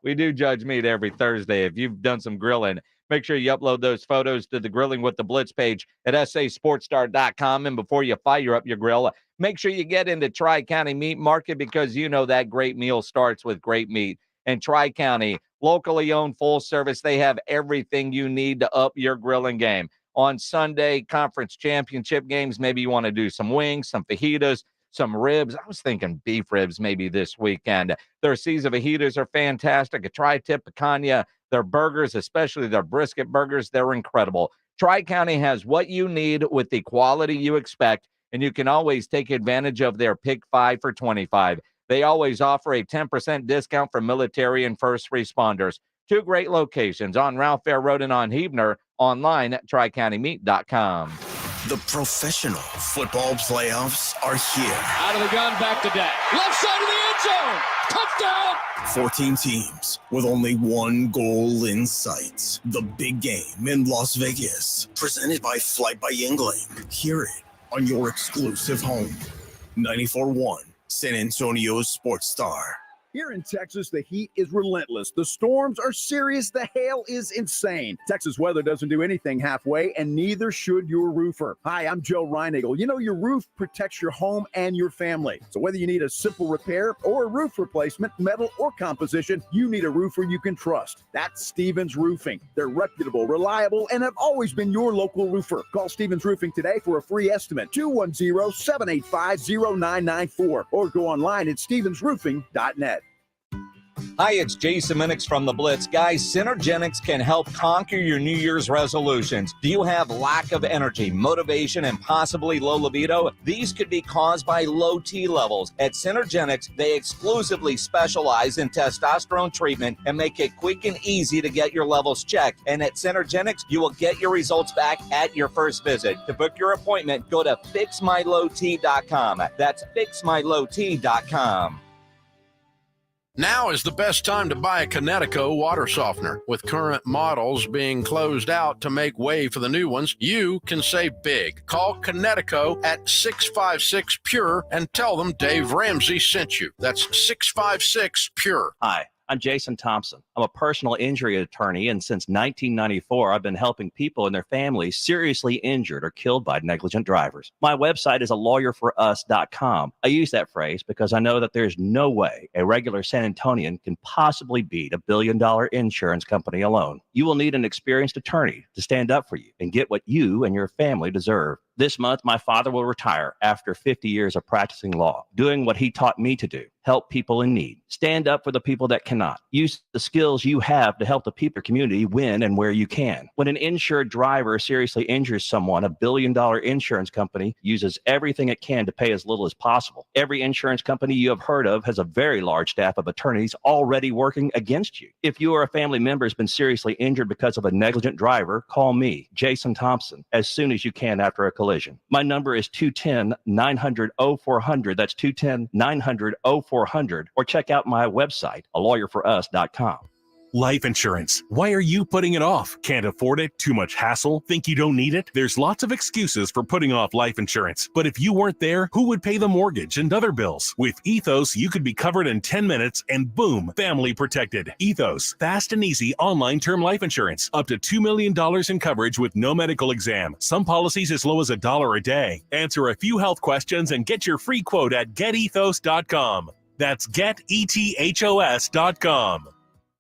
Speaker 7: We do judge meat every Thursday. If you've done some grilling, make sure you upload those photos to the Grilling with the Blitz page at sasportstar.com. And before you fire up your grill, make sure you get into Tri-County Meat Market, because you know that great meal starts with great meat. And Tri-County, locally owned, full service, they have everything you need to up your grilling game. On Sunday, conference championship games, maybe you want to do some wings, some fajitas, some ribs. I was thinking beef ribs maybe this weekend. Their Caesar fajitas are fantastic. A tri-tip picanha. Their burgers, especially their brisket burgers, they're incredible. Tri-County has what you need with the quality you expect, and you can always take advantage of their Pick 5 for $25. They always offer a 10% discount for military and first responders. Two great locations on Ralph Fair Road and on Hebner, online at tricountymeat.com.
Speaker 2: The professional football playoffs are here.
Speaker 18: Out of the gun, back to Dak. Left side of the end zone. Touchdown.
Speaker 2: 14 teams with only one goal in sight. The big game in Las Vegas, presented by Flight by Yingling. Hear it on your exclusive home. 94.1 San Antonio Sports Star.
Speaker 3: Here in Texas, the heat is relentless. The storms are serious. The hail is insane. Texas weather doesn't do anything halfway, and neither should your roofer. Hi, I'm Joe Reinagle. You know, your roof protects your home and your family. So whether you need a simple repair or a roof replacement, metal or composition, you need a roofer you can trust. That's Stevens Roofing. They're reputable, reliable, and have always been your local roofer. Call Stevens Roofing today for a free estimate. 210-785-0994 or go online at stevensroofing.net.
Speaker 7: Hi, it's Jason Minix from the Blitz. Guys, Synergenics can help conquer your New Year's resolutions. Do you have lack of energy, motivation, and possibly low libido? These could be caused by low T levels. At Synergenics, they exclusively specialize in testosterone treatment and make it quick and easy to get your levels checked. And at Synergenics, you will get your results back at your first visit. To book your appointment, go to fixmylowt.com. That's fixmylowt.com.
Speaker 12: Now is the best time to buy a Connecticut water softener. With current models being closed out to make way for the new ones, you can save big. Call Connecticut at 656-PURE and tell them Dave Ramsey sent you. That's 656-PURE.
Speaker 13: Hi, I'm Jason Thompson. I'm a personal injury attorney, and since 1994, I've been helping people and their families seriously injured or killed by negligent drivers. My website is alawyer4us.com. I use that phrase because I know that there's no way a regular San Antonian can possibly beat a billion-dollar insurance company alone. You will need an experienced attorney to stand up for you and get what you and your family deserve. This month, my father will retire after 50 years of practicing law, doing what he taught me to do, help people in need. Stand up for the people that cannot. Use the skills you have to help the people community win and where you can. When an insured driver seriously injures someone, a billion-dollar insurance company uses everything it can to pay as little as possible. Every insurance company you have heard of has a very large staff of attorneys already working against you. If you or a family member has been seriously injured because of a negligent driver, call me, Jason Thompson, as soon as you can after a collision. My number is 210-900-0400. That's 210-900-0400. Or check out my website, alawyer4us.com.
Speaker 14: Life insurance. Why are you putting it off? Can't afford it? Too much hassle? Think you don't need it? There's lots of excuses for putting off life insurance. But if you weren't there, who would pay the mortgage and other bills? With Ethos, you could be covered in 10 minutes and boom, family protected. Ethos, fast and easy online term life insurance. Up to $2 million in coverage with no medical exam. Some policies as low as $1 a day. Answer a few health questions and get your free quote at getethos.com. That's getethos.com.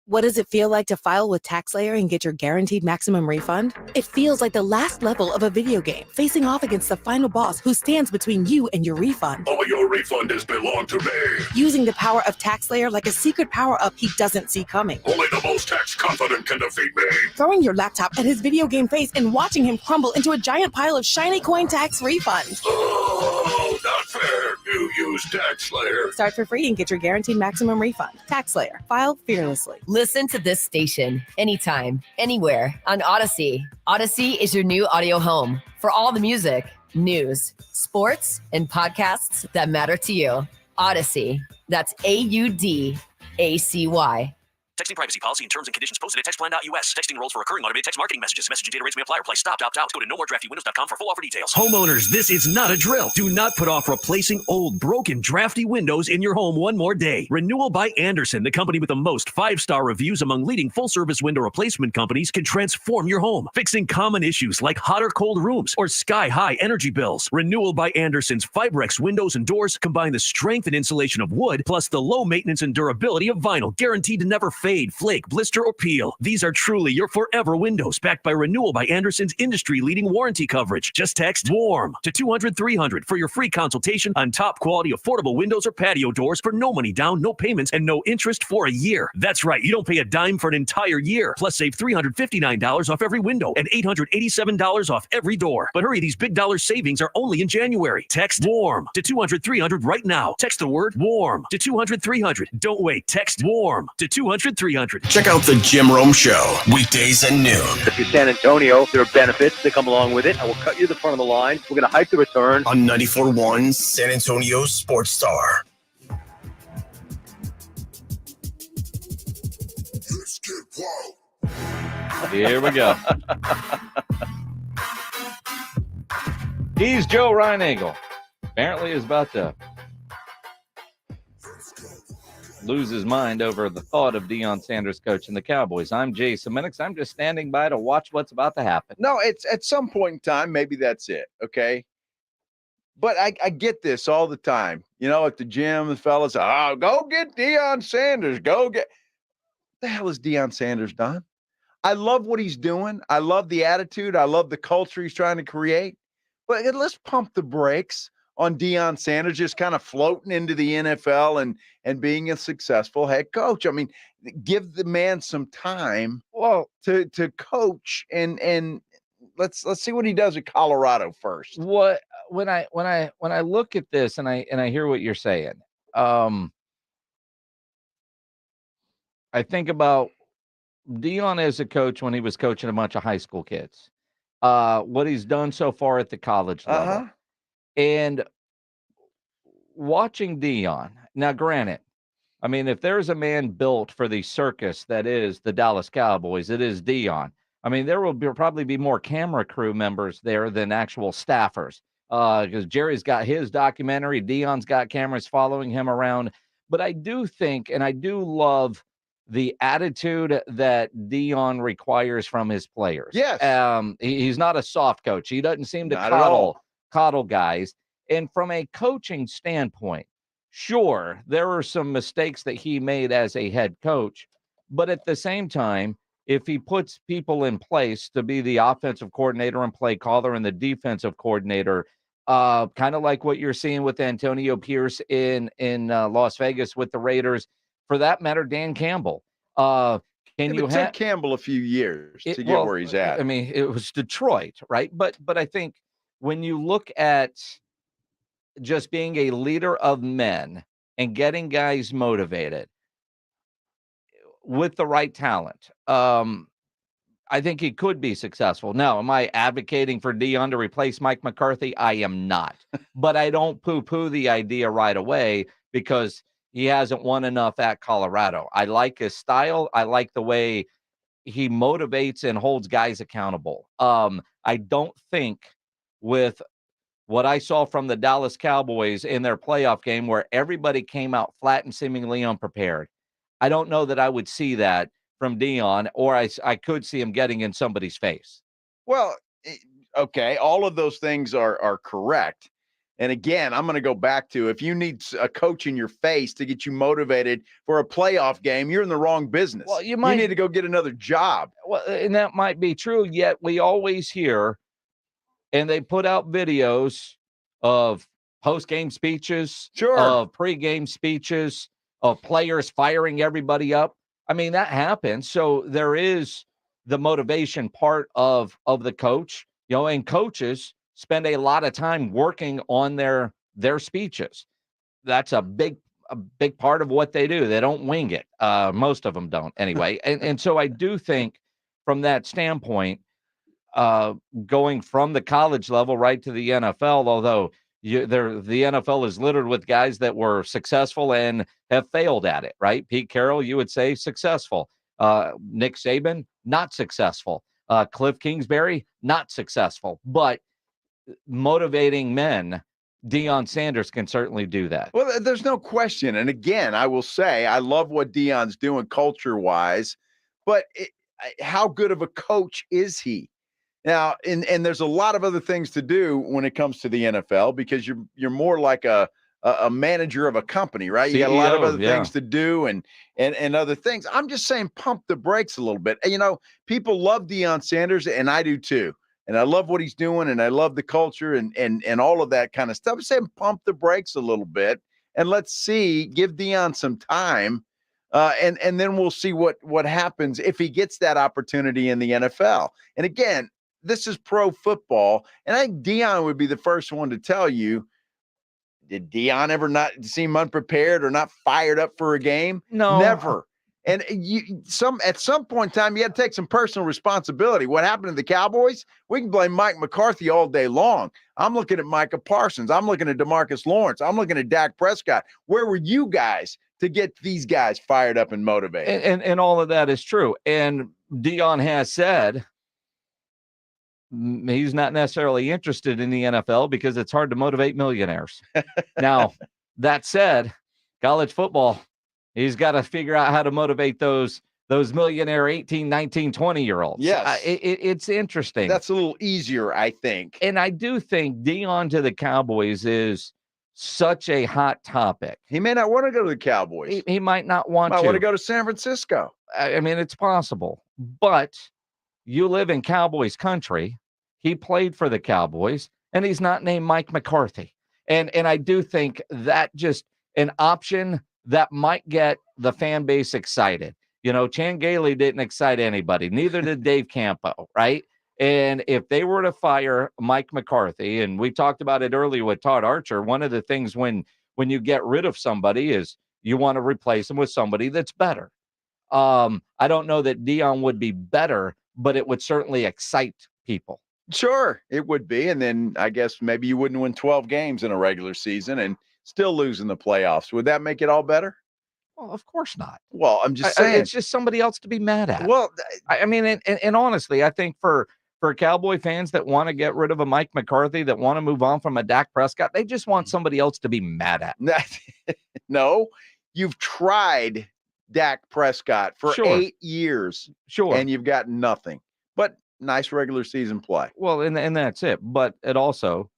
Speaker 15: What does it feel like to file with TaxSlayer and get your guaranteed maximum refund? It feels like the last level of a video game, facing off against the final boss who stands between you and your refund.
Speaker 1: All your refund has belonged to me.
Speaker 15: Using the power of TaxSlayer like a secret power-up he doesn't see coming.
Speaker 1: Only the most tax confident can defeat me.
Speaker 15: Throwing your laptop at his video game face and watching him crumble into a giant pile of shiny coin tax refunds.
Speaker 1: Oh, not fair. You use TaxSlayer.
Speaker 15: Start for free and get your guaranteed maximum refund. TaxSlayer. File fearlessly.
Speaker 16: Listen to this station anytime, anywhere on Odyssey. Odyssey is your new audio home for all the music, news, sports, and podcasts that matter to you. Odyssey. That's AUDACY.
Speaker 13: Texting privacy policy and terms and conditions posted at textplan.us. Texting roles for recurring automated text marketing messages. Message and data rates may apply or price stopped. Opt out. Go to nomoredraftywindows.com for full offer details.
Speaker 17: Homeowners, this is not a drill. Do not put off replacing old, broken, drafty windows in your home one more day. Renewal by Andersen, the company with the most 5-star reviews among leading full-service window replacement companies, can transform your home, fixing common issues like hot or cold rooms or sky-high energy bills. Renewal by Andersen's Fibrex windows and doors combine the strength and insulation of wood plus the low maintenance and durability of vinyl, guaranteed to never fade, flake, blister, or peel. These are truly your forever windows, backed by Renewal by Andersen's industry-leading warranty coverage. Just text WARM to 200-300 for your free consultation on top quality affordable windows or patio doors for no money down, no payments, and no interest for a year. That's right, you don't pay a dime for an entire year. Plus save $359 off every window and $887 off every door. But hurry, these big dollar savings are only in January. Text WARM to 200-300 right now. Text the word WARM to 200-300. Don't wait. Text WARM to 200-300.
Speaker 2: Check out the Jim Rome Show, weekdays at noon.
Speaker 8: If you're San Antonio, there are benefits that come along with it. I will cut you the front of the line. We're going to hike the return.
Speaker 2: On 94.1 San Antonio Sports Star.
Speaker 1: Let's get wild.
Speaker 7: Here we go. He's Joe Reinagle. Apparently is about to lose his mind over the thought of Deion Sanders coaching the Cowboys. I'm Jason Minix. I'm just standing by to watch what's about to happen.
Speaker 10: No, it's at some point in time, maybe that's it, okay? But I get this all the time. You know, at the gym, the fellas, go get Deion Sanders. Go get. What the hell has Deion Sanders done? I love what he's doing. I love the attitude. I love the culture he's trying to create. But let's pump the brakes on Deion Sanders just kind of floating into the NFL and being a successful head coach. I mean, give the man some time to coach and let's see what he does at Colorado first.
Speaker 7: When I look at this and I hear what you're saying, I think about Deion as a coach when he was coaching a bunch of high school kids, what he's done so far at the college level. And watching Deion, now granted, I mean, if there's a man built for the circus that is the Dallas Cowboys, it is Deion. I mean, there will probably be more camera crew members there than actual staffers, because Jerry's got his documentary, Deion's got cameras following him around. But I do think, and I do love the attitude that Deion requires from his players.
Speaker 10: Yes.
Speaker 7: He's not a soft coach. He doesn't seem to coddle guys. And from a coaching standpoint, sure, there are some mistakes that he made as a head coach, but at the same time, if he puts people in place to be the offensive coordinator and play caller and the defensive coordinator, kind of like what you're seeing with Antonio Pierce in Las Vegas with the Raiders, for that matter, Dan Campbell.
Speaker 10: It took Campbell a few years to get where he's at.
Speaker 7: I mean, it was Detroit, right? But I think when you look at just being a leader of men and getting guys motivated with the right talent, I think he could be successful. Now, am I advocating for Deion to replace Mike McCarthy? I am not. But I don't poo-poo the idea right away because he hasn't won enough at Colorado. I like his style. I like the way he motivates and holds guys accountable. I don't think with what I saw from the Dallas Cowboys in their playoff game where everybody came out flat and seemingly unprepared, I don't know that I would see that from Deion, or I could see him getting in somebody's face.
Speaker 10: Well, okay, all of those things are correct. And again, I'm going to go back to, if you need a coach in your face to get you motivated for a playoff game, you're in the wrong business.
Speaker 7: Well,
Speaker 10: you need to go get another job.
Speaker 7: Well, and that might be true, yet we always hear, and they put out videos of post-game speeches, of pre-game speeches, of players firing everybody up. I mean, that happens. So there is the motivation part of the coach, and coaches spend a lot of time working on their speeches. That's a big part of what they do. They don't wing it. Most of them don't anyway. And so I do think from that standpoint, going from the college level right to the NFL, although the NFL is littered with guys that were successful and have failed at it, right? Pete Carroll, you would say successful. Nick Saban, not successful. Cliff Kingsbury, not successful. But motivating men, Deion Sanders can certainly do that.
Speaker 10: Well, there's no question. And again, I will say, I love what Deion's doing culture-wise, but how good of a coach is he? Now, and there's a lot of other things to do when it comes to the NFL, because you're more like a manager of a company, right? You got a lot of other things to do and other things. I'm just saying, pump the brakes a little bit. People love Deion Sanders, and I do too. And I love what he's doing, and I love the culture and all of that kind of stuff. I'm saying pump the brakes a little bit, and let's see, give Deion some time, and then we'll see what happens if he gets that opportunity in the NFL. And again, this is pro football, and I think Deion would be the first one to tell you, did Deion ever not seem unprepared or not fired up for a game?
Speaker 7: No.
Speaker 10: Never. And at some point in time, you got to take some personal responsibility. What happened to the Cowboys? We can blame Mike McCarthy all day long. I'm looking at Micah Parsons. I'm looking at DeMarcus Lawrence. I'm looking at Dak Prescott. Where were you guys to get these guys fired up and motivated?
Speaker 7: And all of that is true. And Deion has said he's not necessarily interested in the NFL because it's hard to motivate millionaires. Now, that said, college football, he's got to figure out how to motivate those millionaire 18, 19, 20-year-olds.
Speaker 10: Yes.
Speaker 7: It's interesting.
Speaker 10: That's a little easier, I think.
Speaker 7: And I do think Deion to the Cowboys is such a hot topic.
Speaker 10: He may not want to go to the Cowboys.
Speaker 7: He might not want to.
Speaker 10: Might want to go to San Francisco.
Speaker 7: I mean, it's possible. But you live in Cowboys country. He played for the Cowboys, and he's not named Mike McCarthy. And I do think that just an option that might get the fan base excited. Chan Gailey didn't excite anybody. Neither did Dave Campo, right? And if they were to fire Mike McCarthy, and we talked about it earlier with Todd Archer, one of the things when you get rid of somebody is you want to replace them with somebody that's better. I don't know that Deion would be better, but it would certainly excite people.
Speaker 10: Sure, it would be. And then I guess maybe you wouldn't win 12 games in a regular season and still lose in the playoffs. Would that make it all better?
Speaker 7: Well, of course not.
Speaker 10: Well, I'm just saying.
Speaker 7: It's just somebody else to be mad at.
Speaker 10: Well,
Speaker 7: I mean, and honestly, I think for Cowboy fans that want to get rid of a Mike McCarthy, that want to move on from a Dak Prescott, they just want somebody else to be mad at.
Speaker 10: No, you've tried Dak Prescott for 8 years.
Speaker 7: Sure.
Speaker 10: And you've got nothing but nice regular season play.
Speaker 7: Well, and that's it. But it also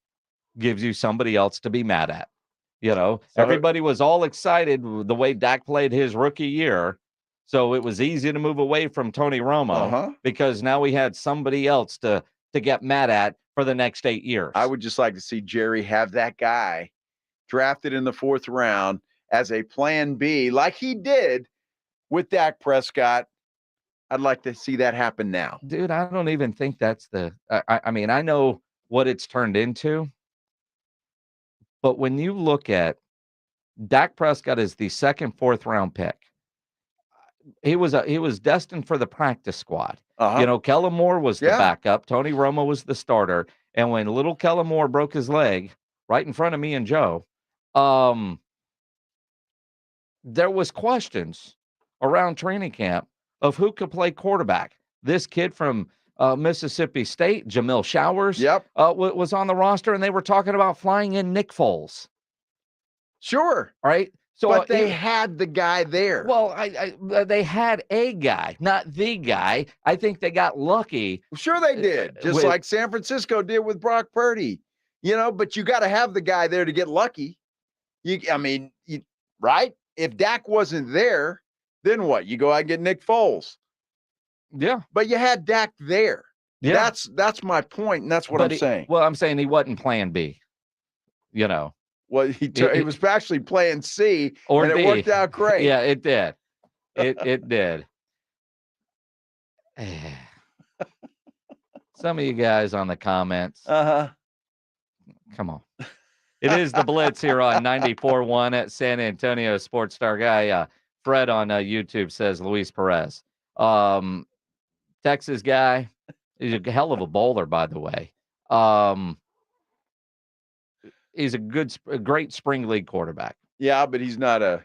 Speaker 7: gives you somebody else to be mad at. Everybody was all excited the way Dak played his rookie year. So it was easy to move away from Tony Romo because now we had somebody else to get mad at for the next 8 years.
Speaker 10: I would just like to see Jerry have that guy drafted in the 4th round as a plan B, like he did with Dak Prescott. I'd like to see that happen now.
Speaker 7: Dude, I don't even think that's I mean, I know what it's turned into. But when you look at Dak Prescott is the 2nd, 4th round pick. He was destined for the practice squad. Kellen Moore was the backup. Tony Romo was the starter. And when little Kellen Moore broke his leg right in front of me and Joe, there was questions around training camp of who could play quarterback. This kid from Mississippi State, Jamil Showers, was on the roster, and they were talking about flying in Nick Foles.
Speaker 10: Sure.
Speaker 7: Right? So,
Speaker 10: but they had the guy there.
Speaker 7: Well, they had a guy, not the guy. I think they got lucky.
Speaker 10: Sure they did. Just like San Francisco did with Brock Purdy. But you got to have the guy there to get lucky. Right? If Dak wasn't there, then what? You go out and get Nick Foles.
Speaker 7: Yeah.
Speaker 10: But you had Dak there.
Speaker 7: Yeah.
Speaker 10: That's my point, and that's what I'm saying.
Speaker 7: Well, I'm saying he wasn't plan B.
Speaker 10: Well, he was actually playing C,
Speaker 7: or
Speaker 10: and
Speaker 7: D.
Speaker 10: it worked out great.
Speaker 7: Yeah, it did. It did. Some of you guys on the comments. Come on. It is the Blitz here on 94.1 at San Antonio Sports Star. Guy Fred on YouTube says Luis Perez. Texas guy. He's a hell of a bowler, by the way. He's a great spring league quarterback.
Speaker 10: Yeah, but he's not a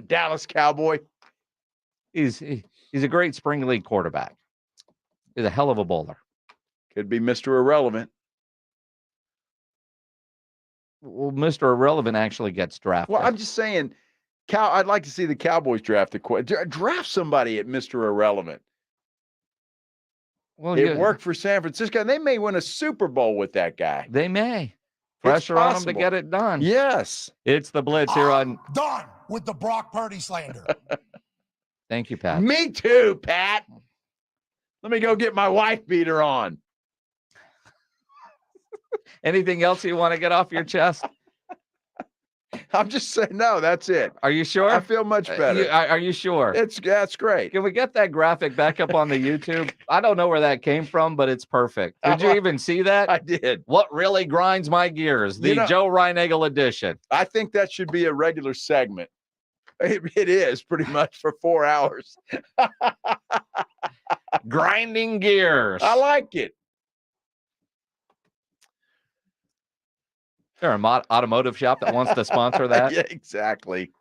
Speaker 10: Dallas Cowboy.
Speaker 7: He's a great spring league quarterback. He's a hell of a bowler.
Speaker 10: Could be Mr. Irrelevant.
Speaker 7: Well, Mr. Irrelevant actually gets drafted.
Speaker 10: Well, I'm just saying, I'd like to see the Cowboys draft somebody at Mr. Irrelevant.
Speaker 7: Well,
Speaker 10: it worked for San Francisco, and they may win a Super Bowl with that guy.
Speaker 7: They may. Pressure on them to get it done.
Speaker 10: Yes.
Speaker 7: It's the Blitz here on.
Speaker 19: Done with the Brock Purdy slander.
Speaker 7: Thank you, Pat.
Speaker 10: Me too, Pat. Let me go get my wife beater on.
Speaker 7: Anything else you want to get off your chest?
Speaker 10: I'm just saying, no, that's it.
Speaker 7: Are you sure?
Speaker 10: I feel much better.
Speaker 7: Are you sure?
Speaker 10: That's great.
Speaker 7: Can we get that graphic back up on the YouTube? I don't know where that came from, but it's perfect. Did you even see that?
Speaker 10: I did.
Speaker 7: What really grinds my gears? The Joe Reinagel edition.
Speaker 10: I think that should be a regular segment. It is pretty much for 4 hours.
Speaker 7: Grinding gears.
Speaker 10: I like it.
Speaker 7: Is there an automotive shop that wants to sponsor that?
Speaker 10: Yeah, exactly.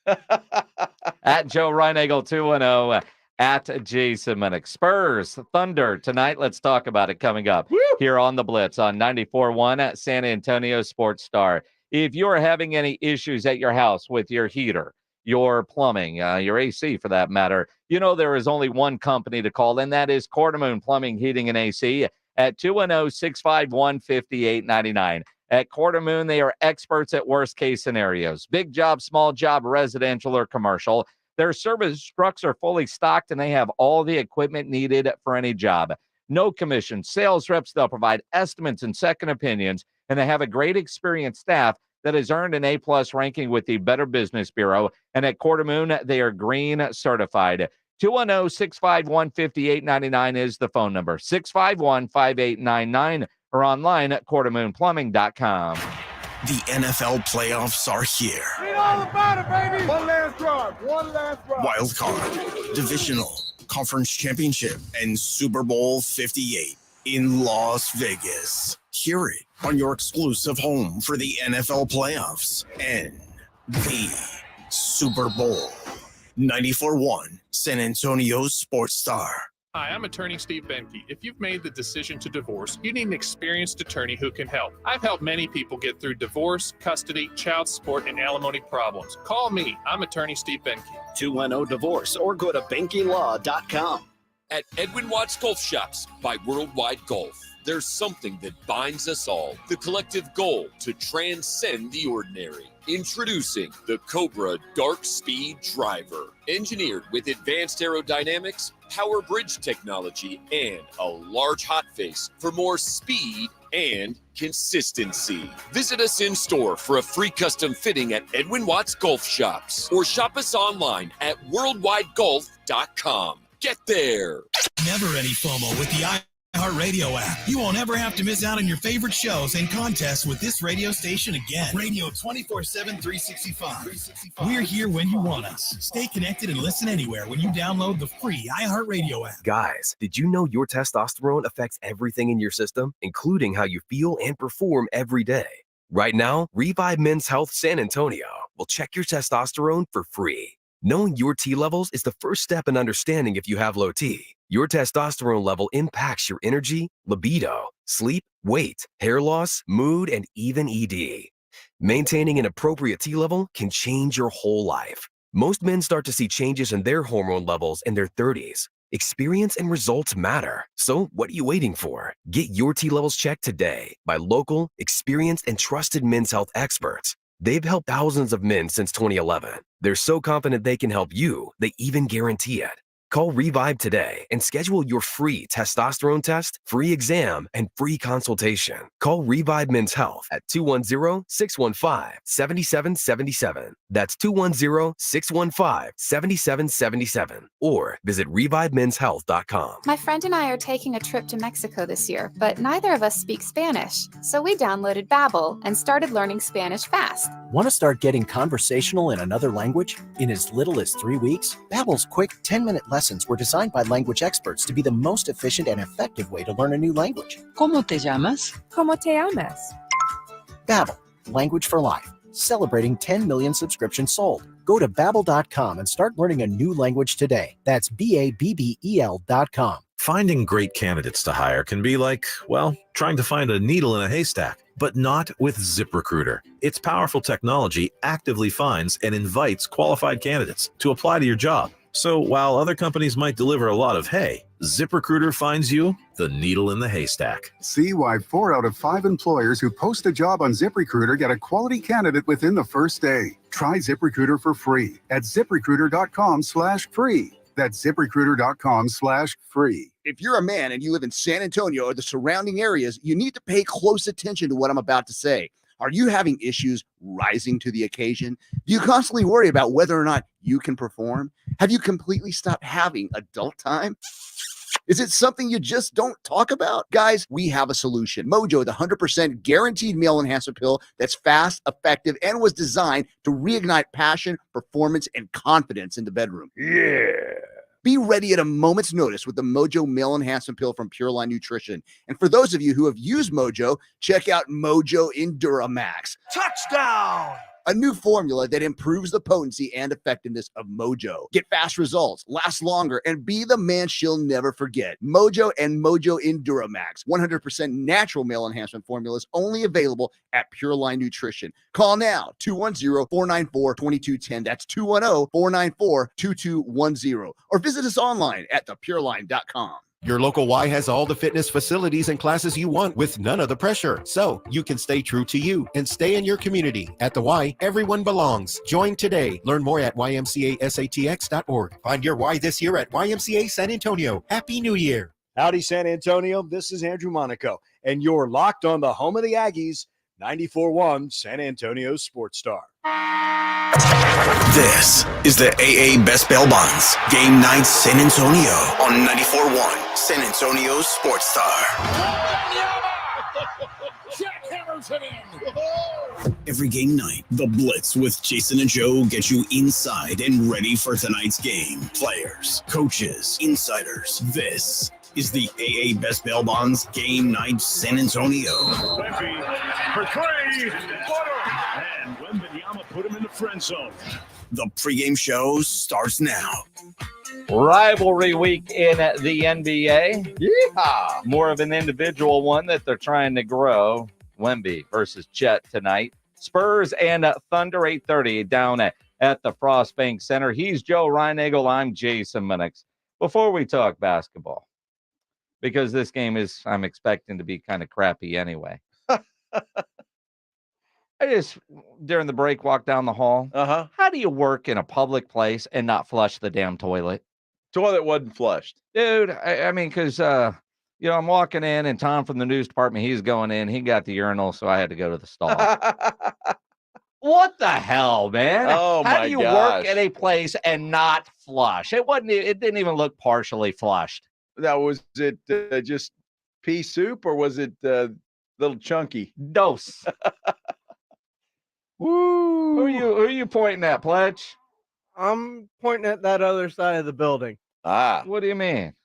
Speaker 7: At Joe Reinagel 210, at Jason Minnick. Spurs, Thunder tonight. Let's talk about it coming up here on the Blitz on 94.1 at San Antonio Sports Star. If you're having any issues at your house with your heater, your plumbing, your AC for that matter, there is only one company to call, and that is Quartermoon Plumbing, Heating, and AC at 210-651-5899. At Quartermoon, they are experts at worst-case scenarios. Big job, small job, residential or commercial. Their service trucks are fully stocked, and they have all the equipment needed for any job. No commission. Sales reps, they'll provide estimates and second opinions, and they have a great experienced staff that has earned an A-plus ranking with the Better Business Bureau. And at Quartermoon, they are green certified. 210-651-5899 is the phone number. 651-5899 or online at quartermoonplumbing.com.
Speaker 2: The NFL playoffs are here.
Speaker 19: Read all about it, baby. One last drive.
Speaker 2: Wild card, divisional, conference championship, and Super Bowl 58 in Las Vegas. Hear it on your exclusive home for the NFL playoffs and the Super Bowl. 94.1 San Antonio Sports Star.
Speaker 20: Hi, I'm attorney Steve Benke. If you've made the decision to divorce, you need an experienced attorney who can help. I've helped many people get through divorce, custody, child support, and alimony problems. Call me. I'm attorney Steve Benke.
Speaker 21: 210-DIVORCE or go to BenkeLaw.com.
Speaker 27: At Edwin Watts Golf Shops by Worldwide Golf, there's something that binds us all. The collective goal to transcend the ordinary. Introducing the Cobra Dark Speed Driver. Engineered with advanced aerodynamics, power bridge technology, and a large hot face for more speed and consistency. Visit us in store for a free custom fitting at Edwin Watts Golf Shops or shop us online at worldwidegolf.com. Get there.
Speaker 22: Never any FOMO with the iHeartRadio app. You won't ever have to miss out on your favorite shows and contests with this radio station again. Radio 24/7, 365. We're here when you want us. Stay connected and listen anywhere when you download the free iHeartRadio app.
Speaker 23: Guys, did you know your testosterone affects everything in your system, including how you feel and perform every day? Right now, Revive Men's Health San Antonio will check your testosterone for free. Knowing your T levels is the first step in understanding if you have low T. Your testosterone level impacts your energy, libido, sleep, weight, hair loss, mood, and even ED. Maintaining an appropriate T level can change your whole life. Most men start to see changes in their hormone levels in their 30s. Experience and results matter. So what are you waiting for? Get your T levels checked today by local, experienced, and trusted men's health experts. They've helped thousands of men since 2011. They're so confident they can help you, they even guarantee it. Call Revive today and schedule your free testosterone test, free exam, and free consultation. Call Revive Men's Health at 210-615-7777. That's 210-615-7777. Or visit revivemenshealth.com.
Speaker 4: My friend and I are taking a trip to Mexico this year, but neither of us speak Spanish. So we downloaded Babbel and started learning Spanish fast.
Speaker 5: Want to start getting conversational in another language in as little as 3 weeks? Babbel's quick 10-minute lessons were designed by language experts to be the most efficient and effective way to learn a new language.
Speaker 6: ¿Cómo te llamas?
Speaker 4: ¿Cómo te llamas?
Speaker 5: Babbel, language for life. Celebrating 10 million subscriptions sold. Go to Babbel.com and start learning a new language today. That's Babbel.com.
Speaker 11: Finding great candidates to hire can be like, well, trying to find a needle in a haystack, but not with ZipRecruiter. Its powerful technology actively finds and invites qualified candidates to apply to your job. So while other companies might deliver a lot of hay, ZipRecruiter finds you the needle in the haystack.
Speaker 24: See why 4 out of 5 employers who post a job on ZipRecruiter get a quality candidate within the first day. Try ZipRecruiter for free at ZipRecruiter.com/free. That's ZipRecruiter.com/free.
Speaker 25: If you're a man and you live in San Antonio or the surrounding areas, you need to pay close attention to what I'm about to say. Are you having issues rising to the occasion? Do you constantly worry about whether or not you can perform? Have you completely stopped having adult time? Is it something you just don't talk about? Guys, we have a solution. Mojo, the 100% guaranteed male enhancement pill that's fast, effective, and was designed to reignite passion, performance, and confidence in the bedroom. Yeah. Be ready at a moment's notice with the Mojo Male Enhancement Pill from Pure Line Nutrition. And for those of you who have used Mojo, check out Mojo Enduramax. Touchdown! A new formula that improves the potency and effectiveness of Mojo. Get fast results, last longer, and be the man she'll never forget. Mojo and Mojo Enduramax. 100% natural male enhancement formulas only available at Pure Line Nutrition. Call now, 210-494-2210. That's 210-494-2210. Or visit us online at thepureline.com.
Speaker 26: Your local Y has all the fitness facilities and classes you want with none of the pressure. So you can stay true to you and stay in your community. At the Y, everyone belongs. Join today. Learn more at ymcasatx.org. Find your Y this year at YMCA San Antonio. Happy New Year.
Speaker 28: Howdy, San Antonio. This is Andrew Monaco, and you're locked on the home of the Aggies, 94.1 San Antonio Sports Star.
Speaker 2: This is the AA Best Bail Bonds Game Night San Antonio on 94.1 San Antonio Sports Star. Every game night, the Blitz with Jason and Joe get you inside and ready for tonight's game. Players, coaches, insiders. This is the AA Best Bail Bonds Game Night San Antonio.
Speaker 29: For three, and Wembanyama put him in the friend zone.
Speaker 2: The pregame show starts now.
Speaker 7: Rivalry week in the NBA. Yeah. More of an individual one that they're trying to grow. Wemby versus Chet tonight. Spurs and Thunder 8:30 down at the Frost Bank Center. He's Joe Reinagel. I'm Jason Minix. Before we talk basketball, because this game I'm expecting to be kind of crappy anyway. I just, during the break, walked down the hall.
Speaker 10: Uh-huh.
Speaker 7: How do you work in a public place and not flush the damn toilet?
Speaker 10: Toilet wasn't flushed.
Speaker 7: Dude, I mean, because, I'm walking in, and Tom from the news department, he's going in. He got the urinal, so I had to go to the stall. What the hell, man?
Speaker 10: Oh,
Speaker 7: How
Speaker 10: my
Speaker 7: do you
Speaker 10: gosh.
Speaker 7: work at a place and not flush? It didn't even look partially flushed.
Speaker 10: Now, was it just pea soup, or was it little chunky?
Speaker 7: Dose.
Speaker 10: Woo!
Speaker 7: Who are you pointing at, Pledge?
Speaker 9: I'm pointing at that other side of the building.
Speaker 10: Ah.
Speaker 7: What do you mean?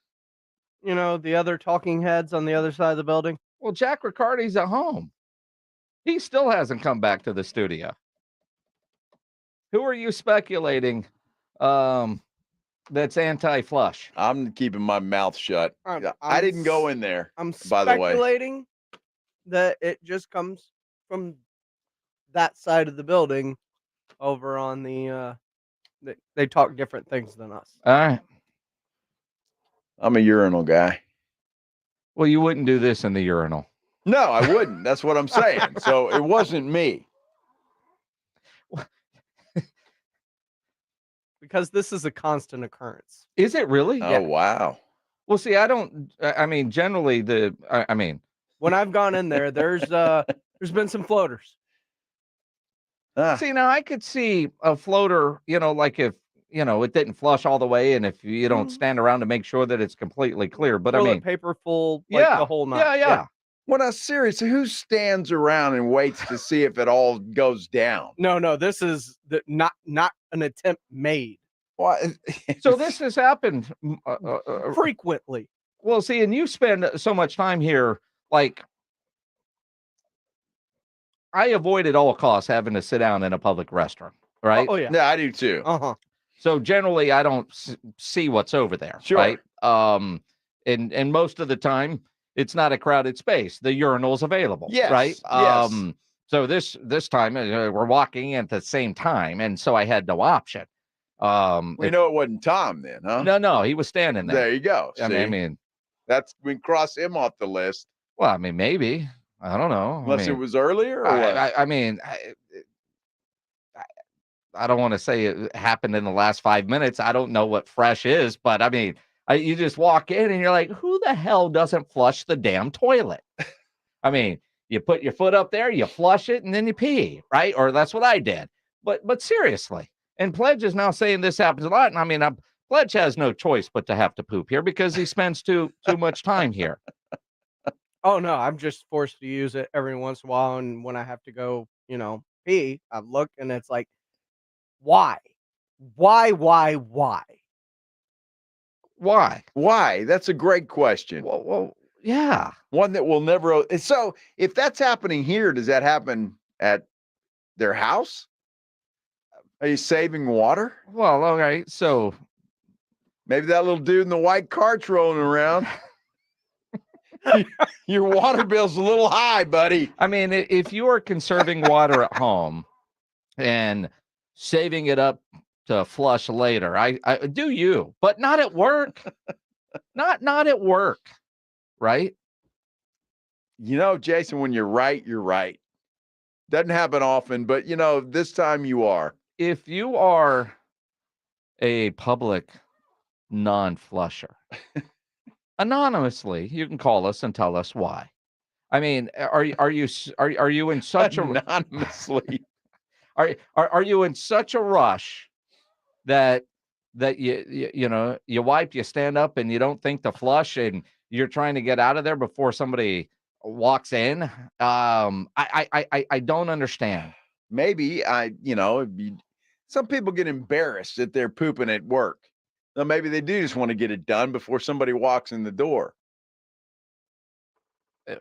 Speaker 9: You know, the other talking heads on the other side of the building.
Speaker 7: Well, Jack Riccardi's at home. He still hasn't come back to the studio. Who are you speculating that's anti-flush?
Speaker 10: I'm keeping my mouth shut.
Speaker 9: I
Speaker 10: I didn't go in there,
Speaker 9: I'm
Speaker 10: by the way.
Speaker 9: speculating that it just comes from that side of the building over on the they talk different things than us.
Speaker 7: All right.
Speaker 10: I'm a urinal guy.
Speaker 7: Well, you wouldn't do this in the urinal.
Speaker 10: No, I wouldn't. That's what I'm saying. So it wasn't me.
Speaker 9: Because this is a constant occurrence.
Speaker 7: Is it really?
Speaker 10: Oh, wow.
Speaker 7: Well, see, I mean, generally I mean,
Speaker 9: when I've gone in there, there's been some floaters.
Speaker 7: See, now I could see a floater, like if, it didn't flush all the way and if you don't stand around to make sure that it's completely clear. But
Speaker 9: Toilet
Speaker 7: I mean,
Speaker 9: paper full, like the whole night.
Speaker 7: Yeah.
Speaker 10: Well, now, seriously, who stands around and waits to see if it all goes down?
Speaker 9: No, this is not an attempt made.
Speaker 10: Well,
Speaker 7: so this has happened
Speaker 9: frequently.
Speaker 7: Well, see, and you spend so much time here, like, I avoid at all costs having to sit down in a public restaurant, right?
Speaker 9: Oh, yeah.
Speaker 10: Yeah, I do too.
Speaker 7: So generally, I don't see what's over there,
Speaker 10: Sure.
Speaker 7: right? And most of the time, it's not a crowded space. The urinal's available,
Speaker 10: Yes,
Speaker 7: right?
Speaker 10: yes.
Speaker 7: So this time we're walking at the same time, and so I had no option.
Speaker 10: We know it wasn't Tom then, huh?
Speaker 7: No, he was standing there.
Speaker 10: There you go.
Speaker 7: I
Speaker 10: See?
Speaker 7: mean,
Speaker 10: we cross him off the list.
Speaker 7: Well, I mean, maybe. I don't know.
Speaker 10: Unless it was earlier or what?
Speaker 7: I mean, I don't want to say it happened in the last 5 minutes. I don't know what fresh is, but I mean, you just walk in and you're like, who the hell doesn't flush the damn toilet? I mean, you put your foot up there, you flush it, and then you pee, right? Or that's what I did. But seriously, and Pledge is now saying this happens a lot. And I mean, Pledge has no choice but to have to poop here because he spends too much time here.
Speaker 9: Oh, no, I'm just forced to use it every once in a while. And when I have to go, pee, I look and it's like, why? Why?
Speaker 10: Why? That's a great question.
Speaker 7: Well, yeah.
Speaker 10: One that will never. So if that's happening here, does that happen at their house? Are you saving water?
Speaker 7: Well, okay. So
Speaker 10: maybe that little dude in the white cart's rolling around. Your water bill's a little high, buddy.
Speaker 7: I mean, if you are conserving water at home and saving it up to flush later, I do you, but not at work. not at work, right?
Speaker 10: Jason, when you're right, you're right. Doesn't happen often, but this time you are.
Speaker 7: If you are a public non-flusher, anonymously, you can call us and tell us why. I mean, are you in such
Speaker 10: anonymously?
Speaker 7: Are you in such a rush that you wipe, you stand up, and you don't think to flush, and you're trying to get out of there before somebody walks in? I don't understand.
Speaker 10: Maybe some people get embarrassed that they're pooping at work. So maybe they do just want to get it done before somebody walks in the door.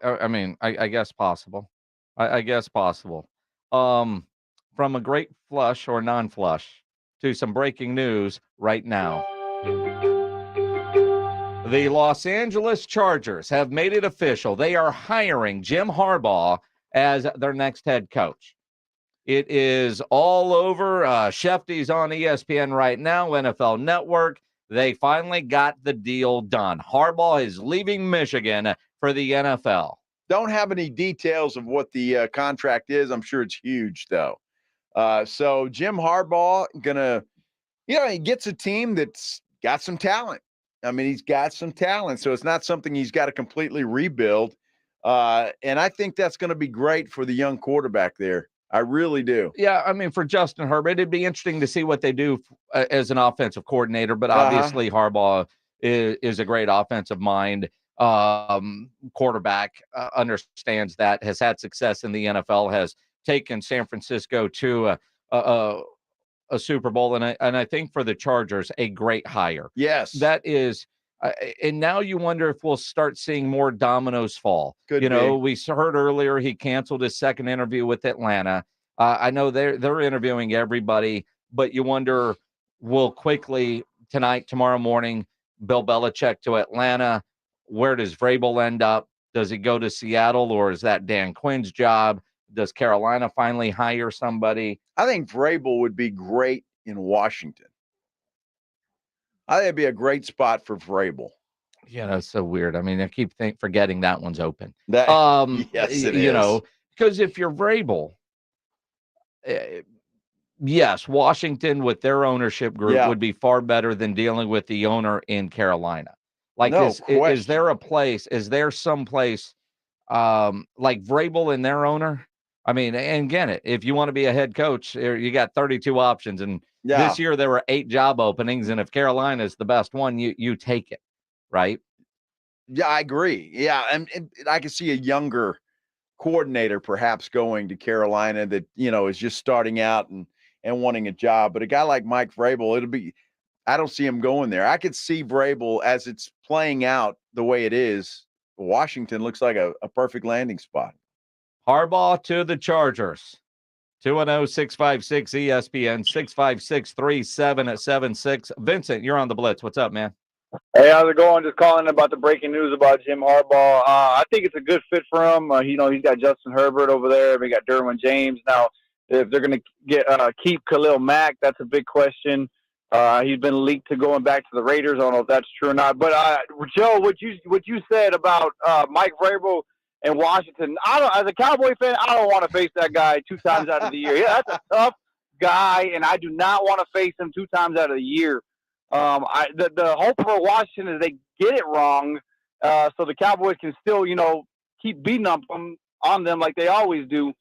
Speaker 7: I mean, I guess possible. I guess possible. From a great flush or non-flush to some breaking news right now. The Los Angeles Chargers have made it official. They are hiring Jim Harbaugh as their next head coach. It is all over. Shefty's on ESPN right now, NFL Network. They finally got the deal done. Harbaugh is leaving Michigan for the NFL.
Speaker 10: Don't have any details of what the contract is. I'm sure it's huge, though. So Jim Harbaugh he gets a team that's got some talent. I mean, he's got some talent, so it's not something he's got to completely rebuild. And I think that's going to be great for the young quarterback there. I really do.
Speaker 7: Yeah, I mean, for Justin Herbert, it'd be interesting to see what they do as an offensive coordinator, but obviously Harbaugh is a great offensive mind. Quarterback, understands that, has had success in the NFL, has taken San Francisco to a Super Bowl, and I think for the Chargers, a great hire.
Speaker 10: Yes.
Speaker 7: That is, and now you wonder if we'll start seeing more dominoes fall.
Speaker 10: Could
Speaker 7: we
Speaker 10: be.
Speaker 7: heard earlier he canceled his second interview with Atlanta. I know they're interviewing everybody, but you wonder, will quickly tonight, tomorrow morning, Bill Belichick to Atlanta? Where does Vrabel end up? Does he go to Seattle, or is that Dan Quinn's job? Does Carolina finally hire somebody?
Speaker 10: I think Vrabel would be great in Washington. I think it'd be a great spot for Vrabel.
Speaker 7: It's so weird. I mean, I keep forgetting that one's open.
Speaker 10: Yes, it is.
Speaker 7: Because if you're Vrabel, yes, Washington with their ownership group would be far better than dealing with the owner in Carolina. Like,
Speaker 10: No
Speaker 7: is
Speaker 10: question.
Speaker 7: there a place? Is there some place like Vrabel and their owner? I mean, and again, if you want to be a head coach, you got 32 options, and this year there were 8 job openings, and if Carolina is the best one, you take it, right?
Speaker 10: Yeah, I agree. Yeah, and I can see a younger coordinator perhaps going to Carolina that is just starting out and wanting a job. But a guy like Mike Vrabel, I don't see him going there. I could see Vrabel as it's playing out the way it is. Washington looks like a perfect landing spot.
Speaker 7: Harbaugh to the Chargers. 210-656-ESPN, 656-3776. Vincent, you're on the Blitz. What's up, man?
Speaker 3: Hey, how's it going? Just calling about the breaking news about Jim Harbaugh. I think it's a good fit for him. He's got Justin Herbert over there. We got Derwin James. Now, if they're going to keep Khalil Mack, that's a big question. He's been leaked to going back to the Raiders. I don't know if that's true or not. But Joe, what you said about Mike Vrabel and Washington, as a Cowboy fan, I don't want to face that guy 2 times out of the year. Yeah, that's a tough guy, and I do not want to face him 2 times out of the year. The hope for Washington is they get it wrong, so the Cowboys can still, keep beating up on them like they always do.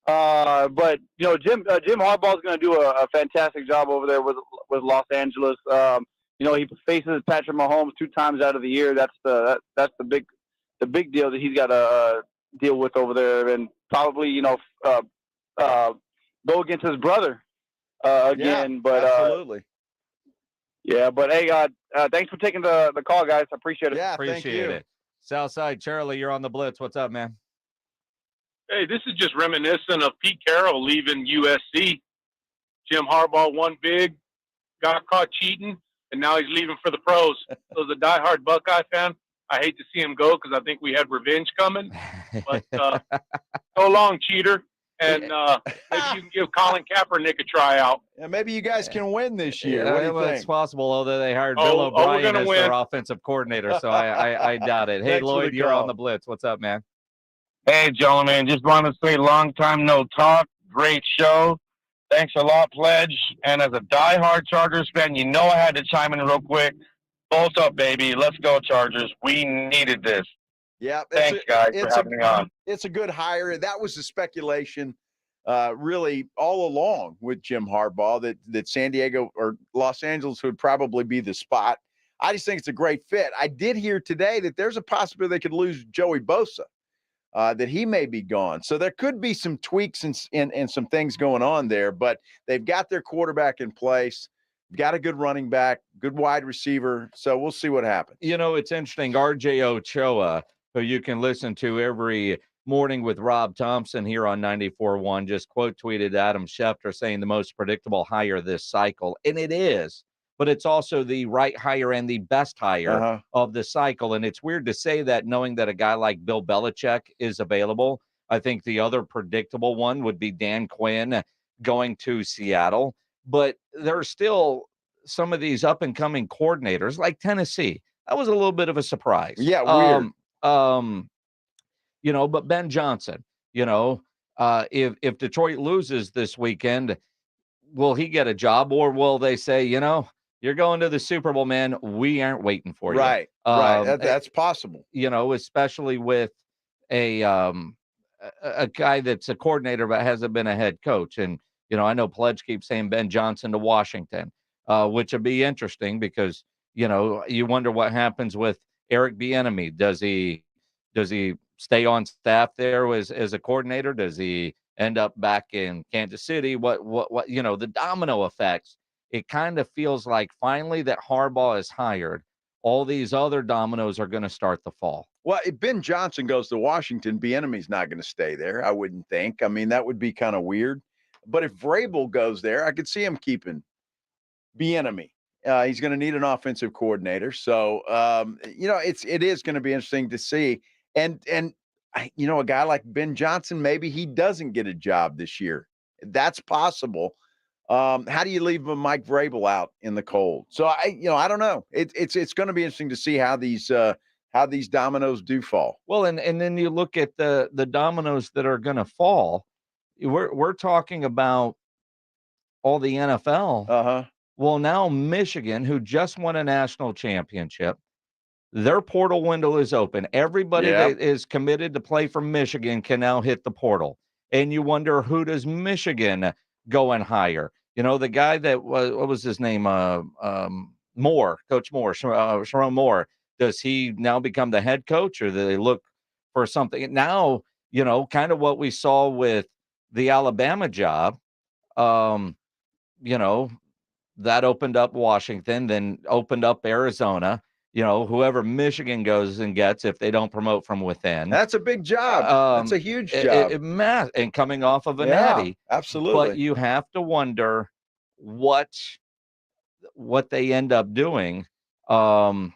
Speaker 3: But Jim Harbaugh is going to do a fantastic job over there with Los Angeles. He faces Patrick Mahomes 2 times out of the year. That's the big deal that he's got to deal with over there, and probably go against his brother again.
Speaker 10: Yeah,
Speaker 3: but
Speaker 10: absolutely.
Speaker 3: Yeah, but hey, thanks for taking the call, guys. I appreciate it.
Speaker 10: Yeah,
Speaker 7: appreciate it. Southside Charlie, you're on the Blitz. What's up, man?
Speaker 6: Hey, this is just reminiscent of Pete Carroll leaving USC. Jim Harbaugh won big, got caught cheating, and now he's leaving for the pros. So as a diehard Buckeye fan, I hate to see him go because I think we had revenge coming. But so long, cheater. And maybe you can give Colin Kaepernick a tryout.
Speaker 10: Yeah, maybe you guys can win this year.
Speaker 7: Yeah,
Speaker 10: what do you think?
Speaker 7: It's possible, although they hired Bill O'Brien as their offensive coordinator, so I doubt it. Hey, Lloyd, you're on the Blitz. What's up, man?
Speaker 12: Hey, gentlemen, just want to say long time no talk. Great show. Thanks a lot, Pledge. And as a diehard Chargers fan, I had to chime in real quick. Bolt up, baby. Let's go, Chargers. We needed this.
Speaker 10: Yeah.
Speaker 12: Thanks, guys, for having me on.
Speaker 10: It's a good hire. That was the speculation really all along with Jim Harbaugh that San Diego or Los Angeles would probably be the spot. I just think it's a great fit. I did hear today that there's a possibility they could lose Joey Bosa. That he may be gone. So there could be some tweaks and some things going on there, but they've got their quarterback in place, got a good running back, good wide receiver. So we'll see what happens.
Speaker 7: It's interesting. RJ Ochoa, who you can listen to every morning with Rob Thompson here on 94.1, just quote tweeted Adam Schefter saying the most predictable hire this cycle. And it is. But it's also the right hire and the best hire of the cycle. And it's weird to say that knowing that a guy like Bill Belichick is available. I think the other predictable one would be Dan Quinn going to Seattle. But there are still some of these up-and-coming coordinators like Tennessee. That was a little bit of a surprise.
Speaker 10: Yeah, weird.
Speaker 7: But Ben Johnson, if Detroit loses this weekend, will he get a job, or will they say, you're going to the Super Bowl, man, we aren't waiting for you.
Speaker 10: Right. That's possible.
Speaker 7: Especially with a guy that's a coordinator but hasn't been a head coach. And, I know Pledge keeps saying Ben Johnson to Washington, which would be interesting because, you wonder what happens with Eric Bieniemy. Does he stay on staff there as a coordinator? Does he end up back in Kansas City? What the domino effects. It kind of feels like finally that Harbaugh is hired, all these other dominoes are going to start to fall.
Speaker 10: Well, if Ben Johnson goes to Washington, Bieniemy's not going to stay there, I wouldn't think. I mean, that would be kind of weird. But if Vrabel goes there, I could see him keeping Bieniemy. He's going to need an offensive coordinator. So, it is going to be interesting to see. And a guy like Ben Johnson, maybe he doesn't get a job this year. That's possible. How do you leave Mike Vrabel out in the cold? So I don't know. It's going to be interesting to see how these dominoes do fall.
Speaker 7: Well, and then you look at the dominoes that are going to fall. We're talking about all the NFL.
Speaker 10: Uh-huh.
Speaker 7: Well, now Michigan, who just won a national championship, their portal window is open. Everybody that is committed to play for Michigan can now hit the portal. And you wonder, who does Michigan go and hire? The guy that was, what was his name? Moore, Coach Moore, Sharon Moore. Does he now become the head coach, or do they look for something? Now, kind of what we saw with the Alabama job, that opened up Washington, then opened up Arizona. Whoever Michigan goes and gets, if they don't promote from within.
Speaker 10: That's a big job. That's a huge job.
Speaker 7: And coming off of a natty.
Speaker 10: Absolutely.
Speaker 7: But you have to wonder what they end up doing, and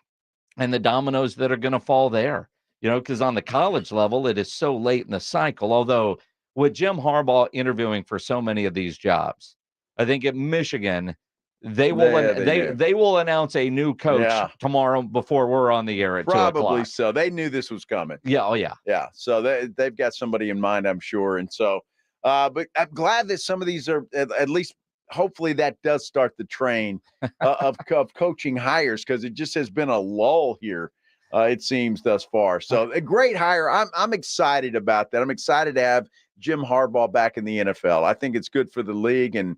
Speaker 7: the dominoes that are going to fall there. Because on the college level, it is so late in the cycle. Although with Jim Harbaugh interviewing for so many of these jobs, I think at Michigan, they will announce a new coach tomorrow before we're on the air at 2 o'clock.
Speaker 10: Probably so. They knew this was coming.
Speaker 7: Yeah. Oh, yeah.
Speaker 10: Yeah. So they've got somebody in mind, I'm sure. And so, but I'm glad that some of these are at least, hopefully that does start the train of coaching hires, because it just has been a lull here, it seems, thus far. So a great hire. I'm excited about that. I'm excited to have Jim Harbaugh back in the NFL. I think it's good for the league and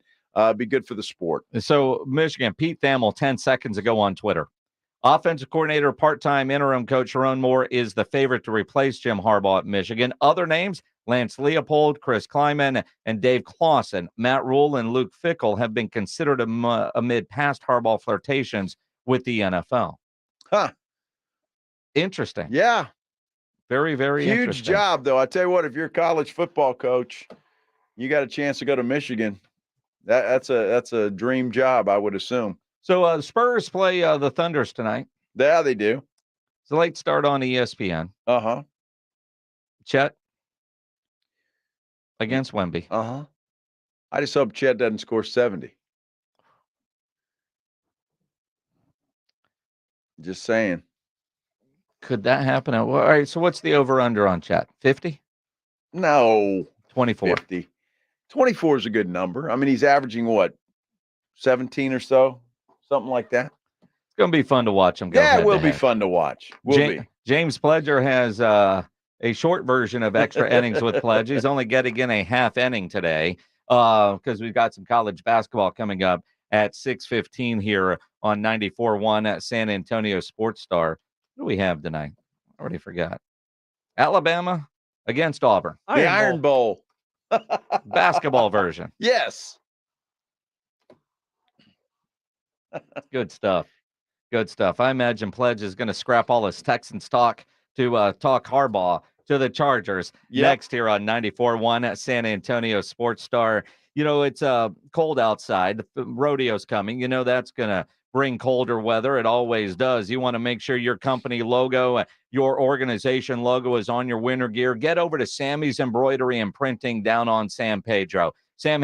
Speaker 10: be good for the sport.
Speaker 7: So Michigan, Pete Thamel, 10 seconds ago on Twitter. Offensive coordinator, part-time interim coach Sharon Moore is the favorite to replace Jim Harbaugh at Michigan. Other names, Lance Leopold, Chris Kleiman, and Dave Clawson. Matt Rule and Luke Fickell have been considered amid past Harbaugh flirtations with the NFL.
Speaker 10: Huh.
Speaker 7: Interesting.
Speaker 10: Yeah.
Speaker 7: Very, very
Speaker 10: huge
Speaker 7: interesting.
Speaker 10: job, though. I tell you what, if you're a college football coach, you got a chance to go to Michigan. That's a dream job, I would assume.
Speaker 7: So the Spurs play the Thunders tonight.
Speaker 10: Yeah, they do.
Speaker 7: It's a late start on ESPN.
Speaker 10: Uh-huh.
Speaker 7: Chet against Wemby.
Speaker 10: Uh-huh. I just hope Chet doesn't score 70. Just saying.
Speaker 7: Could that happen? All right, so what's the over-under on Chet? 50?
Speaker 10: No.
Speaker 7: 24.
Speaker 10: 50. 24 is a good number. I mean, he's averaging, what, 17 or so? Something like that.
Speaker 7: It's going to be fun to watch him go
Speaker 10: Yeah, it will be
Speaker 7: head-to-head.
Speaker 10: fun to watch.
Speaker 7: James Pledger has a short version of extra innings with Pledge. He's only getting in a half inning today because we've got some college basketball coming up at 6:15 here on 94.1 at San Antonio Sports Star. What do we have tonight? I already forgot. Alabama against Auburn.
Speaker 10: The Iron Bowl.
Speaker 7: Basketball version.
Speaker 10: Yes.
Speaker 7: Good stuff. Good stuff. I imagine Pledge is going to scrap all his Texans talk to talk Harbaugh to the Chargers next here on 94.1 at San Antonio Sports Star. It's cold outside. The rodeo's coming. That's going to bring colder weather. It always does. You want to make sure your company logo, your organization logo is on your winter gear. Get over to Sammy's Embroidery and Printing down on San Pedro. Sam